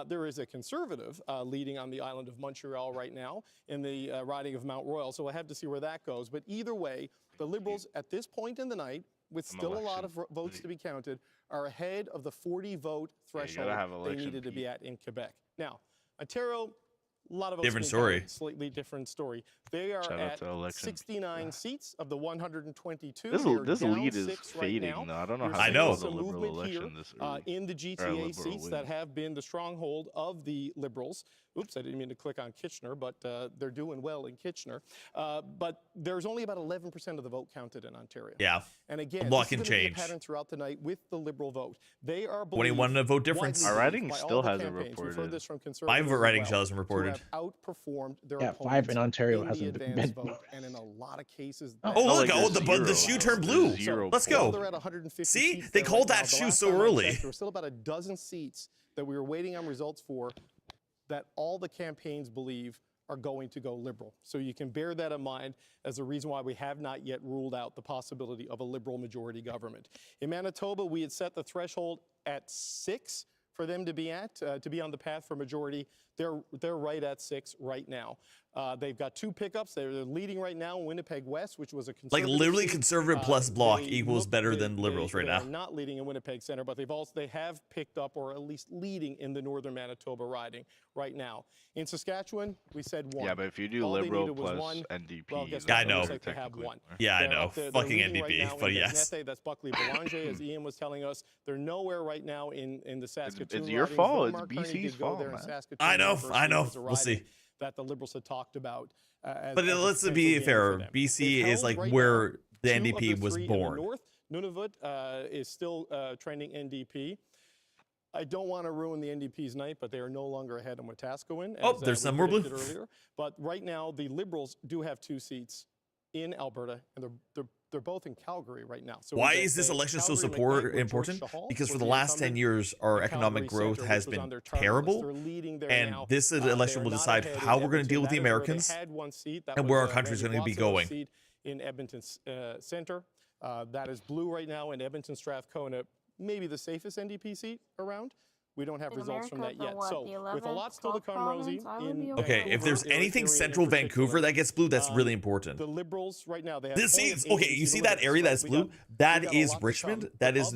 There is a Conservative leading on the island of Montreal right now in the riding of Mount Royal. So we'll have to see where that goes. But either way, the Liberals at this point in the night, with still a lot of votes to be counted, are ahead of the 40-vote threshold they needed to be at in Quebec. Now, Ontario, a lot of votes different story. Slightly different story. They are at 69 seats of the 122. This lead is fading. Right now. I don't know how. I know. Some movement here in the GTA seats that have been the stronghold of the Liberals. Oops, I didn't mean to click on Kitchener, but they're doing well in Kitchener. But there's only about 11% of the vote counted in Ontario. Yeah. And again, this is can change. a pattern throughout the night with the Liberal vote. They are 21 vote difference. Our riding still hasn't reported. 5 riding hasn't reported. Outperformed their 5 in Ontario hasn't been. Vote, and in a lot of cases. Oh, look! The shoe turned blue. Let's go. See, they called that shoe so early. There were still about a dozen seats that we were waiting on results for, that all the campaigns believe are going to go Liberal. So you can bear that in mind as a reason why we have not yet ruled out the possibility of a Liberal majority government. In Manitoba, we had set the threshold at 6 for them to be at, to be on the path for majority. They're right at 6 right now. They've got 2 pickups. They're leading right now in Winnipeg West, which was a conservative Like literally seat. conservative plus bloc equals better than Liberals right now. They're not leading in Winnipeg Centre, but they have picked up, or at least leading in the Northern Manitoba riding right now. In Saskatchewan, we said 1. Yeah, but if you do Liberal plus NDP, well, guess yeah, I know. Like they have 1. Yeah, I know. Fucking NDP, right but yes. That's Buckley Boulanger, as Ian was telling us. They're nowhere right now in the Saskatoon. It's your fault. It's BC's fault, man. I know. We'll see. That the Liberals had talked about. But let's be fair. BC is like where the NDP was born. North, Nunavut is still trending NDP. I don't want to ruin the NDP's night, but they are no longer ahead in Wetaskiwin. Oh, there's some more blue. Earlier. But right now, the Liberals do have 2 seats in Alberta, and they're both in Calgary right now. So why is this election so important? Because for the last 10 years, our economic growth has been terrible, and this election will decide how we're going to deal with the Americans and where our country is going to be going. In Edmonton Centre, that is blue right now in Edmonton Strathcona, maybe the safest NDP seat around. We don't have results from that yet. So with a lot still to come, Rosie. Okay, if there's anything central Vancouver that gets blue, that's really important. The Liberals right now, they have okay, you see that area that's blue? That is Richmond. That is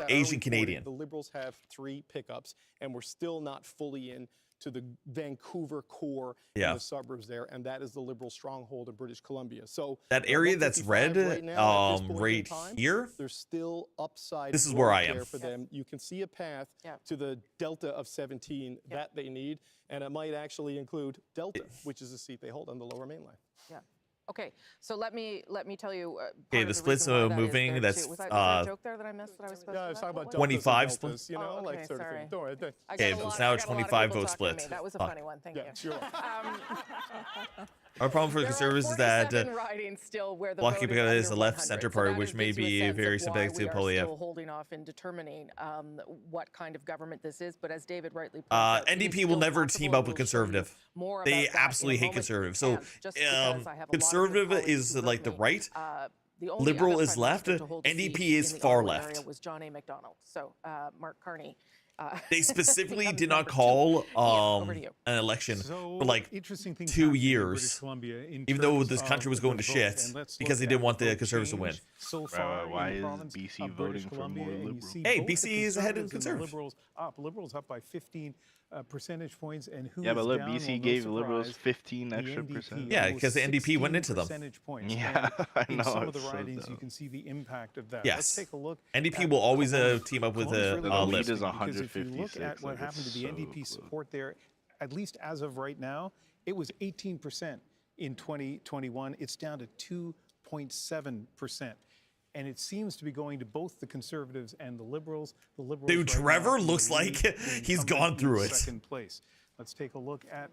Asian Canadian. The Liberals have 3 pickups, and we're still not fully in to the Vancouver core in the suburbs there, and that is the Liberal stronghold of British Columbia. So that area that's red right here, there's still upside. This is where I am. For them, you can see a path to the delta of 17 that they need, and it might actually include Delta, which is a seat they hold on the Lower Mainland. Yeah. Okay, so let me tell you. Okay, the splits moving. That's was there a joke there that I missed that I was supposed to? Yeah, I was talking about 25 splits. You know, like sort of thing. Okay, it's now a 25 vote split. That was a funny one. Thank you. Sure. Our problem for the Conservatives is that Bloc Québécois is a left-center party, which may be very sympathetic to Polyev. We are still holding off in determining what kind of government this is, but as David rightly points out, NDP will never team up with Conservative. They absolutely hate Conservative. So Conservative is like the right. Liberal is left. NDP is far left. Was John A. Macdonald. So Mark Carney. They specifically did not call an election for like 2 years, even though this country was going to shit, because they didn't want the Conservatives to win. So far, why is BC voting for more Liberal? Hey, BC is ahead in Conservative. Liberals up by 15 percentage points, and who but look, BC gave Liberals 15 extra percent. Yeah, because the NDP went into them. Yeah, I know. In some of the ridings, you can see the impact of that. Yes. Let's take a look. NDP will always team up with the lead is 156. If you look at what happened to the NDP support there, at least as of right now, it was 18% in 2021. It's down to 2.7%. And it seems to be going to both the Conservatives and the Liberals. The Liberals. Dude, Trevor looks like he's gone through it. Second place. Let's take a look at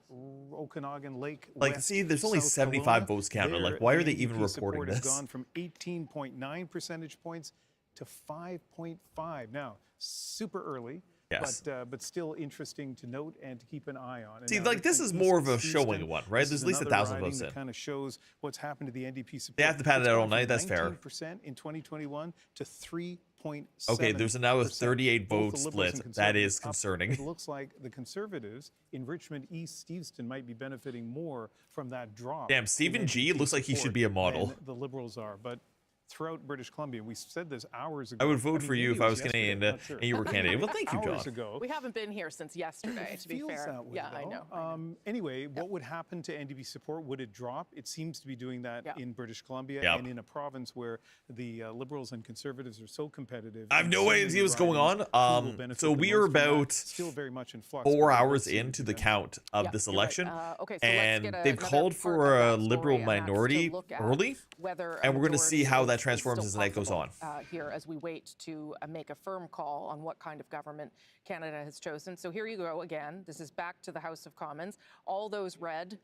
Okanagan Lake. Like, West, see, there's only South 75 Kelowna. votes counted. Their Like, why are they NDP even reporting support this? has gone from 18.9 percentage points to 5.5. Now, super early. Yes. But still interesting to note and to keep an eye on. And See, now like, this is more of a showing one, right? There's at least 1,000 votes in. Kind of shows what's happened to the NDP support. They have to pat it out all night. That's fair. 19% in 2021 to 3.7%. Okay, there's now a 38 vote split. That is concerning. It looks like the Conservatives in Richmond East Steveston might be benefiting more from that drop. Damn, Stephen G looks like he should be a model. The Liberals are, but throughout British Columbia, we said this hours ago. I would vote for you if I was Canadian and you were Canadian. Well, thank you, John. We haven't been here since yesterday, to be fair. That way, I know. Anyway, what would happen to NDP support? Would it drop? It seems to be doing that in British Columbia and in a province where the Liberals and Conservatives are so competitive. I have no idea what's going on. So we are about still very much in flux. 4 hours into the count of this election, and they've called for a Liberal minority early, and we're going to see how that transforms as the night goes on. Here, as we wait to make a firm call on what kind of government Canada has chosen. So here you go again. This is back to the House of Commons. All those red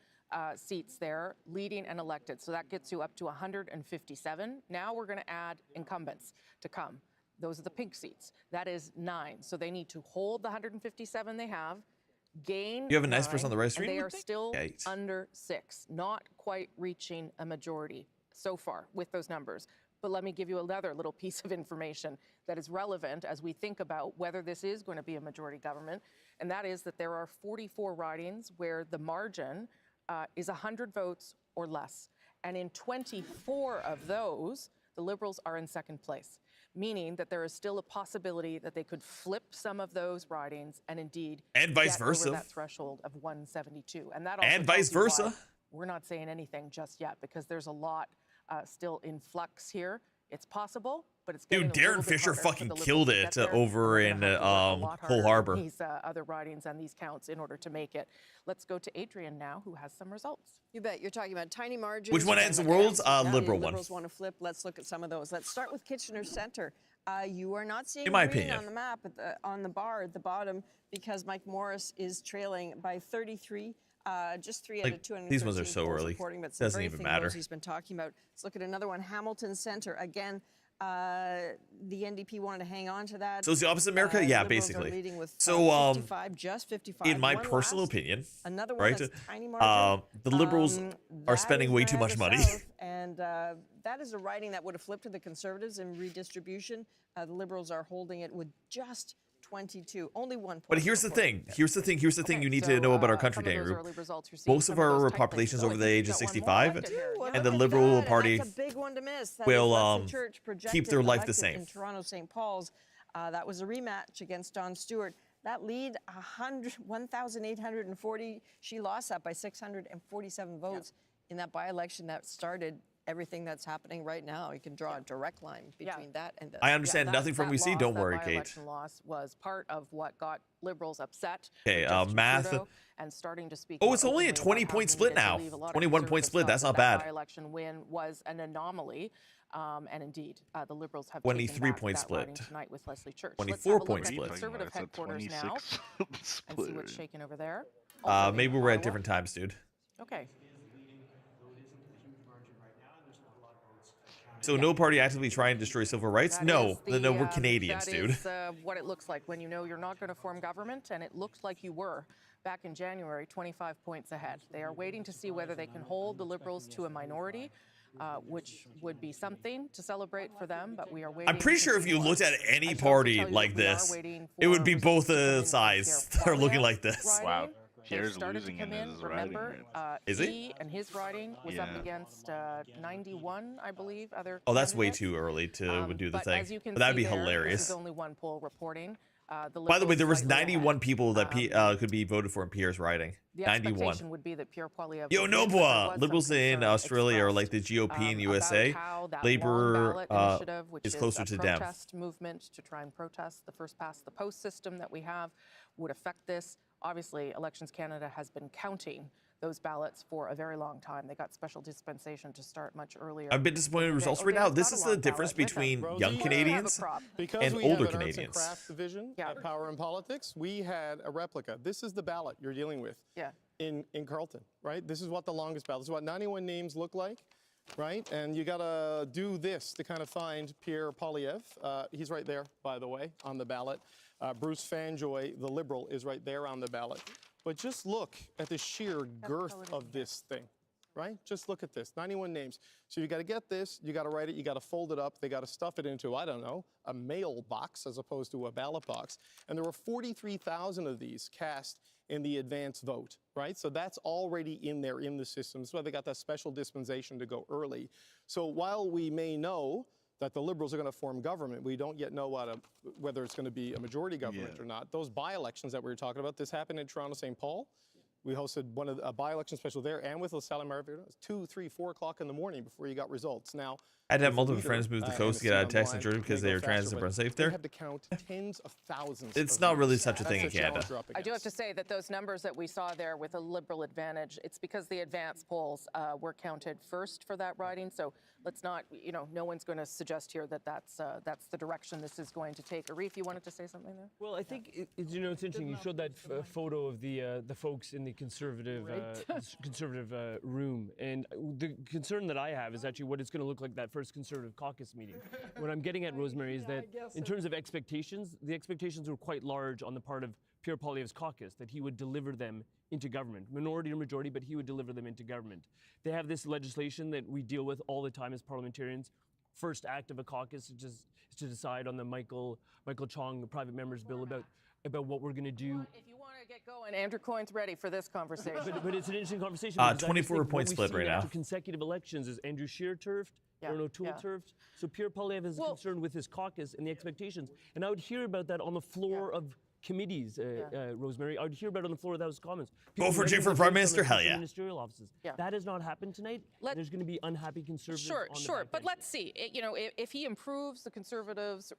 seats there, leading and elected. So that gets you up to 157. Now we're going to add incumbents to come. Those are the pink seats. That is 9. So they need to hold the 157 they have, gain. You have a nice person on the right street. They are still under 6, not quite reaching a majority so far with those numbers. But let me give you another little piece of information that is relevant as we think about whether this is going to be a majority government, and that is that there are 44 ridings where the margin is 100 votes or less. And in 24 of those, the Liberals are in second place, meaning that there is still a possibility that they could flip some of those ridings and indeed vice get versa over that threshold of 172. And that also and vice tells you versa. why we're not saying anything just yet because there's a lot still in flux here. It's possible, but it's getting Dude, a little Darren bit Fisher harder for fucking the Liberals killed to get it there. over in Cole Harbor. These other ridings and these counts in order to make it. Let's go to Adrian now, who has some results. You bet. You're talking about tiny margins. Which one ends the world's Liberal one? Liberals want to flip. Let's look at some of those. Let's start with Kitchener Center. You are not seeing in my green opinion on the map on the bar at the bottom because Mike Morris is trailing by 33. Just 3 out of 200. These ones are so early. Doesn't even matter. He's been talking about. Let's look at another one. Hamilton Center again. The NDP wanted to hang on to that. So it's the opposite America? Yeah, Liberals basically. Are leading with, so, 55, just 55. in my personal opinion, another one right, that's tiny margin. the Liberals are spending way too much money. South, and that is a riding that would have flipped to the Conservatives in redistribution. The Liberals are holding it with just 22, only 1 point. But here's the thing. Here's the thing you need to know about our country, Daniel. Most of our population is over the age of 65, and the Liberal Party will keep their life the same. In Toronto, St. Paul's, that was a rematch against Don Stewart. That lead, 1,840. She lost that by 647 votes in that by-election that started everything that's happening right now. You can draw a direct line between that and this. I understand nothing from VC. Don't worry, Kate. Election loss was part of what got Liberals upset. Okay, math. And starting to speak. Oh, it's only a 20-point split now. 21-point split. That's not bad. By-election win was an anomaly. And indeed, the Liberals have 23-point split. Tonight with Leslie Church. 24-point split. Conservative headquarters now. And see what's shaking over there. Maybe we're at different times, dude. Okay. So no party actively trying to destroy civil rights? No, we're Canadians, dude. That is what it looks like when you know you're not going to form government, and it looks like you were back in January, 25 points ahead. They are waiting to see whether they can hold the Liberals to a minority, which would be something to celebrate for them, but we are waiting. I'm pretty sure if you looked at any party like this, it would be both sides that are looking like this. Wow. Pierre's losing in his riding. Is he? And his riding was up against 91, I believe. Oh, that's way too early to do the thing. But that'd be hilarious. This is only one poll reporting. By the way, there was 91 people that could be voted for in Pierre's riding. The 91. expectation would be that Pierre Poilievre. Yo, Noboa! Liberals in Australia are like the GOP in USA. Labor is closer to Dem. Protest movement to try and protest the first past the post system that we have would affect this. Obviously, Elections Canada has been counting those ballots for a very long time. They got special dispensation to start much earlier. I'm a bit disappointed with results right now. This is the difference between young Canadians and older Canadians. Because we had an arts and craft division at Power and Politics, we had a replica. This is the ballot you're dealing with in Carleton, right? This is what the longest ballot, this is what 91 names look like, right? And you gotta do this to kind of find Pierre Poilievre. He's right there, by the way, on the ballot. Bruce Fanjoy, the Liberal, is right there on the ballot. But just look at the sheer girth of this thing, right? Just look at this, 91 names. So you got to get this, you got to write it, you got to fold it up, they got to stuff it into, I don't know, a mail box as opposed to a ballot box. And there were 43,000 of these cast in the advance vote, right? So that's already in there in the system. That's why they got that special dispensation to go early. So while we may know that the Liberals are going to form government, we don't yet know whether it's going to be a majority government or not. Those by-elections that we were talking about, this happened in Toronto, St. Paul. We hosted a by-election special there and with LaSalle Marvin. It was 2, 3, 4 o'clock in the morning before you got results. Now, I had to have multiple friends move the coast to get out of Texas and Georgia because they were trans and unsafe there. They had to count tens of thousands. It's not really such a thing in Canada. I do have to say that those numbers that we saw there with a Liberal advantage, it's because the advance polls were counted first for that riding. So let's not, no one's going to suggest here that that's the direction this is going to take. Arif, you wanted to say something there? Well, I think it's interesting. You showed that photo of the folks in the conservative room, and the concern that I have is actually what it's going to look like that first Conservative caucus meeting. What I'm getting at, Rosemary, is that in terms of expectations, the expectations were quite large on the part of Pierre Poilievre's caucus, that he would deliver them into government, minority or majority, but he would deliver them into government. They have this legislation that we deal with all the time as parliamentarians, first act of a caucus is to decide on the Michael Chong private members bill about what we're going to do. If you want to get going, Andrew Coyne's ready for this conversation. But it's an interesting conversation. 24-point split right now. After consecutive elections is Andrew Scheer turfed, Aaron O'Toole turfed. So Pierre Poilievre is concerned with his caucus and the expectations. And I would hear about that on the floor of committees, Rosemary. I would hear about it on the floor of the House of Commons. Vote for Jim for Prime Minister? Hell yeah. Ministerial offices. That has not happened tonight. There's going to be unhappy conservatives. Sure. But let's see. If he improves the Conservatives'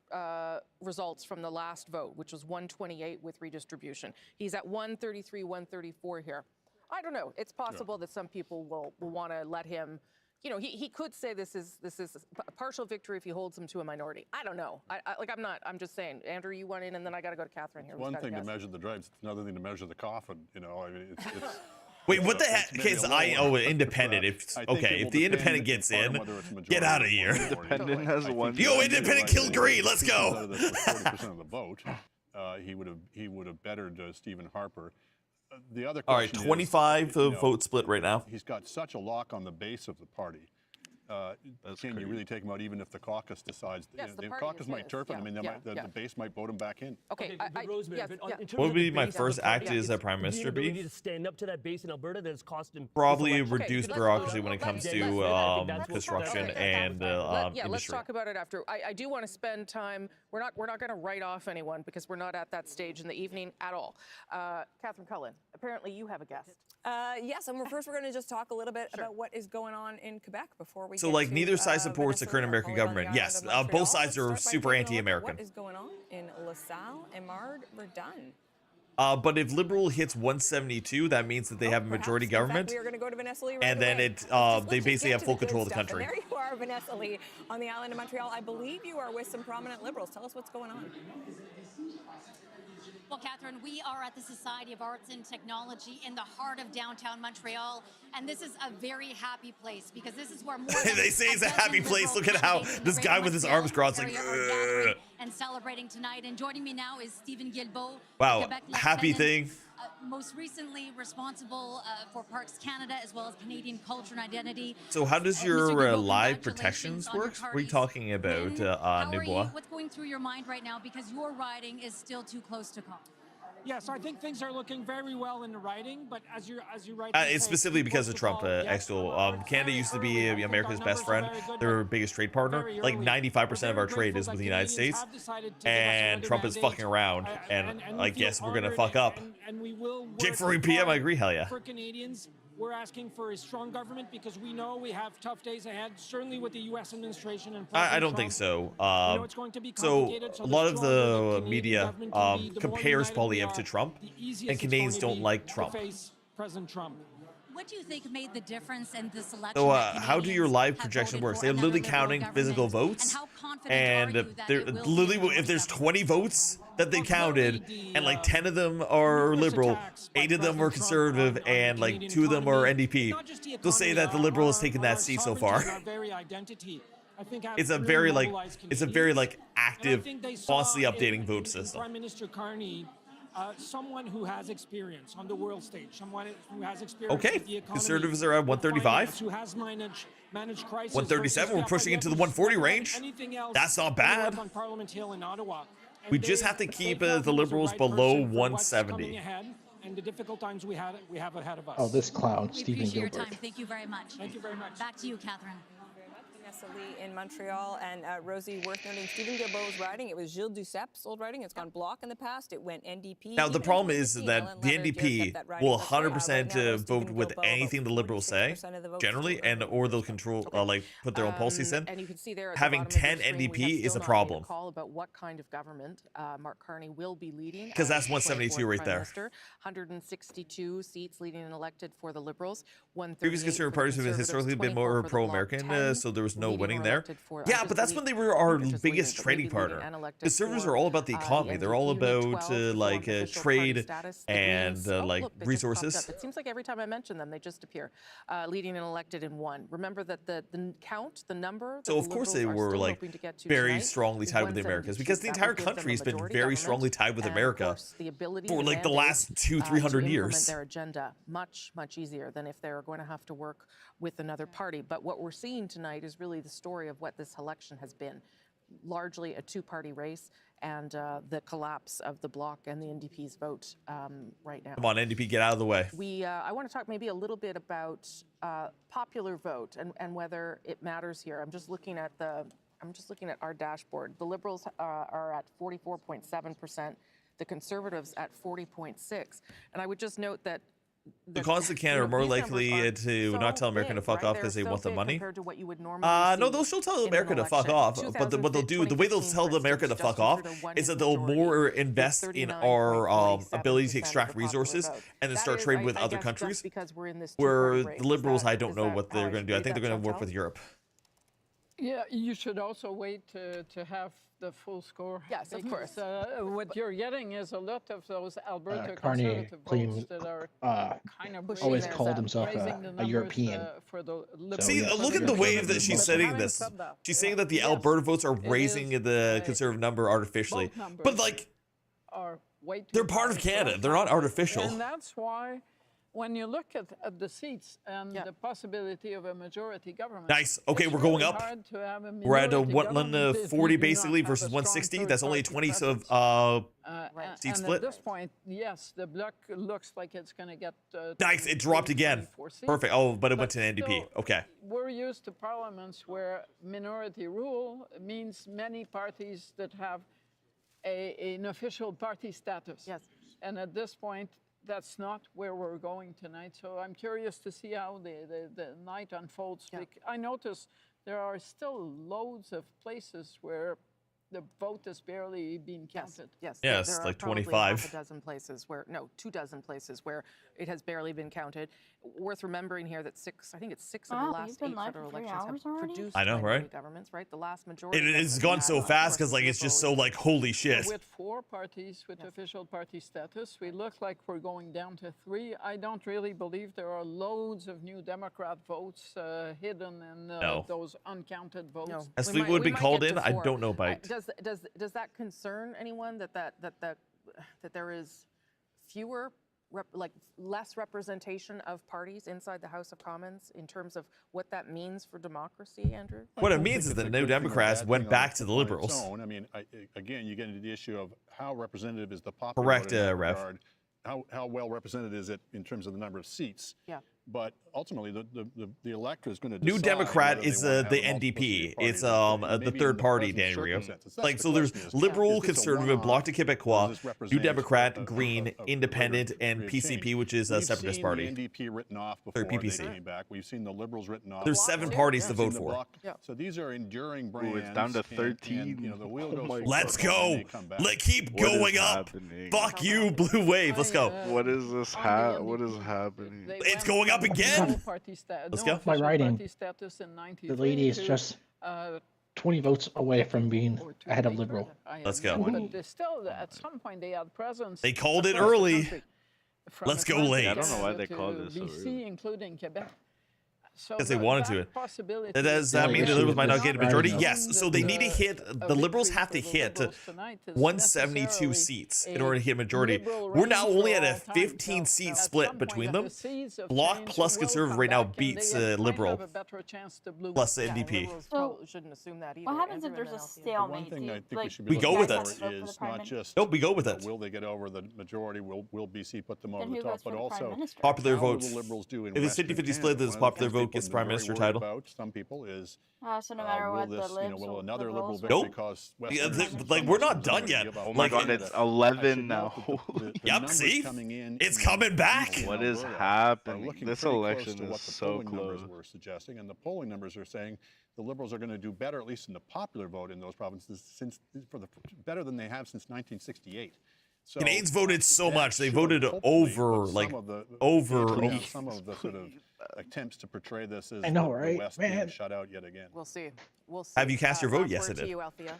results from the last vote, which was 128 with redistribution, he's at 133, 134 here. I don't know. It's possible that some people will want to let him. He could say this is a partial victory if he holds them to a minority. I don't know. I'm just saying. Andrew, you went in, and then I got to go to Catherine here. It's one thing to measure the drapes, it's another thing to measure the coffin. I mean, it's Wait, what the heck? Independent. If the independent gets in, get out of here. Independent has one. Yo, independent kill Green. Let's go. 40% of the vote. He would have bettered Stephen Harper. The other all right, 25 vote split right now. He's got such a lock on the base of the party. Can you really take him out even if the caucus decides? The caucus might turf him. I mean, the base might vote him back in. Okay. What would be my first act as a prime minister be? To stand up to that base in Alberta that has cost him probably reduce bureaucracy when it comes to construction and industry. Let's talk about it after. I do want to spend time. We're not going to write off anyone because we're not at that stage in the evening at all. Catherine Cullen, apparently you have a guest. Yes, and first we're going to just talk a little bit about what is going on in Quebec before we. So, like, neither side supports the current American government. Yes, both sides are super anti-American. What is going on in LaSalle? Emard Verdun. But if Liberal hits 172, that means that they have a majority government. We are going to go to Vanessa Lee and then they basically have full control of the country. And there you are, Vanessa Lee, on the island of Montreal. I believe you are with some prominent Liberals. Tell us what's going on. Well, Catherine, we are at the Society of Arts and Technology in the heart of downtown Montreal, and this is a very happy place because this is where more they say it's a happy place. Look at how this guy with his arms crossed, like, and celebrating tonight. And joining me now is Stephen Guilbeault. Wow, Quebec happy thing. Most recently responsible for Parks Canada as well as Canadian culture and identity. So how does your live protections work? What are you talking about, Nubois? What's going through your mind right now because your riding is still too close to call? Yes, I think things are looking very well in the writing, but as you write, it's specifically because of Trump. Canada used to be America's best friend, their biggest trade partner. Like 95% of our trade is with the United States, and Trump is fucking around. And I guess we're gonna fuck up. Jake for PM, I agree. Hell yeah. For Canadians, we're asking for a strong government because we know we have tough days ahead, certainly with the U.S. administration and President I don't Trump. think so. It's going to be So complicated, a lot of the media compares Poilievre to Trump, and Canadians don't like Trump. President Trump. What do you think made the difference in this election? So how do your live projections work? They're literally counting physical votes, and they're literally, if there's 20 votes that they counted, and like 10 of them are Liberal, 8 of them are Conservative, and like 2 of them are NDP, they'll say that the Liberal has taken that seat so far. It's a very active, constantly updating vote system. Prime Minister Carney, someone who has experience on the world stage, someone who has experience with the economy, Conservatives are at 135. Who has managed crisis 137, we're pushing into the 140 range. That's not bad. On Parliament Hill in Ottawa. We just have to keep the Liberals below 170. And the difficult times we have ahead of us. Oh, this clown, Stephen Appreciate your Gilbert. time. Thank you very much. Thank you very much. Back to you, Catherine. Vanessa Lee in Montreal, and Rosie, worth noting, Stephen Guilbeault's riding, it was Gilles Ducep's old riding. It's gone Bloc in the past. It went NDP. Now, the problem is that the NDP will 100% vote with anything the Liberals say, generally, or they'll control, put their own policies in. And you can see there at having the bottom 10 of the screen, we NDP have is still a not problem. made a call about what kind of government Mark Carney will be leading. Because that's 172 right there. 162 seats leading and elected for the Liberals. Previous Conservative parties have historically been more pro-American, so there was no winning there. Yeah, but that's when they were our biggest trading partner. Conservatives are all about the economy. They're all about trade and resources. It seems like every time I mention them, they just appear, leading and elected in one. Remember that the count, the number. So of course they were very strongly tied with the Americas, because the entire country has been very strongly tied with America for the last 200-300 years. Their agenda much easier than if they're going to have to work with another party. But what we're seeing tonight is really the story of what this election has been. Largely a two-party race, and the collapse of the Bloc and the NDP's vote right now. Come on, NDP, get out of the way. I want to talk maybe a little bit about popular vote and whether it matters here. I'm just looking at our dashboard. The Liberals are at 44.7%, the Conservatives at 40.6%, and I would just note that the cons of Canada are more likely to not tell America to fuck off because they want the money. No, they'll still tell America to fuck off. But what they'll do, the way they'll tell America to fuck off is that they'll more invest in our ability to extract resources and then start trading with other countries. Where the Liberals, I don't know what they're going to do. I think they're going to work with Europe. Yeah, you should also wait to have the full score. Yes, of course. What you're getting is a lot of those Alberta Carney conservative votes that are kind of always called himself a European. See, look at the way that she's saying this. She's saying that the Alberta votes are raising the conservative number artificially. But like, they're part of Canada. They're not artificial. And that's why when you look at the seats and the possibility of a majority government. Nice. Okay, we're going up. We're at 140 basically versus 160. That's only 20 of seat split. At this point, yes, the Bloc looks like it's going to get. Nice. It dropped again. Perfect. Oh, but it went to an NDP. Okay. We're used to parliaments where minority rule means many parties that have an official party status. Yes. And at this point, that's not where we're going tonight. So I'm curious to see how the night unfolds. Yeah. I notice there are still loads of places where the vote has barely been counted. Yes. Yes, there like are 25. Half a dozen places where, no, 24 places where it has barely been counted. Worth remembering here that I think it's six of the last 8 federal elections have produced I know, right? governments, right? The last majority. It has gone so fast because like it's just so like holy shit. With 4 parties with official party status, we look like we're going down to 3. I don't really believe there are loads of new Democrat votes hidden in those uncounted votes. No. As Fleetwood would be called in, I don't know about. Does that concern anyone that there is fewer less representation of parties inside the House of Commons in terms of what that means for democracy, Andrew? What it means is that New Democrats went back to the Liberals. I mean, again, you get into the issue of how representative is the popular correct, vote in that Rev. regard. How well represented is it in terms of the number of seats? Yeah. But ultimately, the electorate is going to decide. New Democrat is the NDP. It's the third party, Dan Rio. Like, so there's Liberal, Conservative, Bloc de Québécois, New Democrat, Green, Independent, and PCP, which is a separatist party. We've seen the NDP written off before they came back. We've seen the Liberals written off. There's 7 parties to vote for. So these are enduring brands. It's down to 13. The wheel goes Let's go. Let's keep going up. Fuck you, Blue Wave. Let's go. What is this? What is happening? It's going up again. Let's go. My writing. The lady is just 20 votes away from being ahead of Liberal. Let's go. But still, at some point, they had presence. They called it early. Let's go late. I don't know why they called it so BC, including Quebec. Because they wanted to. Does that mean the Liberals might not get a majority? Yes. So they need to hit, the Liberals have to hit 172 seats in order to hit a majority. We're now only at a 15-seat split between them. Bloc plus Conservative right now beats Liberal plus the NDP. So, shouldn't assume that either. What happens if there's a stalemate? We go with it. Is not just we go with it. Will they get over the majority? Will BC put them over the top? But also popular votes. How will the Liberals do in if it's 50-50 split, then it's popular vote gets prime minister title. About some people is so no matter what this, the Libs will another Liberal nope. victory cause like we're not done yet. Oh my God, it's 11 now. Yep, see, it's coming back. What is happening? This election is what so the polling close. numbers were suggesting, and the polling numbers are saying the Liberals are going to do better, at least in the popular vote in those provinces, better than they have since 1968. So Canadians voted so much; they voted over, like over. Some of the sort of attempts to portray this as I know, right? the West being shut out yet again. We'll see. Have you cast your vote? Yes, I did. To you, Althea.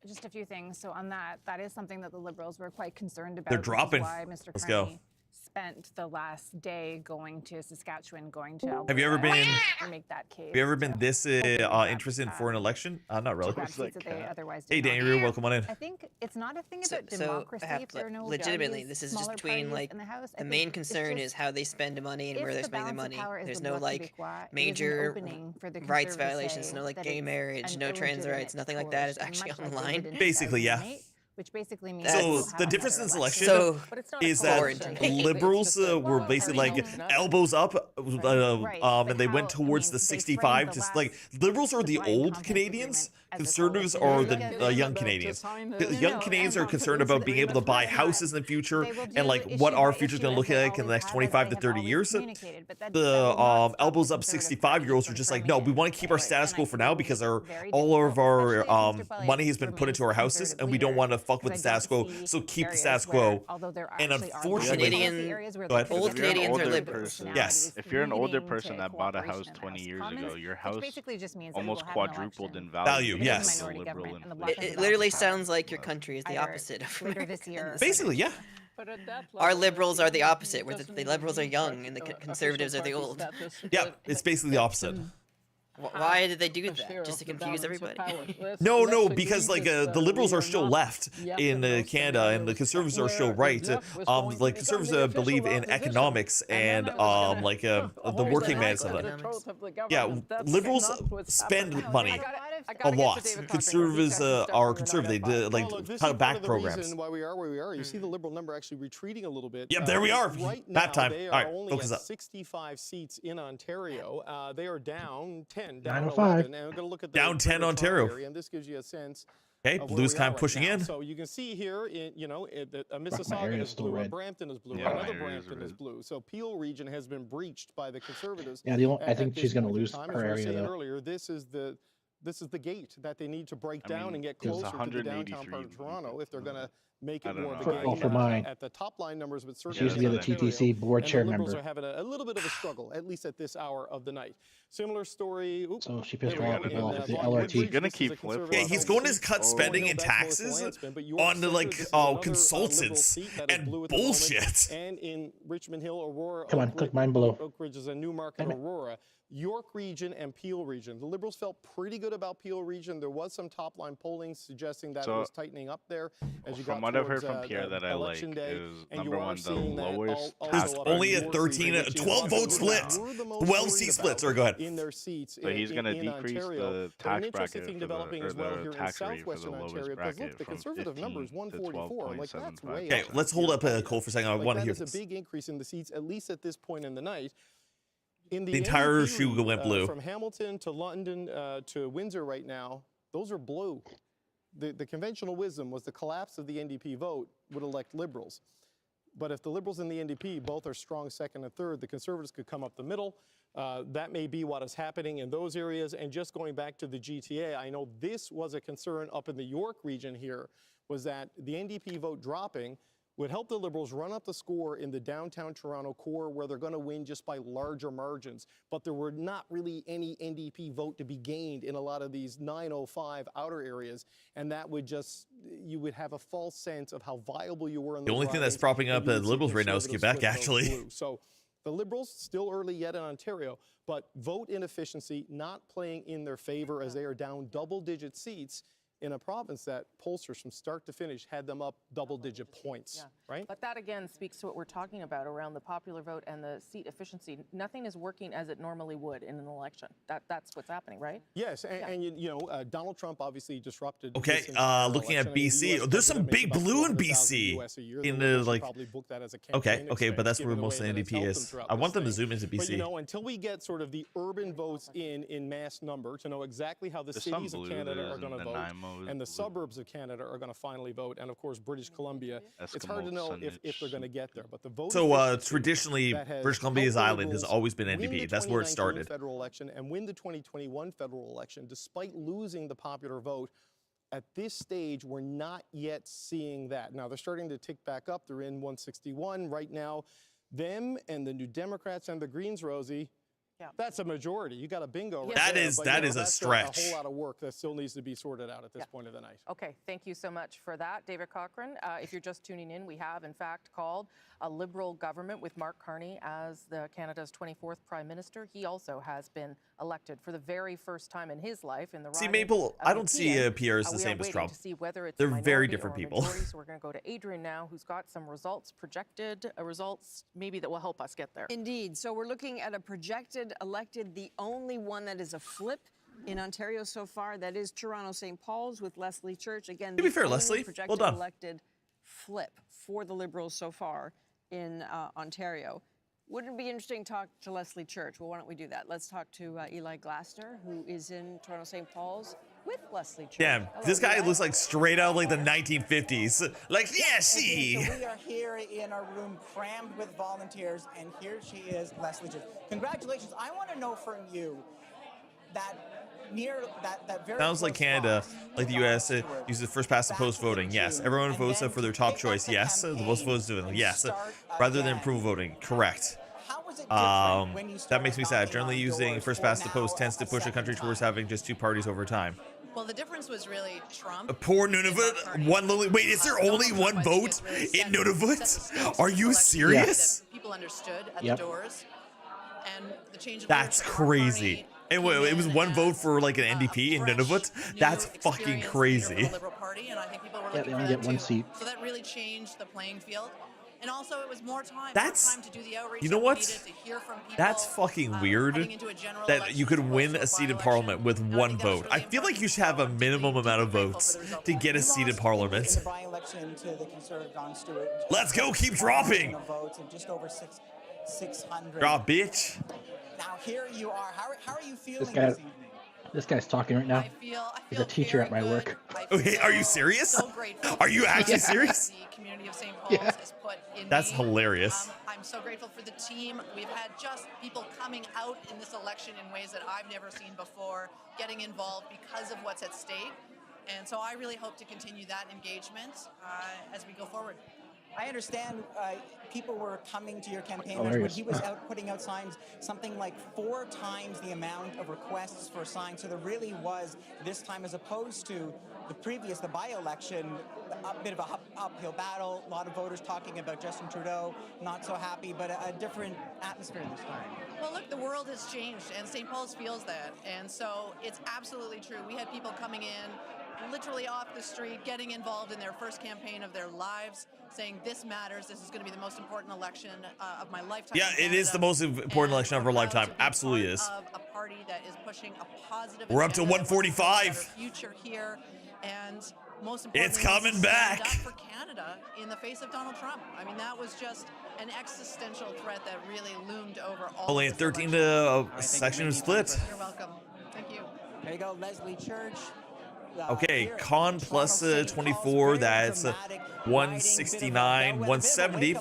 Just a few things. So on that is something that the Liberals were quite concerned about. They're dropping. Why Mr. Let's Carney go. spent the last day going to Saskatchewan, going to Alberta. Have you ever been? To make that case. Have you ever been this interested for an election? Not really. Hey, Daniel, welcome on in. I think it's not a thing about democracy. If there are no legitimately, this is just between like the main concern is how they spend money and where they're spending their money. There's no like major rights violations, no like gay marriage, no trans rights, nothing like that is actually on the line. Basically, yeah. Which basically means so the difference in selection is that liberals were basically like elbows up, and they went towards the 65. Just like liberals are the old Canadians, conservatives are the young Canadians. The young Canadians are concerned about being able to buy houses in the future and like what our future is going to look like in the next 25 to 30 years. The elbows up 65-year-olds are just like, no, we want to keep our status quo for now because all of our money has been put into our houses, and we don't want to fuck with the status quo, so keep the status quo. And unfortunately, old Canadians are liberals. Yes. If you're an older person that bought a house 20 years ago, your house almost quadrupled in value. Yes. It literally sounds like your country is the opposite of later this year. Basically, yeah. Our liberals are the opposite, where the liberals are young and the conservatives are the old. Yeah, it's basically the opposite. Why did they do that? Just to confuse everybody? No, because like the liberals are still left in Canada, and the conservatives are still right. Like conservatives believe in economics and like the working man stuff. Yeah, liberals spend money a lot. Conservatives are conservative. They like cut back programs. Why we are where we are. You see the liberal number actually retreating a little bit. Yep, there we are. Right now, that time. They are only at 65 seats in Ontario. They are down 10. Down 11, and we're going to look at the down 10 Ontario. Area, and this gives you a sense. Okay, blue's kind of pushing in. So you can see here, Mississauga is blue, Brampton is blue, another Brampton is blue. So Peel region has been breached by the Conservatives. Yeah, I think she's going to lose her area though. Earlier, this is the gate that they need to break down and get closer to the downtown part of Toronto if they're going to make it more of a game. For mine. At the top line numbers, but certainly she used to be the TTC board chair member. The Liberals are having a little bit of a struggle, at least at this hour of the night. Similar story. Oops, so she pissed a lot of people off at the LRT. He's gonna keep flipping. Yeah, he's going to cut spending and taxes on the like consultants and bullshit. And in Richmond Hill, Aurora. Come on, click mine below. Oak Ridge is a new market, Aurora. York region and Peel region. The Liberals felt pretty good about Peel region. There was some top-line polling suggesting that it was tightening up there as you got from what I've heard from Pierre that I like is number one, the lowest. There's only a 12 vote split. 12 seat splits. Or go ahead. In their seats. So he's going to decrease the tax bracket for the tax rate for the lowest bracket the conservative number is 144. I'm like, that's way okay, let's hold up Cole for a second. I want to hear this. That's a big increase in the seats, at least at this point in the night. In the entire shoe went blue. From Hamilton to London to Windsor right now, those are blue. The conventional wisdom was the collapse of the NDP vote would elect Liberals. But if the Liberals and the NDP both are strong second and third, the Conservatives could come up the middle. That may be what is happening in those areas. And just going back to the GTA, I know this was a concern up in the York region here, was that the NDP vote dropping would help the Liberals run up the score in the downtown Toronto core where they're going to win just by larger margins. But there were not really any NDP vote to be gained in a lot of these 905 outer areas. And that would just, you would have a false sense of how viable you were in the only thing that's propping up the Liberals right now is Quebec, actually. So the Liberals, still early yet in Ontario, but vote inefficiency not playing in their favor as they are down double-digit seats in a province that pollsters from start to finish had them up double-digit points, right? But that, again, speaks to what we're talking about around the popular vote and the seat efficiency. Nothing is working as it normally would in an election. That's what's happening, right? Yes, and you know, Donald Trump obviously disrupted. Okay, looking at BC, there's some big blue in BC. In the, like, okay, but that's where most of the NDP is. I want them to zoom into BC. But, you know, until we get sort of the urban votes in mass number to know exactly how the cities of Canada are going to vote, and the suburbs of Canada are going to finally vote, and of course British Columbia. It's hard to know if they're going to get there, but the vote. So traditionally, British Columbia's island has always been NDP. That's where it started. Federal election and win the 2021 federal election, despite losing the popular vote. At this stage, we're not yet seeing that. Now they're starting to tick back up. They're in 161 right now. Them and the New Democrats and the Greens, Rosie. That's a majority. You got a bingo. Right That there, is but, that you know, is a that's stretch. A whole lot of work that still needs to be sorted out at this point of the night. Okay, thank you so much for that, David Cochrane. If you're just tuning in, we have in fact called a Liberal government with Mark Carney as Canada's 24th Prime Minister. He also has been elected for the very first time in his life in the See, riding Maple, of I don't see Nepean. Pierre as the We are same as waiting Trump. to see whether it's They're a very minority different or a people. majority, so we're going to go to Adrian now, who's got some results projected, results maybe that will help us get there. Indeed. So we're looking at a projected elected, the only one that is a flip in Ontario so far. That is Toronto St. Paul's with Leslie Church. Again, To be the fair, only Leslie, projected well done. elected flip for the Liberals so far in Ontario. Wouldn't it be interesting to talk to Leslie Church? Well, why don't we do that? Let's talk to Eli Glasner, who is in Toronto St. Paul's with Leslie Church. Damn, this guy looks like straight out like the 1950s. Like, yeah, see. So we are here in our room crammed with volunteers, and here she is, Leslie Church. Congratulations. I want to know from you that very Sounds like Canada, like the U.S. uses first past the post voting. Yes, everyone votes for their top choice. Yes, the most votes do it. Yes, rather than approval voting. Correct. That makes me sad. Generally, using first past the post tends to push a country towards having just two parties over time. Well, the difference was really Trump. A poor Nunavut, one lonely. Wait, is there only one vote in Nunavut? Are you serious? People understood at the doors, and the change of That's crazy. And wait, it was one vote for like an NDP in Nunavut? That's fucking crazy. Liberal Party, and I think people were Yeah, they only get one seat. So that really changed the playing field. And also, it was more time to do the outreach. You know what? To hear from people, That's fucking weird that you could win a seat in parliament with one vote. I feel like you should have a minimum amount of votes to get a seat in parliament. Let's go, keep dropping. Just over 600. Drop, bitch. Now here you are. How are you feeling this evening? This guy's talking right now. He's a teacher at my work. Okay, are you serious? Are you actually serious? The community of St. Paul's has put in That's me. hilarious. I'm so grateful for the team. We've had just people coming out in this election in ways that I've never seen before, getting involved because of what's at stake. And so I really hope to continue that engagement as we go forward. I understand people were coming to your campaign when he was out putting out signs, something like 4 times the amount of requests for signs. So there really was, this time as opposed to the by-election, a bit of an uphill battle. A lot of voters talking about Justin Trudeau, not so happy, but a different atmosphere this time. Well, look, the world has changed, and St. Paul's feels that. And so it's absolutely true. We had people coming in literally off the street, getting involved in their first campaign of their lives, saying this matters, this is going to be the most important election of my lifetime. Yeah, it is the most important election of our lifetime. Absolutely is. Of a party that is pushing a positive We're up to 145. Future here, and most importantly, it's coming back for Canada in the face of Donald Trump. I mean, that was just an existential threat that really loomed over all. Only a 13 to section split. You're welcome. Thank you. There you go, Leslie Church. Okay, con plus 24, that's 169, 170.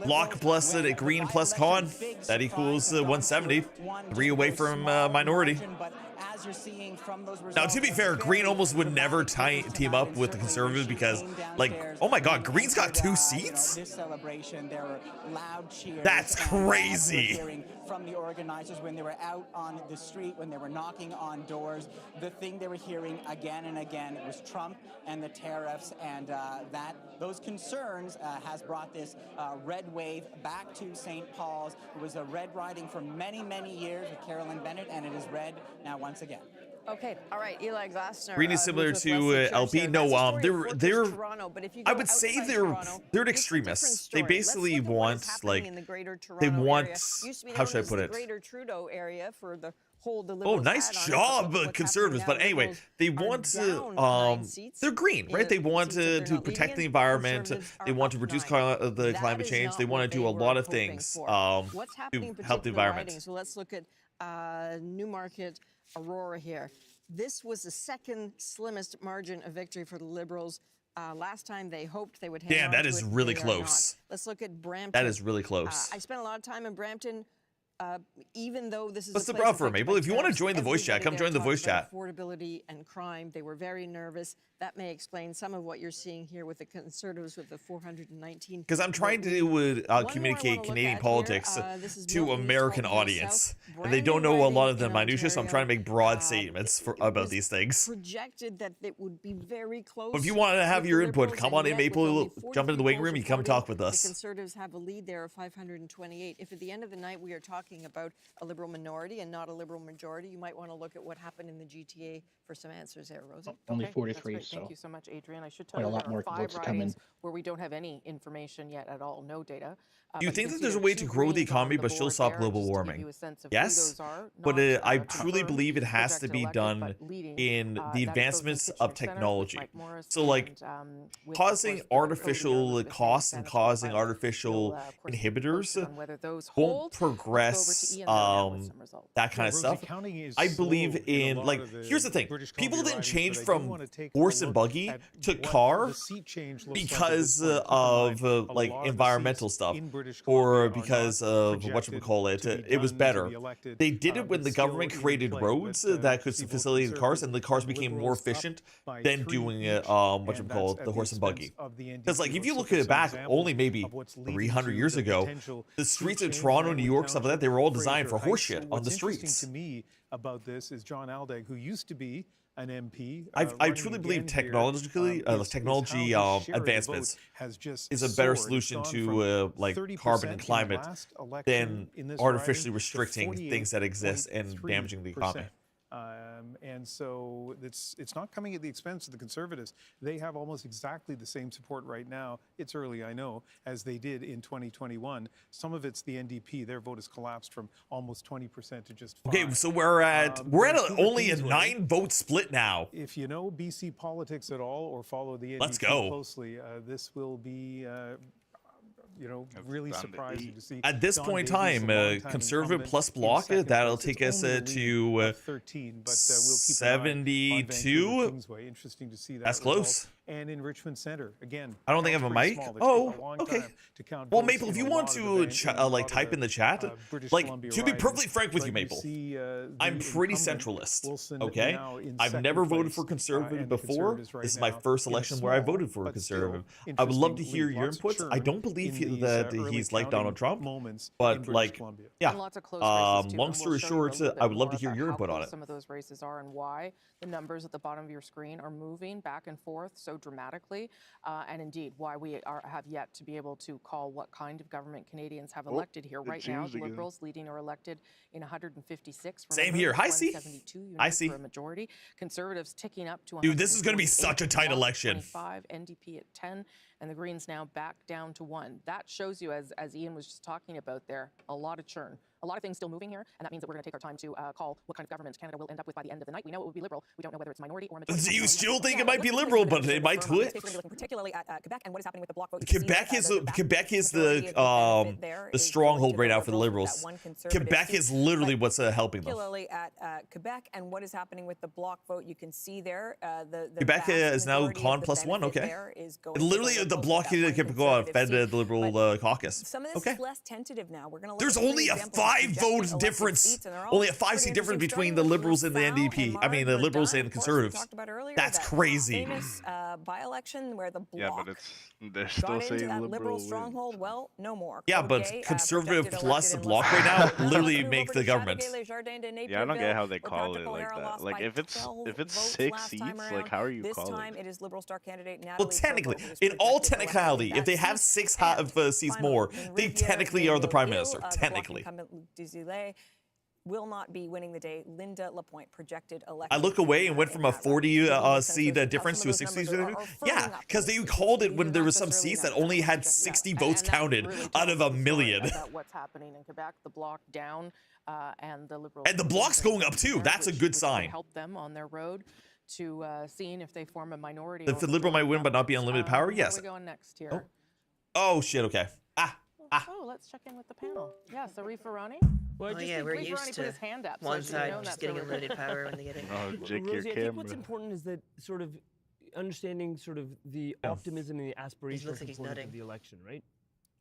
Block plus green plus con, that equals 170. 3 away from minority. Now, to be fair, Green almost would never team up with the Conservatives because, like, oh my God, Green's got 2 seats? That's crazy. From the organizers when they were out on the street, when they were knocking on doors, the thing they were hearing again and again was Trump and the tariffs, and those concerns has brought this red wave back to St. Paul's. It was a red riding for many, many years with Carolyn Bennett, and it is red now once again. Okay, all right, Eli Glasner. Green is similar to LP. No, they're. I would say they're extremists. They basically want how should I put it? Greater Trudeau area for the whole. Oh, nice job, Conservatives. But anyway, they want to. They're green, right? They want to protect the environment. They want to reduce the climate change. They want to do a lot of things to help the environment. So let's look at Newmarket, Aurora here. This was the second slimmest margin of victory for the Liberals. Last time they hoped they would hang on that to is it, really they are close. not. Let's look at Brampton. That is really close. I spent a lot of time in Brampton. even though this is what's the problem for Maple? If you want to join the voice chat, come join the voice chat. Affordability and crime, they were very nervous. That may explain some of what you're seeing here with the Conservatives with the 419. Because I'm trying to communicate Canadian politics to American audience, and they don't know a lot of the minutiae. So I'm trying to make broad statements about these things. Projected that it would be very close. But if you want to have your input, come on in, Maple. Jump into the waiting room. You come talk with us. The Conservatives have a lead there of 528. If at the end of the night we are talking about a Liberal minority and not a Liberal majority, you might want to look at what happened in the GTA for some answers there, Rosie. Only 43, so thank you so much, Adrian. I should tell you there are 5 ridings where we don't have any information yet at all, no data. Do you think that there's a way to grow the economy but still stop global warming? Yes, but I truly believe it has to be done in the advancements of technology. So like causing artificial costs and causing artificial inhibitors won't progress that kind of stuff. I believe in, like, here's the thing. People didn't change from horse and buggy to car because of like environmental stuff. Or because of whatchamacallit, it was better. They did it when the government created roads that could facilitate cars, and the cars became more efficient than doing it, whatchamacallit, the horse and buggy. Because like if you look at it back, only maybe 300 years ago, the streets of Toronto, New York, stuff like that, they were all designed for horse shit on the streets. What's interesting to me about this is John Aldag, who used to be an MP. I truly believe technology advancements is a better solution to like carbon and climate than artificially restricting things that exist and damaging the economy. And so it's not coming at the expense of the Conservatives. They have almost exactly the same support right now. It's early, I know, as they did in 2021. Some of it's the NDP. Their vote has collapsed from almost 20% to just 5%. Okay, so we're at only a 9-vote split now. If you know BC politics at all or follow the NDP closely, this will be really surprising to see. At this point in time, Conservative plus Bloc, that'll take us to 13, but 72. Interesting to see that. That's close. And in Richmond Center, again. I don't think I have a mic. Oh, okay. Well, Maple, if you want to like type in the chat, like to be perfectly frank with you, Maple, I'm pretty centralist. Okay, I've never voted for Conservative before. This is my first election where I voted for a Conservative. I would love to hear your inputs. I don't believe that he's like Donald Trump, but like, yeah. Long story short, I would love to hear your input on it. Some of those races are and why the numbers at the bottom of your screen are moving back and forth so dramatically, and indeed why we have yet to be able to call what kind of government Canadians have elected here. Right now, the Liberals leading or elected in 156. Same here. Hi, see. I see. For a majority. Conservatives ticking up to. Dude, this is going to be such a tight election. 25, NDP at 10, and the Greens now back down to 1. That shows you, as Ian was just talking about there, a lot of churn. A lot of things still moving here, and that means that we're going to take our time to call what kind of government Canada will end up with by the end of the night. We know it will be Liberal. We don't know whether it's minority or majority. So you still think it might be Liberal, but it might twist. Particularly at Quebec and what is happening with the Bloc vote. Quebec is the stronghold right now for the Liberals. Quebec is literally what's helping them. Particularly at Quebec and what is happening with the Bloc vote, you can see there the Quebec is now con +1. Okay, literally the Bloc fed the Liberal caucus. Some of this is less tentative now. We're going to. There's only a 5-vote difference. Only a 5-seat difference between the Liberals and the NDP. I mean, the Liberals and the Conservatives. That's crazy. Famous by-election where the Bloc yeah, but they're still saying that Liberal stronghold. Well, no more. Yeah, but Conservative plus the Bloc right now literally make the government. Yeah, I don't get how they call it like that. Like if it's 6 seats, like how are you calling? This time it is Liberal star candidate Natalie. Well, technically, in all technicality, if they have 6 seats more, they technically are the Prime Minister. Technically. Will not be winning the day. Linda Lapointe projected election. I look away and went from a 40 seat difference to a 60 seat. Yeah, because they called it when there was some seats that only had 60 votes counted out of a million. About what's happening in Quebec, the Bloc down, and the Liberals. And the Bloc's going up too. That's a good sign. Help them on their road to seeing if they form a minority. If the Liberal might win but not be unlimited power, yes. Where are we going next here? Oh shit. Okay. Oh, let's check in with the panel. Yeah, so Faroni. Well, we're used to one side just getting unlimited power when they get it. Oh, Jake, your Rosie, I camera. think what's important is that sort of understanding sort of the optimism and the aspirational component of the election, right?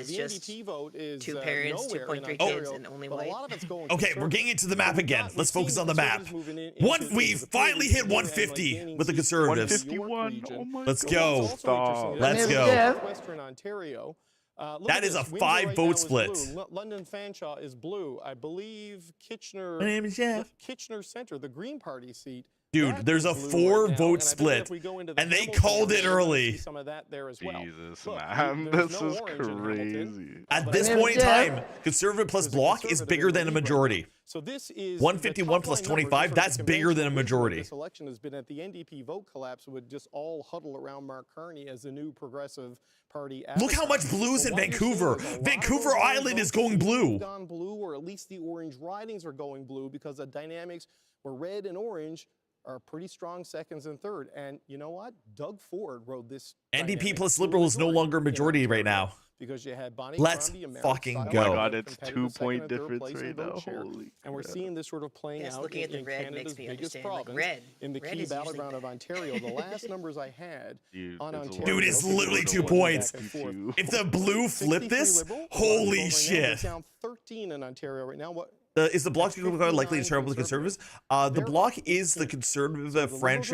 is the just NDP vote is 2 parents, nowhere 2.3 in kids, Ontario, and only but white. a lot of it's going Okay, we're getting into the map again. Let's focus on the map. We finally hit 150 with the Conservatives. 151. Oh my Let's God. go. Stop. Let's go. Western Ontario. That is a 5-vote split. London Fanshawe is blue. I believe Kitchener. My name is Jeff. Kitchener Centre, the Green Party seat, Dude, there's a 4-vote split, and they called it early. Some of that there as well. Jesus, man, this is crazy. At this point in time, conservative plus bloc is bigger than a majority. So this is 151 plus 25, that's bigger than a majority. This election has been at the NDP vote collapse would just all huddle around Mark Carney as the new progressive party. Look how much blue's in Vancouver. Vancouver Island is going blue. Gone blue, or at least the orange ridings are going blue because the dynamics where red and orange are pretty strong seconds and third. And you know what? Doug Ford wrote this. NDP plus Liberal is no longer a majority right now. Because you had Bonnie Let's Crombie, fucking Oh go. my god, it's 2-point difference right now. Holy and we're seeing this sort of playing out looking at the in red Canada's makes me biggest understand. Like province, in the red key is usually battleground of Ontario. The last numbers I had on Ontario. Dude, it's literally 2 points. If the blue flip this, holy shit. Down 13 in Ontario right now. What? Is the bloc likely to turn up with the Conservatives? The bloc is the Conservative French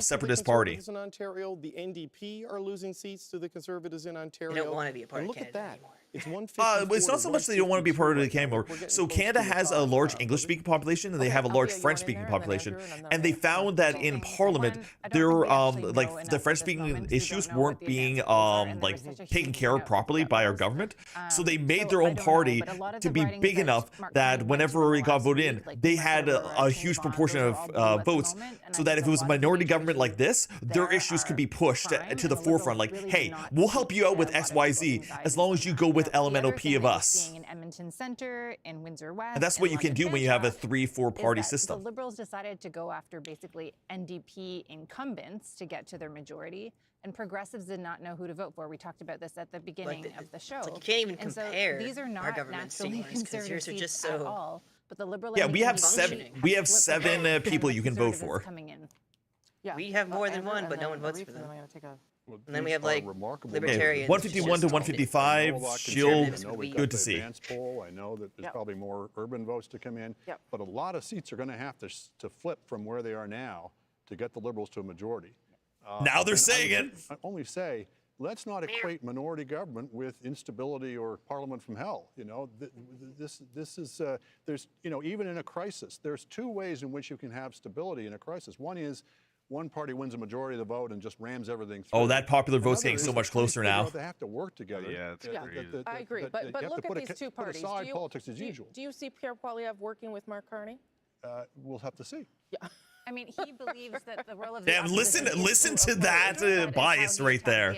separatist party. In Ontario, the NDP are losing seats to the Conservatives in Ontario. They don't want to be a part of look Canada at that. anymore. It's 150. It's not so much they don't want to be part of the Canada. So Canada has a large English-speaking population, and they have a large French-speaking population. And they found that in Parliament, their like the French-speaking issues weren't being like taken care of properly by our government. So they made their own party to be big enough that whenever it got voted in, they had a huge proportion of votes, so that if it was a minority government like this, their issues could be pushed to the forefront. Like, hey, we'll help you out with XYZ as long as you go with elemental P of us. In Edmonton Center, in Windsor West, and that's what you can do when you have a 3-4 party system. The Liberals decided to go after basically NDP incumbents to get to their majority, and progressives did not know who to vote for. We talked about this at the beginning of the show. Like you can't even compare. These are not naturally conservative seats at all. But the Liberal we have seven people you can vote for. Coming in. Yeah. We have more than one, but no one votes for them. And then we have like libertarians. 151 to 155, Shield, good to see. Poll. I know that there's probably more urban votes to come in, but a lot of seats are going to have to flip from where they are now to get the Liberals to a majority. Now they're saying it. I only say, let's not equate minority government with instability or parliament from hell. You know, this is, there's, you know, even in a crisis, there's 2 ways in which you can have stability in a crisis. One is one party wins a majority of the vote and just rams everything through. Oh, that popular vote's getting so much closer now. They have to work together. Yeah, it's crazy. I agree, but look at these two parties. Put aside politics as usual. Do you see Pierre Poilievre working with Mark Carney? We'll have to see. Yeah. I mean, he believes that the role of damn, listen to that bias right there.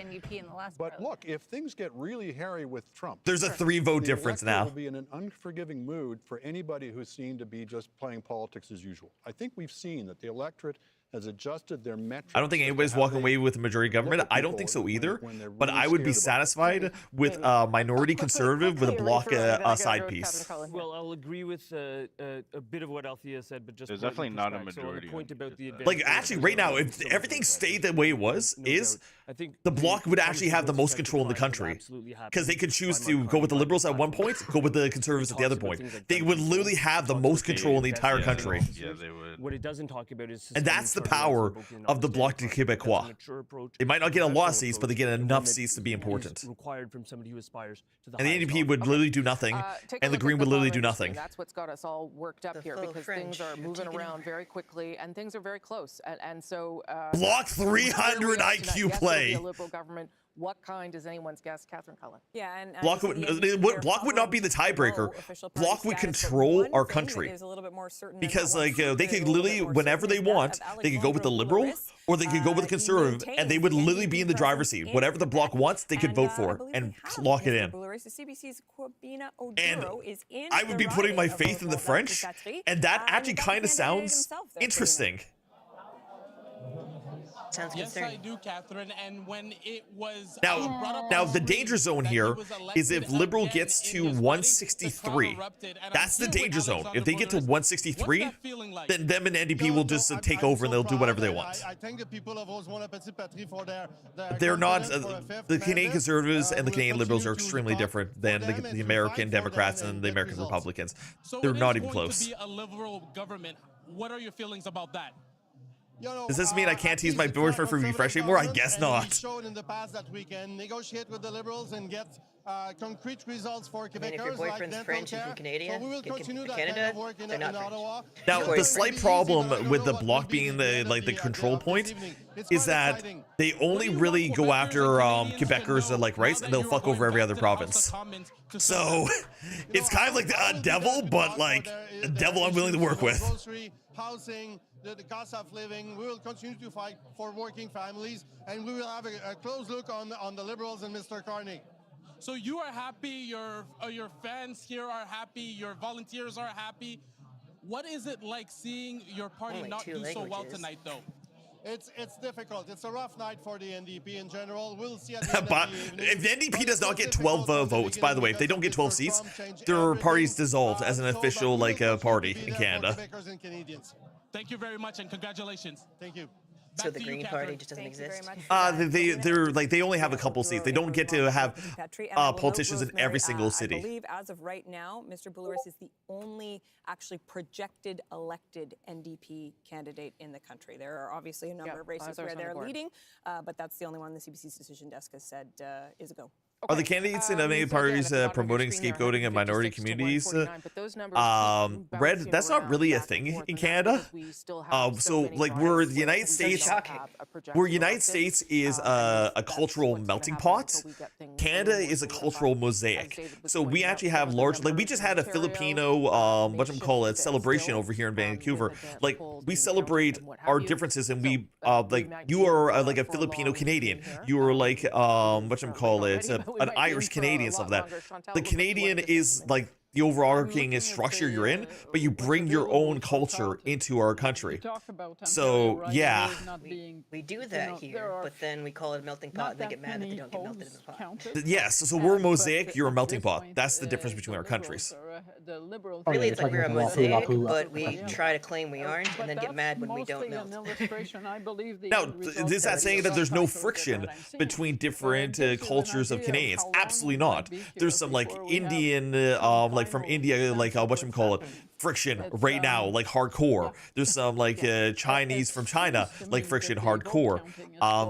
But look, if things get really hairy with Trump, there's a 3-vote difference now. Will be in an unforgiving mood for anybody who's seen to be just playing politics as usual. I think we've seen that the electorate has adjusted their metrics. I don't think anybody's walking away with a majority government. I don't think so either. But I would be satisfied with a minority conservative with a bloc side piece. Well, I'll agree with a bit of what Althea said, but just there's definitely not a majority. So point about the like actually, right now, if everything stayed the way it was, I think the bloc would actually have the most control in the country because they could choose to go with the Liberals at one point, go with the Conservatives at the other point. They would literally have the most control in the entire country. Yeah, they would. What it doesn't talk about is, and that's the power of the Bloc du Québécois. They might not get a lot of seats, but they get enough seats to be important. Required from somebody who aspires to the and the NDP would literally do nothing, and the Green would literally do nothing. That's what's got us all worked up here because things are moving around very quickly and things are very close. And so Bloc 300 IQ play. A liberal government. What kind is anyone's guess, Catherine Cullen? Yeah, and Bloc would not be the tiebreaker. Bloc would control our country because, like, they could literally, whenever they want, they could go with the Liberal or they could go with the Conservative, and they would literally be in the driver's seat. Whatever the Bloc wants, they could vote for and lock it in. And I would be putting my faith in the French, and that actually kind of sounds interesting. Sounds yes, I do, Catherine. And when it was now the danger zone here is if Liberal gets to 163. That's the danger zone. If they get to 163, then them and NDP will just take over and they'll do whatever they want. I think the people of Rose-Petit Patrie for their they're not the Canadian Conservatives and the Canadian Liberals are extremely different than the American Democrats and the American Republicans. They're not even close. To be a liberal government. What are your feelings about that? Does this mean I can't use my boyfriend for refreshing more? I guess not. Shown in the past that we can negotiate with the Liberals and get concrete results for Quebecers. I mean, if your boyfriend's like French and from Canada, so we will continue that kind of work in Ottawa. Now, the slight problem with the block being the control point is that they only really go after Quebecers like rights, and they'll fuck over every other province. So it's kind of like a devil, but like a devil I'm willing to work with. Grocery, housing, the cost of living. We will continue to fight for working families, and we will have a close look on the Liberals and Mr. Carney. So you are happy, your fans here are happy, your volunteers are happy. What is it like seeing your party not do so well tonight, though? It's difficult. It's a rough night for the NDP in general. We'll see at the end But of the evening. if the NDP does not get 12 votes, by the way, if they don't get 12 seats, their party's dissolved as an official party in Canada. Thank you very much and congratulations. Thank you. So the Green Party just doesn't exist? They only have a couple seats. They don't get to have politicians in every single city. I believe as of right now, Mr. Boulouris is the only actually projected elected NDP candidate in the country. There are obviously a number of races where they're leading, but that's the only one the CBC's decision desk has said is a go. Are the candidates in any parties promoting scapegoating of minority communities? Red, that's not really a thing in Canada. So like we're the United States. United States is a cultural melting pot. Canada is a cultural mosaic. So we actually have large, like we just had a Filipino celebration over here in Vancouver. Like we celebrate our differences, and we like you are like a Filipino Canadian. You are like an Irish Canadian, stuff like that. The Canadian is like the overarching structure you're in, but you bring your own culture into our country. So yeah, we do that here, but then we call it a melting pot, and they get mad that they don't get melted in the pot. Yes, so we're a mosaic, you're a melting pot. That's the difference between our countries. Really, it's like we're a mosaic, but we try to claim we aren't, and then get mad when we don't melt. Now, is that saying that there's no friction between different cultures of Canadians? Absolutely not. There's some like Indian, like from India, like friction right now, like hardcore. There's some like Chinese from China, like friction hardcore.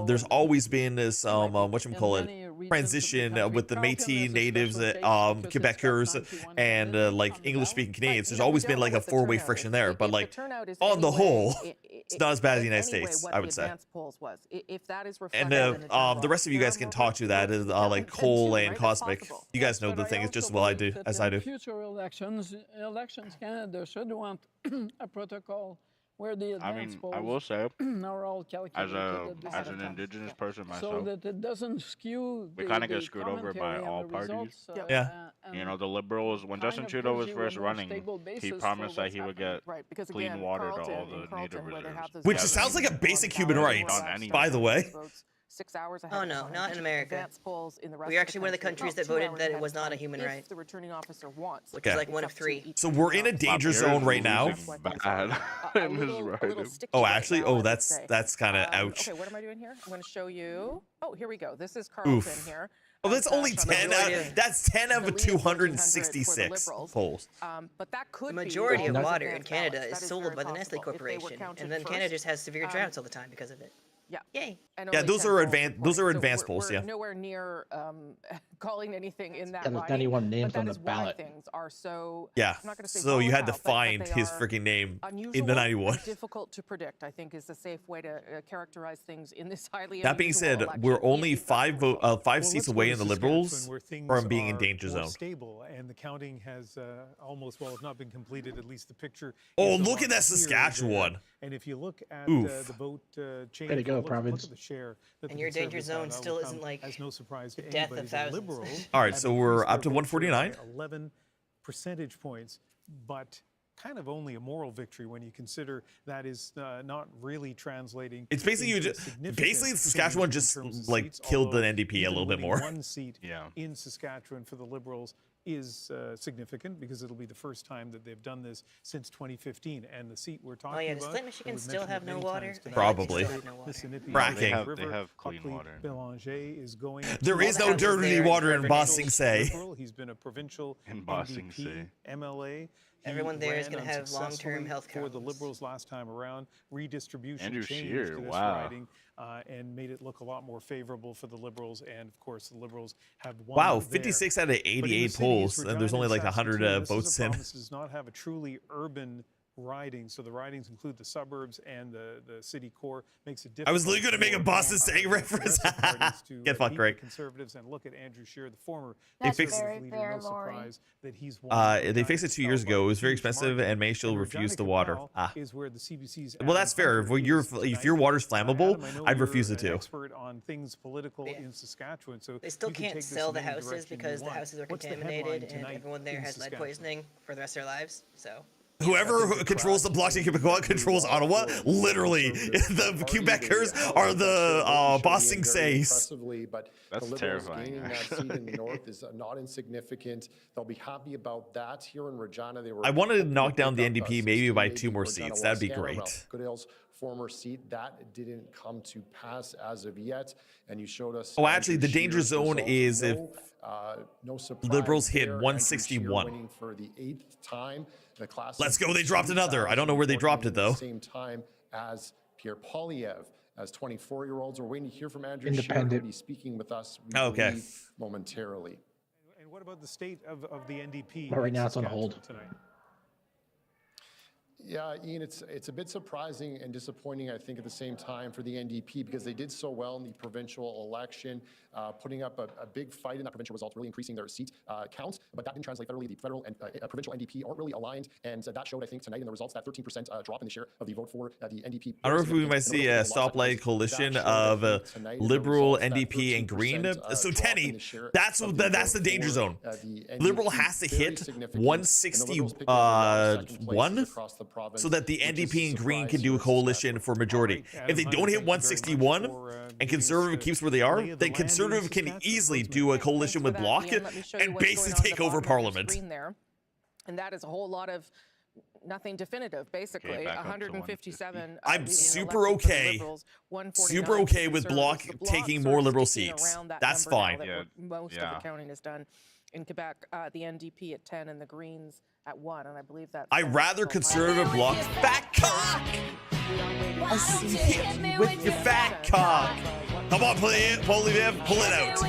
There's always been some transition with the Métis natives, Quebecers, and like English-speaking Canadians. There's always been like a four-way friction there, but like on the whole, it's not as bad as the United States, I would say. And the rest of you guys can talk to that, like Cole and Cosmic. You guys know the thing. It's just what I do, as I do. Future elections Canada should want a protocol where the advance polls I will say, are all calculated as an Indigenous person myself, so that it doesn't skew. We kind of get screwed over by all parties. You know, the Liberals, when Justin Trudeau was first running, he promised that he would get clean water to all the native reserves. Which sounds like a basic human right, by the way. 6 hours ahead. Oh no, not in America. Advance polls in the rest We're actually one of the countries that voted that it was not a human right. The returning officer wants, which is like one of 3. So we're in a danger zone right now. Oh, actually, that's kind of ouch. Okay, what am I doing here? I'm going to show you. Oh, here we go. This is Carlton here. Oh, that's only 10. That's 10 out of 266 polls. But that could the majority of water in Canada is sold by the Nestle Corporation, and then Canada just has severe droughts all the time because of it. Yeah. Yay. Yeah, those are advanced. Those are advanced polls. Yeah. Nowhere near calling anything in that. There's 91 names on the ballot. Things are so. Yeah. So you had to find his freaking name in the 91. Difficult to predict, I think, is a safe way to characterize things in this highly. That being said, we're only 5 seats away in the Liberals from being in danger zone. Stable, and the counting has almost, well, if not been completed, at least the picture. Oh, look at that Saskatchewan. And if you look at the vote change, way to go, province. Look at the share that and your danger zone still isn't like as no surprise to the death of thousands. All right, so we're up to 149. 11 percentage points, but kind of only a moral victory when you consider that is not really translating. It's basically basically Saskatchewan just like killed the NDP a little bit more. One seat in Saskatchewan for the Liberals is significant because it'll be the first time that they've done this since 2015, and the seat we're talking about. Does Flint, Michigan still have no water? Probably. Fracking. They have clean water. Is going. There is no dirty water in Ba Sing Se. He's been a provincial in Ba Sing Se. MLA. Everyone there is going to have long-term health for problems. the Liberals last time around. Redistribution Andrew changed Scheer, this wow. riding and made it look a lot more favorable for the Liberals. And of course, the Liberals have won. Wow, there. 56 out of 88 polls, and there's only like 100 votes in. This does not have a truly urban riding, so the ridings include the suburbs and the city core. Makes it difficult. I was literally going to make a Boston Saying reference. Get fucked, right? Conservatives and look at Andrew Scheer, the former They fixed leader. No surprise that he's won. They fixed it 2 years ago. It was very expensive, and May still refused the water. Is where the CBC's well, that's fair. If your water's flammable, I'd refuse it too. Expert on things political in Saskatchewan, so they still can't sell the houses because the houses are contaminated and everyone there has lead poisoning for the rest of their lives. So. Whoever controls the blockchain Quebecois controls Ottawa. Literally, the Quebecers are the Boston Says. But that's terrifying. Gaining that seat in the north is not insignificant. They'll be happy about that. Here in Regina, they were. I wanted to knock down the NDP maybe by 2 more seats. That'd be great. Goodale's former seat, that didn't come to pass as of yet, and you showed us. Oh, actually, the danger zone is if no surprise Liberals hit there. 161. Winning for the 8th time. The class. Let's go. They dropped another. I don't know where they dropped it though. Same time as Pierre Poilievre. As 24-year-olds, we're waiting to hear from Andrew Independent. Scheer, who'll be speaking with us momentarily. And what about the state of the NDP? Right now, it's on hold tonight. Yeah, Ian, it's a bit surprising and disappointing, I think, at the same time for the NDP because they did so well in the provincial election, putting up a big fight in that provincial result, really increasing their seat counts, but that didn't translate federally. The federal and provincial NDP aren't really aligned, and that showed, I think, tonight in the results, that 13% drop in the share of the vote for the NDP. I don't know if we might see a stoplight coalition of Liberal, NDP, and Green. So, Tenny, that's the danger zone. Liberal has to hit 161 so that the NDP and Green can do a coalition for majority. If they don't hit 161 and Conservative keeps where they are, then Conservative can easily do a coalition with Bloc and basically take over Parliament. And that is a whole lot of nothing definitive, basically. 157. I'm super okay with Bloc taking more Liberal seats. That's fine. Most of the counting is done. In Quebec, the NDP at 10 and the Greens at 1, and I believe that's. I'd rather Conservative Bloc fat cock. I see it with your fat cock. Come on, Poilievre, pull it out.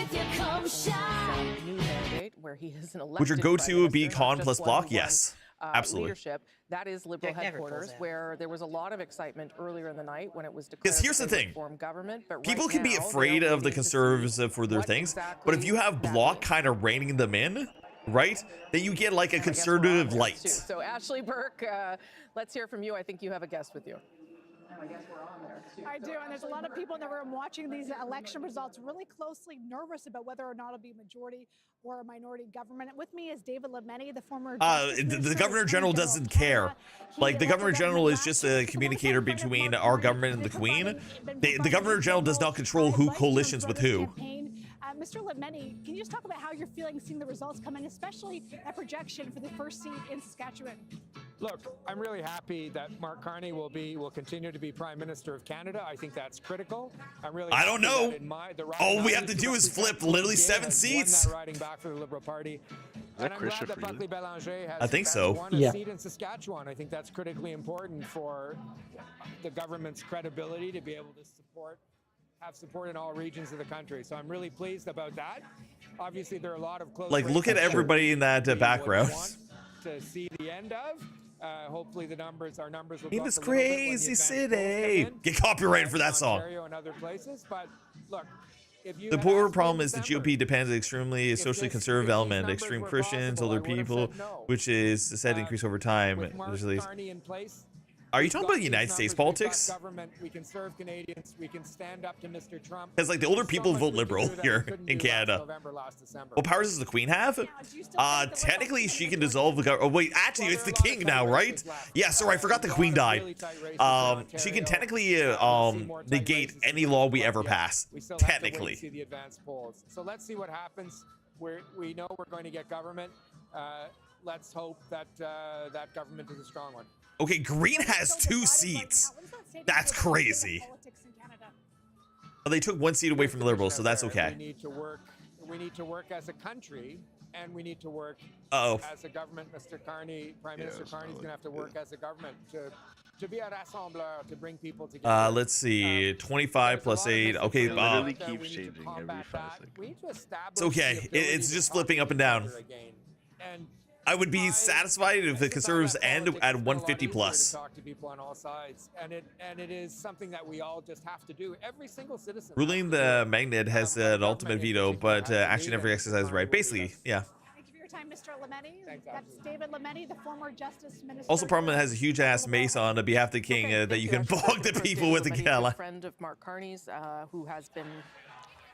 Would your go-to be Con plus Bloc? Yes, absolutely. Leadership. That is Liberal headquarters, where there was a lot of excitement earlier in the night when it was declared. Because here's the thing: government, but people can be afraid of the Conservatives for their things, but if you have Bloc kind of reining them in, right, then you get like a Conservative light. So Ashley Burke, let's hear from you. I think you have a guest with you. I guess we're on there too. I do, and there's a lot of people in the room watching these election results really closely, nervous about whether or not it'll be a majority or a minority government. And with me is David Lemeny, the former the Governor General doesn't care. Like, the Governor General is just a communicator between our government and the Queen. The Governor General does not control who coalitions with who. Mr. Lemeny, can you just talk about how you're feeling seeing the results come in, especially a projection for the first seat in Saskatchewan? Look, I'm really happy that Mark Carney will continue to be Prime Minister of Canada. I think that's critical. I don't know. All we have to do is flip literally 7 seats. Riding back for the Liberal Party. And I'm glad that Buckley Bélanger I think so. won a seat in Saskatchewan. I think that's critically important for the government's credibility to be able to have support in all regions of the country. So I'm really pleased about that. Obviously, there are a lot of close. Like, look at everybody in that background. To see the end of. Hopefully, our numbers will. In this crazy city, get copyrighted for that song. And other places, but look. The poor problem is the GOP depends on extremely socially conservative element, extreme Christians, older people, which is said to increase over time. Are you talking about United States politics? We can serve Canadians. We can stand up to Mr. Trump. Because like the older people vote Liberal here in Canada. What powers does the Queen have? Technically, she can dissolve the government. Oh wait, actually, it's the King now, right? Yeah, sorry, I forgot the Queen died. She can technically negate any law we ever pass. Technically. So let's see what happens. We know we're going to get government. Let's hope that that government is a strong one. Okay, Green has 2 seats. That's crazy. Well, they took 1 seat away from the Liberals, so that's okay. We need to work as a country and we need to work as a government. Mr. Carney, Prime Minister Carney is going to have to work as a government to be a rassembleur, to bring people together. Let's see, 25 plus 8. Okay, literally keeps changing every 5 seconds. It's okay. It's just flipping up and down. I would be satisfied if the Conservatives end at 150 plus. To talk to people on all sides, and it is something that we all just have to do. Every single citizen. Ruling the magnet has an ultimate veto, but actually never exercises right. Basically, yeah. Thank you for your time, Mr. Lametti. That's David Lametti, the former Justice Minister. Also, Parliament has a huge ass mace on behalf of the king that you can bog the people with the gala. A friend of Mark Carney's, who has been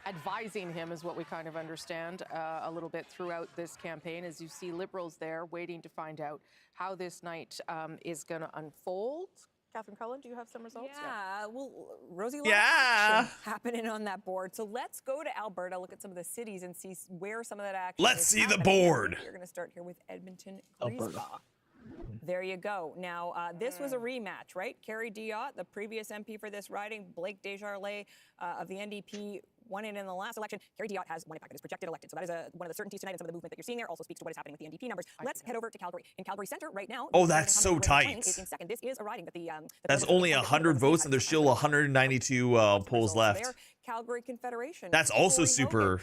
advising him, is what we kind of understand a little bit throughout this campaign, as you see Liberals there waiting to find out how this night is going to unfold. Catherine Cullen, do you have some results? Yeah, well, Rosie, action happening on that board. So let's go to Alberta, look at some of the cities and see where some of that action Let's is see happening. the board. You're going to start here with Edmonton, Griesbach. There you go. Now, this was a rematch, right? Carrie Diot, the previous MP for this riding, Blake Desjardins of the NDP, won it in the last election. Carrie Diot has won it back and is projected elected. So that is one of the certainties tonight, and some of the movement that you're seeing there also speaks to what is happening with the NDP numbers. Let's head over to Calgary. In Calgary Centre right now. Oh, that's so tight. Is in second. This is a riding that the That's only 100 votes, and there's still 192 polls left. Calgary Confederation. That's also super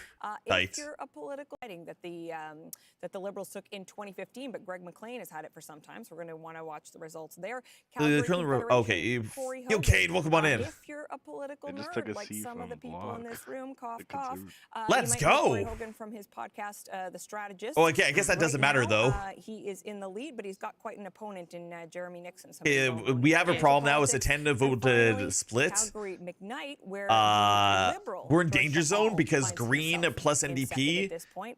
tight. If you're a political writing that the Liberals took in 2015, but Greg McLean has had it for some time, so we're going to want to watch the results there. Okay, yo, Cade, welcome on in. If you're a political nerd, like some of the people in this room, cough, cough. Let's go. Corey Hogan from his podcast, The Strategist. Oh, okay, I guess that doesn't matter, though. He is in the lead, but he's got quite an opponent in Jeremy Nixon. We have a problem now. It's a 10-to-vote split. Calgary McKnight, where we're in danger zone because Green plus NDP. At this point,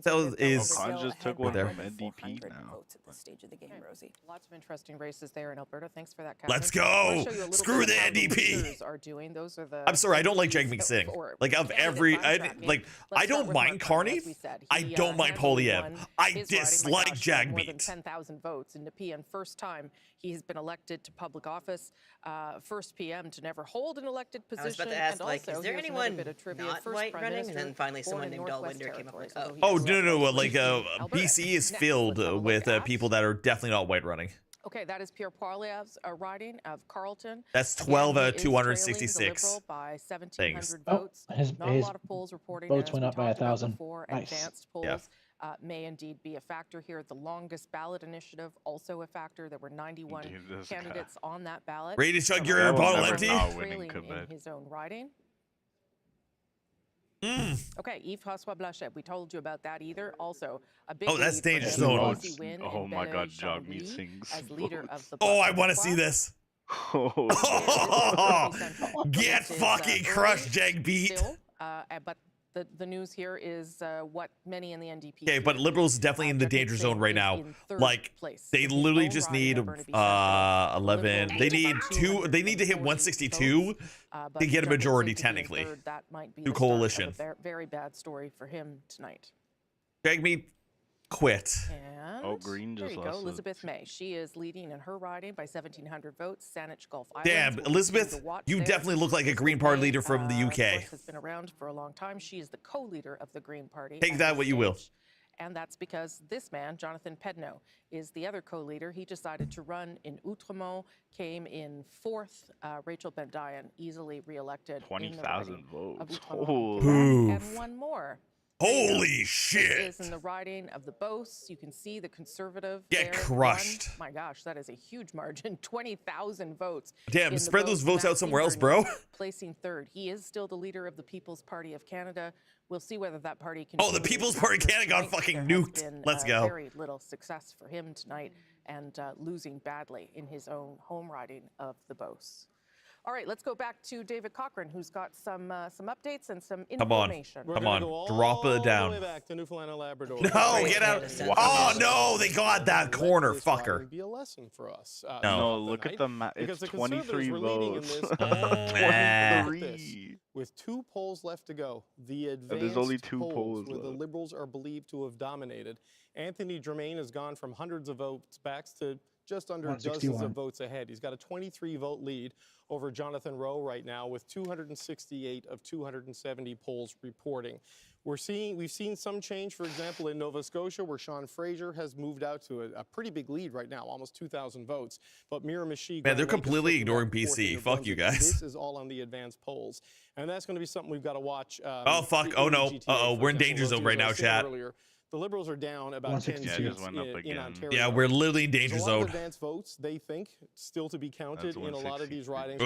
so is just took one from NDP now. Votes at this stage of the game, Rosie. Lots of interesting races there in Alberta. Thanks for that. Let's go. Screw the NDP. I'm sorry, I don't like Jagmeet Singh. Like of every, I don't mind Carney. I don't mind Polyev. I dislike Jagmeet. More than 10,000 votes in Nepean. First time he has been elected to public office. First PM to never hold an elected position. I was about to ask, like, is there anyone not white running? And then finally someone named Dalwinder came up like, oh, no. Like, BC is filled with people that are definitely not white running. Okay, that is Pierre Poilievre's riding of Carleton. That's 12 out of 266. By 1,700 votes. His not a lot of polls reporting. Votes went up by 1,000. Nice. Advanced polls may indeed be a factor here. The longest ballot initiative, also a factor. There were 91 candidates on that ballot. Ready to chug your bottle empty? Trailing in his own riding. Okay, Yves François Blanchet, we told you about that either. Also, a big that's dangerous zone. Oh my God, Jagmeet Singh's as leader of the I want to see this. Get fucking crushed, Jagmeet. But the news here is what many in the NDP. Okay, but Liberals definitely in the danger zone right now. Like they literally just need 11. They need two. They need to hit 162 to get a majority technically. That might be through coalition. Very bad story for him tonight. Jagmeet quit. And Green just there you go, Elizabeth May. She is leading in her riding by 1,700 votes. Saanich Gulf Islands. Damn, Elizabeth, you definitely look like a Green Party leader from the UK. Has been around for a long time. She is the co-leader of the Green Party. Take that what you will. And that's because this man, Jonathan Pedneau, is the other co-leader. He decided to run in Outremont, came in 4th. Rachel Bendayan easily reelected. 20,000 votes. And one more. Holy shit! Is in the riding of the Beauce. You can see the Conservative get crushed. My gosh, that is a huge margin. 20,000 votes. Damn, spread those votes out somewhere else, bro. Placing 3rd. He is still the leader of the People's Party of Canada. We'll see whether that party can. Oh, the People's Party of Canada got fucking nuked. Let's go. Very little success for him tonight, and losing badly in his own home riding of the Beauce. All right, let's go back to David Cochran, who's got some updates and some information. Come on, drop it down. Way back to Newfoundland and Labrador. No, get out! Oh no, they got that corner, fucker. Be a lesson for us. No, look at the it's 23 votes. 23. With 2 polls left to go, the advanced there's only 2 polls where the Liberals are believed to have dominated. Anthony Germain has gone from hundreds of votes back to just under dozens of votes ahead. He's got a 23-vote lead over Jonathan Rowe right now with 268 of 270 polls reporting. We've seen some change, for example, in Nova Scotia, where Sean Fraser has moved out to a pretty big lead right now, almost 2,000 votes. But Miramichi, Man, they're completely ignoring BC. Fuck you guys. This is all on the advanced polls, and that's going to be something we've got to watch. Oh fuck! Oh no! We're in danger zone right now, chat. The Liberals are down about 10 seats in Ontario. Yeah, we're literally in danger zone. A lot of advanced votes, they think, still to be counted in a lot of these ridings.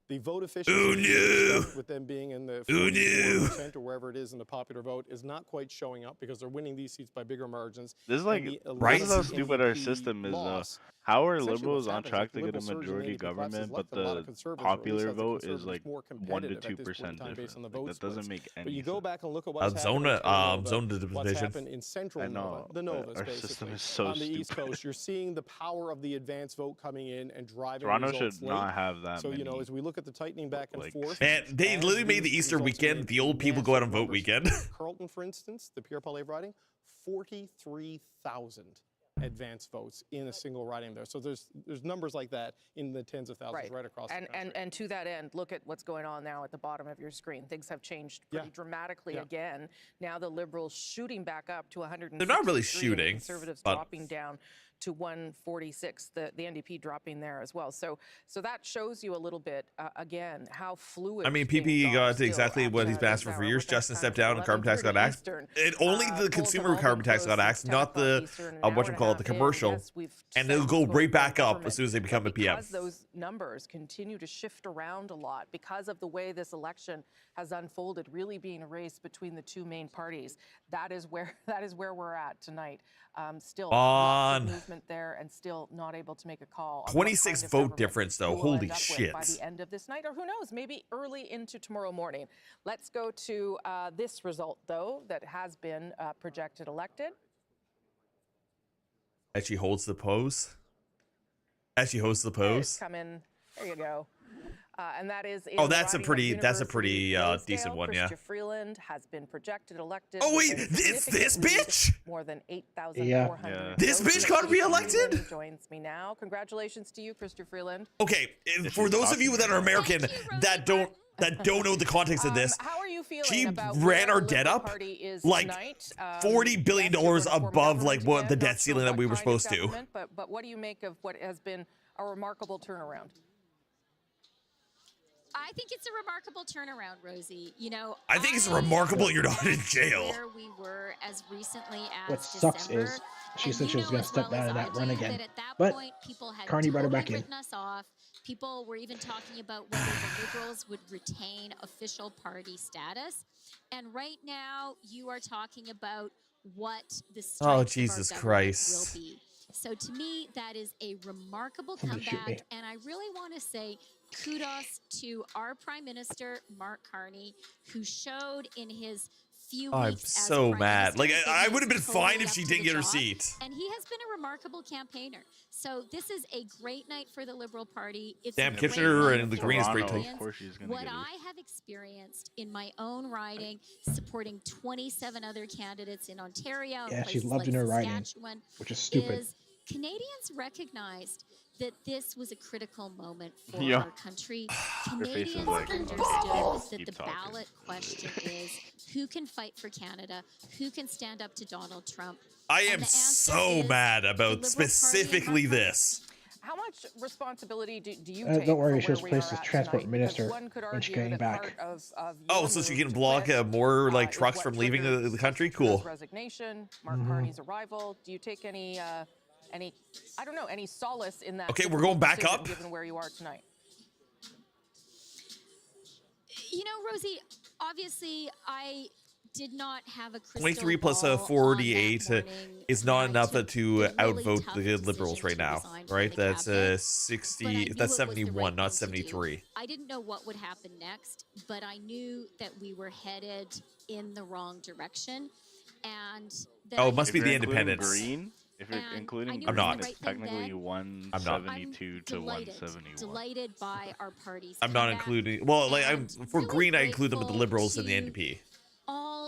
The vote efficiency, with them being in the 44% or wherever it is in the popular vote, is not quite showing up because they're winning these seats by bigger margins. This is like, this is how stupid our system is, though. How are Liberals on track to get a majority government, but the popular vote is like 1 to 2% different? Like, that doesn't make any sense. But you go back and look at what's zone happened in central Nova, the Novas, our system is so on the stupid. East Coast. You're seeing the power of the advance vote coming in and driving Toronto results should not have that So, many, you know, as we look at the tightening back and forth. Man, they literally made the Easter weekend the old people go out on vote weekend. Carleton, for instance, the Pierre Poilievre riding, 43,000 advance votes in a single riding there. So there's numbers like that in the tens of thousands right across the country. And to that end, look at what's going on now at the bottom of your screen. Things have changed pretty dramatically again. Now the Liberals shooting back up to 100. They're not really shooting. Conservatives dropping down to 146. The NDP dropping there as well. So that shows you a little bit again how fluid. I mean, PP got exactly what he's been asking for years. Justin stepped down and carbon tax got axed. Only the consumer carbon tax got axed, not the the commercial. And it'll go right back up as soon as they become a PM. Because those numbers continue to shift around a lot because of the way this election has unfolded, really being a race between the two main parties. That is where we're at tonight. Still lots of movement there and still not able to make a call. 26 vote difference though. Holy shit. By the end of this night, or who knows, maybe early into tomorrow morning. Let's go to this result though that has been projected elected. As she holds the pose. As she holds the pose. Come in. There you go. And that is. That's a pretty decent one, yeah. Chrystia Freeland has been projected elected. Oh wait, it's this bitch. More than 8,400. This bitch got reelected. Joins me now. Congratulations to you, Chrystia Freeland. Okay, for those of you that are American that don't know the context of this, how are you feeling she about ran our debt up like $40 billion above like what the debt ceiling that we were supposed to. But what do you make of what has been a remarkable turnaround? I think it's a remarkable turnaround, Rosie. You know, I think it's remarkable you're not in jail. Where we were as recently as what sucks December, is she said she was going to step out of that run again, that but point, people had Carney brought her back in. written us off. People were even talking about whether the Liberals would retain official party status. And right now, you are talking about what the strength Jesus of our Christ. will be. So to me, that is a remarkable comeback, and I really want to say kudos to our Prime Minister, Mark Carney, who showed in his few weeks I'm so mad. Like, I would have been fine if she didn't get her seat. And he has been a remarkable campaigner. So this is a great night for the Liberal Party. It's Damn, Kitchener and the Green is pretty tight. What I have experienced in my own riding, supporting 27 other candidates in Ontario, yeah, she's loved in her riding, which is stupid. Canadians recognized that this was a critical moment for our country. Canadians understood that the ballot question is who can fight for Canada, who can stand up to Donald Trump. I am so mad about specifically this. How much responsibility do you take? Don't worry, she was placed as transport minister when she came back. So she can block more like trucks from leaving the country? Cool. Resignation, Mark Carney's arrival. Do you take any I don't know, any solace in that? Okay, we're going back up. Given where you are tonight. You know, Rosie, obviously I did not have a crystal 23 plus 48 is not enough to outvote the Liberals right now, right? That's 60. That's 71, not 73. I didn't know what would happen next, but I knew that we were headed in the wrong direction, and it must be the Independents. Green? If you're including I'm not. It's technically 172 to 171. Delighted by our party's I'm not including. Well, like for Green, I include them with the Liberals and the NDP. All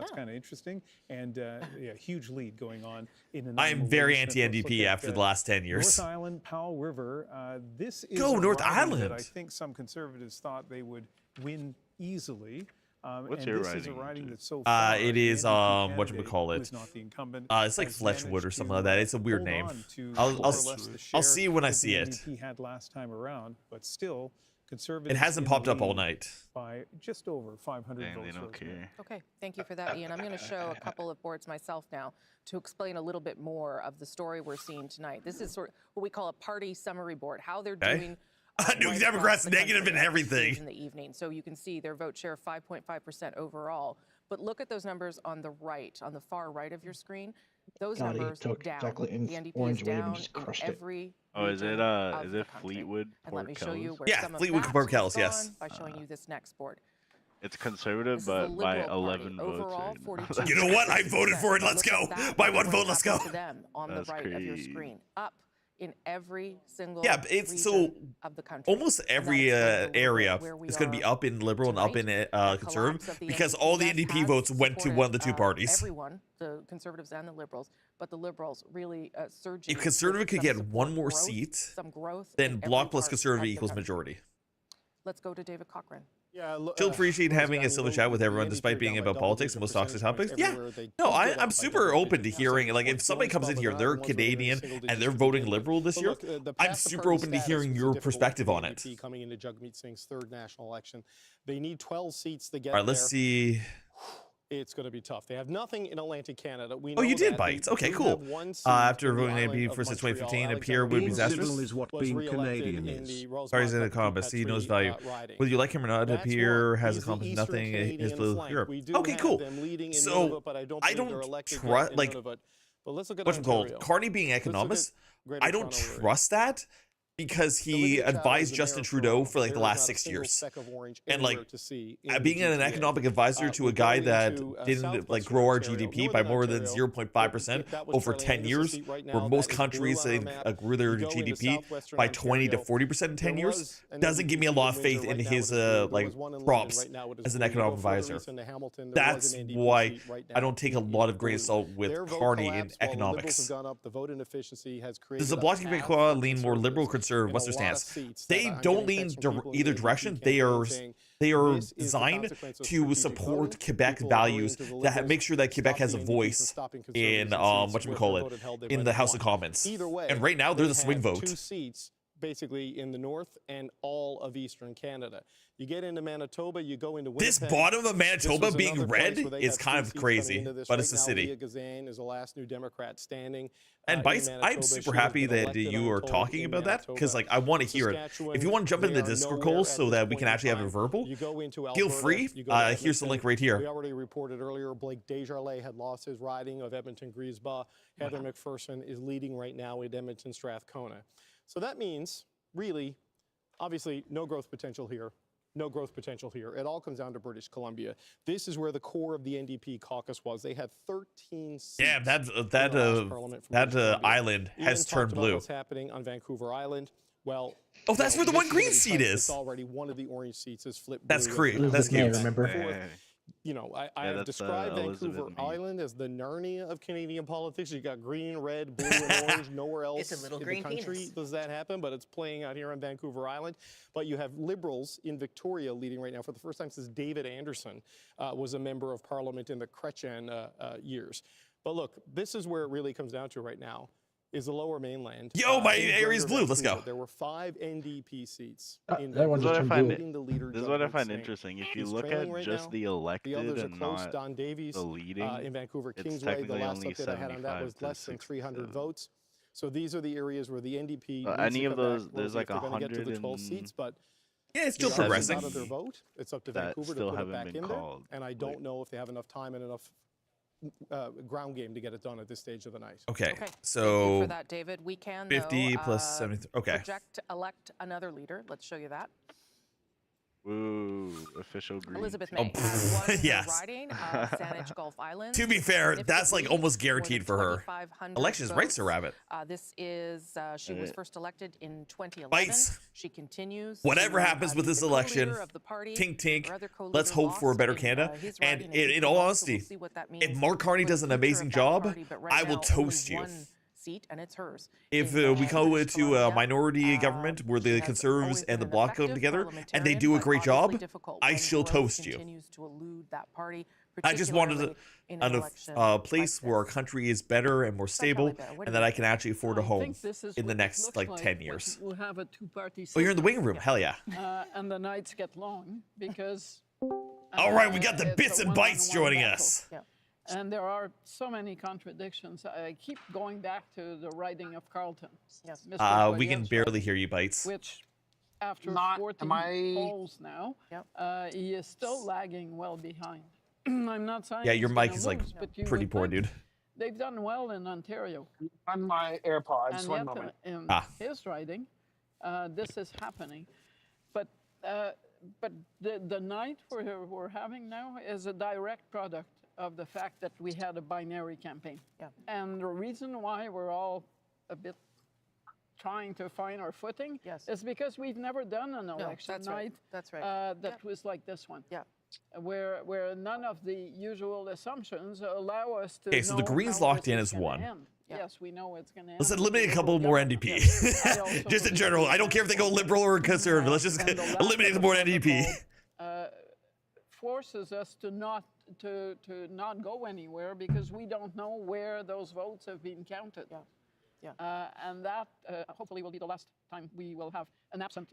That's kind of interesting. And yeah, huge lead going on in. I am very anti-NDP after the last 10 years. North Island, Powell River. This is Go North riding Island. that I think some conservatives thought they would win easily. What's your riding? That's so far, it is whatchamacallit. It's not the incumbent. It's like Fletchwood or something like that. It's a weird name. I'll see when I see it. He had last time around, but still, Conservatives. It hasn't popped up all night. By just over 500 votes. Okay, thank you for that, Ian. I'm going to show a couple of boards myself now to explain a little bit more of the story we're seeing tonight. This is sort of what we call a party summary board, how they're doing. New Democrats negative in everything. In the evening, so you can see their vote share 5.5% overall. But look at those numbers on the right, on the far right of your screen. Those numbers down. The NDP is down in every. Oh, is it Fleetwood? And let me show you where yeah, some Fleetwood of Port that Kells, yes. by showing you this next board. It's conservative, but by 11 votes. Right you know what? I voted for it. Let's go. By one vote, let's go. To them on the right of your screen, up in every single it's so of the country. Almost every area is going to be up in Liberal and up in Conservative because all the NDP votes went to one of the two parties. Everyone, the Conservatives and the Liberals, but the Liberals really surging. If Conservative could get one more seat, then Bloc plus Conservative equals majority. Let's go to David Cochran. Yeah, still appreciate having a civil chat with everyone despite being about politics and most toxic topics. Yeah, no, I'm super open to hearing, like, if somebody comes in here and they're Canadian and they're voting Liberal this year, I'm super open to hearing your perspective on it. Coming into Jagmeet Singh's third national election, they need 12 seats to get All right, let's see. It's going to be tough. They have nothing in Atlantic Canada. We know you did that. bites. Okay, cool. After voting NDP for since 2015, Pierre would be disastrous. Is what being Canadian is. Sorry, he's in the comments. He knows value. Whether you like him or not, Pierre has accomplished nothing in his blue Europe. Okay, cool. So I don't trust, like, what's it called? Carney being economist, I don't trust that. Because he advised Justin Trudeau for like the last 6 years, and like being an economic advisor to a guy that didn't like grow our GDP by more than 0.5% over 10 years, where most countries grew their GDP by 20 to 40% in 10 years, doesn't give me a lot of faith in his like props as an economic advisor. That's why I don't take a lot of grain of salt with Carney in economics. Does the Bloc Québécois lean more liberal, conservative, Western stance? They don't lean either direction. They are designed to support Quebec values that make sure that Quebec has a voice in in the House of Commons. And right now they're the swing vote. 2 seats basically in the north and all of eastern Canada. You get into Manitoba, you go into Winnipeg. This bottom of Manitoba being red is kind of crazy, but it's a city. Leah Gazan is the last New Democrat standing. And Bites, I'm super happy that you are talking about that, because like I want to hear it. If you want to jump into the Discord call so that we can actually have a verbal, feel free. Here's the link right here. We already reported earlier, Blake Desjardins had lost his riding of Edmonton-Griesbach. Heather McPherson is leading right now in Edmonton-Strathcona. So that means, really, obviously, no growth potential here. No growth potential here. It all comes down to British Columbia. This is where the core of the NDP caucus was. They had 13 seats. Yeah, that island has turned blue. What's happening on Vancouver Island? Well, oh, that's where the one green seat is. It's already one of the orange seats is flipped. That's blue. great. That's cute. Remember? You know, I have described Vancouver Island as the Narnia of Canadian politics. You got green, red, blue, and orange. Nowhere else in the country does that happen, but it's playing out here on Vancouver Island. But you have Liberals in Victoria leading right now for the first time since David Anderson was a member of Parliament in the Chrétien years. But look, this is where it really comes down to right now. Is the Lower Mainland. Yo, my area's blue. Let's go. There were 5 NDP seats. This is what I find interesting. If you look at just the elected and not the leading, in Vancouver it's Kingsway, the technically less only update I had on that was less than 300 votes. So these are the areas where the NDP. Any of those, there's like 100 to the 12 seats, but yeah, it's still progressing. Out of their vote, it's up to Vancouver to put it back in there. And I don't know if they have enough time and enough ground game to get it done at this stage of the night. Okay, so thank you for that, David. We can 50 plus 73. Okay. Project elect another leader. Let's show you that. Ooh, official green. Elizabeth May. Yes. Riding, Saanich Gulf Islands. To be fair, that's like almost guaranteed for her. Elections rights to Rabbit. This is she was first elected in 2011. Bites. She continues. Whatever happens with this election, tink tink. Let's hope for a better Canada. And in all honesty, if Mark Carney does an amazing job, I will toast you. seat, and it's hers. If we go to a minority government where the Conservatives and the Bloc come together and they do a great job, I shall toast you. To elude that party, I just wanted a place where our country is better and more stable, and that I can actually afford a home in the next like 10 years. We'll have a two-party Oh, you're in the waiting room. Hell yeah. And the nights get long because... All right, we got the bits and bytes joining us. Yeah. And there are so many contradictions. I keep going back to the writing of Carleton. Yes. We can barely hear you, Bites. Which, after 14 polls now, he is still lagging well behind. I'm not saying. Yeah, your mic is like pretty poor, dude. They've done well in Ontario. On my AirPods, and one yet, moment. In his writing, this is happening. But the night we're having now is a direct product of the fact that we had a binary campaign. Yeah. And the reason why we're all a bit trying to find our footing is because we've never done an election night that was like this one. Yeah. Where none of the usual assumptions allow us to Okay, so the Greens locked in as one. Yes, we know it's going to end. Let's eliminate a couple more NDP. Just in general. I don't care if they go Liberal or Conservative. Let's just eliminate the more NDP. Forces us to not go anywhere because we don't know where those votes have been counted. And that hopefully will be the last time we will have an absent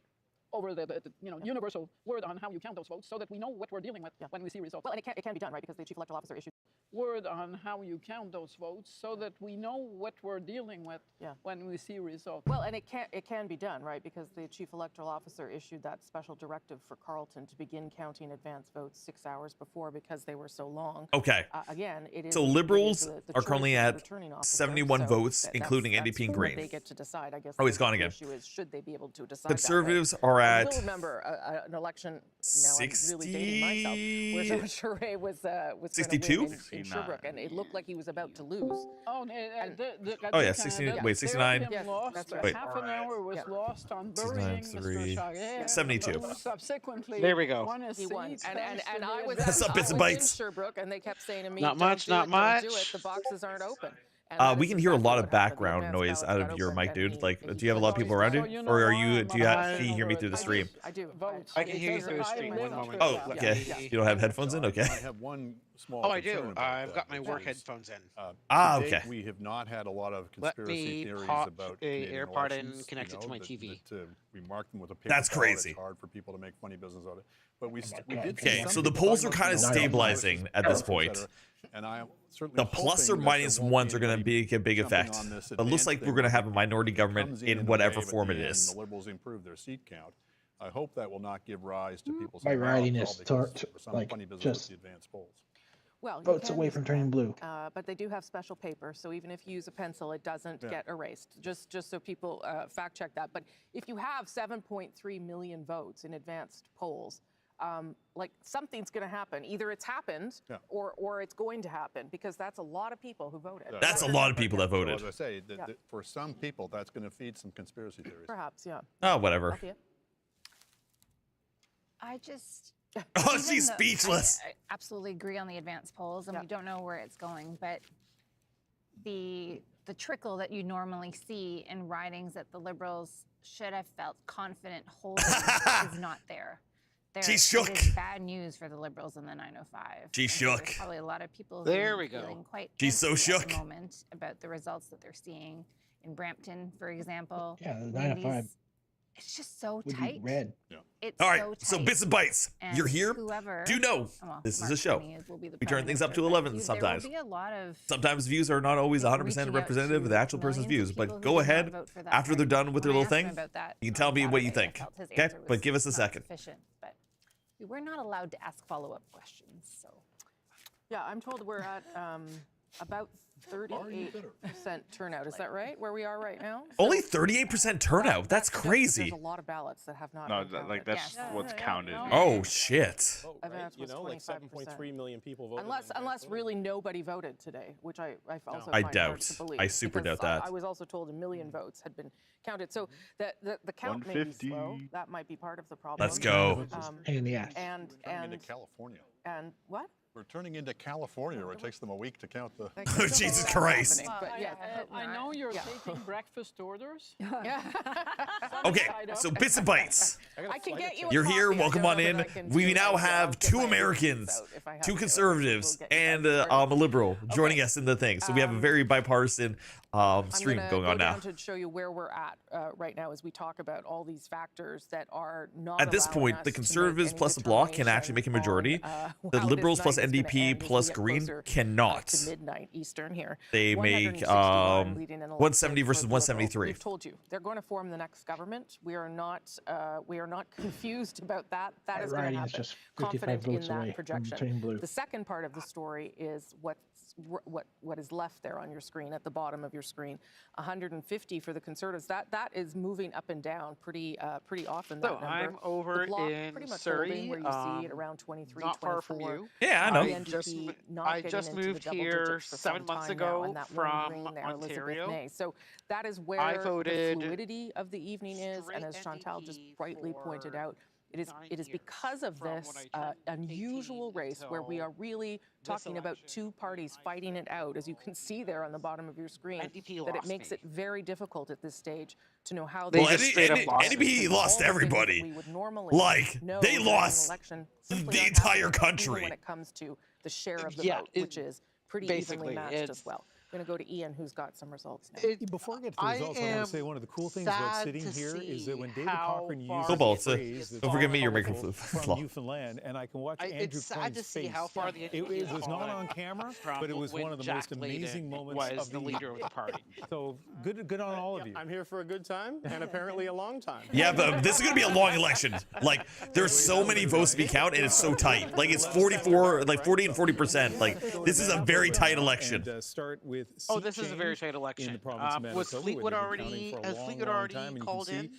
over the universal word on how you count those votes so that we know what we're dealing with when we see results. Well, and it can be done, right, because the Chief Electoral Officer issued word on how you count those votes so that we know what we're dealing with when we see results. Well, and it can be done, right, because the Chief Electoral Officer issued that special directive for Carleton to begin counting advance votes 6 hours before because they were so long. Okay. Again, it is. So Liberals are currently at officer, 71 votes, including NDP and Green. They get to decide, I guess. Oh, he's gone again. The issue is, should they be able to decide? Conservatives are at. I will remember an election. Now I'm really dating myself. Where Jean Charest was 62 in Sherbrooke, and it looked like he was about to lose. Oh, yeah, 69. Wait, 69. That's right. Wait. Half an hour was lost on burying Mr. Charest. 72. Subsequently, there we go. He won, and I was in Sherbrooke, and they kept saying to me, not much. Don't do it. The boxes aren't open. We can hear a lot of background noise out of your mic, dude. Like, do you have a lot of people around you, or can you hear me through the stream? I do. I can hear you through the stream. One moment. Oh, okay. You don't have headphones in, okay? I have one small. Oh, I do. I've got my work headphones in. Okay. We have not had a lot of conspiracy theories about a AirPod and connect it to my TV. We marked them with a paper. That's crazy. It's hard for people to make funny business out of it. But we did. Okay, so the polls are kind of stabilizing at this point. And I certainly the plus or minus ones are going to be a big effect. But it looks like we're going to have a minority government in whatever form it is. The Liberals improve their seat count. I hope that will not give rise to people saying, my writing is like just well, votes away from turning blue. But they do have special paper, so even if you use a pencil, it doesn't get erased. Just so people fact check that. But if you have 7.3 million votes in advanced polls, like something's going to happen. Either it's happened or it's going to happen, because that's a lot of people who voted. That's a lot of people that voted. So as I say, for some people, that's going to feed some conspiracy theories. Perhaps, yeah. Oh, whatever. I just... Oh, she's speechless. I absolutely agree on the advanced polls, and we don't know where it's going, but the trickle that you normally see in ridings that the Liberals should have felt confident holding is not there. She's shook. It is bad news for the Liberals in the 905. She's shook. There's probably a lot of people feeling quite She's so shook at the moment about the results that they're seeing in Brampton, for example. Yeah, the 905. It's just so tight. Red. Yeah. It's all right, so tight. So bits and bites. And you're here. Do know this is a show. We turn things up to 11 sometimes. There will be a lot of sometimes views are not always 100% representative of the actual person's views. But go ahead after they're done with their little thing. You can tell me what you think. Okay, but give us a second. But we were not allowed to ask follow-up questions. So yeah, I'm told we're at about 38% turnout. Is that right? Where we are right now? Only 38% turnout. That's crazy. There's a lot of ballots that have not. No, like that's what's counted. Oh shit! You know, like 7.3 million people voted. Unless really nobody voted today, which I also I find doubt. hard to believe, I super doubt that. I was also told 1 million votes had been counted, so the count may be slow. That might be part of the problem. Let's go. Pain in the ass. And into California. And what? We're turning into California, where it takes them a week to count the. Oh, Jesus Christ! But yeah, I know you're taking breakfast orders. Yeah. Okay, so bits and bites. I can get you. You're here. Welcome on in. We now have 2 Americans, 2 conservatives, and a liberal joining us in the thing. So we have a very bipartisan stream going on now. To show you where we're at right now as we talk about all these factors that are not. At this point, the conservatives plus the bloc can actually make a majority. The liberals plus NDP plus Green cannot. To midnight Eastern here. They make 170 versus 173. We've told you they're going to form the next government. We are not confused about that. That is going to happen. Just confident in that away projection. The second part of the story is what is left there on your screen at the bottom of your screen. 150 for the Conservatives. That is moving up and down pretty often. That So number. I'm over the bloc in pretty much Surrey, holding where you see it around 23, not 24. far from you. Yeah, I know. The NDP not I getting just into the moved double here digits for 7 some months time now, ago and that from lone green there, Elizabeth Ontario. May. So that is where I the voted fluidity of the evening is, and as Chantal just rightly pointed out, it is because of this unusual race where we are really talking about 2 parties fighting it out, as you can see there on the bottom of your screen, that it makes it very difficult at this stage to know how they NDP lost everybody. Like, they lost the entire country. When it comes to the share of the vote, which is pretty evenly matched as well. I'm going to go to Ian, who's got some results now. Before I get to the results, I want to say one of the cool things about sitting here is that when David Cochran used Cobalt, the phrase don't forget me, you're making from Newfoundland, and I can watch Andrew Coyne's face. It was not on camera, but it was one of the most amazing moments of the leader of the party. So good on all of you. I'm here for a good time and apparently a long time. Yeah, but this is going to be a long election. Like, there's so many votes to be counted, and it's so tight. Like, it's 44, like 40 and 40%. Like, this is a very tight election. And, start with this is a very tight election. Was Fleetwood already called in?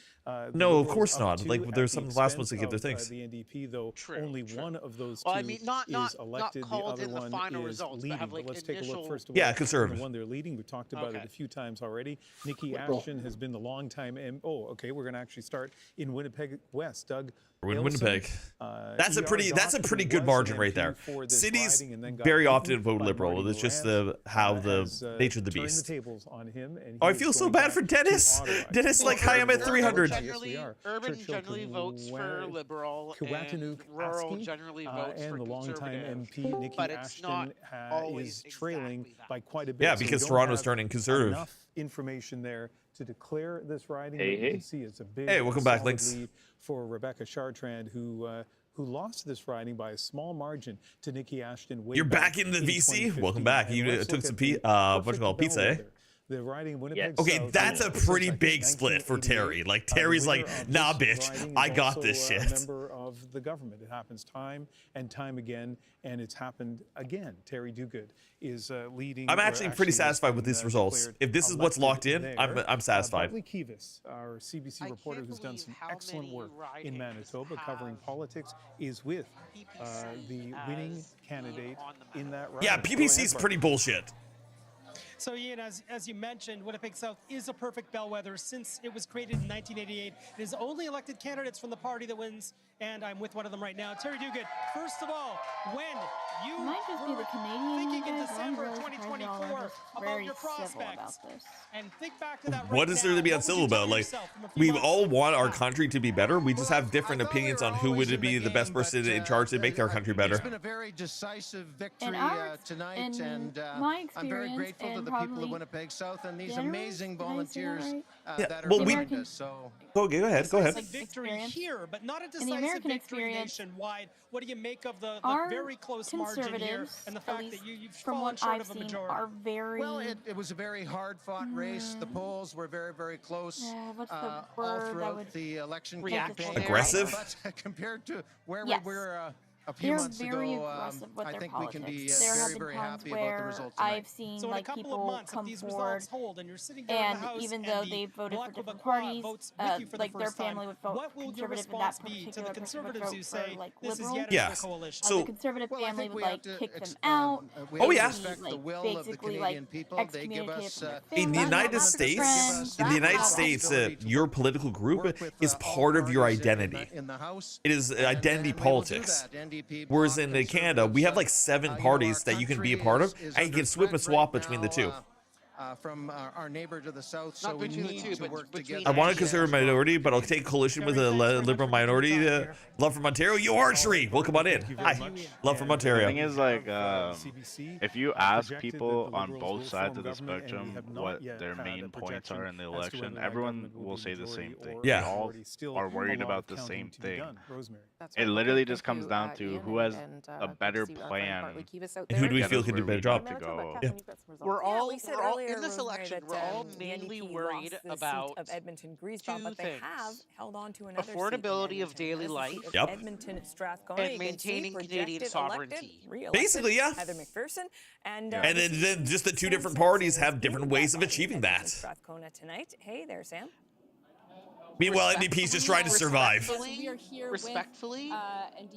No, of course not. Like, there's some last ones that give their things. The NDP, though, only one of those well, two I mean, not elected. called the other in the one final is results, leading. but have, like, let's take a look first of all. Yeah, conservative. The one they're leading. We've talked about it a few times already. Nikki Ashton has been the long-time we're going to actually start in Winnipeg West. Doug. We're in Winnipeg. That's a pretty good margin right there. Cities very often vote liberal. It's just how the nature of the beast. Oh, I feel so bad for Dennis. Dennis, like, hi, I'm at 300. Urban generally votes for liberal, and rural generally votes for the longtime MP Nikki but it's Ashton is trailing by quite a bit. Yeah, because Toronto's turning conservative. Enough information there to declare this riding. Hey, you can see it's a big welcome back, Linx. Lead for Rebecca Chartrand, who lost this riding by a small margin to Nikki Ashton. You're back in the VC. Welcome back. You took some pizza, eh? The riding in Winnipeg Okay, South, that's a pretty big split for Terry. Like, Terry's like, nah, bitch, I got this shit. A member of the government. It happens time and time again, and it's happened again. Terry Duguid is leading. I'm actually pretty satisfied with these results. If this is what's locked in, I'm satisfied. Bartley Kivas, our CBC reporter who's done some excellent work in Manitoba covering politics, is with the winning candidate in that riding. Yeah, PPC's pretty bullshit. So, Ian, as you mentioned, Winnipeg South is a perfect bellwether. Since it was created in 1988, it is only elected candidates from the party that wins, and I'm with one of them right now. Terry Duguid, first of all, when you were thinking in December of 2024 about your prospects, and think back to that what is there to be uncivil about? Like, we all want our country to be better. We just have different opinions on who would be the best person in charge to make our country better. It's been a very decisive victory tonight, and I'm very grateful to the people of Winnipeg South and these amazing volunteers that are behind us. So go ahead. Victory here, but not a decisive victory nationwide. What do you make of the very close margin here and the fact that you've fallen short of a majority? Are very well. It was a very hard-fought race. The polls were very, very close what's the all word throughout the election campaign. Aggressive, but compared to where we were a few months ago, I think we can be very, very happy about the results tonight. I've seen like people come forward, and even though they voted for different parties, like their family would vote conservative, and that particular person would vote for like liberal. Yeah. So the conservative family would like kick them out. Oh yeah. Like basically like excommunicated from their family. In the United States, your political group is part of your identity. It is identity politics. Whereas in Canada, we have like 7 parties that you can be a part of, and you can swip and swap between the two. From our neighbor to the south, so we need to work together. I want to consider a minority, but I'll take coalition with a liberal minority. Love from Ontario, you archery. Welcome on in. Hi, love from Ontario. The thing is, like, if you ask people on both sides of the spectrum what their main points are in the election, everyone will say the same thing. Yeah. They all are worried about the same thing. It literally just comes down to who has a better plan and who do we feel can do a better job. We're all in this election. We're all mainly worried about of Edmonton two but they things: have held on to another affordability of daily life, Edmonton Strathcona, and maintaining Canadian sovereignty. Basically, yeah. Heather McPherson And then just the 2 different parties have different ways of achieving that. Strathcona tonight. Hey there, Sam. Meanwhile, NDP's just trying to survive. Respectfully,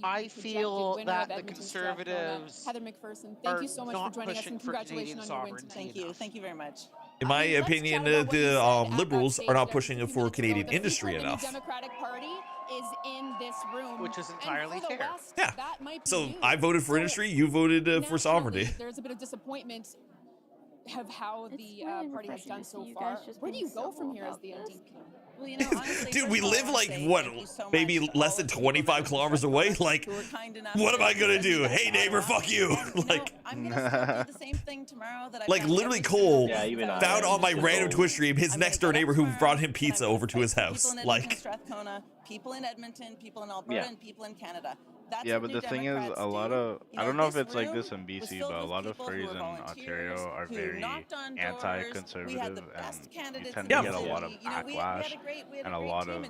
I feel that the Conservatives Heather McPherson, thank you so much for joining us, and congratulations on your win. Thank you very much. In my opinion, the Liberals are not pushing for Canadian industry enough. The Democratic Party is in this room, which is entirely fair. Yeah. So I voted for industry. You voted for sovereignty. There's a bit of disappointment of how the party has done so far. Where do you go from here as the NDP? Well, you know, honestly, dude, we live like what, maybe less than 25 kilometers away. Like, what am I gonna do? Hey, neighbor, fuck you. Like, I'm gonna do the same thing tomorrow that I like literally, Cole found on my random Twitch stream his next door neighbor who brought him pizza over to his house. Like, Strathcona, people in Edmonton, people in Alberta, and people in Canada. That's yeah, but the thing is, a lot of, I don't know if it's like this in BC, but a lot of furries in Ontario are very anti-conservative, and you tend to get a lot of backlash and a lot of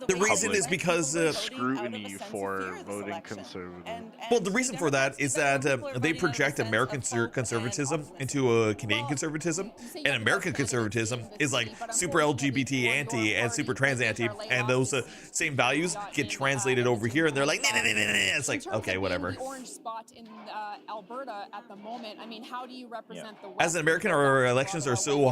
the reason is because scrutiny for voting conservative. Well, the reason for that is that they project American conservatism into Canadian conservatism, and American conservatism is like super LGBT anti and super trans anti, and those same values get translated over here, and they're like, nah. It's like, okay, whatever. The orange spot in Alberta at the moment. I mean, how do you represent the? As an American, our elections are so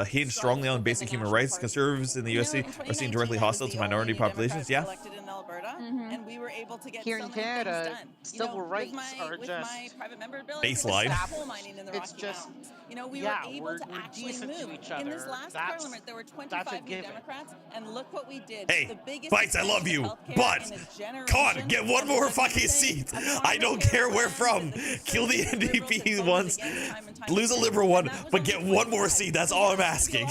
hinged strongly on basic human rights. Conservatives in the USC are seen directly hostile to minority populations. Yeah. Elected in Alberta, and we were able to get here in Canada, civil rights are just baseline. It's just, you know, we were able to actually move. In this last parliament, there were 25 New Democrats, and look what we did. Hey, Bites, I love you, but God, get one more fucking seat. I don't care where from. Kill the NDP once, lose a Liberal one, but get one more seat. That's all I'm asking.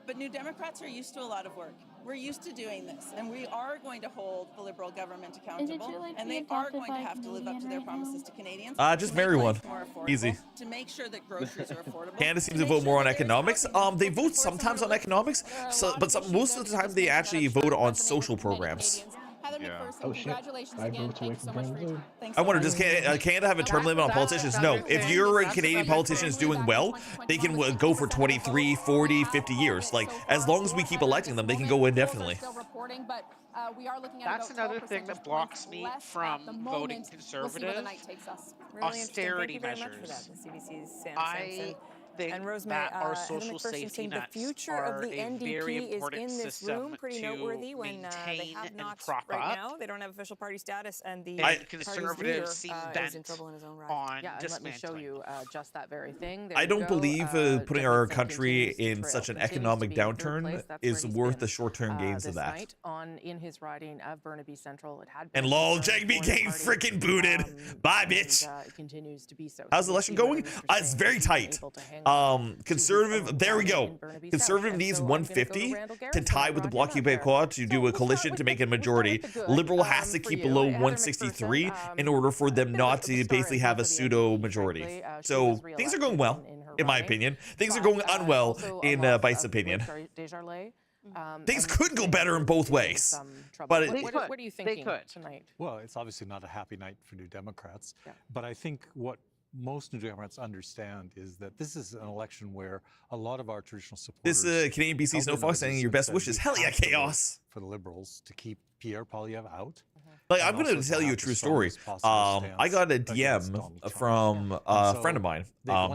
But New Democrats are used to a lot of work. We're used to doing this, and we are going to hold the Liberal government accountable, and they are going to have to live up to their promises to Canadians. Just marry one. Easy. To make sure that groceries are affordable. Canada seems to vote more on economics. They vote sometimes on economics, most of the time they actually vote on social programs. Oh shit! 5 votes away from Canada. I wonder, does Canada have a term limit on politicians? No. If you're a Canadian politician is doing well, they can go for 23, 40, 50 years. Like, as long as we keep electing them, they can go indefinitely. That's another thing that blocks me from voting conservative. Austerity measures. I think that our social safety nets are a very important system to maintain and prop up. They don't have official party status, and the conservatives seem bent on dismantling. Let me show you just that very thing. I don't believe putting our country in such an economic downturn is worth the short-term gains of that. In his riding of Burnaby Central, it had and lol, Jag became freaking booted. Bye, bitch. It continues to be so. How's the election going? It's very tight. Conservative, there we go. Conservative needs 150 to tie with the Bloc Québécois to do a coalition to make a majority. Liberal has to keep below 163 in order for them not to basically have a pseudo majority. So things are going well, in my opinion. Things are going unwell, in Bites' opinion. Things could go better in both ways. But what are you thinking tonight? Well, it's obviously not a happy night for New Democrats, but I think what most New Democrats understand is that this is an election where a lot of our traditional supporters. This Canadian BC Snowfox saying your best wishes. Hell yeah, chaos. for the Liberals to keep Pierre Poilievre out. Like, I'm going to tell you a true story. I got a DM from a friend of mine.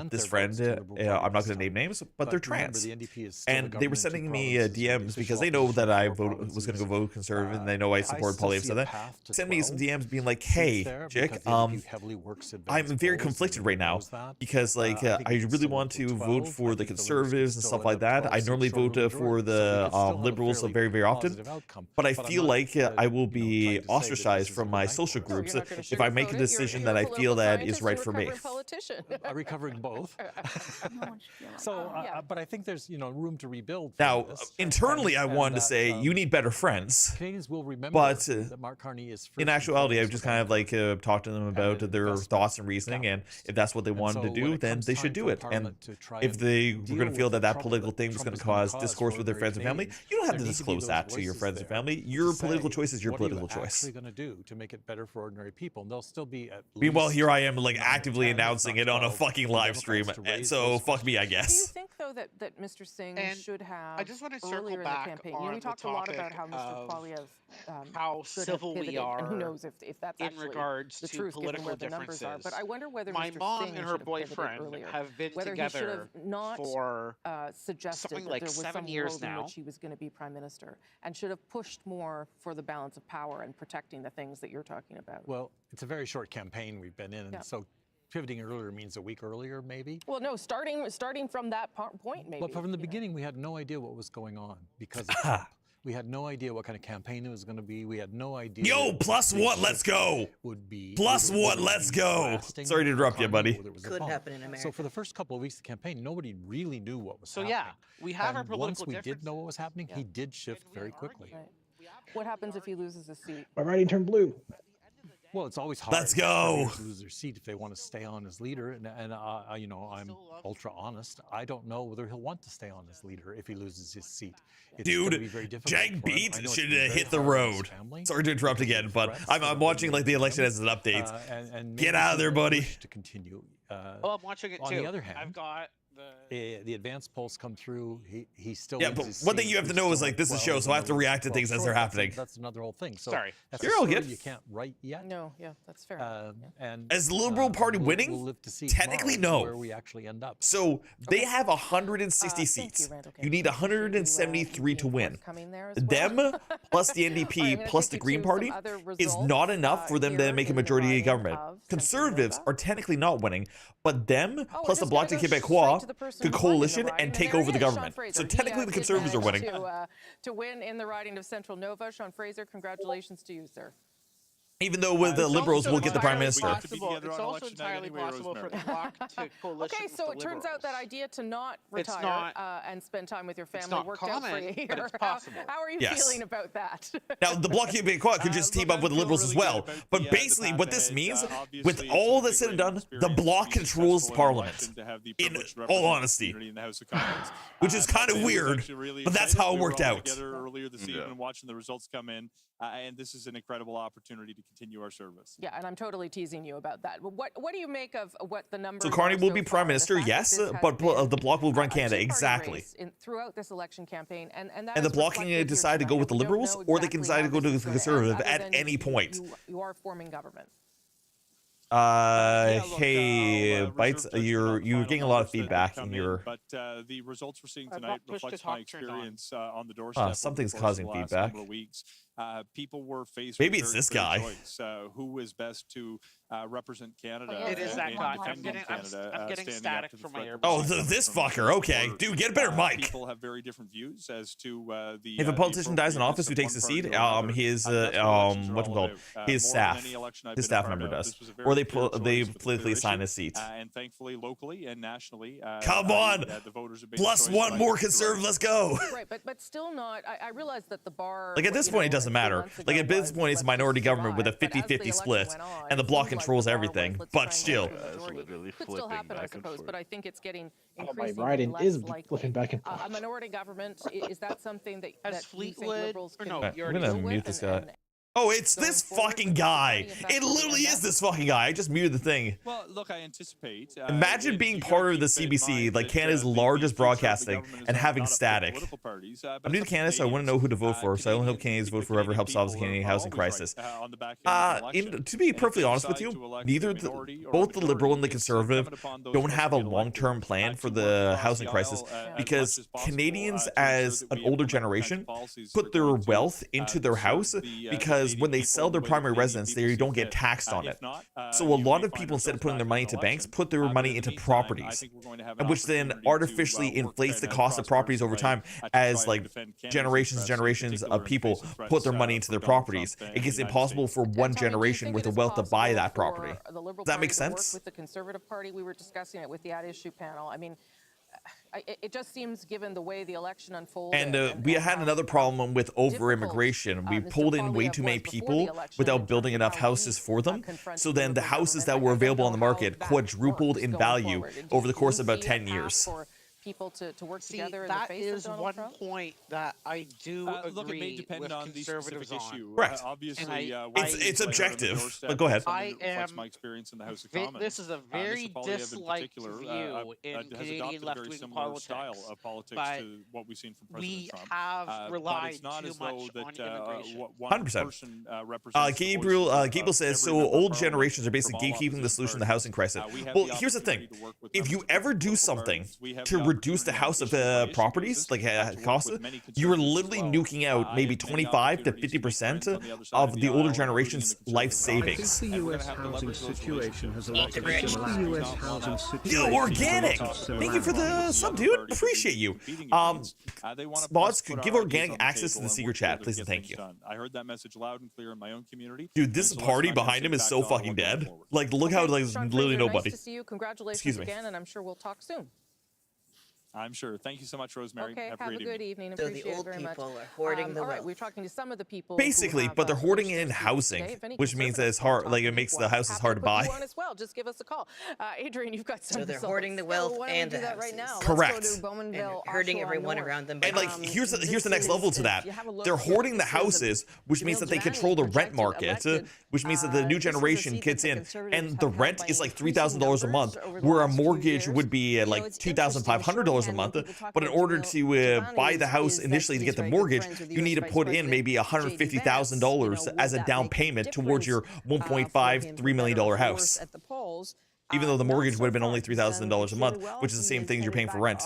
This friend, I'm not going to name names, but they're trans. And they were sending me DMs because they know that I was going to go vote Conservative, and they know I support Poilievre. So that send me some DMs being like, "Hey, Jik, I'm very conflicted right now because like I really want to vote for the Conservatives and stuff like that. I normally vote for the Liberals very, very often, but I feel like I will be ostracized from my social groups if I make a decision that I feel that is right for me." Recovering both. So, but I think there's room to rebuild. Now, internally, I wanted to say you need better friends. Canadians will remember but that Mark Carney is in actuality, I've just kind of like talked to them about their thoughts and reasoning, and if that's what they wanted to do, then they should do it. And if they were going to feel that that political thing was going to cause discourse with their friends and family, you don't have to disclose that to your friends and family. Your political choice is your political choice. Going to do to make it better for ordinary people, and they'll still be at Meanwhile, here I am like actively announcing it on a fucking live stream, so fuck me, I guess. Do you think though that Mr. Singh should have I just want to earlier circle in the back campaign? on we talked a lot about how Mr. Poilievre how should civil have we pivoted, are and who knows if that's in actually regards the to truth, given political where the numbers differences. are. But I wonder whether My Mr. mom Singh and her should have pivoted boyfriend earlier, have been whether he should together have not for suggested something that like there was 7 some years world in now. which he was going to be prime minister, and should have pushed more for the balance of power and protecting the things that you're talking about. Well, it's a very short campaign we've been in, and so pivoting earlier means a week earlier, maybe. Well, no, starting from that point, maybe. But from the beginning, we had no idea what was going on because of Trump. We had no idea what kind of campaign it was going to be. We had no idea. Yo, plus one, let's go. Plus one, let's go. Sorry to interrupt you, buddy. Could happen in America. So for the first couple of weeks of the campaign, nobody really knew what was happening. So yeah, we have our political once we differences. did know what was happening, he did shift very quickly. Right. What happens if he loses a seat? My writing turned blue. Well, it's always hard. Let's go. To lose their seat if they want to stay on as leader, and I'm ultra honest. I don't know whether he'll want to stay on as leader if he loses his seat. Dude, Jack Beat should hit the road. Sorry to interrupt again, but I'm watching like the election as an update. And get out of there, buddy. To continue. Well, I'm watching it too. On the other hand, I've got the advanced polls come through. He still. Yeah, but one thing you have to know is like this is a show, so I have to react to things as they're happening. That's another whole thing. So sorry, you're all good. You can't write yet. No, yeah, that's fair. And as the Liberal Party winning, we'll live to see technically no. Where we actually end up. So they have 160 seats. You need 173 to win. Them plus the NDP plus the Green Party is not enough for them to make a majority of government. Conservatives are technically not winning, but them plus the Bloc de Québécois could coalition and take over the government. So technically the Conservatives are winning. To win in the riding of Central Nova, Sean Fraser, congratulations to you, sir. Even though with the Liberals, we'll get the Prime Minister. It's also entirely possible for the Bloc to coalition. Okay, so it turns out that idea to not retire and spend time with your family worked out for you here. But it's possible. How are you feeling about that? Now, the Bloc Québécois could just team up with the Liberals as well. But basically, what this means, with all that's said and done, the Bloc controls Parliament. In all honesty, which is kind of weird, but that's how it worked out. Earlier this evening, watching the results come in, and this is an incredible opportunity to continue our service. Yeah, and I'm totally teasing you about that. But what do you make of what the numbers? So Carney will be Prime Minister, yes, but the Bloc will run Canada, exactly. Throughout this election campaign, and the Bloc can decide to go with the Liberals, or they can decide to go to the Conservative at any point. You are forming government. Hey, Bites, you're getting a lot of feedback in your. But the results we're seeing tonight reflects my experience on the doorstep. Something's causing feedback. People were faced maybe with it's this guy. Choice, who is best to represent Canada? It is that guy. I'm getting static from my earbuds. Oh, this fucker. Okay, dude, get a better mic. People have very different views as to the. If a politician dies in office, who takes the seat? His staff member does, or they politically assign a seat. And thankfully, locally and nationally, come on, the voters have plus one more Conservative. Let's go. Right, but still not. I realize that the bar. Like at this point, it doesn't matter. Like at this point, it's a minority government with a 50-50 split, and the Bloc controls everything. But still, could still happen, I suppose. But I think it's getting increasingly my writing less is likely. flipping back and forth. A minority government, is that something that Liberals can I'm gonna mute this guy. Oh, it's this fucking guy. It literally is this fucking guy. I just muted the thing. Well, look, I anticipate. Imagine being part of the CBC, like Canada's largest broadcasting, and having static. I'm new to Canada, so I want to know who to vote for. So I only hope Canadians vote for whoever helps solve the Canadian housing crisis. To be perfectly honest with you, both the Liberal and the Conservative don't have a long-term plan for the housing crisis because Canadians, as an older generation, put their wealth into their house because when they sell their primary residence, they don't get taxed on it. So a lot of people, instead of putting their money into banks, put their money into properties, which then artificially inflates the cost of properties over time as like generations of people put their money into their properties. It gets impossible for one generation with the wealth to buy that property. Does that make sense? With the Conservative Party, we were discussing it with the at-issue panel. I mean, it just seems, given the way the election unfolded. And we had another problem with over-immigration. We pulled in way too many people without building enough houses for them. So then the houses that were available on the market quadrupled in value over the course of about 10 years. People to work together in the face of Donald Trump? Point that I do agree look, it may depend with on the conservatives issue. Correct. Obviously, it's objective. But go ahead. I am. My experience in the House of Commons. This is a very disliked view in Canadian left-wing politics. Style of politics but to what we've seen from President Trump. We have relied too much on immigration. 100%. Gabriel says, so old generations are basically gatekeeping the solution to the housing crisis. Well, here's the thing. If you ever do something to reduce the house of properties, like cost, you are literally nuking out maybe 25 to 50% of the older generation's life savings. I think the U.S. housing situation has a lot of similarities. Yo, Organic! Thank you for the sub, dude. Appreciate you. Mods, could give Organic access to the secret chat, please and thank you. I heard that message loud and clear in my own community. Dude, this party behind him is so fucking dead. Like, look how there's literally nobody. Nice to see you. Congratulations again, and I'm sure we'll talk soon. I'm sure. Thank you so much, Rosemary. Okay, have a good evening. So Appreciate the old it very people much. are hoarding the wealth. We're talking to some of the people. Basically, but they're hoarding it in housing, which means that it's hard. Like it makes the houses hard to buy. As well, just give us a call, Adrian. You've got some. So they're hoarding the wealth and the houses. Correct. And hurting everyone around them. And like here's the next level to that. They're hoarding the houses, which means that they control the rent market, which means that the new generation gets in, and the rent is like $3,000 a month, where a mortgage would be like $2,500 a month. But in order to buy the house initially to get the mortgage, you need to put in maybe $150,000 as a down payment towards your $1.5–3 million house. Even though the mortgage would have been only $3,000 a month, which is the same thing you're paying for rent.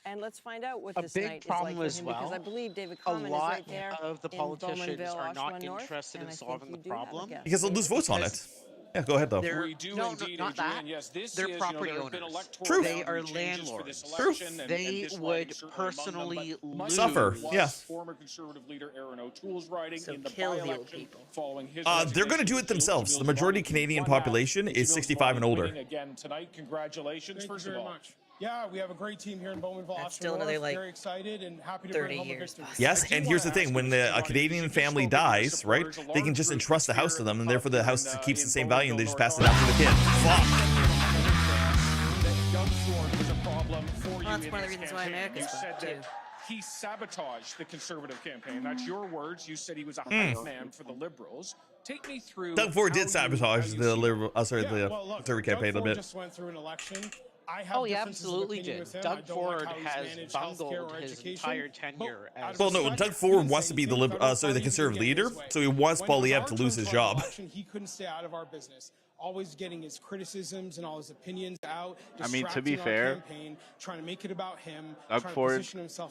And let's find out what this big problem as well. Because I believe David a Common lot is right there of the politicians are not Oshawa interested in solving the problem because they'll lose votes on it. Yeah, go ahead though. We do indeed, not that. Yes, they're property owners. True. They are landlords. True. They would personally suffer. Yeah. Former Conservative leader Aaron O'Toole's riding in the kill the old people. Following his they're going to do it themselves. The majority Canadian population is 65 and older. Again tonight, congratulations. First of all. Yeah, we have a great team here in Bowmanville. That's still another like very excited and happy to 30 years. Yes, and here's the thing: when a Canadian family dies, right, they can just entrust the house to them, and therefore the house keeps the same value, and they just pass it down to the kid. Fuck. That's one of the reasons why America's fucked too. He sabotaged the Conservative campaign. That's your words. You said he was a hype man for the Liberals. Take me through. Doug Ford did sabotage the Liberal. the Conservative campaign a bit. Just went through an election. Oh, yeah, absolutely did. Doug Ford has bungled his entire tenure as... Well, no, Doug Ford wants to be the the Conservative leader, so he wants Poilievre to lose his job. He couldn't stay out of our business. Always getting his criticisms and all his opinions out. I mean, to be fair, trying to make it about him. Doug Ford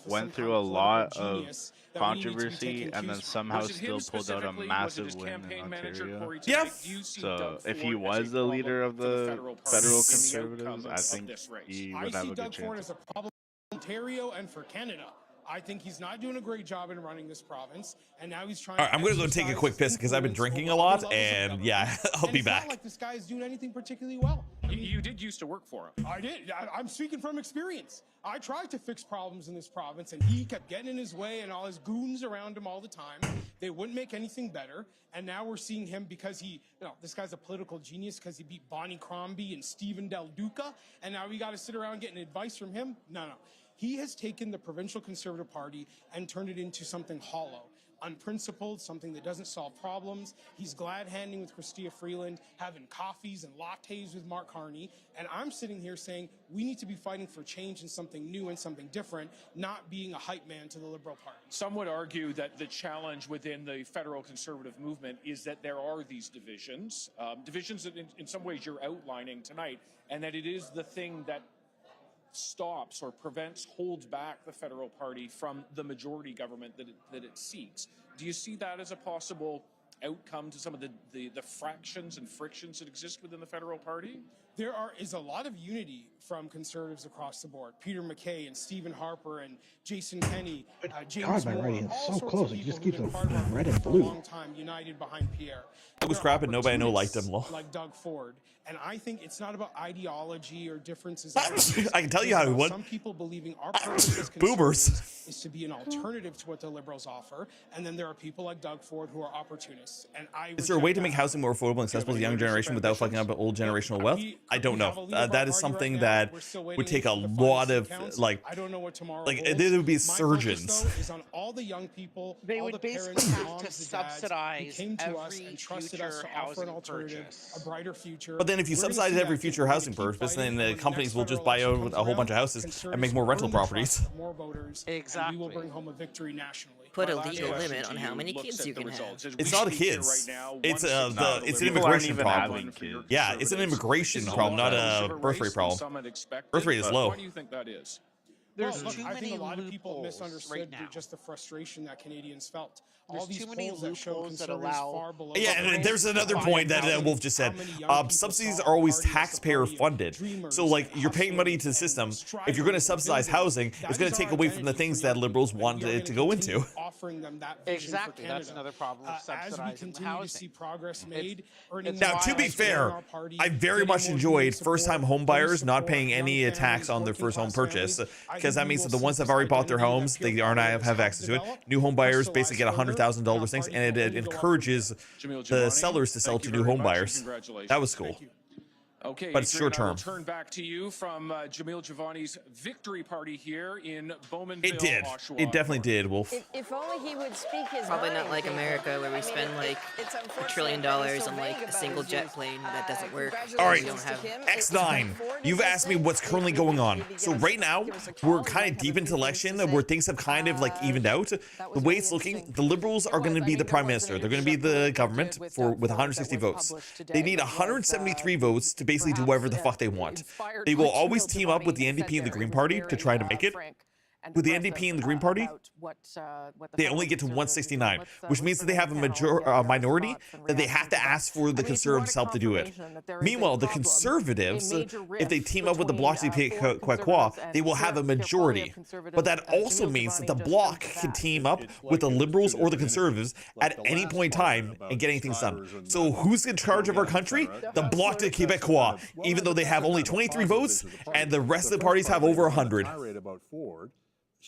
went through a lot of controversy and then somehow still pulled out a massive win in Ontario. Yeah. So if he was the leader of the federal Conservatives, I think he would have a good chance. As a problem for Ontario and for Canada. I think he's not doing a great job in running this province, and now he's trying. All right, I'm going to go take a quick piss because I've been drinking a lot, and yeah, I'll be back. It's not like this guy is doing anything particularly well. You did used to work for him. I did. I'm speaking from experience. I tried to fix problems in this province, and he kept getting in his way, and all his goons around him all the time. They wouldn't make anything better, and now we're seeing him because this guy's a political genius because he beat Bonnie Crombie and Stephen Del Duca, and now we got to sit around getting advice from him? No. He has taken the provincial Conservative Party and turned it into something hollow. unprincipled, something that doesn't solve problems. He's glad-handing with Chrystia Freeland, having coffees and lattes with Mark Carney. And I'm sitting here saying we need to be fighting for change and something new and something different, not being a hype man to the Liberal Party. Some would argue that the challenge within the federal conservative movement is that there are these divisions, divisions that in some ways you're outlining tonight, and that it is the thing that stops or prevents, holds back the federal party from the majority government that it seeks. Do you see that as a possible outcome to some of the fractions and frictions that exist within the federal party? There is a lot of unity from conservatives across the board. Peter MacKay and Stephen Harper and Jason Kenney, James Moore, writing all so sorts close, of it just people keeps who've been part of our red and movement for a blue. long time, united behind Pierre. It was crap and nobody know liked him. Like Doug Ford. And I think it's not about ideology or differences. I can tell you how he won. Some people believing our purpose as Boomers. conservatives is to be an alternative to what the Liberals offer. And then there are people like Doug Ford who are opportunists. And Is there a way to make housing more affordable and accessible to the young generation without fucking up old generational wealth? I don't know. That is something that would take a lot of I don't know what tomorrow like holds. there would be My focus, surgeons. though, is on all the young people, They all would the basically parents, the have to moms, the dads subsidize who came to us every and trusted us future to offer an housing alternative, purchase. a brighter future. But then if you We're gonna subsidize see every that future we're gonna housing keep purpose, fighting then when the companies next will just federal buy election out comes a whole around. bunch of houses and make more rental Conservatives earn the properties. trust of more voters, Exactly. and we will bring home a victory nationally. Put a My last legal question limit to on you how many looks kids at you the can have. results. As It's we not the speak here kids. right now, It's 160 it's an People aren't immigration even problem. having kids. Yeah, it's an immigration problem, not a birth rate problem. Birth rate is low. Why do you think that is? There's Well, too look, I many think a lot of people loopholes misunderstood right now. just the frustration that Canadians felt. There's All these too many polls that show loopholes that conservatives allow- far below. Yeah, and there's another point that Wolf just said. Subsidies are always taxpayer funded. So, like, you're paying money to the system. If you're going to subsidize housing, it's going to take away from the things that liberals want it to go into. Offering them that vision for Exactly. That's Canada. another problem with As we subsidizing continue to see housing. progress made, earning Now, more to be lives within fair, our party, I very getting much more enjoyed union support, first-time home buyers voter not support, paying any young tax families, on their first home working-class purchase, families. I because think that we means will that the see ones that this have already bought their identity that homes, Pierre they aren't Poilievre have has access to it. developed. New home buyers So basically get as voter, $100,000 things, party and it will only go up encourages Jamil the Jivani, sellers to sell thank to you new very home much, buyers. congratulations. That was cool. Okay, But it's Adrian, short I will term. turn back to you from Jamil Jivani's victory party here in Bowmanville, It did. Oshawa. It definitely did, Wolf. If only he would speak his Probably mind. not like America, where we spend like it's $1 trillion on like a single jet plane that doesn't work. All right, We don't have X9, you've asked me what's currently going on. So right now, we're kind of deep into election where things have kind of like evened out. The way it's looking, the Liberals are going to be the prime minister. They're going to be the government with 160 votes. They need 173 votes to basically do whatever the fuck they want. They will always team up with the NDP and the Green Party to try to make it. With the NDP and the Green Party, they only get to 169, which means that they have a minority that they have to ask for the Conservatives' help to do it. Meanwhile, the Conservatives, if they team up with the Bloc Québécois, they will have a majority. But that also means that the Bloc can team up with the Liberals or the Conservatives at any point in time and getting things done. So who's in charge of our country? The Bloc de Québécois, even though they have only 23 votes and the rest of the parties have over 100.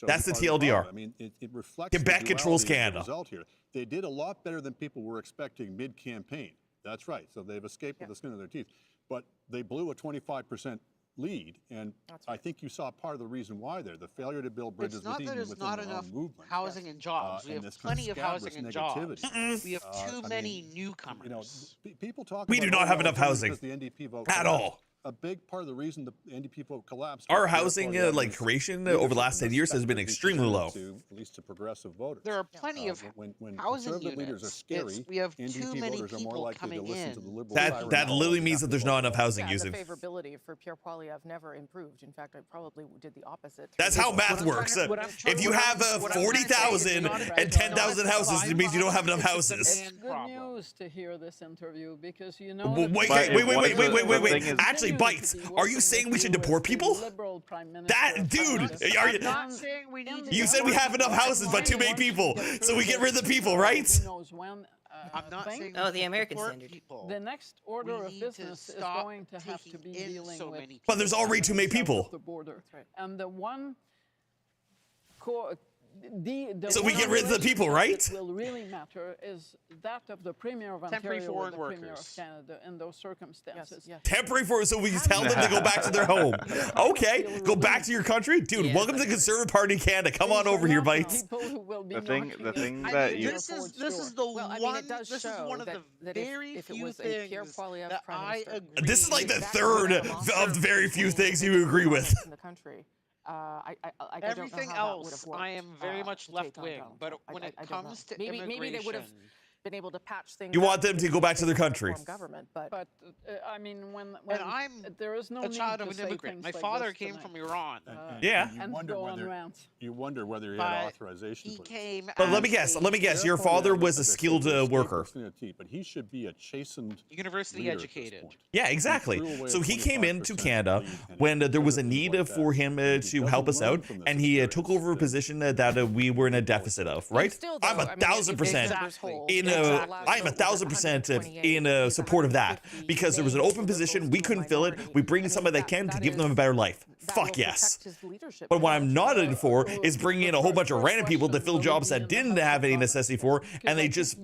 That's the TLDR. I mean, it reflects Quebec the controls duality of the Canada. result here. They did a lot better than people were expecting mid-campaign. That's right. So they've escaped with the skin of their teeth. But they blew a 25% lead, and I think you saw part of the reason why there. The failure to build bridges It's not that there's within not their enough own movement. housing and jobs. We and have this kind plenty of housing and scabrous jobs. We have too I many mean, newcomers. You know, people talk We about, do not oh, have well, enough it's only housing because the NDP vote at collapsed. all. A big part of the reason the NDP vote collapsed. Our was their housing party like having creation over the last 10 years has been perspective extremely low. to, at least to progressive voters. There are plenty of when housing conservative leaders are units. scary, We have too NDP many voters are more people likely to coming listen in. to the liberal That literally means that there's not enough housing Yeah, using. the favorability for Pierre Poilievre never improved. In fact, I probably did the opposite. That's how math works. If you have 40,000 and 10,000 houses, it means you don't have enough houses. It's good news to hear this interview because you know. Wait. Actually, Bites, are you saying we should deport people? That, dude, are you, not saying we need to you said we have enough houses, but too many people, so we get rid of the people, right? Who knows when? I'm not saying Oh, the we American deport standard. people. The next order We of need to business is stop going to have to be taking in dealing so with. many But there's already too many people. The border. And the one So we get rid of the people, right? What will really matter is that of the Premier of Ontario or the Premier of Canada in those circumstances. Yes. Temporary foreign, so we tell them to go back to their home. Okay, go back to your country, dude. Welcome to the Conservative Party of Canada. Come on over here, bites. The thing that you this is the one. This is one of the very few things that I agree. This is like the third of very few things you agree with. In the country. Everything else, I am very much left wing, but when it comes to immigration, maybe they would have been able to patch things. You want them to go back to their country. Government, but I mean, when I'm there is no a child of need an to immigrant. My say father things came like from this Iran. Yeah. You and wonder go on whether rants. you wonder whether he had authorization. He for this. came. But let me guess. Your father was a skilled worker. But he should be a chastened, university educated. Yeah, exactly. So he came into Canada when there was a need for him to help us out, and he took over a position that we were in a deficit of. Right? I'm 1,000% in. I'm 1,000% in support of that because there was an open position. We couldn't fill it. We bring somebody that can to give them a better life. Fuck yes. But what I'm not in for is bringing in a whole bunch of random people to fill jobs that didn't have any necessity for, and they just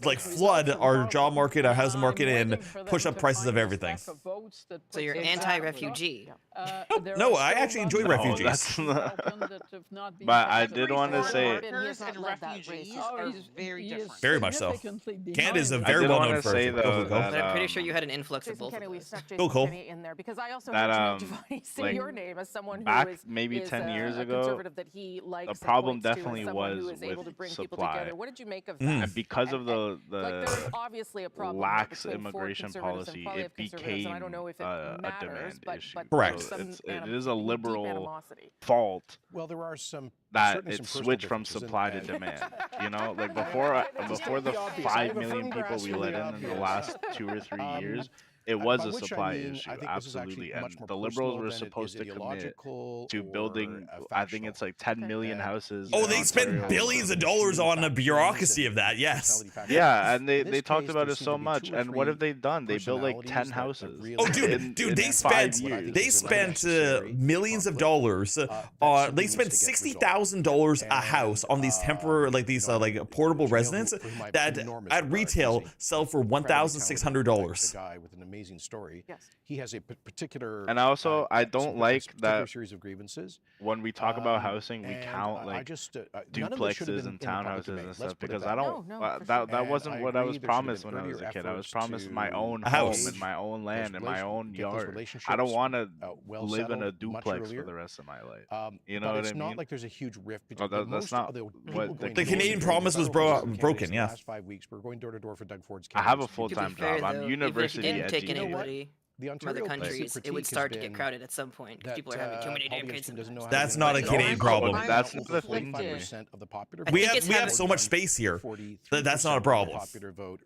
like flood our job market, our housing market, and push up prices of everything. So you're anti-refugee? No, I actually enjoy refugees. But I did want to say, And refugees are very different. Very much so. Canada is a very well known for it. But I'm pretty sure you had an influx of both of those. Cool. In there because I also That, mentioned Giovanni, say your name as someone who back is maybe 10 years a ago, conservative that he likes the problem and points to, definitely and someone was who is able to with bring people supply. together. What did you make of that? And because of like there's obviously a problem lax between Ford immigration conservatives policy, and probably it of conservatives, became and I don't know if it a matters, demand but issue. Correct. So some it is a deep liberal animosity. fault Well, there are some that certainly it some switched personal from differences supply to and- demand. You know, like before the 5 million people we let in the last 2 or 3 years, it was a supply issue, absolutely. And the Liberals were supposed to commit to building, I think it's like 10 million houses. Oh, in they spent Ontario. billions of dollars on the bureaucracy of that. Yes. Yeah, and they talked about it so much. And what have they done? They built like 10 houses. Oh, dude, they spent millions of dollars on. They spent $60,000 a house on these temporary, like these like portable residents that at retail sell for $1,600. With an amazing story. Yes. He has a particular. And also, I don't like that series of grievances. when we talk about housing, we count like duplexes and townhouses and stuff because I don't. That wasn't what I was promised when I was a kid. I was promised my own home and my own land and my own yard. I don't want to live in a duplex for the rest of my life. You know what I mean? It's not like there's a huge rift between. That's not what the Canadian promise was broken. Yeah. Last 5 weeks, we're going door to door for Doug Ford's. I have a full-time job. I'm university didn't take educated. anybody from other countries, it would start to get crowded at some point because people are having too many damn kids. That's not a Canadian problem. That's the thing. We have so much space here. That's not a problem.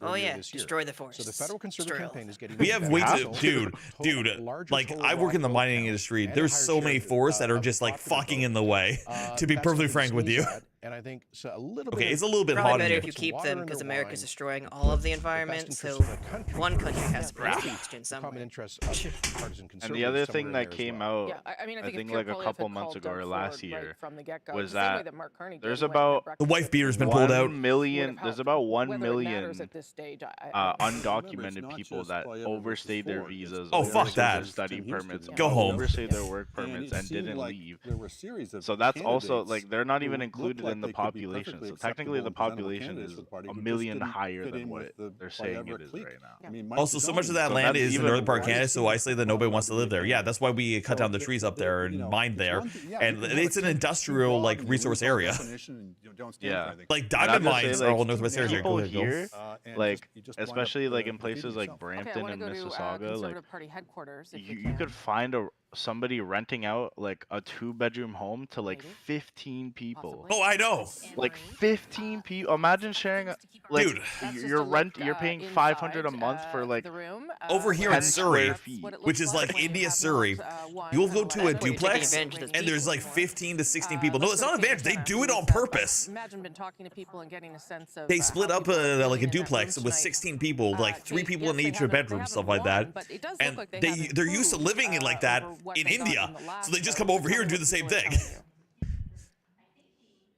Oh yeah, destroy the forest. So the federal conservative campaign is getting. We have way too, dude. Like I work in the mining industry. There's so many forests that are just like fucking in the way. To be perfectly frank with you. And I think so a little okay, bit. it's a little bit probably hot better in if you keep them because America's destroying all of the environment. So one country has to produce oxygen somewhere. And the other thing that came out, I think like a couple months ago or last year, was that there's about the wife beater's been pulled out. There's about 1 million undocumented people that overstayed their visas. Oh fuck that! Study permits. Go home. Overstayed their work permits and didn't leave. So that's also like they're not even included in the population. So technically the population is 1 million higher than what they're saying it is right now. Also, so much of that land is in the northern part of Canada, so isolated that nobody wants to live there. Yeah, that's why we cut down the trees up there and mine there. And it's an industrial like resource area. Yeah. Like diamond mines are all northwest area. People here, like especially like in places like Brampton and Mississauga, like you could find somebody renting out like a 2-bedroom home to like 15 people. Oh, I know. Like 15 people. Imagine sharing like you're paying $500 a month for like over here in Surrey, which is like India, Surrey. You'll go to a duplex and there's like 15 to 16 people. No, it's not an advantage. They do it on purpose. Imagine been talking to people and getting a sense of. They split up like a duplex with 16 people, like 3 people in each bedroom, stuff like that. And they're used to living in like that in India, so they just come over here and do the same thing.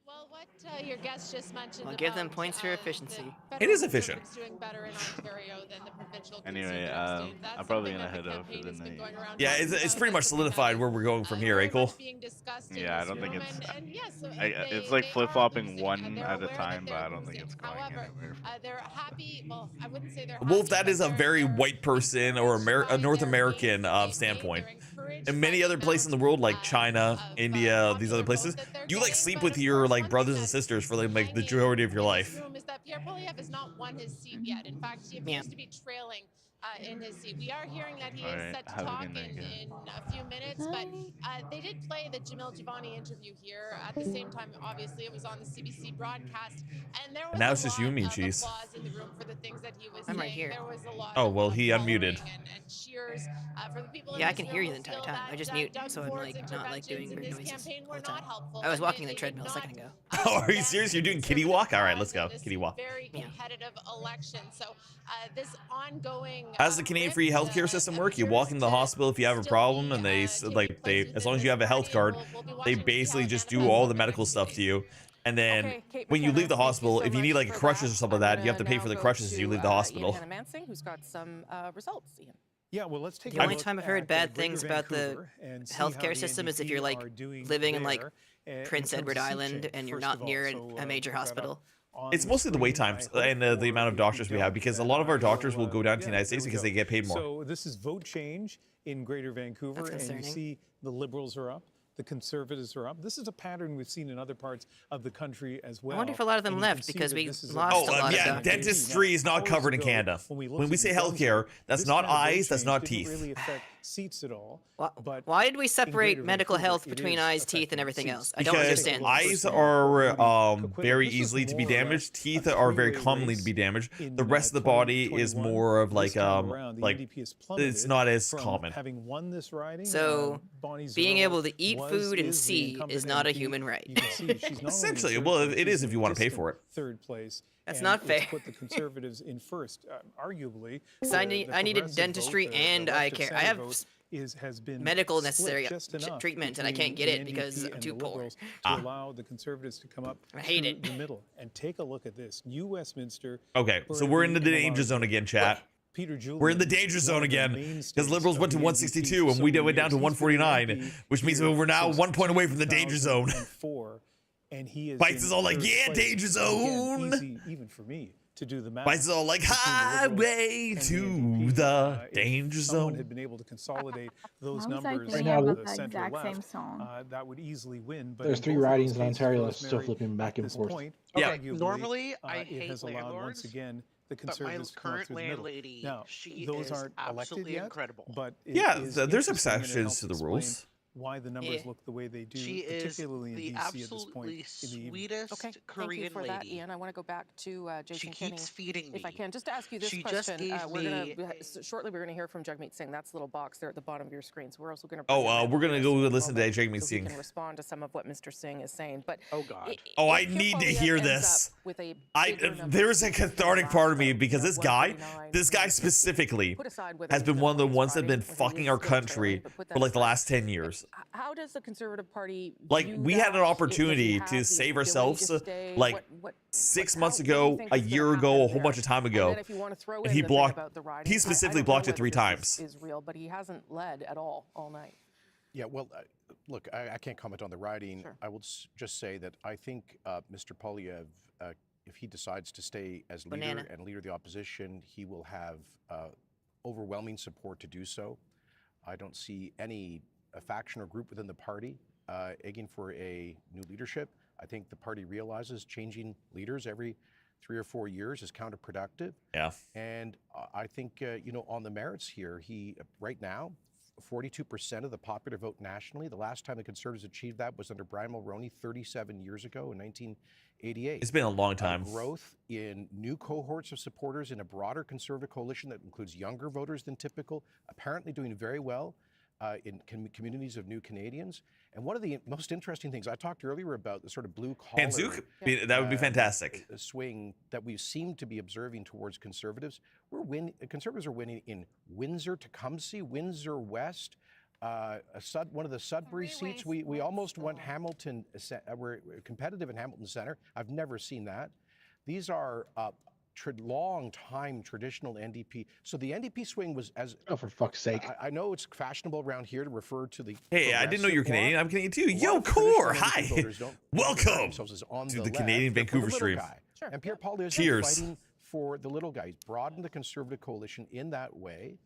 Well, what your guest just mentioned. Well, give them points for efficiency. It is efficient. Doing better in Ontario than the provincial Anyway, I'm probably gonna head over for the night. Yeah, it's pretty much solidified where we're going from here, eh, Cole? Yeah, I don't think it's. It's like flip-flopping one at a time, but I don't think it's going anywhere. They're happy. Well, I wouldn't say they're. Wolf, that is a very white person or a North American standpoint. In many other places in the world, like China, India, these other places, you like sleep with your like brothers and sisters for like the majority of your life. Is that Pierre Poilievre has not won his seat yet. In fact, he appears to be trailing in his seat. We are hearing that he is set to talk in a few minutes, but they did play the Jamil Jivani interview here. At the same time, obviously, it was on the CBC broadcast, and there was Now it's just you and me, Cheese. applause in the room for the things that he was I'm saying. right here. There was a lot Oh, well, he unmuted. and cheers for the people. Yeah, I can hear you the entire time. I just mute, so I'm like not like doing weird noises all the time. I was walking the treadmill a second ago. Oh, are you serious? You're doing kitty walk? All right, let's go. Kitty walk. Very competitive election. So this ongoing. How's the Canadian free healthcare system work? You walk into the hospital if you have a problem, and they as long as you have a health card, they basically just do all the medical stuff to you. And then when you leave the hospital, if you need like crutches or something like that, you have to pay for the crutches as you leave the hospital. Ian Mansing, who's got some results. Ian. Yeah, well, let's take the only time I've heard bad things about the healthcare system is if you're like living in like Prince Edward Island and you're not near a major hospital. It's mostly the wait times and the amount of doctors we have, because a lot of our doctors will go down to the United States because they get paid more. So this is vote change in Greater Vancouver, and you see the Liberals are up. The Conservatives are up. This is a pattern we've seen in other parts of the country as well. I wonder if a lot of them left because we lost a lot of yeah, dentistry is not covered in Canada. When we say healthcare, that's not eyes, that's not teeth. Really affect seats at all. Why did we separate medical health between eyes, teeth, and everything else? I don't understand. Eyes are very easily to be damaged. Teeth are very commonly to be damaged. The rest of the body is more of like it's not as common. So being able to eat food and see is not a human right. Essentially, well, it is if you want to pay for it. Third place. That's not fair. Put the Conservatives in first, arguably. So I needed dentistry and eye care. I have medical necessary treatment, and I can't get it because I'm too poor. To allow the Conservatives to come up I hate it. the middle. And take a look at this. New Westminster. Okay, so we're in the danger zone again, chat. We're in the danger zone again because Liberals went to 162 and we went down to 149, which means we're now 1 point away from the danger zone. And he is Bites is all like, yeah, danger zone. Easy, even for me to do the math. Bites is all like, highway to the danger zone. Someone had been able to consolidate those numbers right now, the center left. That would easily win. But there's 3 ridings in Ontario that's still flipping back and forth. Yeah. Normally, I hate has allowed landlords. Once again, the But my Conservatives current landlady, now, she those is aren't elected absolutely yet, incredible. But yeah, there's exceptions to the explain rules. Why the numbers look the way they do, She is particularly in the DC at this absolutely point in the evening. sweetest Okay, Korean thank you for that, lady. Ian. I want to go back to Jason She keeps feeding me. if I can. Just to ask you this She just question. gave me Shortly we're going to hear from Jagmeet Singh. That's the little box there at the bottom of your screen. So we're also going to. We're going to go listen to Jagmeet so Singh. we can respond to some of what Mr. Singh is saying. But oh God. I need to hear this. There's a cathartic part of me because this guy specifically has been one of the ones that have been fucking our country for like the last 10 years. How does the Conservative Party like we had an opportunity to save ourselves like 6 months ago, a year ago, a whole bunch of time ago, and he blocked. He specifically blocked it 3 times. Is real, but he hasn't led at all night. Yeah, well, look, I can't comment on the riding. Sure. I will just say that I think Mr. Poilievre, if he decides to stay as leader and leader of the opposition, he will have overwhelming support to do so. I don't see any faction or group within the party egging for a new leadership. I think the party realizes changing leaders every 3 or 4 years is counterproductive. Yeah. And I think, on the merits here, right now, 42% of the popular vote nationally. The last time the Conservatives achieved that was under Brian Mulroney 37 years ago in 1988. It's been a long time. Growth in new cohorts of supporters in a broader Conservative coalition that includes younger voters than typical, apparently doing very well in communities of new Canadians. And one of the most interesting things, I talked earlier about the sort of blue collar that would be fantastic. Swing that we seem to be observing towards Conservatives. Conservatives are winning in Windsor, Tecumseh, Windsor West, one of the Sudbury seats. We almost went Hamilton. We're competitive in Hamilton Center. I've never seen that. These are long-time traditional NDP. So the NDP swing was as... Oh, for fuck's sake. I know it's fashionable around here to refer to the... Hey, I didn't know you were Canadian. I'm Canadian too. Yo, Core, hi. Welcome to the Canadian Vancouver stream. Sure. And Pierre Poilievre is fighting for the little guy. He's broadened the Conservative coalition in that way.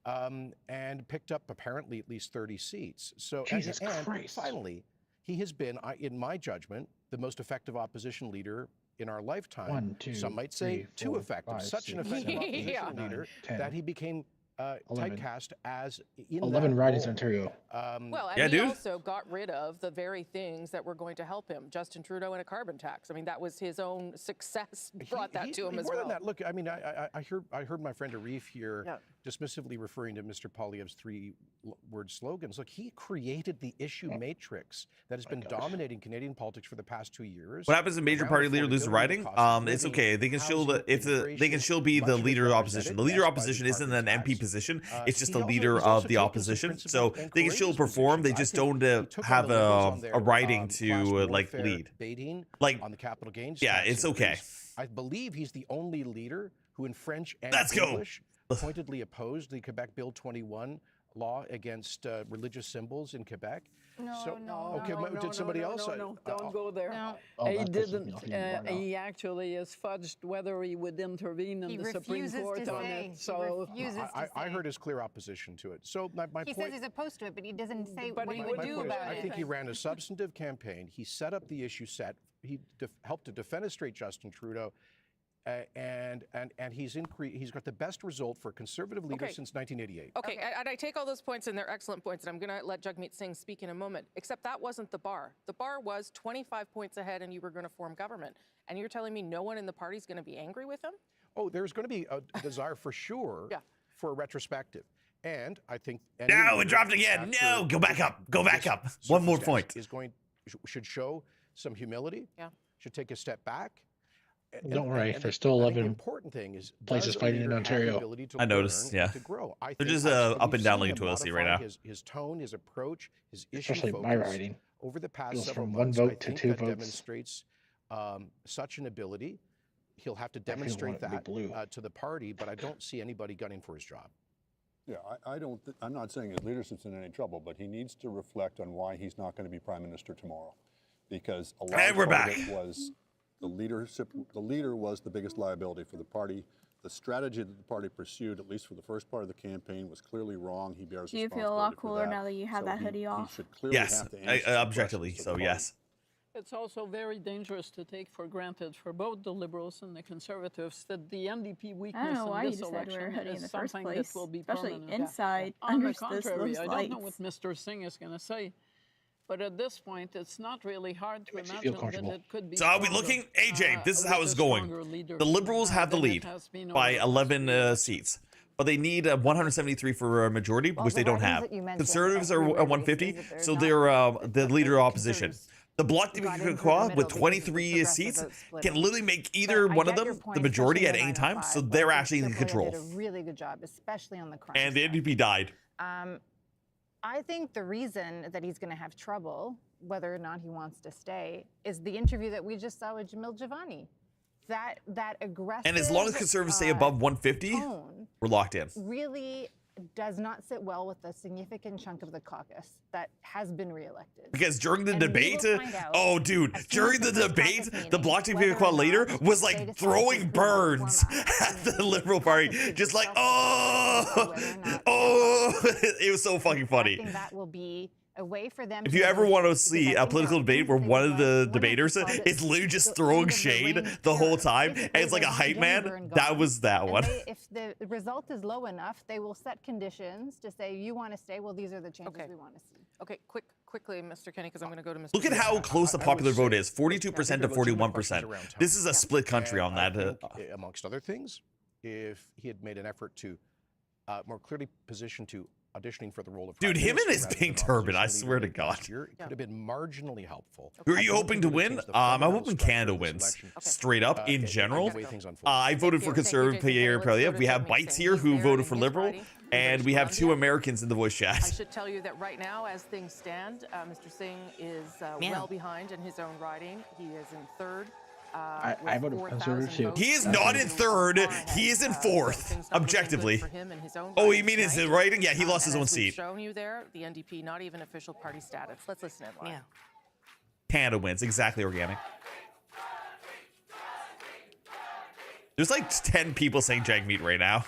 And picked up apparently at least 30 seats. So, Jesus and Christ. finally, he has been, in my judgment, the most effective opposition leader in our lifetime. 1, 2, some might say 3, too 4, effective, 5, such an 6, effective 7, opposition 8, 9, leader 10, that he became 11. typecast as in 11 that ridings role. in Ontario. Well, and he also got rid of the very things that were going to help him. Justin Trudeau and a carbon tax. I mean, that was his own success brought that to him as more well. Than that, look, I mean, I heard my friend Arif here dismissively referring to Mr. Poilievre's 3-word slogans. Look, he created the issue matrix that has been dominating Canadian politics for the past 2 years. What happens if major party leader loses riding? It's okay. They can still they can still be the leader of opposition. The leader of opposition isn't an MP position. It's just the leader of the opposition. So they can still perform. They just don't have a riding to like lead. Like on the capital gains. Yeah, it's okay. I believe he's the only leader who in French and English pointedly opposed the Quebec Bill 21 law against religious symbols in Quebec. Did somebody else? Don't go there. No. He didn't. He actually has fudged whether he would intervene in the Supreme Court on it. So I heard his clear opposition to it. So my he point. says he's opposed to it, but he doesn't say but what he he would would do do about I it. think he ran a substantive campaign. He set up the issue set. He helped to defenestrate Justin Trudeau. And he's got the best result for a Conservative leader since 1988. Okay, and I take all those points, and they're excellent points, and I'm going to let Jagmeet Singh speak in a moment, except that wasn't the bar. The bar was 25 points ahead, and you were going to form government. And you're telling me no one in the party is going to be angry with him? Oh, there's going to be a desire for sure for a retrospective. And I think... No, it dropped again. No, go back up. Go back up. One more point. Should show some humility. Should take a step back. Don't worry, there's still 11 important thing is places fighting in Ontario. I noticed, yeah. They're just up and down like a toilet seat right now. His tone, his approach, his especially issue my focus riding. over the past goes several from months, 1 vote I to think 2 that votes. Demonstrates such an ability. He'll have to demonstrate that to the party, but I don't see anybody gunning for his job. Yeah, I'm not saying his leadership's in any trouble, but he needs to reflect on why he's not going to be prime minister tomorrow, because a lot of it was. The leader was the biggest liability for the party. The strategy that the party pursued, at least for the first part of the campaign, was clearly wrong. He bears responsibility. Do you feel a lot cooler now that you have that hoodie off? He should clearly have to answer objectively, so yes. It's also very dangerous to take for granted for both the Liberals and the Conservatives that the NDP weakness in this election is something that will be permanent. Especially inside, On the contrary, I don't know what Mr. Singh is going to say. But at this point, it's not really hard to imagine that it could be. So are we looking? AJ, this is how it's going. The Liberals have the lead by 11 seats. But they need 173 for a majority, which they don't have. Conservatives are 150, so they're the leader of opposition. The Bloc Québécois with 23 seats can literally make either one of them the majority at any time, so they're actually in control. Did a really good job, especially on the crime. And the NDP died. I think the reason that he's going to have trouble, whether or not he wants to stay, is the interview that we just saw with Jamil Jivani. That aggressive. And as long as Conservatives stay above 150, we're locked in. Really does not sit well with a significant chunk of the caucus that has been reelected. Because during the debate, oh dude, during the debate, the Bloc Québécois leader was like throwing burns at the Liberal Party, just like, oh, it was so fucking funny. I think that will be a way for them. If you ever want to see a political debate where one of the debaters is literally just throwing shade the whole time, and it's like a hype man, that was that one. If the result is low enough, they will set conditions to say, you want to stay, well, these are the changes we want to see. Okay, quickly, Mr. Kenny, because I'm going to go to Mr. Look at how close the popular vote is, 42% to 41%. This is a split country on that. Amongst other things, if he had made an effort to more clearly position to auditioning for the role of Dude, Prime him and his Minister rather pink than turban, I opposition swear to leader God. last year. It could have been marginally helpful. Who are you hoping to win? I'm hoping Canada wins. Straight up, in general. I voted for Conservative Pierre Poilievre. We have Bites here who voted for Liberal. And we have 2 Americans in the voice I chat. should tell you that right now, as things stand, Mr. Singh is well behind in his own riding. He is in third. I voted for Conservative too. He is not in third. He is in fourth, objectively. Oh, you mean his writing? Yeah, he lost his own seat. Shown you there, the NDP, not even official party status. Let's listen in live. Canada wins. Exactly, organic. There's like 10 people saying Jagmeet right now.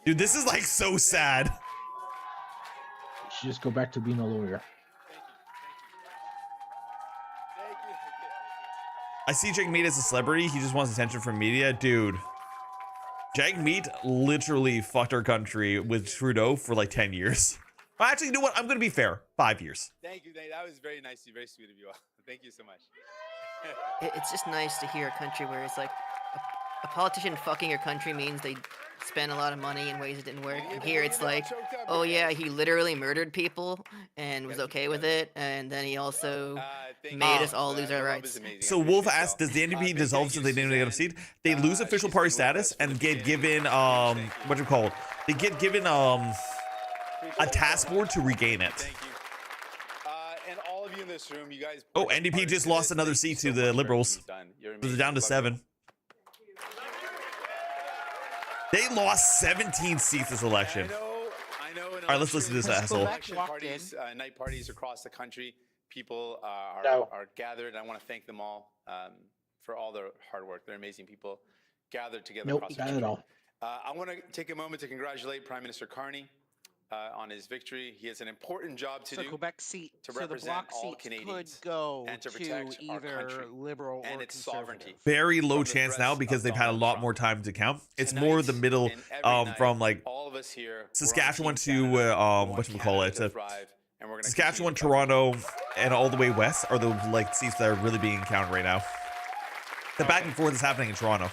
Dude, this is like so sad. You should just go back to being a lawyer. I see Jagmeet as a celebrity. He just wants attention from media. Dude, Jagmeet literally fucked our country with Trudeau for like 10 years. Well, actually, you know what? I'm going to be fair. 5 years. Thank you. That was very nice. Very sweet of you all. Thank you so much. It's just nice to hear a country where it's like a politician fucking your country means they spent a lot of money in ways that didn't work. And here it's like, oh yeah, he literally murdered people and was okay with it. And then he also made us all lose our rights. So Wolf asked, does the NDP dissolve since they didn't get a seat? They lose official party status and get given, what you call it? They get given a task board to regain it. Thank you. And all of you in this room, you guys. Oh, NDP just lost another seat to the Liberals. So they're down to 7. They lost 17 seats this election. I know. All right, let's listen to this asshole. Night parties across the country, people are gathered. I want to thank them all for all their hard work. They're amazing people gathered together across the country. I want to take a moment to congratulate Prime Minister Carney on his victory. He has an important job to do. Quebec seat, to so represent the bloc all seats Canadians could go and to protect our either country Liberal and or its sovereignty. Very low chance now because they've had a lot more time to count. It's more the middle, from like all of us here, Saskatchewan to whatchamacallit, Saskatchewan, Toronto, and all the way west are the like seats that are really being counted right now. The back and forth is happening in Toronto.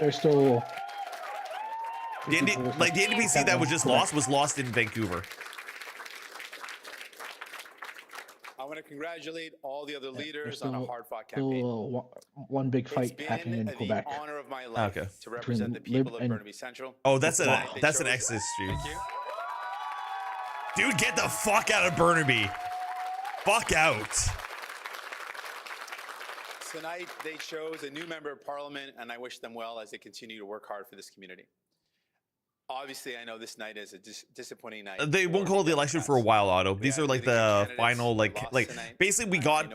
There's still the NDP seat that was just lost in Vancouver. I want to congratulate all the other leaders on a hard-fought campaign. One big fight happening in Quebec. It's been the honor of my life to represent the people of Burnaby Central. Oh, that's an Exodus stream. Dude, get the fuck out of Burnaby. Fuck out. Tonight, they chose a new member of parliament, and I wish them well as they continue to work hard for this community. Obviously, I know this night is a disappointing night. They won't call the election for a while, Otto. These are like the final, like basically we got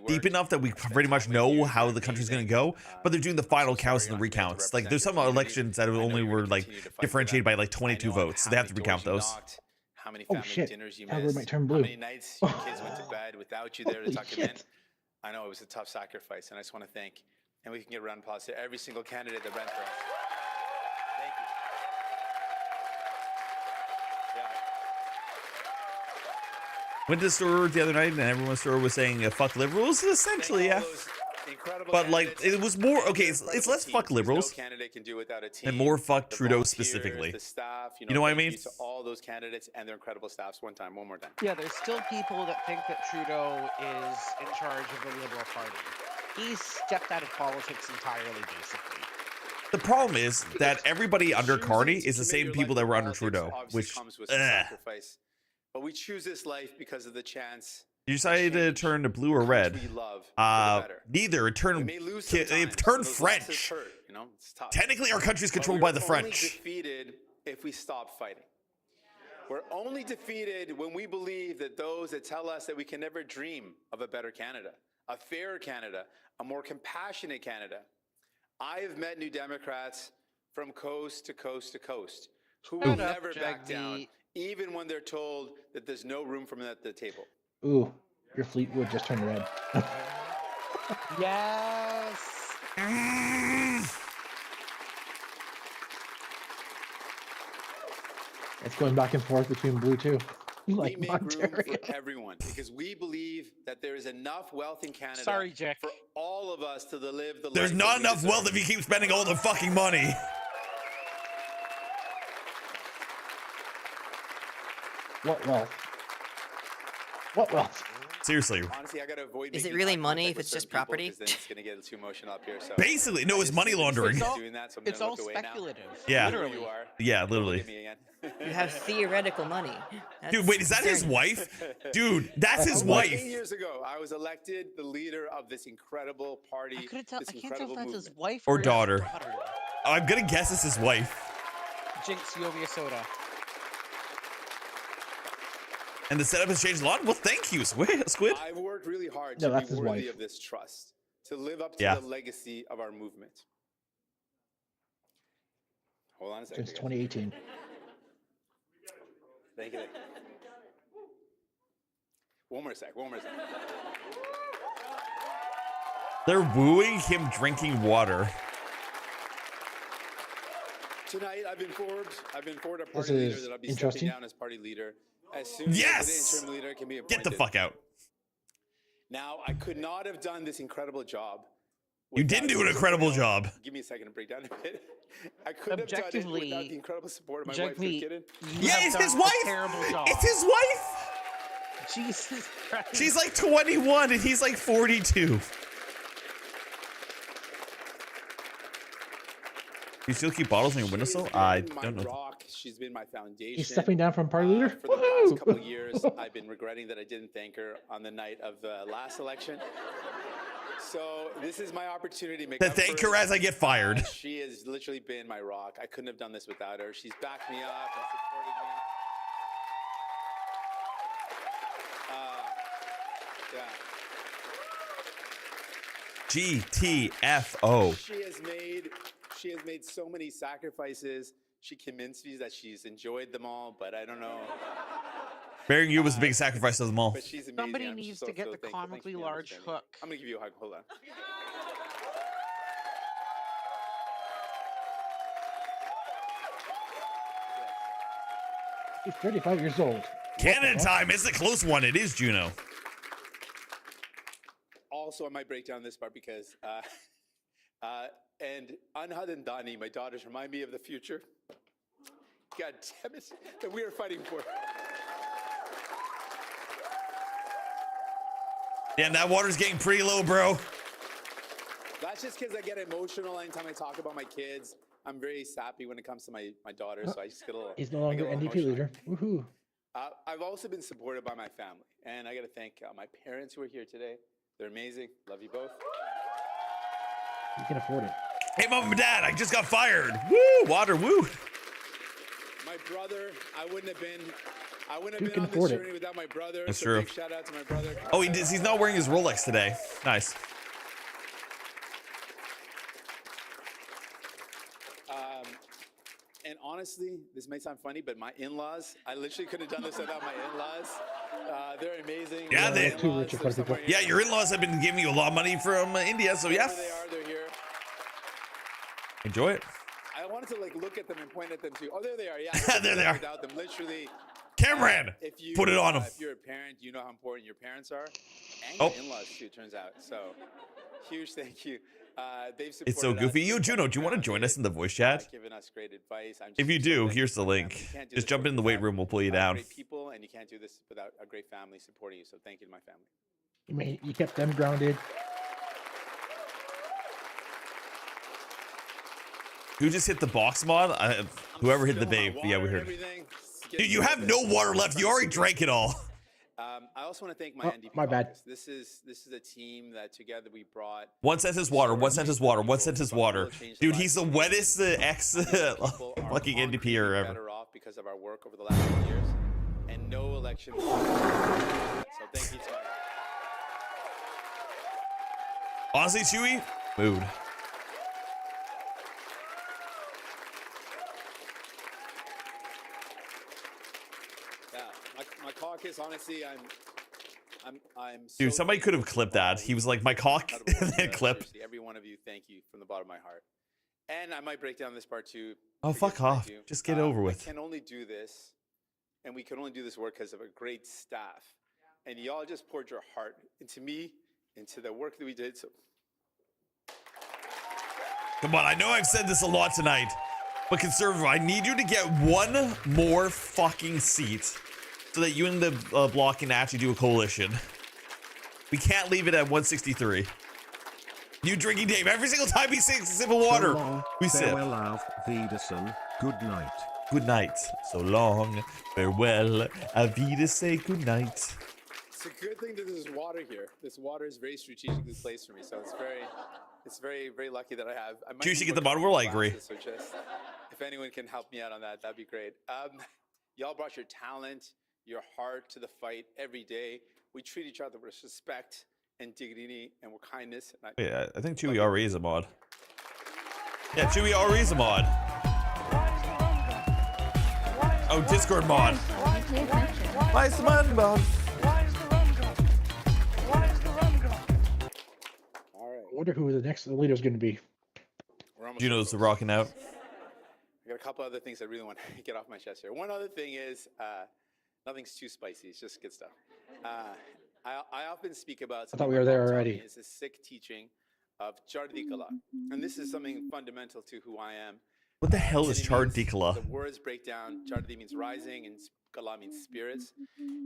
deep enough that we pretty much know how the country's going to go, but they're doing the final counts and the recounts. Like there's some elections that only were like differentiated by like 22 votes, so they have to recount those. How many family dinners you missed, might turn blue. How many nights your kids went to bed without you there to tuck them in. I know it was a tough sacrifice, and I just want to thank, and we can get a round of applause to every single candidate that ran for us. Thank you. Went to the store the other night, and everyone's store was saying "fuck liberals." Essentially, yeah. But like, it was more okay. It's less fuck liberals and more fuck Trudeau specifically. The staff, you know what I mean? To all those candidates and their incredible staffs. One more time. Yeah, there's still people that think that Trudeau is in charge of the Liberal Party. He's stepped out of politics entirely, basically. The problem is that everybody under Carney is the same people that were under Trudeau, which comes with sacrifice. But we choose this life because of the chance. You decided to turn to blue or red. Neither. It turned French. Technically, our country is controlled by the French. We're only defeated if we stop fighting. We're only defeated when we believe that those that tell us that we can never dream of a better Canada, a fairer Canada, a more compassionate Canada. I have met New Democrats from coast to coast to coast who will never back down, even when they're told that there's no room for them at the table. Ooh, your Fleetwood just turned red. Yes. It's going back and forth between blue too. we make room for everyone because we believe that there is enough wealth in Canada for all of us to live the life. There's not enough wealth if you keep spending all the fucking money. What wealth? What wealth? Seriously. Honestly, I gotta avoid. Is it really money if it's just property? Then it's gonna get too emotional up here. So basically, no, it's money laundering. It's all speculative. Yeah. Literally. Yeah, literally. You have theoretical money. Dude, wait, is that his wife? Dude, that's his wife. 8 years ago, I was elected the leader of this incredible party. I can't tell if that's his wife or daughter. I'm gonna guess it's his wife. Jinx, you owe me a soda. And the setup has changed a lot? Well, thank you, Squid. I've worked really hard to be worthy of this trust, to live up to the legacy of our movement. Hold on a second. Since 2018. Thank you. One more sec. They're wooing him drinking water. Tonight, I've been forward a party leader that I'll be stepping down as party leader. As soon as the interim leader can be appointed. Get the fuck out. Now, I could not have done this incredible job. You didn't do an incredible job. Give me a second to break down a bit. I couldn't have done it without the incredible support of my wife. Are you kidding? Yeah, it's his wife. It's his wife. Jesus Christ. She's like 21 and he's like 42. Do you still keep bottles on your windowsill? I don't know. She's been my foundation. He's stepping down from party leader? For the past couple of years, I've been regretting that I didn't thank her on the night of the last election. So this is my opportunity to make up thank her as I get fired. She has literally been my rock. I couldn't have done this without her. She's backed me up and supported me. GTFO. She has made so many sacrifices. She convinced me that she's enjoyed them all, but I don't know. Marrying you was the biggest sacrifice of them all. But she's amazing. Somebody needs to get the comically large hook. I'm gonna give you a hug. Hold on. He's 35 years old. Canada time. It's a close one. It is Juno. Also, I might break down this part because, and Anhad and Dani, my daughters, remind me of the future. God damn it, that we are fighting for. Damn, that water's getting pretty low, bro. That's just because I get emotional anytime I talk about my kids. I'm very sappy when it comes to my daughters, so I just get a little. He's no longer NDP leader. Woohoo. I've also been supported by my family, and I got to thank my parents who are here today. They're amazing. Love you both. You can afford it. Hey, mom and dad, I just got fired. Woo, water, woo. My brother, I wouldn't have been on this journey without my brother. That's so true. Big shout out to my brother. Oh, he's not wearing his Rolex today. Nice. And honestly, this may sound funny, but my in-laws, I literally couldn't have done this without my in-laws. They're amazing. Yeah, yeah, your in-laws have been giving you a lot of money from India, so yeah. They're here. Enjoy it. I wanted to look at them and point at them too. Oh, there they are. Yeah, there they are. Without them, literally. Cameron, put it on them. If you're a parent, you know how important your parents are, and your in-laws too. Turns out. So, huge thank you. They've supported It's so goofy. You, Juno, do you want to join us in the voice chat? Given us great advice. If you do, here's the link. Just jump in the weight room. We'll pull you down. Great people, and you can't do this without a great family supporting you. So, thank you to my family. You mean you kept them grounded? Who just hit the box mod? Whoever hit the vape. Yeah, we heard. Dude, you have no water left. You already drank it all. I also want to thank my NDP. My bad. This is a team that together we brought. One sentence water. One sentence water. One sentence water. Dude, he's the wettest ex fucking NDPer ever. Better off because of our work over the last 2 years, and no election. So thank you to my. Honestly, Chewy, mood. My caucus, honestly, I'm Dude, so somebody could have clipped that. He was like, my cock, and then clip. Every one of you, thank you from the bottom of my heart. And I might break down this part too. Oh, fuck off. Just get it over with. I can only do this And we can only do this work because of a great staff. And y'all just poured your heart into me, into the work that we did. So Come on, I know I've said this a lot tonight, but Conservative, I need you to get one more fucking seat so that you and the bloc can actually do a coalition. We can't leave it at 163. You drinking Dave every single time he takes a sip of water. So long, We sip. farewell, auf Wiedersehen, good night. Good night. So long, farewell, auf Wiedersehen, good night. it's a good thing that there's water here. This water is very strategically placed for me. So it's very, very lucky that I have. I might You should need get the more bottle roll, I agree. glasses, So just, if anyone can help me out on that, that'd be great. Y'all brought your talent, your heart to the fight every day. We treat each other with respect and dignity and with kindness. And Wait, I think Chewy already is a mod. Yeah, Chewy already is a mod. Oh, Discord mod. Why is the mod mod? I wonder who the next leader is going to be. Juno's rocking out. I got a couple other things I really want to get off my chest here. One other thing is, nothing's too spicy. It's just good stuff. I often speak about. I thought we were there already. It's a sick teaching of Chardikala, and this is something fundamental to who I am. What the hell is Chardikala? The words break down. Chardi means rising, and Kala means spirits,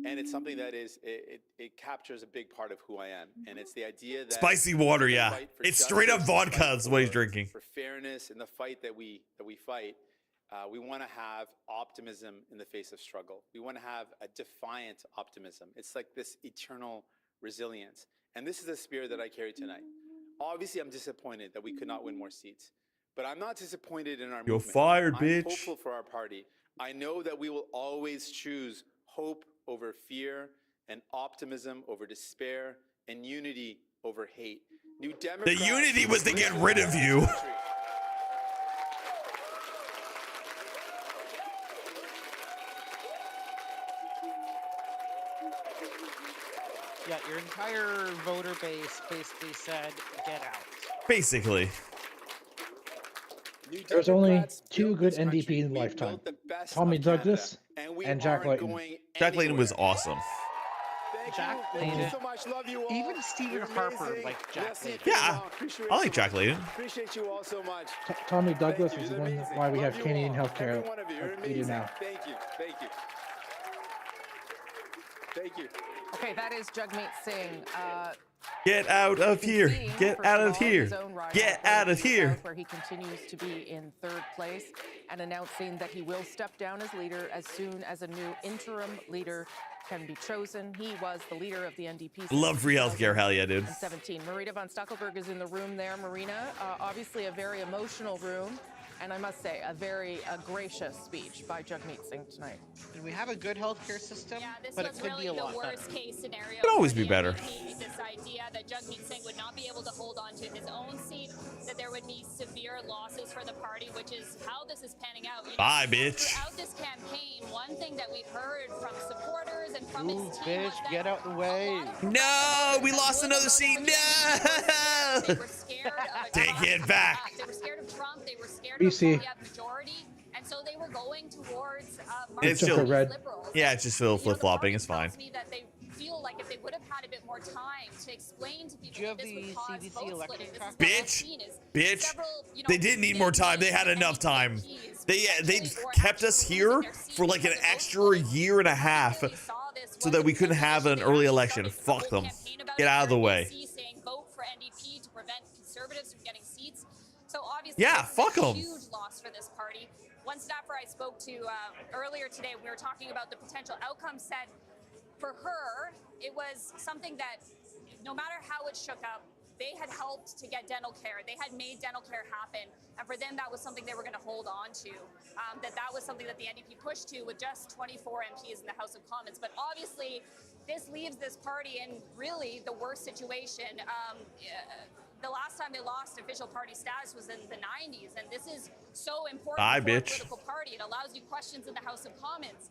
and it's something that is it captures a big part of who I am, and it's the idea that Spicy water, yeah. It's straight up vodka is what he's drinking. For fairness in the fight that we fight. We want to have optimism in the face of struggle. We want to have a defiant optimism. It's like this eternal resilience. And this is the spirit that I carry tonight. Obviously, I'm disappointed that we could not win more seats. But I'm not disappointed in our You're movement. fired, I'm bitch. hopeful for our party. I know that we will always choose hope over fear and optimism over despair and unity over hate. New The Democrats unity was to get rid of you. Yeah, your entire voter base basically said, get out. Basically. There's only two good NDPs in lifetime. Tommy Douglas and Jack Layton. Jack Layton was awesome. Jack Layton. Even Stephen Harper liked Jack Layton. Yeah, I like Jack Layton. Appreciate you all so much. Tommy Douglas is the one why we have Canadian healthcare like we do now. Thank you. Thank you. Thank you. Okay, that is Jagmeet Singh. Get out of here. Get out of here. Get out of here. Where he continues to be in third place and announcing that he will step down as leader as soon as a new interim leader can be chosen. He was the leader of the NDP. Love free healthcare. Hell yeah, dude. 17. Marina von Stackelberg is in the room there. Marina, obviously a very emotional room. And I must say, a very gracious speech by Jagmeet Singh tonight. And we have a good healthcare system, this but it was could really be a the lot worst better. case scenario. Could always be better. This idea that Jagmeet Singh would not be able to hold on to his own seat, that there would be severe losses for the party, which is how this is panning out. You know, Bye, bitch. Throughout this campaign, one thing that we heard from supporters and from Ooh, his team bitch, get out the way. No, we lost another seat. No. They were scared of Take it back. They were scared of Trump. They were scared BC. of a majority, and so they were going towards It's still red. liberals. Yeah, it's just still flip flopping. It's fine. Me that they feel like if they would have had a bit more time to explain to people that this would cause vote splitting. Bitch. They didn't need more time. They had enough time. They kept us here for like an extra year and a half so that we couldn't have an early election. Fuck them. Get out of the way. Vote for NDP to prevent conservatives from getting seats. So obviously, yeah, fuck them. Huge loss for this party. One staffer I spoke to earlier today, we were talking about the potential outcome set. For her, it was something that, no matter how it shook up, they had helped to get dental care. They had made dental care happen. And for them, that was something they were going to hold on to. That was something that the NDP pushed to with just 24 MPs in the House of Commons. But obviously, this leaves this party in really the worst situation. The last time they lost official party status was in the 90s. And this is so important for a political party. It allows you questions in the House of Commons.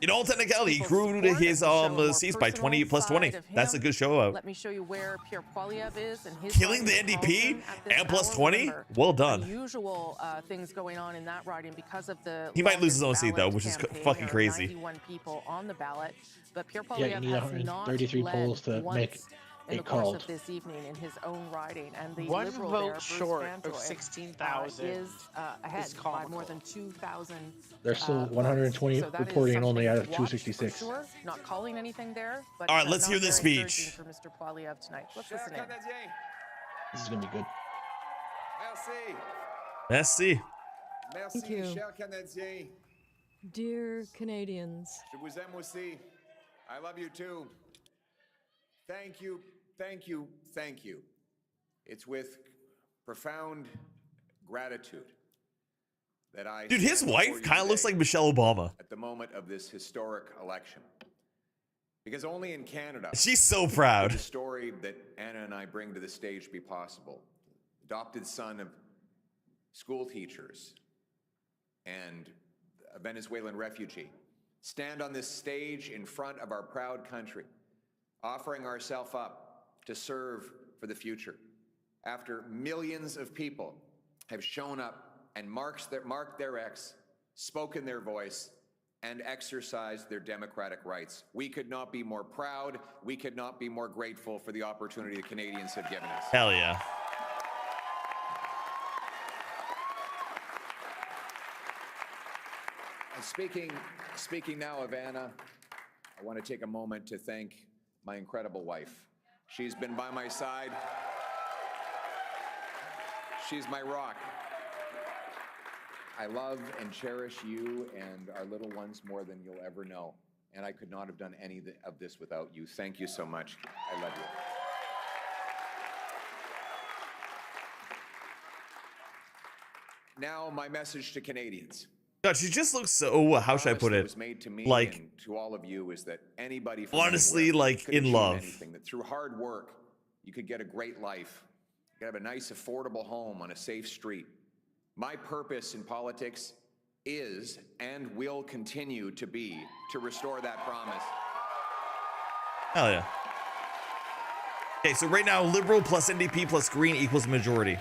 In all technicality, he grew his seats by 20 plus 20. That's a good show out. Let me show you where Pierre Poilievre is and his killing the NDP and plus 20. Well done. Unusual things going on in that riding because of the. He might lose his own seat though, which is fucking crazy. 91 people on the ballot, but Pierre Yeah, you Poilievre need has 133 not polls to led make once in it the course called. of this evening in his own riding, and the One Liberal vote there, Bruce short Banjoy, of 16,000 is ahead is by more than 2,000. There's still votes. 120 So that is reporting only out of something to watch 266. for sure. Not calling anything there, but all right, let's not hear this very speech. encouraging for Mr. Poilievre tonight. Let's listen in. This is gonna be good. Merci. Thank you. Dear Canadians, Je vous aime aussi. I love you too. Thank you, thank you, thank you. It's with profound gratitude that I. Dude, his wife kind of looks like Michelle Obama. At the moment of this historic election. Because only in Canada. She's so proud. The story that Anna and I bring to the stage be possible. Adopted son of school teachers and a Venezuelan refugee. Stand on this stage in front of our proud country, offering ourselves up to serve for the future. After millions of people have shown up and marked their X, spoken their voice, and exercised their democratic rights. We could not be more proud. We could not be more grateful for the opportunity the Canadians have given us. Hell yeah. And speaking now of Anna, I want to take a moment to thank my incredible wife. She's been by my side. She's my rock. I love and cherish you and our little ones more than you'll ever know. And I could not have done any of this without you. Thank you so much. I love you. Now, my message to Canadians. God, she just looks so, how should I put it? Was made to me like, and to all of you is that anybody honestly, like in love. Anything, that through hard work, you could get a great life. You could have a nice, affordable home on a safe street. My purpose in politics is and will continue to be to restore that promise. Hell yeah. Okay, so right now, Liberal plus NDP plus Green equals majority.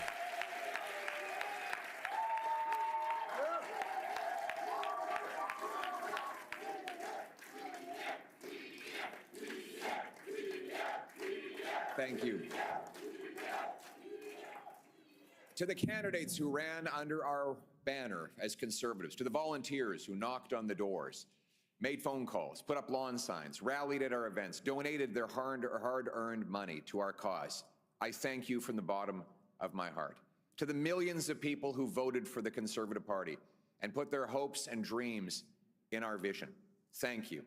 Thank you. To the candidates who ran under our banner as Conservatives, to the volunteers who knocked on the doors, made phone calls, put up lawn signs, rallied at our events, donated their hard-earned money to our cause, I thank you from the bottom of my heart. To the millions of people who voted for the Conservative Party and put their hopes and dreams in our vision, thank you.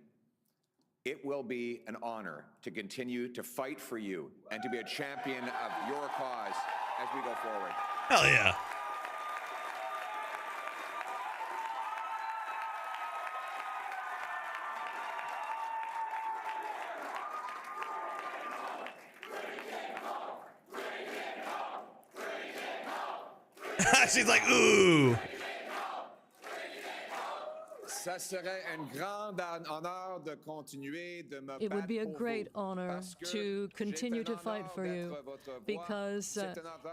It will be an honor to continue to fight for you and to be a champion of your cause as we go forward. Hell yeah. She's like, ooh. It would be a great honor to continue to fight for you because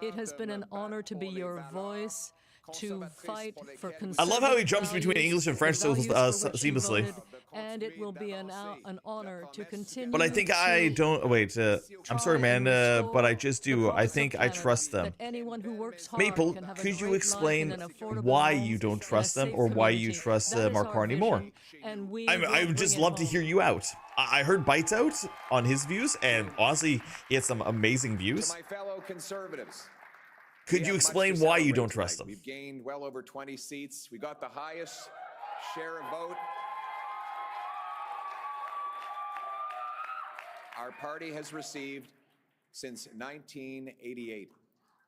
it has been an honor to be your voice, to fight for conservative I love how he jumps between English and French so seamlessly. Voted, and it will be an honor to continue. But I think I don't. Wait, I'm sorry, man, but I just do. I think I trust them. Maple, could you explain why you don't trust them or why you trust Mark Carney more? I would just love to hear you out. I heard Bites Out on his views, and honestly, he had some amazing views. To my fellow Conservatives. Could you explain why you don't trust them? We've gained well over 20 seats. We got the highest share of vote. Our party has received since 1988.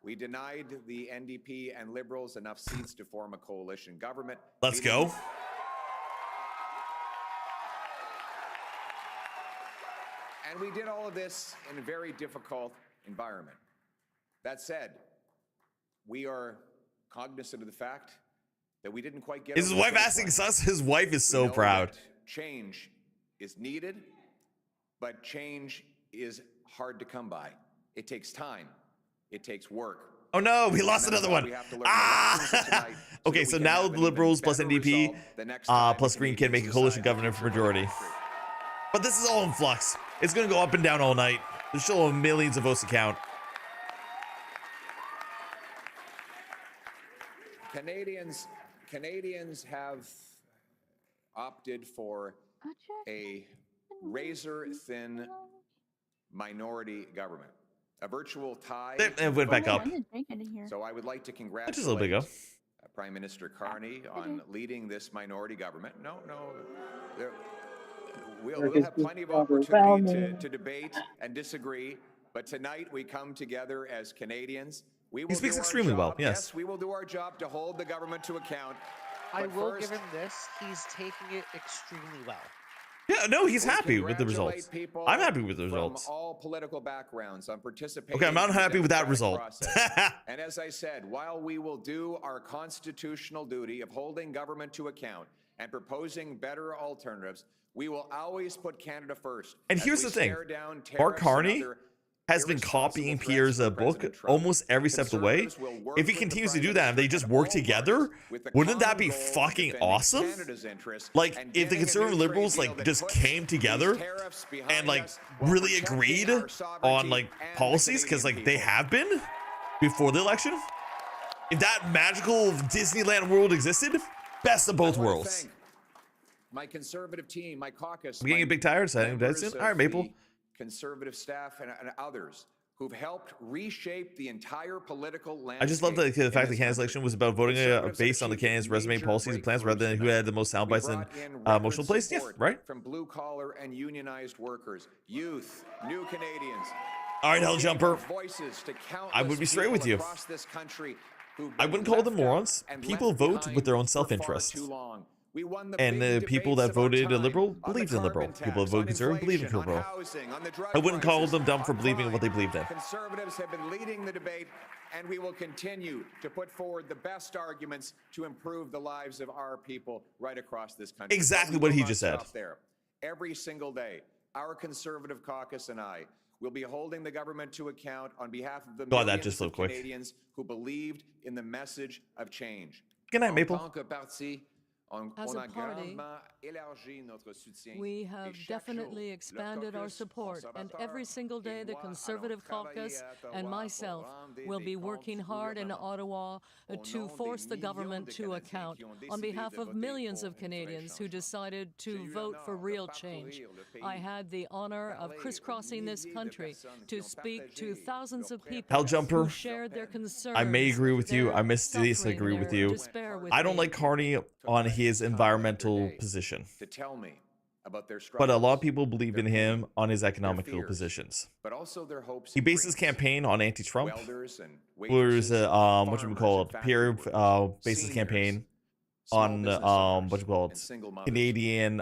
We denied the NDP and Liberals enough seats to form a coalition government. Let's go. And we did all of this in a very difficult environment. That said, we are cognizant of the fact that we didn't quite get. Is his wife asking us? His wife is so proud. Change is needed, but change is hard to come by. It takes time. It takes work. Oh no, we lost another one. Ah! Okay, so now the Liberals plus NDP plus Green can make a coalition government for majority. But this is all in flux. It's going to go up and down all night. There's still millions of votes to count. Canadians have opted for a razor-thin minority government, a virtual tie. It went back up. So I would like to congratulate just a little bit ago. Prime Minister Carney on leading this minority government. No, we'll have plenty of opportunity to debate and disagree, but tonight we come together as Canadians. We will He speaks do our extremely job. well, yes. We will do our job to hold the government to account. I But will first, give him this. He's taking it extremely well. Yeah, no, he's we happy with the congratulate results. people I'm happy with the results. From all political backgrounds on participating. Okay, I'm not in the happy with that democratic result. process. And as I said, while we will do our constitutional duty of holding government to account and proposing better alternatives, we will always put Canada first. And as here's we the thing, stare down Mark tariffs and Carney other has been copying Pierre's book almost every step of the way. If he continues to do that and they just work together, wouldn't that be fucking awesome? Like, if the conservative liberals like just came together and like really agreed on like policies, because like they have been before the election. If that magical Disneyland world existed, best of both worlds. My conservative team, my caucus. I'm getting a bit tired, so I think that's it. All right, Maple. Conservative staff and others who've helped reshape the entire political landscape. I just love the fact that Canada's election was about voting based on the candidate's resume, policies, and plans rather than who had the most sound bites and emotional plays. Yeah, right. From blue collar and unionized workers, youth, new Canadians. All right, Hell Jumper. Voices to I would be straight with you. across this country I wouldn't call them morons. People vote with their own self-interest. And the people that voted Liberal believed in Liberal. People that voted Conservative believed in Liberal. I wouldn't call them dumb for believing in what they believed in. Conservatives have been leading the debate, and we will continue to put forward the best arguments to improve the lives of our people right across this country. Exactly what he just said. There. Every single day, our Conservative caucus and I will be holding the government to account on behalf of the millions of Canadians who believed in the message of change. Good night, Maple. As a party, we have definitely expanded our support, and every single day the Conservative caucus and myself will be working hard in Ottawa to force the government to account on behalf of millions of Canadians who decided to vote for real change. I had the honor of crisscrossing this country to speak to thousands of people Hell Jumper, who shared their concerns. I may agree with you. I may disagree with you. I don't like Carney on his environmental position. To tell me about their But a lot of people believe in him on his economical positions. but also their hopes. He based his campaign on anti-Trump. Welders and Whereas, Pierre based his campaign on, Canadian,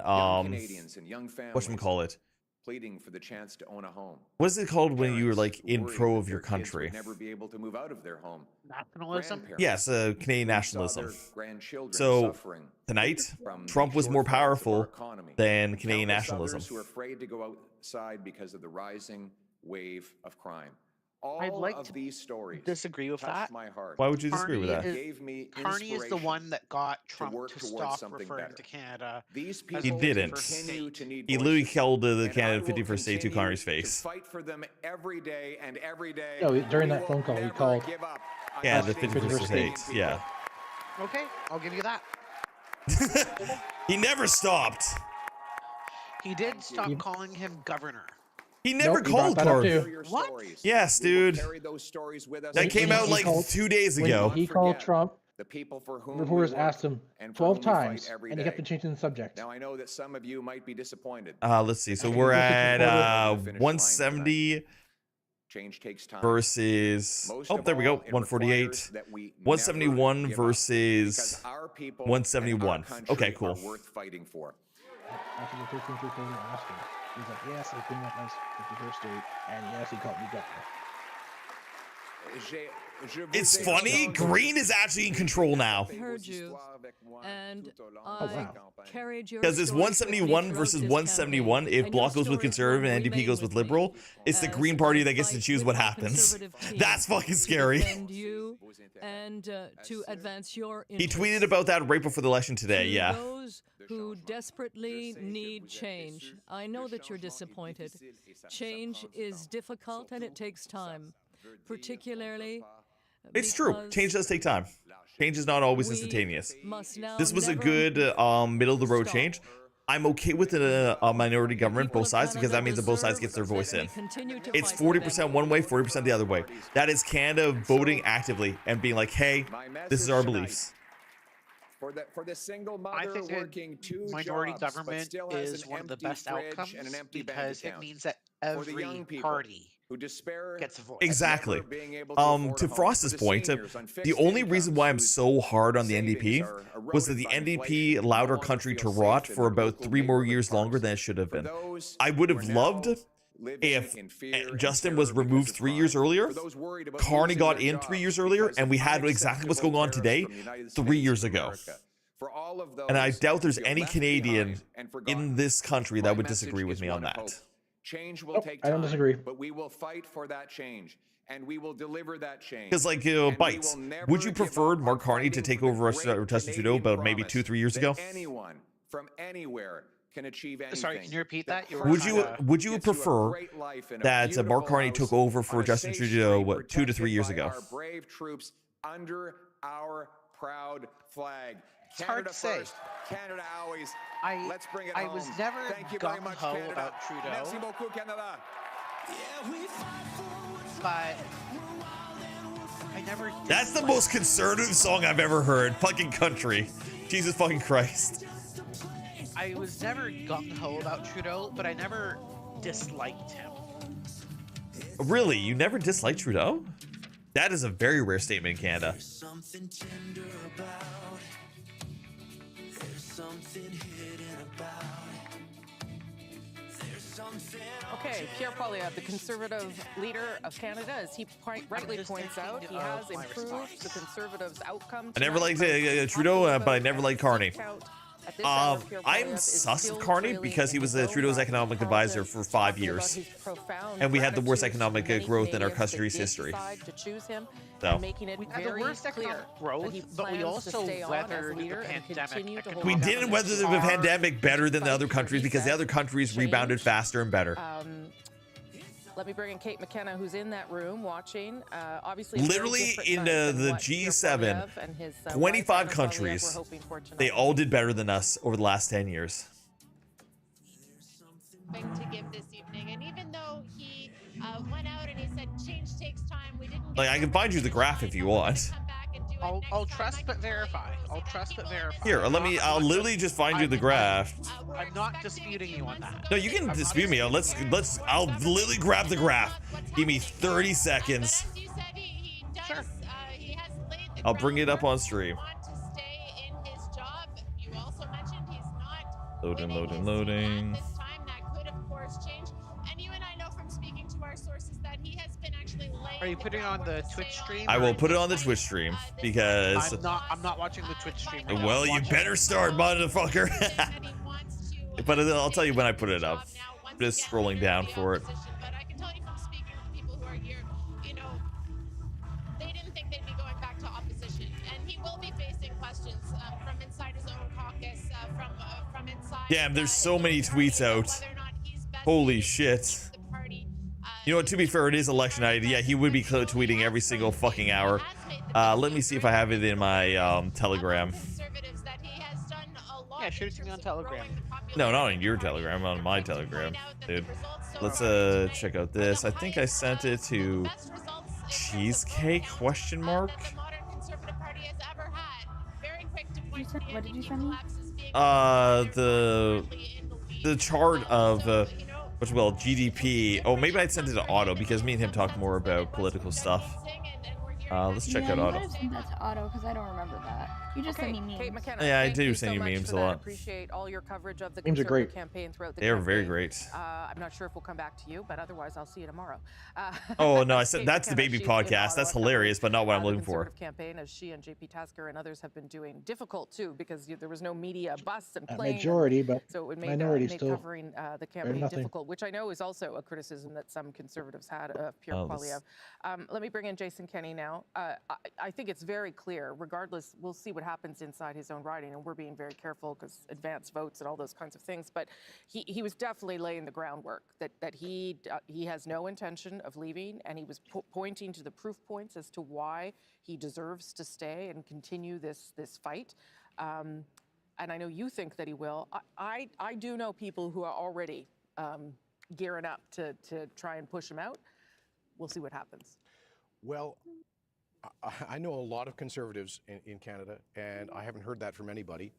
pleading for the chance to own a home. What is it called when you were like in pro of your country? Never be able to move out of their home. Nationalism? Yes, Canadian nationalism. Grandchildren So suffering tonight, from Trump was more powerful than Canadian Countless nationalism. others who are afraid to go outside because of the rising wave of crime. All I'd like of to these stories disagree with touch that. my heart. Why would you disagree with that? Gave me Carney is the inspiration one that got Trump work to towards stop something referring better. to Canada. These as He a didn't. continue to need He literally voices, called the and I Canada will 51st state to continue Connor's to face. fight for them every day and every day. No, during We that will phone call, he never called. give up on Yeah, our the state 51st state. people. Yeah. Okay, I'll give you that. He never stopped. He did stop calling him governor. He never Nope, he called brought that up Carter. too. What? Yes, dude. Carry those stories with us. That came out like 2 days ago. When he called Trump, The people for whom reporters we work asked him and for 12 whom we fight times, every and he kept day. on changing the subject. Now I know that some of you might be disappointed. Let's see. So we're at 170 Change takes time. versus. Most Oh, of there we go. all, it 148. requires that we 171 never give up, versus because our people 171. and our country Okay, cool. are worth fighting for. After the 13th president asked him, he's like, yes, I've been up as 51st state, and yes, he called me governor. It's funny. Green is actually in control now. I heard you, and I carried your Because it's stories with me 171 throughout versus this 171. campaign, If and Bloc your goes with stories Conservative will and NDP remain goes with with me Liberal, it's the as Green Party that I gets to fight choose with what my happens. conservative team That's fucking to scary. defend you and to advance your He interests. tweeted about that right before the election today. To Yeah. those who desperately need change, I know that you're disappointed. Change is difficult and it takes time, particularly. It's true. Change does take time. Change is not always instantaneous. Must now This was a never good middle of the road stop. change. I'm okay with a minority government, both sides, because that means that both sides gets their voice in. It's 40% one way, 40% the other way. That is Canada voting actively and being like, hey, this is our beliefs. For the single mother working two minority jobs, but government still has is an one of the empty best fridge outcomes and an empty bank because it account. means that For the young every people party who despair gets a voice. Exactly. never being able to afford a To home. Frost's For the point, seniors on the fixed only reason why I'm incomes so hard on the savings NDP are was that eroded the by NDP inflation, allowed no our longer country to feel rot safe in for their about local 3 more neighborhood years longer parks. than it should have For been. those I would who have are loved now living if in fear and Justin terror was because removed of 3 crime. years earlier, For those worried about Carney losing got their in 3 jobs years earlier, because and of we had exactly what's going unacceptable on today tariffs from the United 3 States years of ago. America. For all of those And I doubt who there's feel any left Canadian behind and forgotten, in this country my that would message disagree with is me on one of that. hope. Change will Nope, take I don't time, disagree. but we will fight for that change, and we will deliver that change. Because, like, And we Bites, will never would you give prefer up on Mark Carney to fighting take for the over great Justin Trudeau Canadian about maybe promise 2-3 years that ago? anyone from anywhere can achieve anything. Sorry, can you repeat that? You were Would kinda- you prefer that Mark Carney took over for Justin Trudeau 2 to 3 years ago? Our brave troops under our proud flag. It's hard to say. First, Canada always. Let's bring it I home. was never Thank you very much, gung-ho Canada. about Trudeau. Merci beaucoup, Canada. But I never. That's the most conservative song I've ever heard. Fucking country. Jesus fucking Christ. I was never gung-ho about Trudeau, but I never disliked him. Really? You never disliked Trudeau? That is a very rare statement in Canada. Okay, Pierre Poilievre, the Conservative leader of Canada, as he rightly points out, he has improved the Conservatives' outcome. I never liked Trudeau, but I never liked Carney. I'm sus of Carney because he was Trudeau's economic advisor for 5 years. And we had the worst economic growth in our country's history. So. We had the worst economic growth, but we also weathered the pandemic. We didn't weather the pandemic better than the other countries because the other countries rebounded faster and better. Let me bring in Kate McKenna, who's in that room watching. Obviously, literally in the G7, 25 countries, they all did better than us over the last 10 years. To give this evening, and even though he went out and he said change takes time, we didn't. Like, I can find you the graph if you want. I'll trust but verify. I'll trust but verify. Here, I'll literally just find you the graph. I'm not disputing you on that. No, you can dispute me. I'll literally grab the graph. Give me 30 seconds. Sure. I'll bring it up on stream. Loading. Are you putting it on the Twitch stream? I will put it on the Twitch stream because I'm not watching the Twitch stream. Right well, you better start, motherfucker. But I'll tell you when I put it up. I'm just scrolling down for it. But I can tell you from speaking with people who are here, you know, they didn't think they'd be going back to opposition, and he will be facing questions from inside his own caucus, from inside. Damn, there's so many tweets out. Holy shit. You know what, to be fair, it is election night. Yeah, he would be tweeting every single fucking hour. Let me see if I have it in my Telegram. Yeah, shoot it to me on Telegram. No, not on your Telegram, on my Telegram, dude. Let's check out this. I think I sent it to Cheesecake question mark. What did you send me? The chart of which well GDP. Oh, maybe I'd send it to Otto because me and him talk more about political stuff. Let's check out Otto. I sent that to Otto because I don't remember that. You just sent me memes. Kate McKenna, Yeah, I thank do you send you so much memes for a that. lot. Appreciate all your coverage of the Memes are Conservative great. campaign throughout the They are campaign. very great. I'm not sure if we'll come back to you, but otherwise I'll see you tomorrow. Oh no, I said Kate that's the McKenna, baby she's in podcast. That's Ottawa hilarious, but not what I'm the looking for. Conservative campaign, as she and JP Tasker and others have been doing, difficult too because there was no media bus and A plane. majority, but so it made, minority made still. covering the campaign nothing. difficult, which I know is also a criticism that some Conservatives had of Pierre Poilievre. Let me bring in Jason Kenney now. I think it's very clear, regardless, we'll see what happens inside his own riding, and we're being very careful because advanced votes and all those kinds of things, but he was definitely laying the groundwork that he has no intention of leaving, and he was pointing to the proof points as to why he deserves to stay and continue this fight. And I know you think that he will. I do know people who are already gearing up to try and push him out. We'll see what happens. Well, I know a lot of conservatives in Canada, and I haven't heard that from anybody.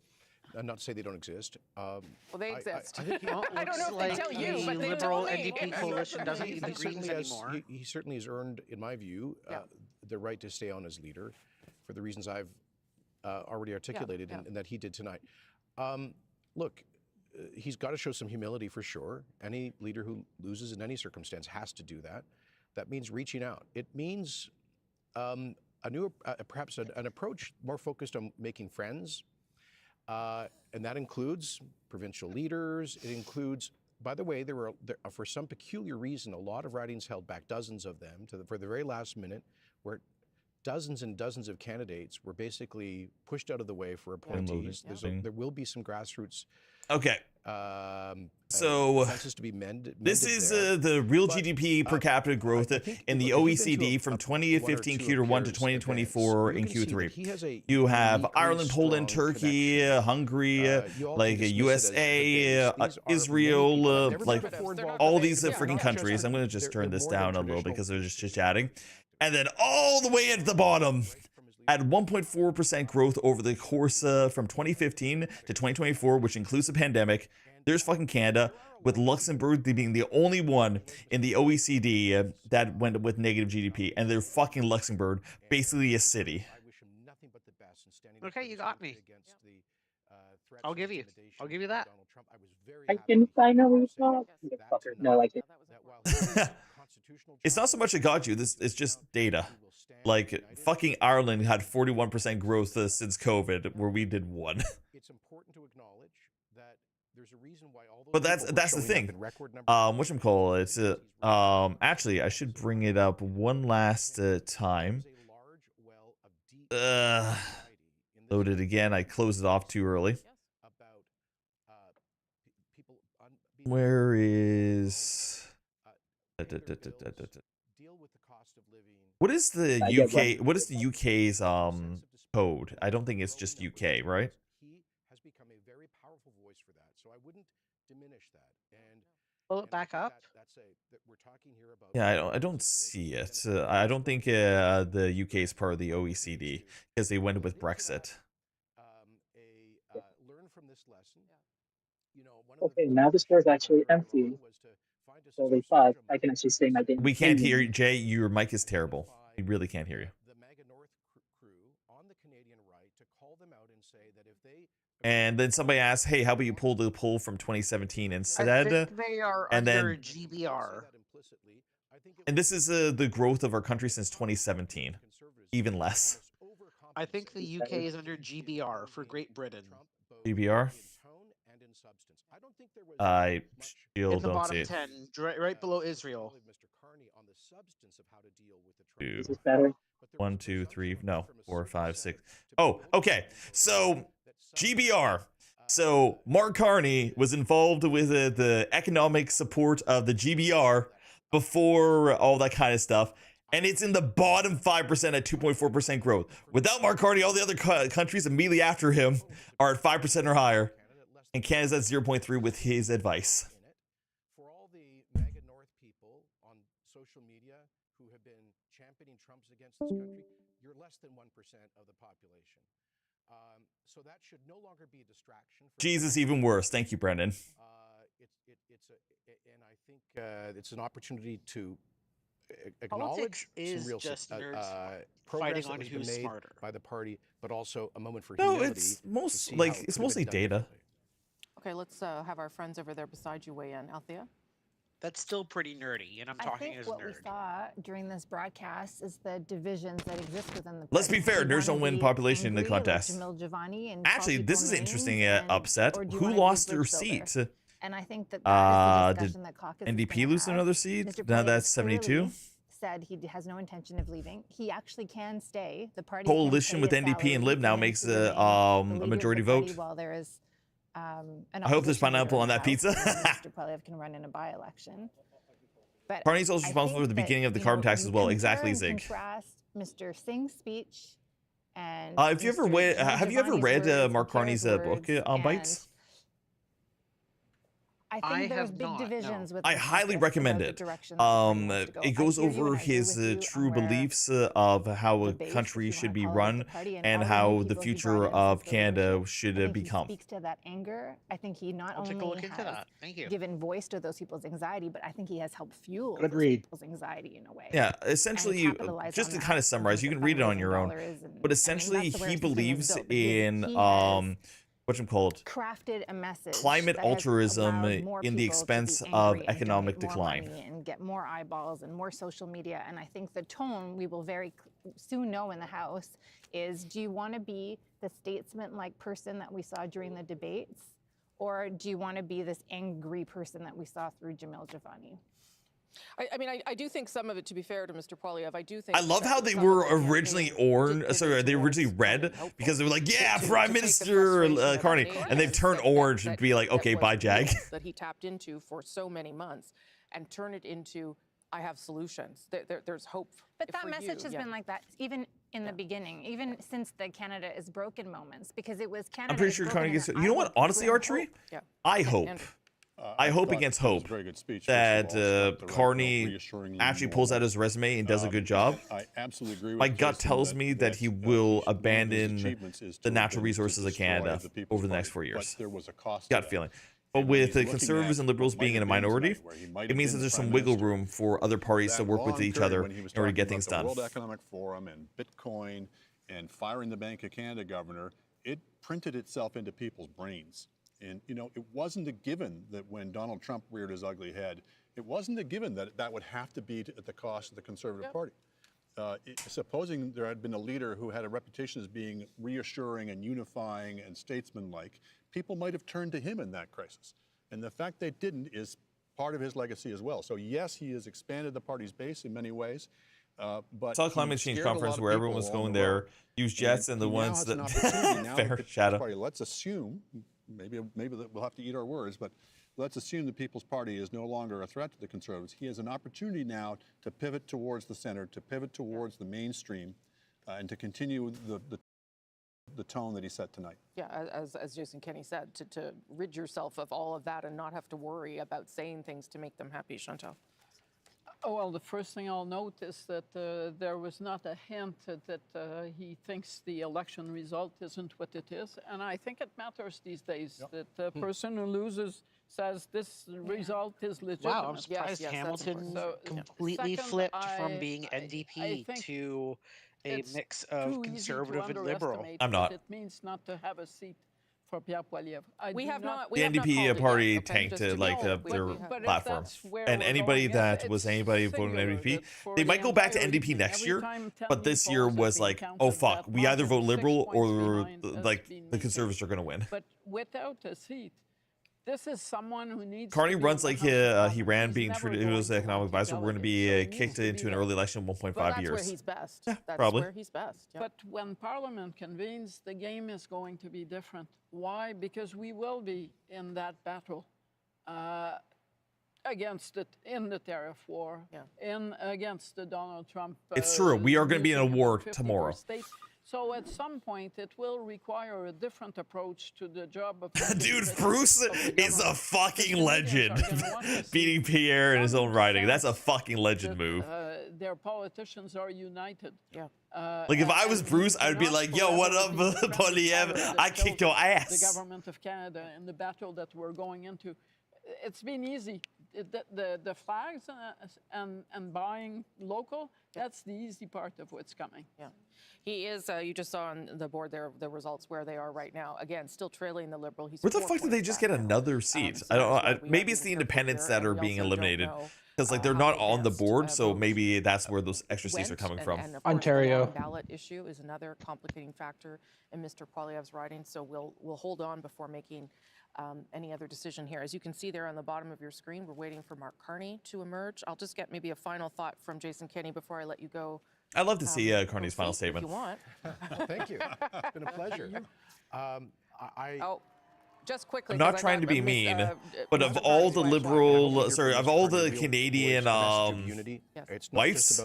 Not to say they don't exist. Well, they exist. I think I don't know if they tell you, but they liberal tell me. NDP coalition doesn't need the Greens anymore. He certainly has earned, in my view, the right to stay on as leader for the reasons I've already articulated and that he did tonight. Look, he's got to show some humility for sure. Any leader who loses in any circumstance has to do that. That means reaching out. It means perhaps an approach more focused on making friends. And that includes provincial leaders. It includes, by the way, there were, for some peculiar reason, a lot of ridings held back, dozens of them, for the very last minute, where dozens and dozens of candidates were basically pushed out of the way for appointees. There will be some grassroots. Okay. So to be mended this is the real GDP per capita growth in the OECD from 2015 Q1 to 2024 in Q3. You have Ireland, Poland, Turkey, Hungary, like USA, Israel, like all these freaking countries. I'm going to just turn this down a little because they're just chit-chatting. And then all the way at the bottom at 1.4% growth over the course from 2015 to 2024, which includes the pandemic. There's fucking Canada, with Luxembourg being the only one in the OECD that went with negative GDP, and they're fucking Luxembourg, basically a city. Okay, you got me. I'll give you that. I can finally talk. No, I can't. It's not so much it got you. It's just data. Like fucking Ireland had 41% growth since COVID, where we did 1. It's important to acknowledge that there's a reason why all those. But that's the thing. Whatchamacallit? Actually, I should bring it up one last time. Load it again. I closed it off too early. Where is? What is the UK? What is the UK's code? I don't think it's just UK, right? He has become a very powerful voice for that, so I wouldn't diminish that. And pull it back up. We're talking here about. Yeah, I don't see it. I don't think the UK is part of the OECD because they went with Brexit. Learn from this lesson. You know, okay, now the store is actually empty. Holy fuck, I can actually say my damn. We can't hear you, Jay. Your mic is terrible. We really can't hear you. And then somebody asked, "Hey, how about you pull the poll from 2017 instead?" I think they are under GBR. And this is the growth of our country since 2017, even less. I think the UK is under GBR for Great Britain. GBR. I still in the don't bottom see it. 10, right below Israel. Two, 1, 2, 3, no, 4, 5, 6. Oh, okay. So GBR. So Mark Carney was involved with the economic support of the GBR before all that kind of stuff. And it's in the bottom 5% at 2.4% growth. Without Mark Carney, all the other countries immediately after him are at 5% or higher. And Canada's at 0.3 with his advice. For all the MAGA North people on social media who have been championing Trumps against this country, you're less than 1% of the population. So that should no longer be a distraction. Jesus, even worse. Thank you, Brendan. And I think it's an opportunity to acknowledge is some real just nerds progress fighting on that has been who's made smarter by the party, but also a moment for No, humility. it's mostly data. Okay, let's have our friends over there beside you weigh in. Althea? That's still pretty nerdy, and I'm talking as a nerd. What we saw during this broadcast is the divisions that exist within the. Let's be fair, nerds don't win population in the contest. Actually, this is interesting upset. Who lost their seat? And I think that did NDP lose another seat? Now that's 72. Said he has no intention of leaving. He actually can stay. The party coalition with NDP and Lib now makes a majority vote. While there is, I hope there's pineapple on that pizza. Mr. Poilievre can run in a by-election. But Carney's also responsible for the beginning of the carbon tax as well. Exactly, Zig. Contrast Mr. Singh's speech and. Have you ever read Mark Carney's book on Bites? I think there's big divisions with. I highly recommend it. It goes over his true beliefs of how a country should be run and how the future of Canada should become. He speaks to that anger. I think he not only has given voice to those people's anxiety, but I think he has helped fuel those people's anxiety in a way. Yeah, essentially, just to kind of summarize, you can read it on your own, but essentially he believes in crafted a message climate altruism in the expense of economic decline. And get more eyeballs and more social media. And I think the tone we will very soon know in the House is, do you want to be the statesman-like person that we saw during the debates? Or do you want to be this angry person that we saw through Jamil Javani? I mean, I do think some of it, to be fair to Mr. Poilievre, I do think. I love how they were originally they were originally red because they were like, yeah, Prime Minister Carney, and they've turned orange and be like, okay, bye, Jag. That he tapped into for so many months and turn it into, I have solutions. There's hope. But that message has been like that even in the beginning, even since the Canada is broken moments, because it was Canada. I'm pretty sure Carney gets. You know what? Honestly, Archery, I hope. I hope against hope that Carney actually pulls out his resume and does a good job. I absolutely agree with My gut tells me that he will abandon the natural resources of Canada over the next 4 years. Gut feeling. But with the Conservatives and Liberals being in a minority, it means that there's some wiggle room for other parties to work with each other in order to get things done. World Economic Forum and Bitcoin and firing the Bank of Canada governor, it printed itself into people's brains. And, you know, it wasn't a given that when Donald Trump reared his ugly head, it wasn't a given that that would have to be at the cost of the Conservative Party. Supposing there had been a leader who had a reputation as being reassuring and unifying and statesmanlike, people might have turned to him in that crisis. And the fact they didn't is part of his legacy as well. So yes, he has expanded the party's base in many ways. But saw a climate change conference where everyone was going there, use jets, and the ones that fair shadow. Let's assume. Maybe we'll have to eat our words, but let's assume the People's Party is no longer a threat to the Conservatives. He has an opportunity now to pivot towards the center, to pivot towards the mainstream, and to continue the tone that he set tonight. Yeah, as Jason Kenney said, to rid yourself of all of that and not have to worry about saying things to make them happy. Chantal. Oh, well, the first thing I'll note is that there was not a hint that he thinks the election result isn't what it is. And I think it matters these days that the person who loses says this result is legitimate. Wow, I'm surprised Hamilton completely flipped from being NDP to a mix of conservative and liberal. I'm not. It means not to have a seat for Pierre Poilievre. We have not. The NDP party tanked their platform, and anybody that was anybody voting NDP, they might go back to NDP next year. But this year was like, oh fuck, we either vote Liberal or like the Conservatives are going to win. But without a seat, this is someone who needs. Carney runs like he ran being Trudeau's economic advisor. We're going to be kicked into an early election in 1.5 years. That's where he's best. Yeah, that's probably. where he's best. Yeah. But when Parliament convenes, the game is going to be different. Why? Because we will be in that battle against it in the tariff war, against the Donald Trump. It's true. We are going to be in a war tomorrow. So at some point, it will require a different approach to the job of... Dude, Bruce is a fucking legend. Beating Pierre in his own writing. That's a fucking legend move. Their politicians are united. Yeah. Like, if I was Bruce, I would be like, yo, what up, Poilievre? I kicked your ass. The government of Canada in the battle that we're going into. It's been easy. The flags and buying local, that's the easy part of what's coming. Yeah. He is, you just saw on the board there the results where they are right now. Again, still trailing the Liberal. He's where the fuck did they just get another seat? I don't know. Maybe it's the independents that are being eliminated. Because like they're not on the board, so maybe that's where those extra seats are coming from. And of course, Ontario. The ballot issue is another complicating factor in Mr. Poilievre's writing. So we'll hold on before making any other decision here. As you can see there on the bottom of your screen, we're waiting for Mark Carney to emerge. I'll just get maybe a final thought from Jason Kenney before I let you go. I'd love to see Carney's final statement. If you want. Thank you. It's been a pleasure. Just quickly. I'm not trying to be mean, but of all the of all the Canadian wives,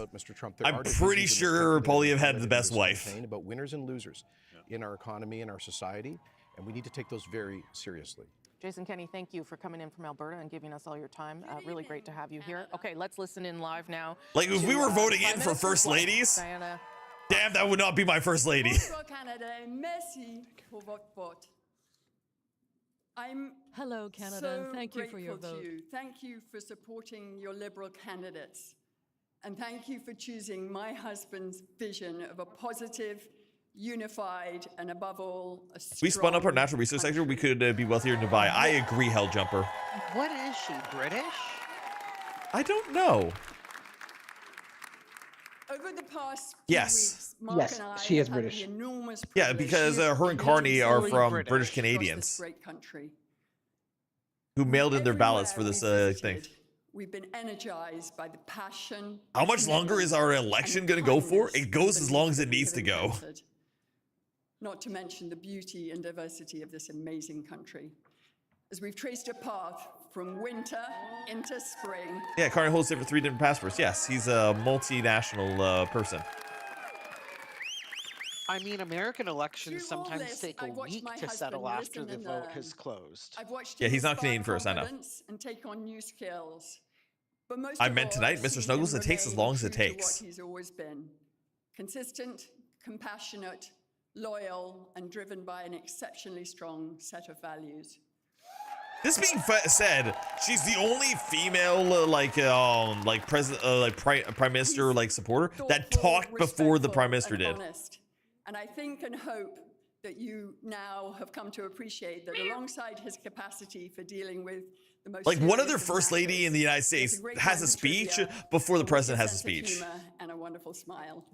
I'm pretty sure Poilievre had the best wife. About winners and losers in our economy and our society, and we need to take those very seriously. Jason Kenney, thank you for coming in from Alberta and giving us all your time. Really great to have you here. Okay, let's listen in live now. Like, if we were voting in for first ladies, Diana. damn, that would not be my first lady. Hello, Canada, and thank you for your vote. Thank you for supporting your Liberal candidates. And thank you for choosing my husband's vision of a positive, unified, and above all, a strong We spun up our natural resource sector, we could be wealthier in Dubai. I agree, Helljumper. What is she, British? I don't know. Over the past Yes. few weeks, Mark and I she is have had British. the enormous Yeah, privilege because of her and Carney are engaging from British British across Canadians this great country. who mailed in their ballots for Everywhere this we've thing. visited, we've been energized by the passion. How much longer is our election going to go for? It goes as long as it needs to go. Not to mention the beauty and diversity of this amazing country. As we've traced a path from winter into spring. Yeah, Carney holds three different passports. Yes, he's a multinational person. I mean, American elections Through all sometimes this, take a I've watched week my to settle husband after listen the and vote has learn. closed. I've watched Yeah, him he's not inspire Canadian first, I know. confidence and take on new skills. But most I of meant all, tonight, I've Mr. seen Snuggles, him it takes as remain long as it true to takes. what he's always been. Consistent, compassionate, loyal, and driven by an exceptionally strong set of values. This being said, she's the only female prime minister supporter that talked before the prime minister did. Honest. And I think and hope that you now have come to appreciate that alongside his capacity for dealing with the most Like, what serious other of first lady matters, in the United he States great has mind a for speech trivia, before the a wicked president has a sense of speech? humor, and a wonderful smile.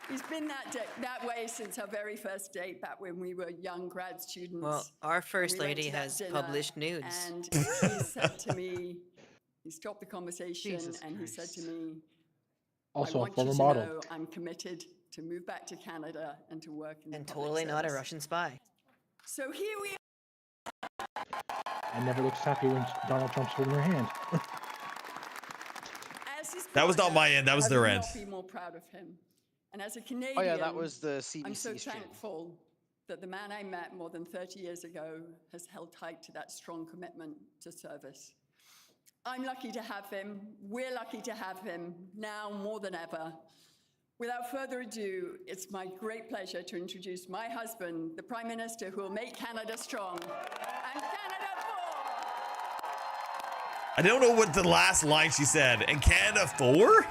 He's been that way since our very first date back when we were young grad students. Well, our first We went lady to that has dinner, published nudes. And he said to me, he stopped the conversation and he said to me, Also I a want former you to model. know I'm committed to move back to Canada and to work in the And public totally not a service." Russian spy. So here we I never looks happy when Donald Trump's holding her hand. As his That was not my end, that was I their could end. not be more proud of him. And as a Canadian, Oh yeah, that was the CBC I'm so stream. thankful that the man I met more than 30 years ago has held tight to that strong commitment to service. I'm lucky to have him. We're lucky to have him now more than ever. Without further ado, it's my great pleasure to introduce my husband, the Prime Minister who will make Canada strong. And Canada for! I don't know what the last line she said. And Canada for?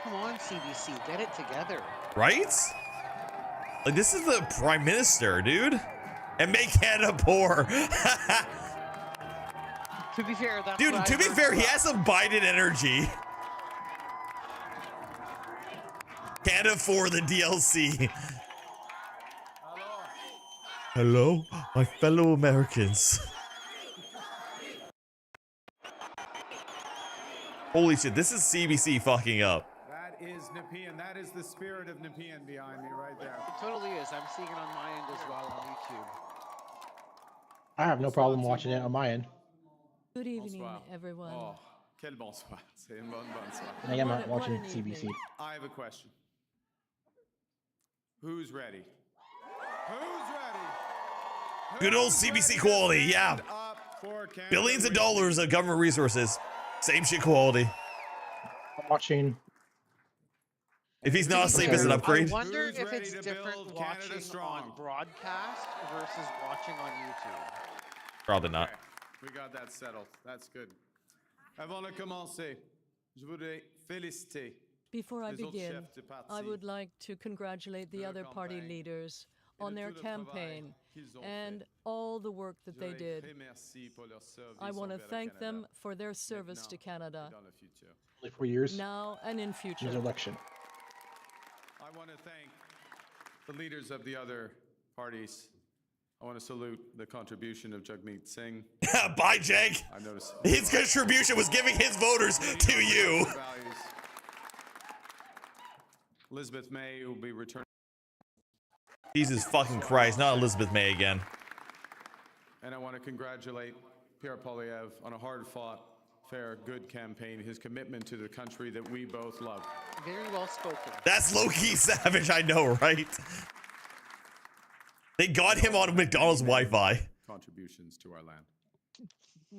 Come on, CBC, get it together. Right? Like, this is the prime minister, dude. And make Canada poor. To be fair, that's Dude, what to I be heard fair, he about. has some Biden energy. Canada for the DLC. Hello, my fellow Americans. Holy shit, this is CBC fucking up. That is Nepean. That is the spirit of Nepean behind me right there. It totally is. I'm seeing it on my end as well on YouTube. I have no problem watching it on my end. Good evening, everyone. Oh, quel bonsoir. C'est une bonne bonsoir. And I am not watching CBC. I have a question. Who's ready? Who's ready? Good old CBC quality, yeah. Billions of dollars of government resources. Same shit quality. I'm watching. If he's not asleep, it's an upgrade. I wonder if it's different watching on broadcast versus watching on YouTube. Probably not. Okay, we got that settled. That's good. Avant de commencer, je voudrais féliciter Before I les autres begin, chefs de parti I would like to congratulate the other party leaders on their campaign and all the work that they did. I want to thank them for their service to Canada, Only 4 years. now and in future. His election. I want to thank the leaders of the other parties. I want to salute the contribution of Jagmeet Singh. Bye, Jake. I noticed His contribution was giving his voters to you. Elizabeth May will be returning. Jesus fucking Christ, not Elizabeth May again. And I want to congratulate Pierre Poilievre on a hard-fought fair, good campaign, his commitment to the country that we both love. Very well spoken. That's low-key savage, I know, right? They got him on McDonald's Wi-Fi. Contributions to our land.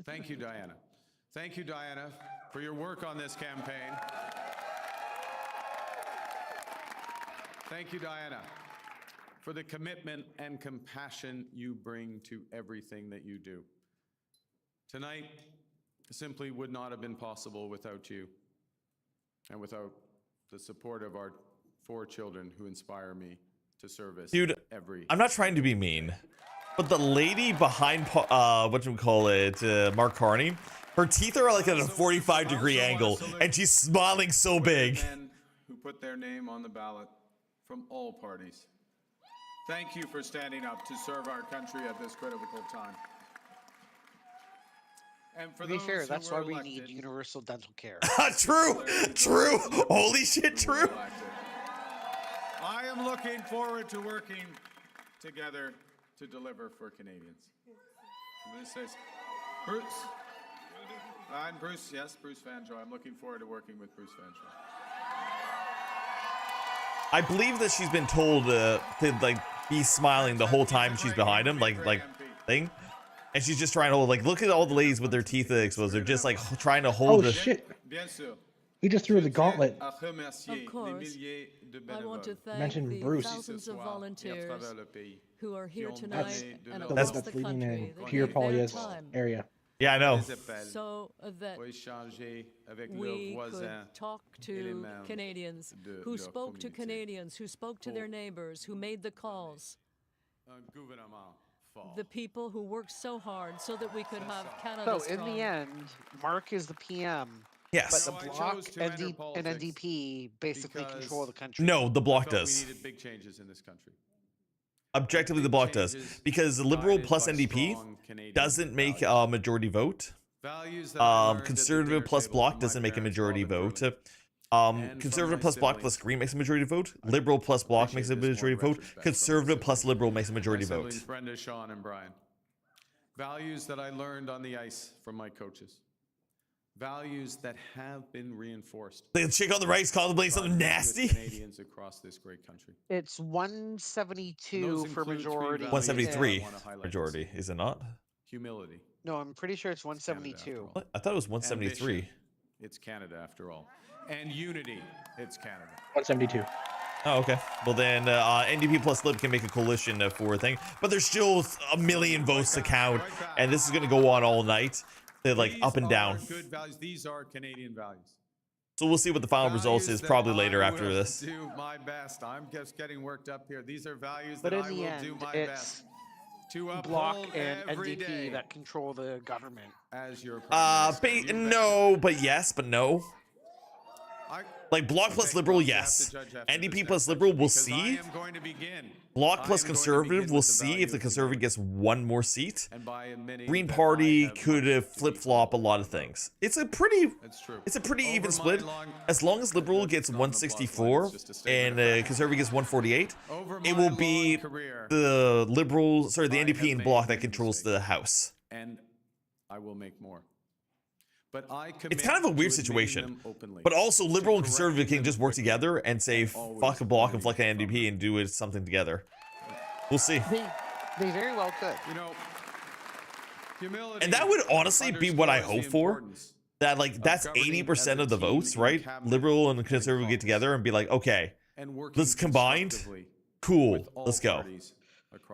Thank you, Diana. Thank you, Diana, for your work on this campaign. Thank you, Diana, for the commitment and compassion you bring to everything that you do. Tonight simply would not have been possible without you and without the support of our 4 children who inspire me to service. Dude, I'm not trying to be mean, but the lady behind, Mark Carney, her teeth are like at a 45-degree angle, and she's smiling so big. Men who put their name on the ballot from all parties. Thank you for standing up to serve our country at this critical time. And for To be fair, those that's who why were we elected, need universal dental care. True. Holy shit, true. I am looking forward to working together to deliver for Canadians. This says, Bruce. And Bruce, yes, Bruce Vanjoy. I'm looking forward to working with Bruce Vanjoy. I believe that she's been told to like be smiling the whole time she's behind him, like thing, and she's just trying to hold, like, look at all the ladies with their teeth exposed. They're just like trying to hold. Oh shit! He just threw the gauntlet. Of course, I want to thank Mention the Bruce. thousands of volunteers who are here That's tonight and that's across the leading in country. They Pierre give their Polye's time area. Yeah, I know. so that we could talk to Canadians who spoke to Canadians, who spoke to their neighbors, who made the calls. The people who worked so hard so that we could have Canada So in the end, Mark is the PM. Yes. But the Bloc and NDP basically control the country. No, the Bloc We does. needed big changes in this country. Objectively, the Bloc does, because the Liberal plus NDP doesn't make a majority vote. Conservative plus Bloc doesn't make a majority vote. Conservative plus Bloc plus Green makes a majority vote. Liberal plus Bloc makes a majority vote. Conservative plus Liberal makes a majority My vote. siblings, Brenda, Sean, and Brian. Values that I learned on the ice from my coaches. Values that have been reinforced. The chick on the right is contemplating something nasty. Canadians across this great country. It's 172 for majority. 173 majority, is it not? Humility. No, I'm pretty sure it's 172. What? I thought it was 173. Ambition. It's Canada after all. And unity. It's Canada. 172. Oh, okay. Well, then NDP plus Lib can make a coalition for a thing, but there's still a million votes to count, and this is going to go on all night. They're like These up and down. are good values. These are Canadian values. So we'll see what the final results Values is probably that later I after will this. Do my best. I'm just getting worked up here. These are values But that in I the will end, do my it's best to Bloc uphold and every NDP day that control the government. as your No, but yes, but no. Like Bloc plus Liberal, yes. NDP plus Liberal, we'll see. Bloc plus Conservative, we'll see if the Conservative gets one more seat. Green Party could flip-flop a lot of things. It's a pretty even split. As long as Liberal gets 164 and Conservative gets 148, it will be the Liberal, sorry, the NDP and Bloc that controls the House. And I will make more. But It's kind of a weird situation. But also, Liberal and Conservative can just work together and say, fuck a Bloc and fuck an NDP and do something together. We'll see. They very well could. You know, humility. And that would honestly be what I hope for. That, like, that's 80% of the votes, right? Liberal and Conservative get together and be like, okay, let's combine. Cool, let's go.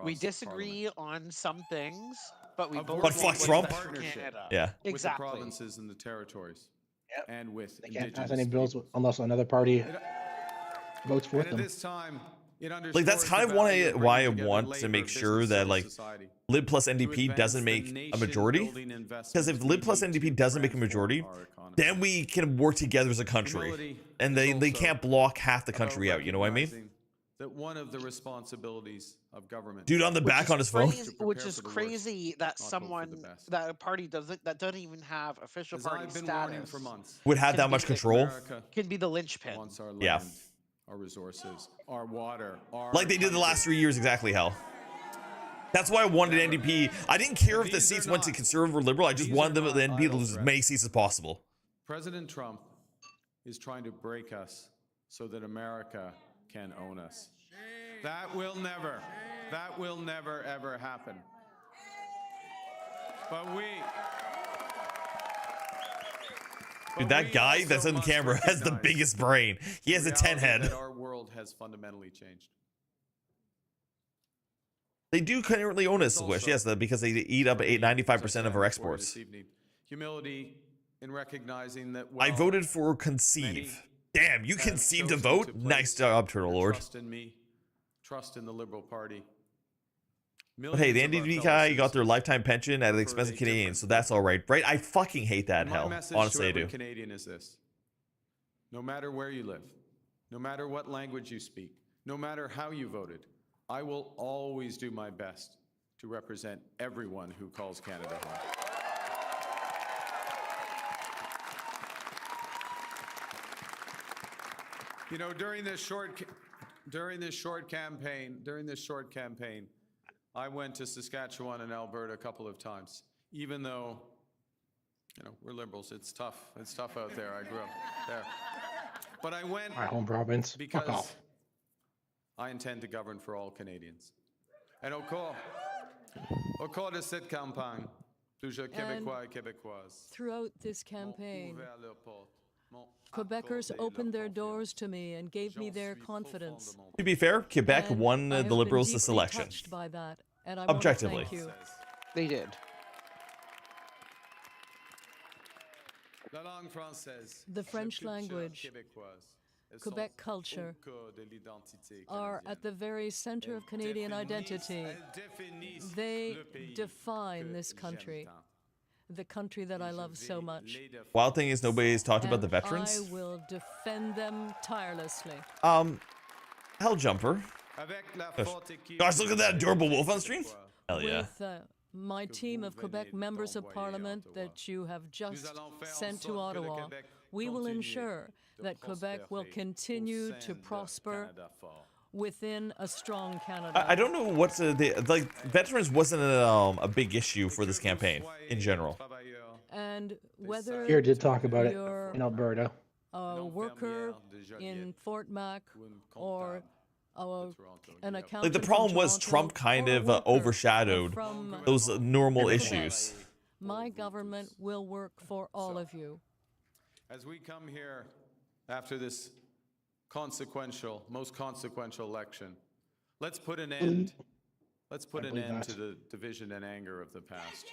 We disagree on some things, but we both But fuck Trump. Canada. Yeah. With the Exactly. provinces and the territories. And with They can't pass indigenous any bills unless another party votes for And at them. this time, it Like, that's underscores kind of the value of why I bringing together want to labor, make sure business, that, civil like, society Lib plus to NDP advance doesn't the make a nation majority. building Because if investments Lib we plus need to NDP doesn't make a majority, transform our economy. then we can work together as a country. Humility And is they also can't block half the country out, you know what I mean? recognizing That one of the responsibilities of government. Dude on the back on his phone. Which is crazy that that a party that doesn't even have official As party I've been warning status for months. Would have can that be much the- control. can be the linchpin. Wants our land, Yeah. our resources, our water, our Like they did the last 3 years exactly, hell. That's why I wanted NDP. I didn't care if the seats went to conservative or liberal. I just wanted the NDP to lose as many seats as possible. President Trump is trying to break us so that America can own us. That will never ever happen. But Dude, that guy that's on camera has the biggest brain. He has a 10 head. Our world has fundamentally changed. They do currently own us, Squish. Yes, because they eat up 95% of our exports. Humility in recognizing that I voted for conceive. Damn, you conceived a vote? Nice job, Turtle Lord. Trust in me. Trust in the Liberal Party. But hey, the NDP guy got their lifetime pension at the expense of Canadians, so that's all right, right? I fucking hate that hell. Honestly, I do. Canadian is this: no matter where you live, no matter what language you speak, no matter how you voted, I will always do my best to represent everyone who calls Canada home. You know, during this short campaign, I went to Saskatchewan and Alberta a couple of times. Even though, you know, we're liberals, it's tough. It's tough out there. I grew up there, but I went. My home province. Because I intend to govern for all Canadians. And au cours de cette campagne, plusieurs Québécois et Québécoises. Throughout this campaign, Quebecers opened their doors to me and gave me their confidence. To be fair, Quebec won the Liberals this election. By that, and I objectively. Thank you. They did. The French language, Quebec culture are at the very center of Canadian identity. They define this country. The country that I love so much. Wild thing is nobody's talked about the veterans. I will defend them tirelessly. Hell Jumper. Gosh, look at that adorable wolf on stream. Hell yeah. With my team of Quebec members of Parliament that you have just sent to Ottawa, we will ensure that Quebec will continue to prosper within a strong Canada. I don't know what's like veterans wasn't a big issue for this campaign in general. And whether here did talk about it in Alberta. A worker in Fort Mac or an accountant. Like the problem was Trump kind of overshadowed those normal issues. My government will work for all of you. As we come here after this most consequential election, let's put an end. Let's put an end to the division and anger of the past.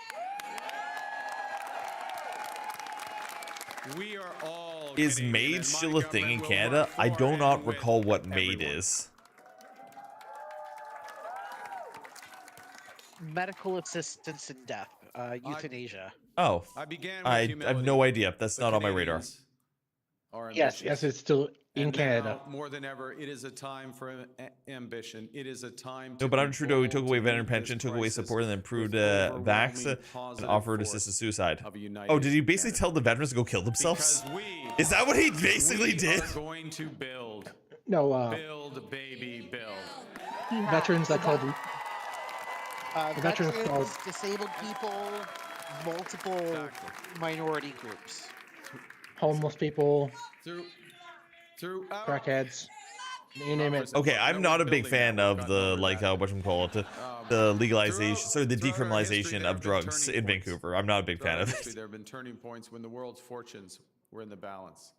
We are all. Is MAID still a thing in Canada? I do not recall what MAID is. Medical assistance in death, euthanasia. Oh, I have no idea. That's not on my radar. Yes, it's still in Canada. More than ever, it is a time for ambition. It is a time. No, but under Trudeau, he took away veteran pension, took away support, and then improved vax and offered assisted suicide. Oh, did he basically tell the veterans to go kill themselves? Is that what he basically did? We are going to build. No. Build, baby, build. Veterans that called. Veterans, disabled people, multiple minority groups. Homeless people, crackheads, you name it. Okay, I'm not a big fan of the whatchamacallit, the legalization, sorry, the decriminalization of drugs in Vancouver. I'm not a big fan of it. There have been turning points when the world's fortunes were in the balance.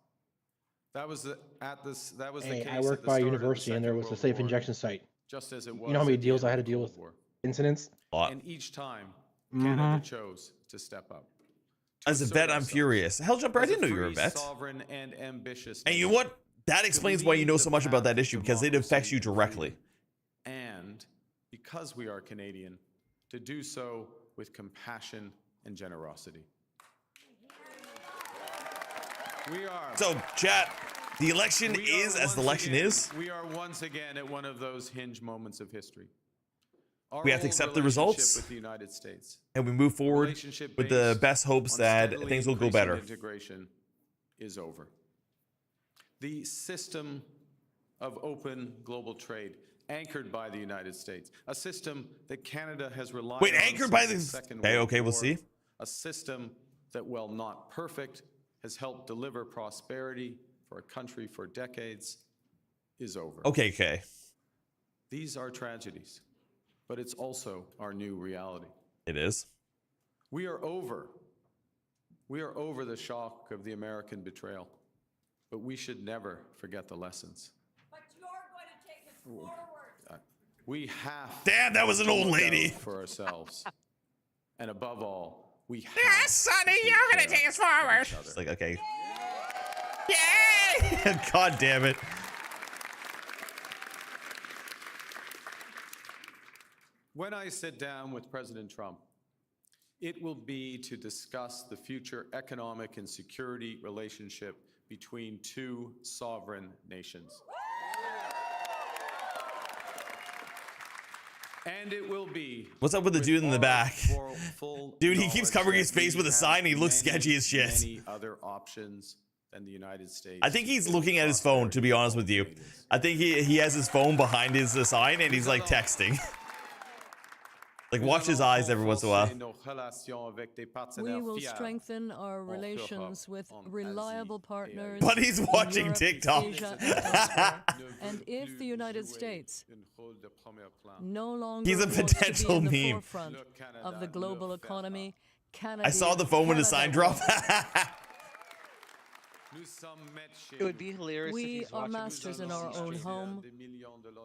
That was the case. I worked by a university, and there was a safe injection site. Just as it was. You know how many deals I had to deal with? Incidents? A lot. And each time, Canada chose to step up. As a vet, I'm furious. Hell Jumper, I didn't know you were a vet. Sovereign and ambitious. And you know what? That explains why you know so much about that issue, because it affects you directly. And because we are Canadian, to do so with compassion and generosity. We are. So, chat, the election is as the election is. We are once again at one of those hinge moments of history. We have to accept the results, with the United States, and we move forward with the best hopes that things will go better. Integration is over. The system of open global trade, anchored by the United States, a system that Canada has relied Wait, on anchored by since the... Second Okay, World okay, we'll War, see. a system that, while not perfect, has helped deliver prosperity for a country for decades, is over. Okay. These are tragedies, but it's also our new reality. It is. We are over the shock of the American betrayal, but we should never forget the lessons. But you're going to take us forward. We have Damn, that was an old lady. For ourselves. And above all, we have Yes, Sonny, you're going to take us forward. It's like, okay. Yay! God damn it. When I sit down with President Trump, it will be to discuss the future economic and security relationship between two sovereign nations. And it will be... What's up with the dude in the back? full Dude, he keeps covering his knowledge that face with a we sign. have He looks many, sketchy as shit. Many other options than the United States. I think he's looking at his phone, to be honest with you. I think he has his phone behind his sign and he's like texting. Like, watch his eyes every once in a while. We will strengthen our relations with reliable partners. But he's in watching Europe, TikTok. Asia, and elsewhere. And if the United States no longer He's a wants to be potential in the meme. forefront of the global economy, Canada. I saw the phone when the sign dropped. It would be hilarious if We he's are watching masters in our own home.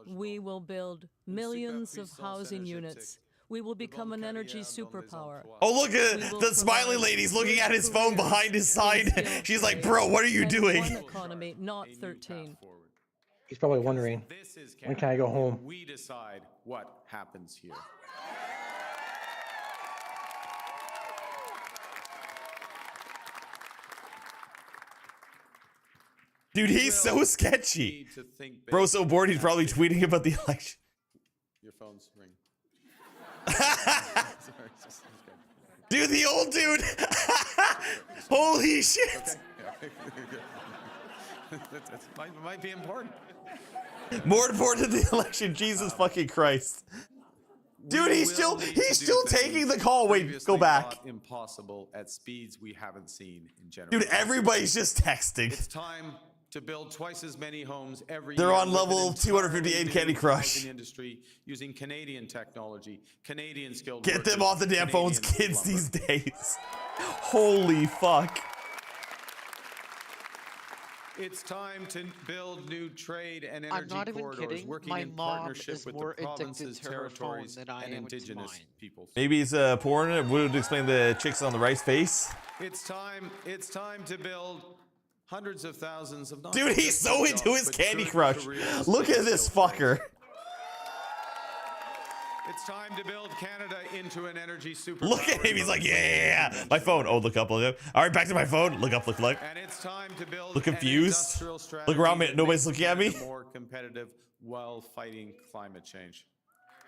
We will build millions of housing units. We will become an energy superpower. Oh, look at the smiling lady's looking at his phone behind his sign. She's like, bro, what are you doing? One economy, not 13. He's probably wondering, when can I go home? We decide what happens here. Dude, he's so sketchy. Bro, so bored he's probably tweeting about the election. Your phone's ringing. Dude, the old dude. Holy shit. Okay. Might be important. More important than the election. Jesus fucking Christ. Dude, he's still taking the call. Wait, go back. Impossible at speeds we haven't seen in general. Dude, everybody's just texting. It's time to build twice as many homes every They're year. on level 258 Candy Crush. Housing industry using Canadian technology, Canadian skilled Get them workers, off the damn phones, Canadian kids, lumber. these days. Holy fuck. It's time to build new trade and energy I'm not even corridors, kidding. working My in mom partnership is with more the addicted provinces, to her phone territories, than I and am to indigenous mine. peoples. Maybe it's porn. It would explain the chicks on the right face. It's time to build hundreds of thousands of Dude, he's so into his Candy Crush. Look at this fucker. It's time to build Canada into an energy superpower. Look at him. He's like, yeah. My phone. Oh, look up, look up. All right, back to my phone. Look up, look. And it's time to build Look confused. an industrial strategy Look around me. that Nobody's makes looking at me. Canada more competitive while fighting climate change.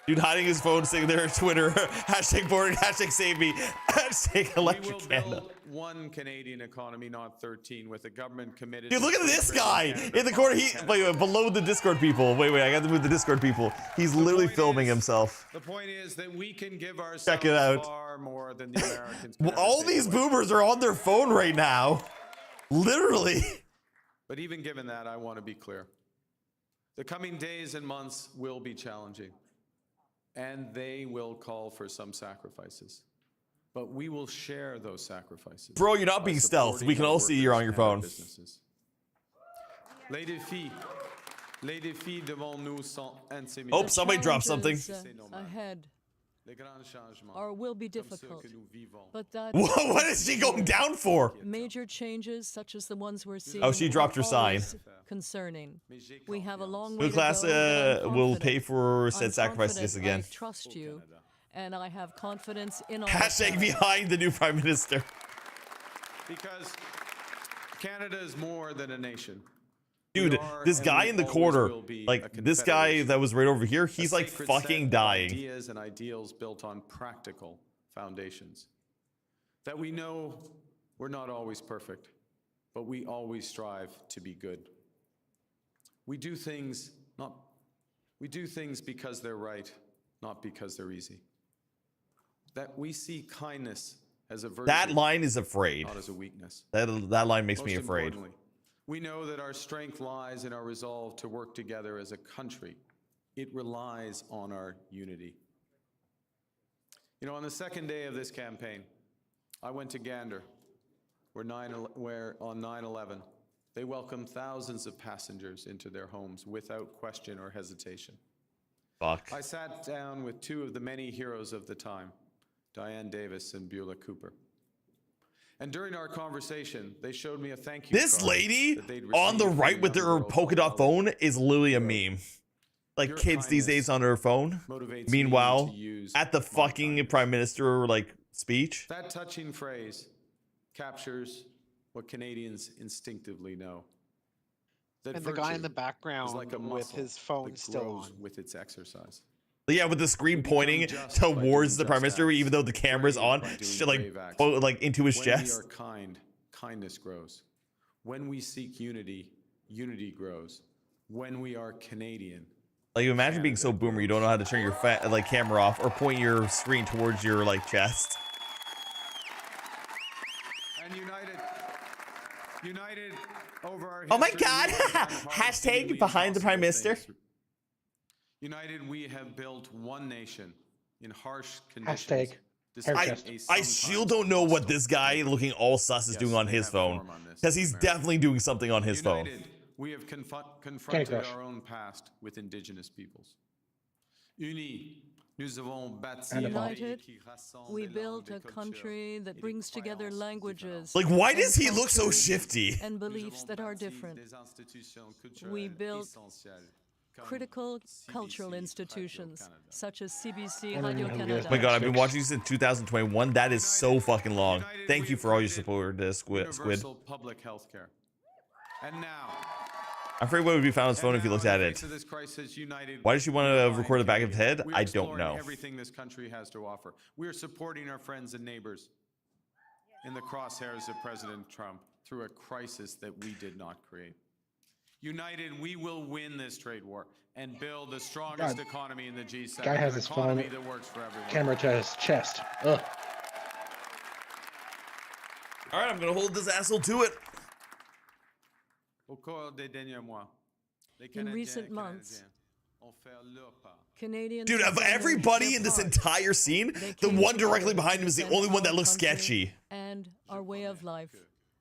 Dude hiding his phone, saying there on Twitter, hashtag boring, hashtag save me, hashtag electric We will Canada. build one Canadian economy, not 13, with a government committed. Dude, to look at free this trade guy Canada. in the corner. Wait, below the Discord people. Wait, I got to move the Discord people. He's literally filming himself. The point is that we can give ourselves Check it out. far more than the Americans. Well, all these boomers are on their phone right now. Literally. But even given that, I want to be clear. The coming days and months will be challenging, and they will call for some sacrifices. But we will share those sacrifices. Bro, you're not being stealth. We can all see you're on your phone. Les défis devant nous sont intimidatants. Oh, somebody dropped something. Ahead or will be difficult, but that Whoa, what is she going down for? major changes such as the ones we're seeing. Oh, she dropped her are sign. always Concerning. We have a long way Blue to class go, but I'm will confident. pay for said I'm sacrifices confident. again. I trust you, and I have confidence in all. Hashtag behind the new prime minister. Because Canada is more than a nation. Dude, this guy in the corner, like this guy that was right over here, he's like fucking dying. Ideas and ideals built on practical foundations. That we know we're not always perfect, but we always strive to be good. We do things not We do things because they're right, not because they're easy. That we see kindness as a virtue. That line is afraid. Not as a weakness. That line makes me Most afraid. importantly, we know that our strength lies in our resolve to work together as a country. It relies on our unity. You know, on the second day of this campaign, I went to Gander, where on 9/11, they welcomed thousands of passengers into their homes without question or hesitation. Fuck. I sat down with two of the many heroes of the time, Diane Davis and Beulah Cooper. And during our conversation, they showed me a thank you This card lady that they'd on the received right from with a young her girl polka called dot phone is literally a meme. Like Your kids these kindness days on her phone. motivates me Meanwhile, to use at the my fucking kindness. prime minister like speech. That touching phrase captures what Canadians instinctively know. That And the guy in the virtue background is like a with muscle his phone that still grows on. with its exercise. Yeah, with the screen become pointing just by towards doing the prime just minister, acts, even though the camera's brave on, by doing shit, like brave acts. like into his When chest. we are kind, kindness grows. When we seek unity, unity grows. When we are Canadian, Like imagine being so boomer you don't know how to turn your like camera off or point your screen towards your like chest. and united over our Oh my history, god! we have done hard, Hashtag seemingly behind the prime impossible minister. things. United, we have built one nation in harsh conditions. Hashtag despite I a still sometimes don't know what hostile this guy neighbor. looking all sus is Yes, doing on they his have phone. form on this Because in he's America. definitely doing something on his phone. United, we have confronted Crush. our own past with indigenous peoples. Unis, nous avons bâti And un a pays United, qui rassemble we des built langues, a des country cultures that et brings des together croyances languages. Like why and does he look so cultures shifty? And Nous beliefs avons that are bâti different. des institutions culturelles We built essentielles, comme critical CBC, cultural Radio institutions Canada. such as CBC, I don't Radio know who Canada. Oh my god, I've been Six. watching you since 2021. That is so fucking long. United, Thank we you have for all your created support, Squid. Universal public health care. And now, I'm afraid what would be found on his phone if you looked at it. Why does she want to record the back of his head? I don't know. Everything this country has to offer. We are supporting our friends and neighbors in the crosshairs of President Trump through a crisis that we did not create. United, we will win this trade war and build the strongest God. economy in the G7. Guy has an his phone economy that works for everyone. camera to his chest. Ugh. All right, I'm gonna hold this asshole to it. Au cours des derniers mois, les In Canadiens recent et months, Canadiennes ont fait leur part. Canadians Dude, have of done their everybody in this part. entire scene, They the came one together directly to behind him is the defend only one that our looks country sketchy. And our way of life.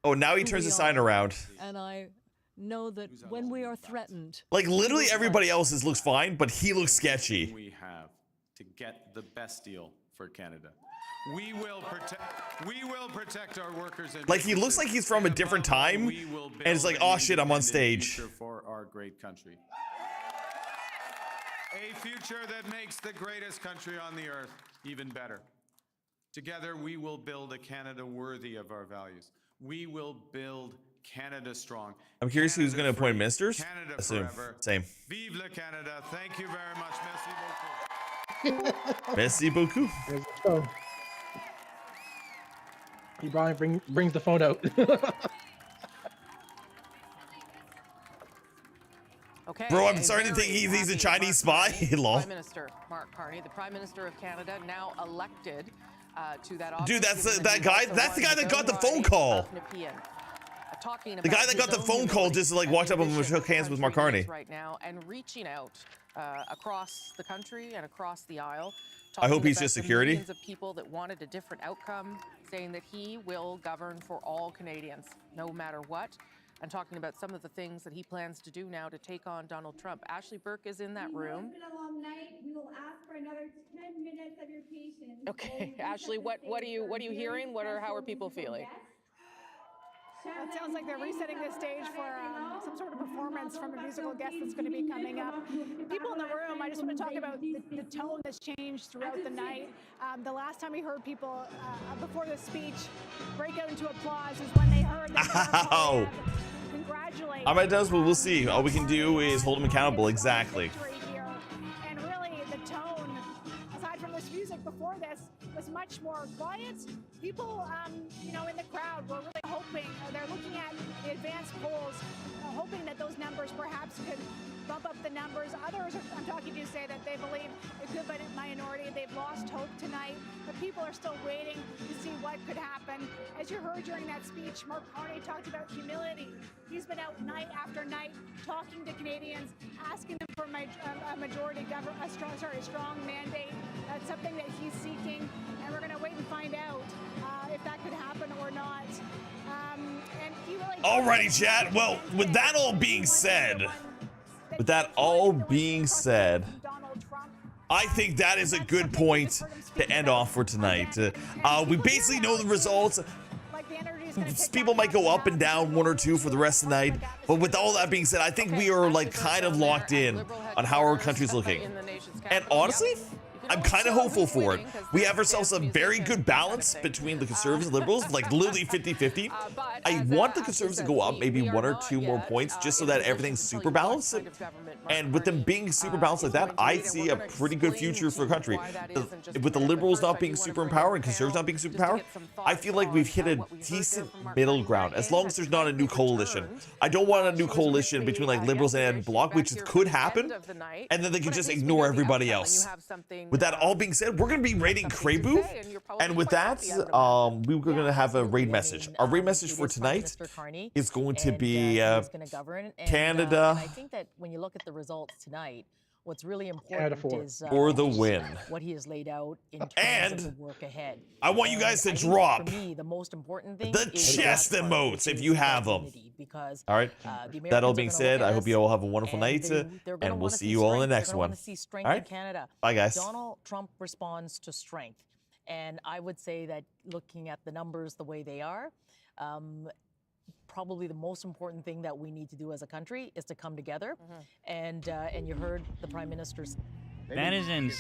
Oh, now he Who turns we the sign are. around. And I know that when we are threatened, Like literally we will everybody fight. else's looks fine, but he looks sketchy. We have to get the best deal for Canada. We will protect our workers and Like he looks like he's from a different time, and it's like, oh shit, I'm on stage. For our great country. A future that makes the greatest country on the earth even better. Together, we will build a Canada worthy of our values. We will build Canada strong. I'm curious who's gonna appoint ministers. Canada Assume forever. same. Vive le Canada. Thank you very much. Merci beaucoup. Merci beaucoup. There's the phone. He probably brings the phone out. Okay. Bro, I'm starting to think very he's a happy Chinese Mark spy. Carney, Lol. Prime Minister Mark Carney, the Prime Minister of Canada, now elected to that office. Dude, that's given that he guy. also That's the won guy that got the phone notoriety call. of Nepean. Talking The about guy that got his the own phone call humility just like and walked up and ambition shook hands the with Mark country Carney. is right now, and reaching out across the country and across the aisle. I hope talking he's about just the security. Millions of people that wanted a different outcome, saying that he will govern for all Canadians, no matter what, and talking about some of the things that he plans to do now to take on Donald Trump. Ashley Burke is in that room. It's been a long night. We will ask for another 10 minutes of your patience. Okay, Ashley, what are you hearing? How are people feeling? Well, it sounds like they're resetting the stage for some sort of performance from a musical guest that's going to be coming up. People in the room, I just want to talk about the tone that's changed throughout the night. The last time we heard people before the speech break out into applause is when they heard that Ow. congratulate. I might does, but we'll see. All we can do is hold him accountable. Exactly. And really, the tone, aside from this music before this, was much more quiet. People, in the crowd were really hoping, they're looking at the advanced polls, hoping that those numbers perhaps could bump up the numbers. Others I'm talking to say that they believe it could be a minority. They've lost hope tonight, but people are still waiting to see what could happen. As you heard during that speech, Mark Carney talked about humility. He's been out night after night talking to Canadians, asking them for a majority government, a strong mandate. That's something that he's seeking, and we're going to wait and find out if that could happen or not. And he really Alrighty, chat. Well, with that all being said, I think that is a good point to end off for tonight. We basically know the results. People might go up and down 1 or 2 for the rest of the night, but with all that being said, I think we are like kind of locked in on how our country's looking. And honestly, I'm kind of hopeful for it. We have ourselves a very good balance between the Conservatives and Liberals, like literally 50-50. I want the Conservatives to go up maybe 1 or 2 more points just so that everything's super balanced. And with them being super balanced like that, I see a pretty good future for the country. With the Liberals not being super in power and Conservatives not being super in power, I feel like we've hit a decent middle ground, as long as there's not a new coalition. I don't want a new coalition between like Liberals and Bloc, which could happen, and then they can just ignore everybody else. With that all being said, we're going to be raiding Krabu, and with that, we're going to have a raid message. Our raid message for tonight is going to be Canada. I think that when you look at the results tonight, what's really important is for the win. What he has laid out in terms of the work ahead. I want you guys to drop for me, the most important thing the is chest emotes if you have them. Because, all right. That all being said, I hope you all have a wonderful night, and we'll see you all in the next one. All right. Canada. Bye, guys. Donald Trump responds to strength, and I would say that looking at the numbers the way they are, probably the most important thing that we need to do as a country is to come together. And you heard the Prime Minister's. That is insane.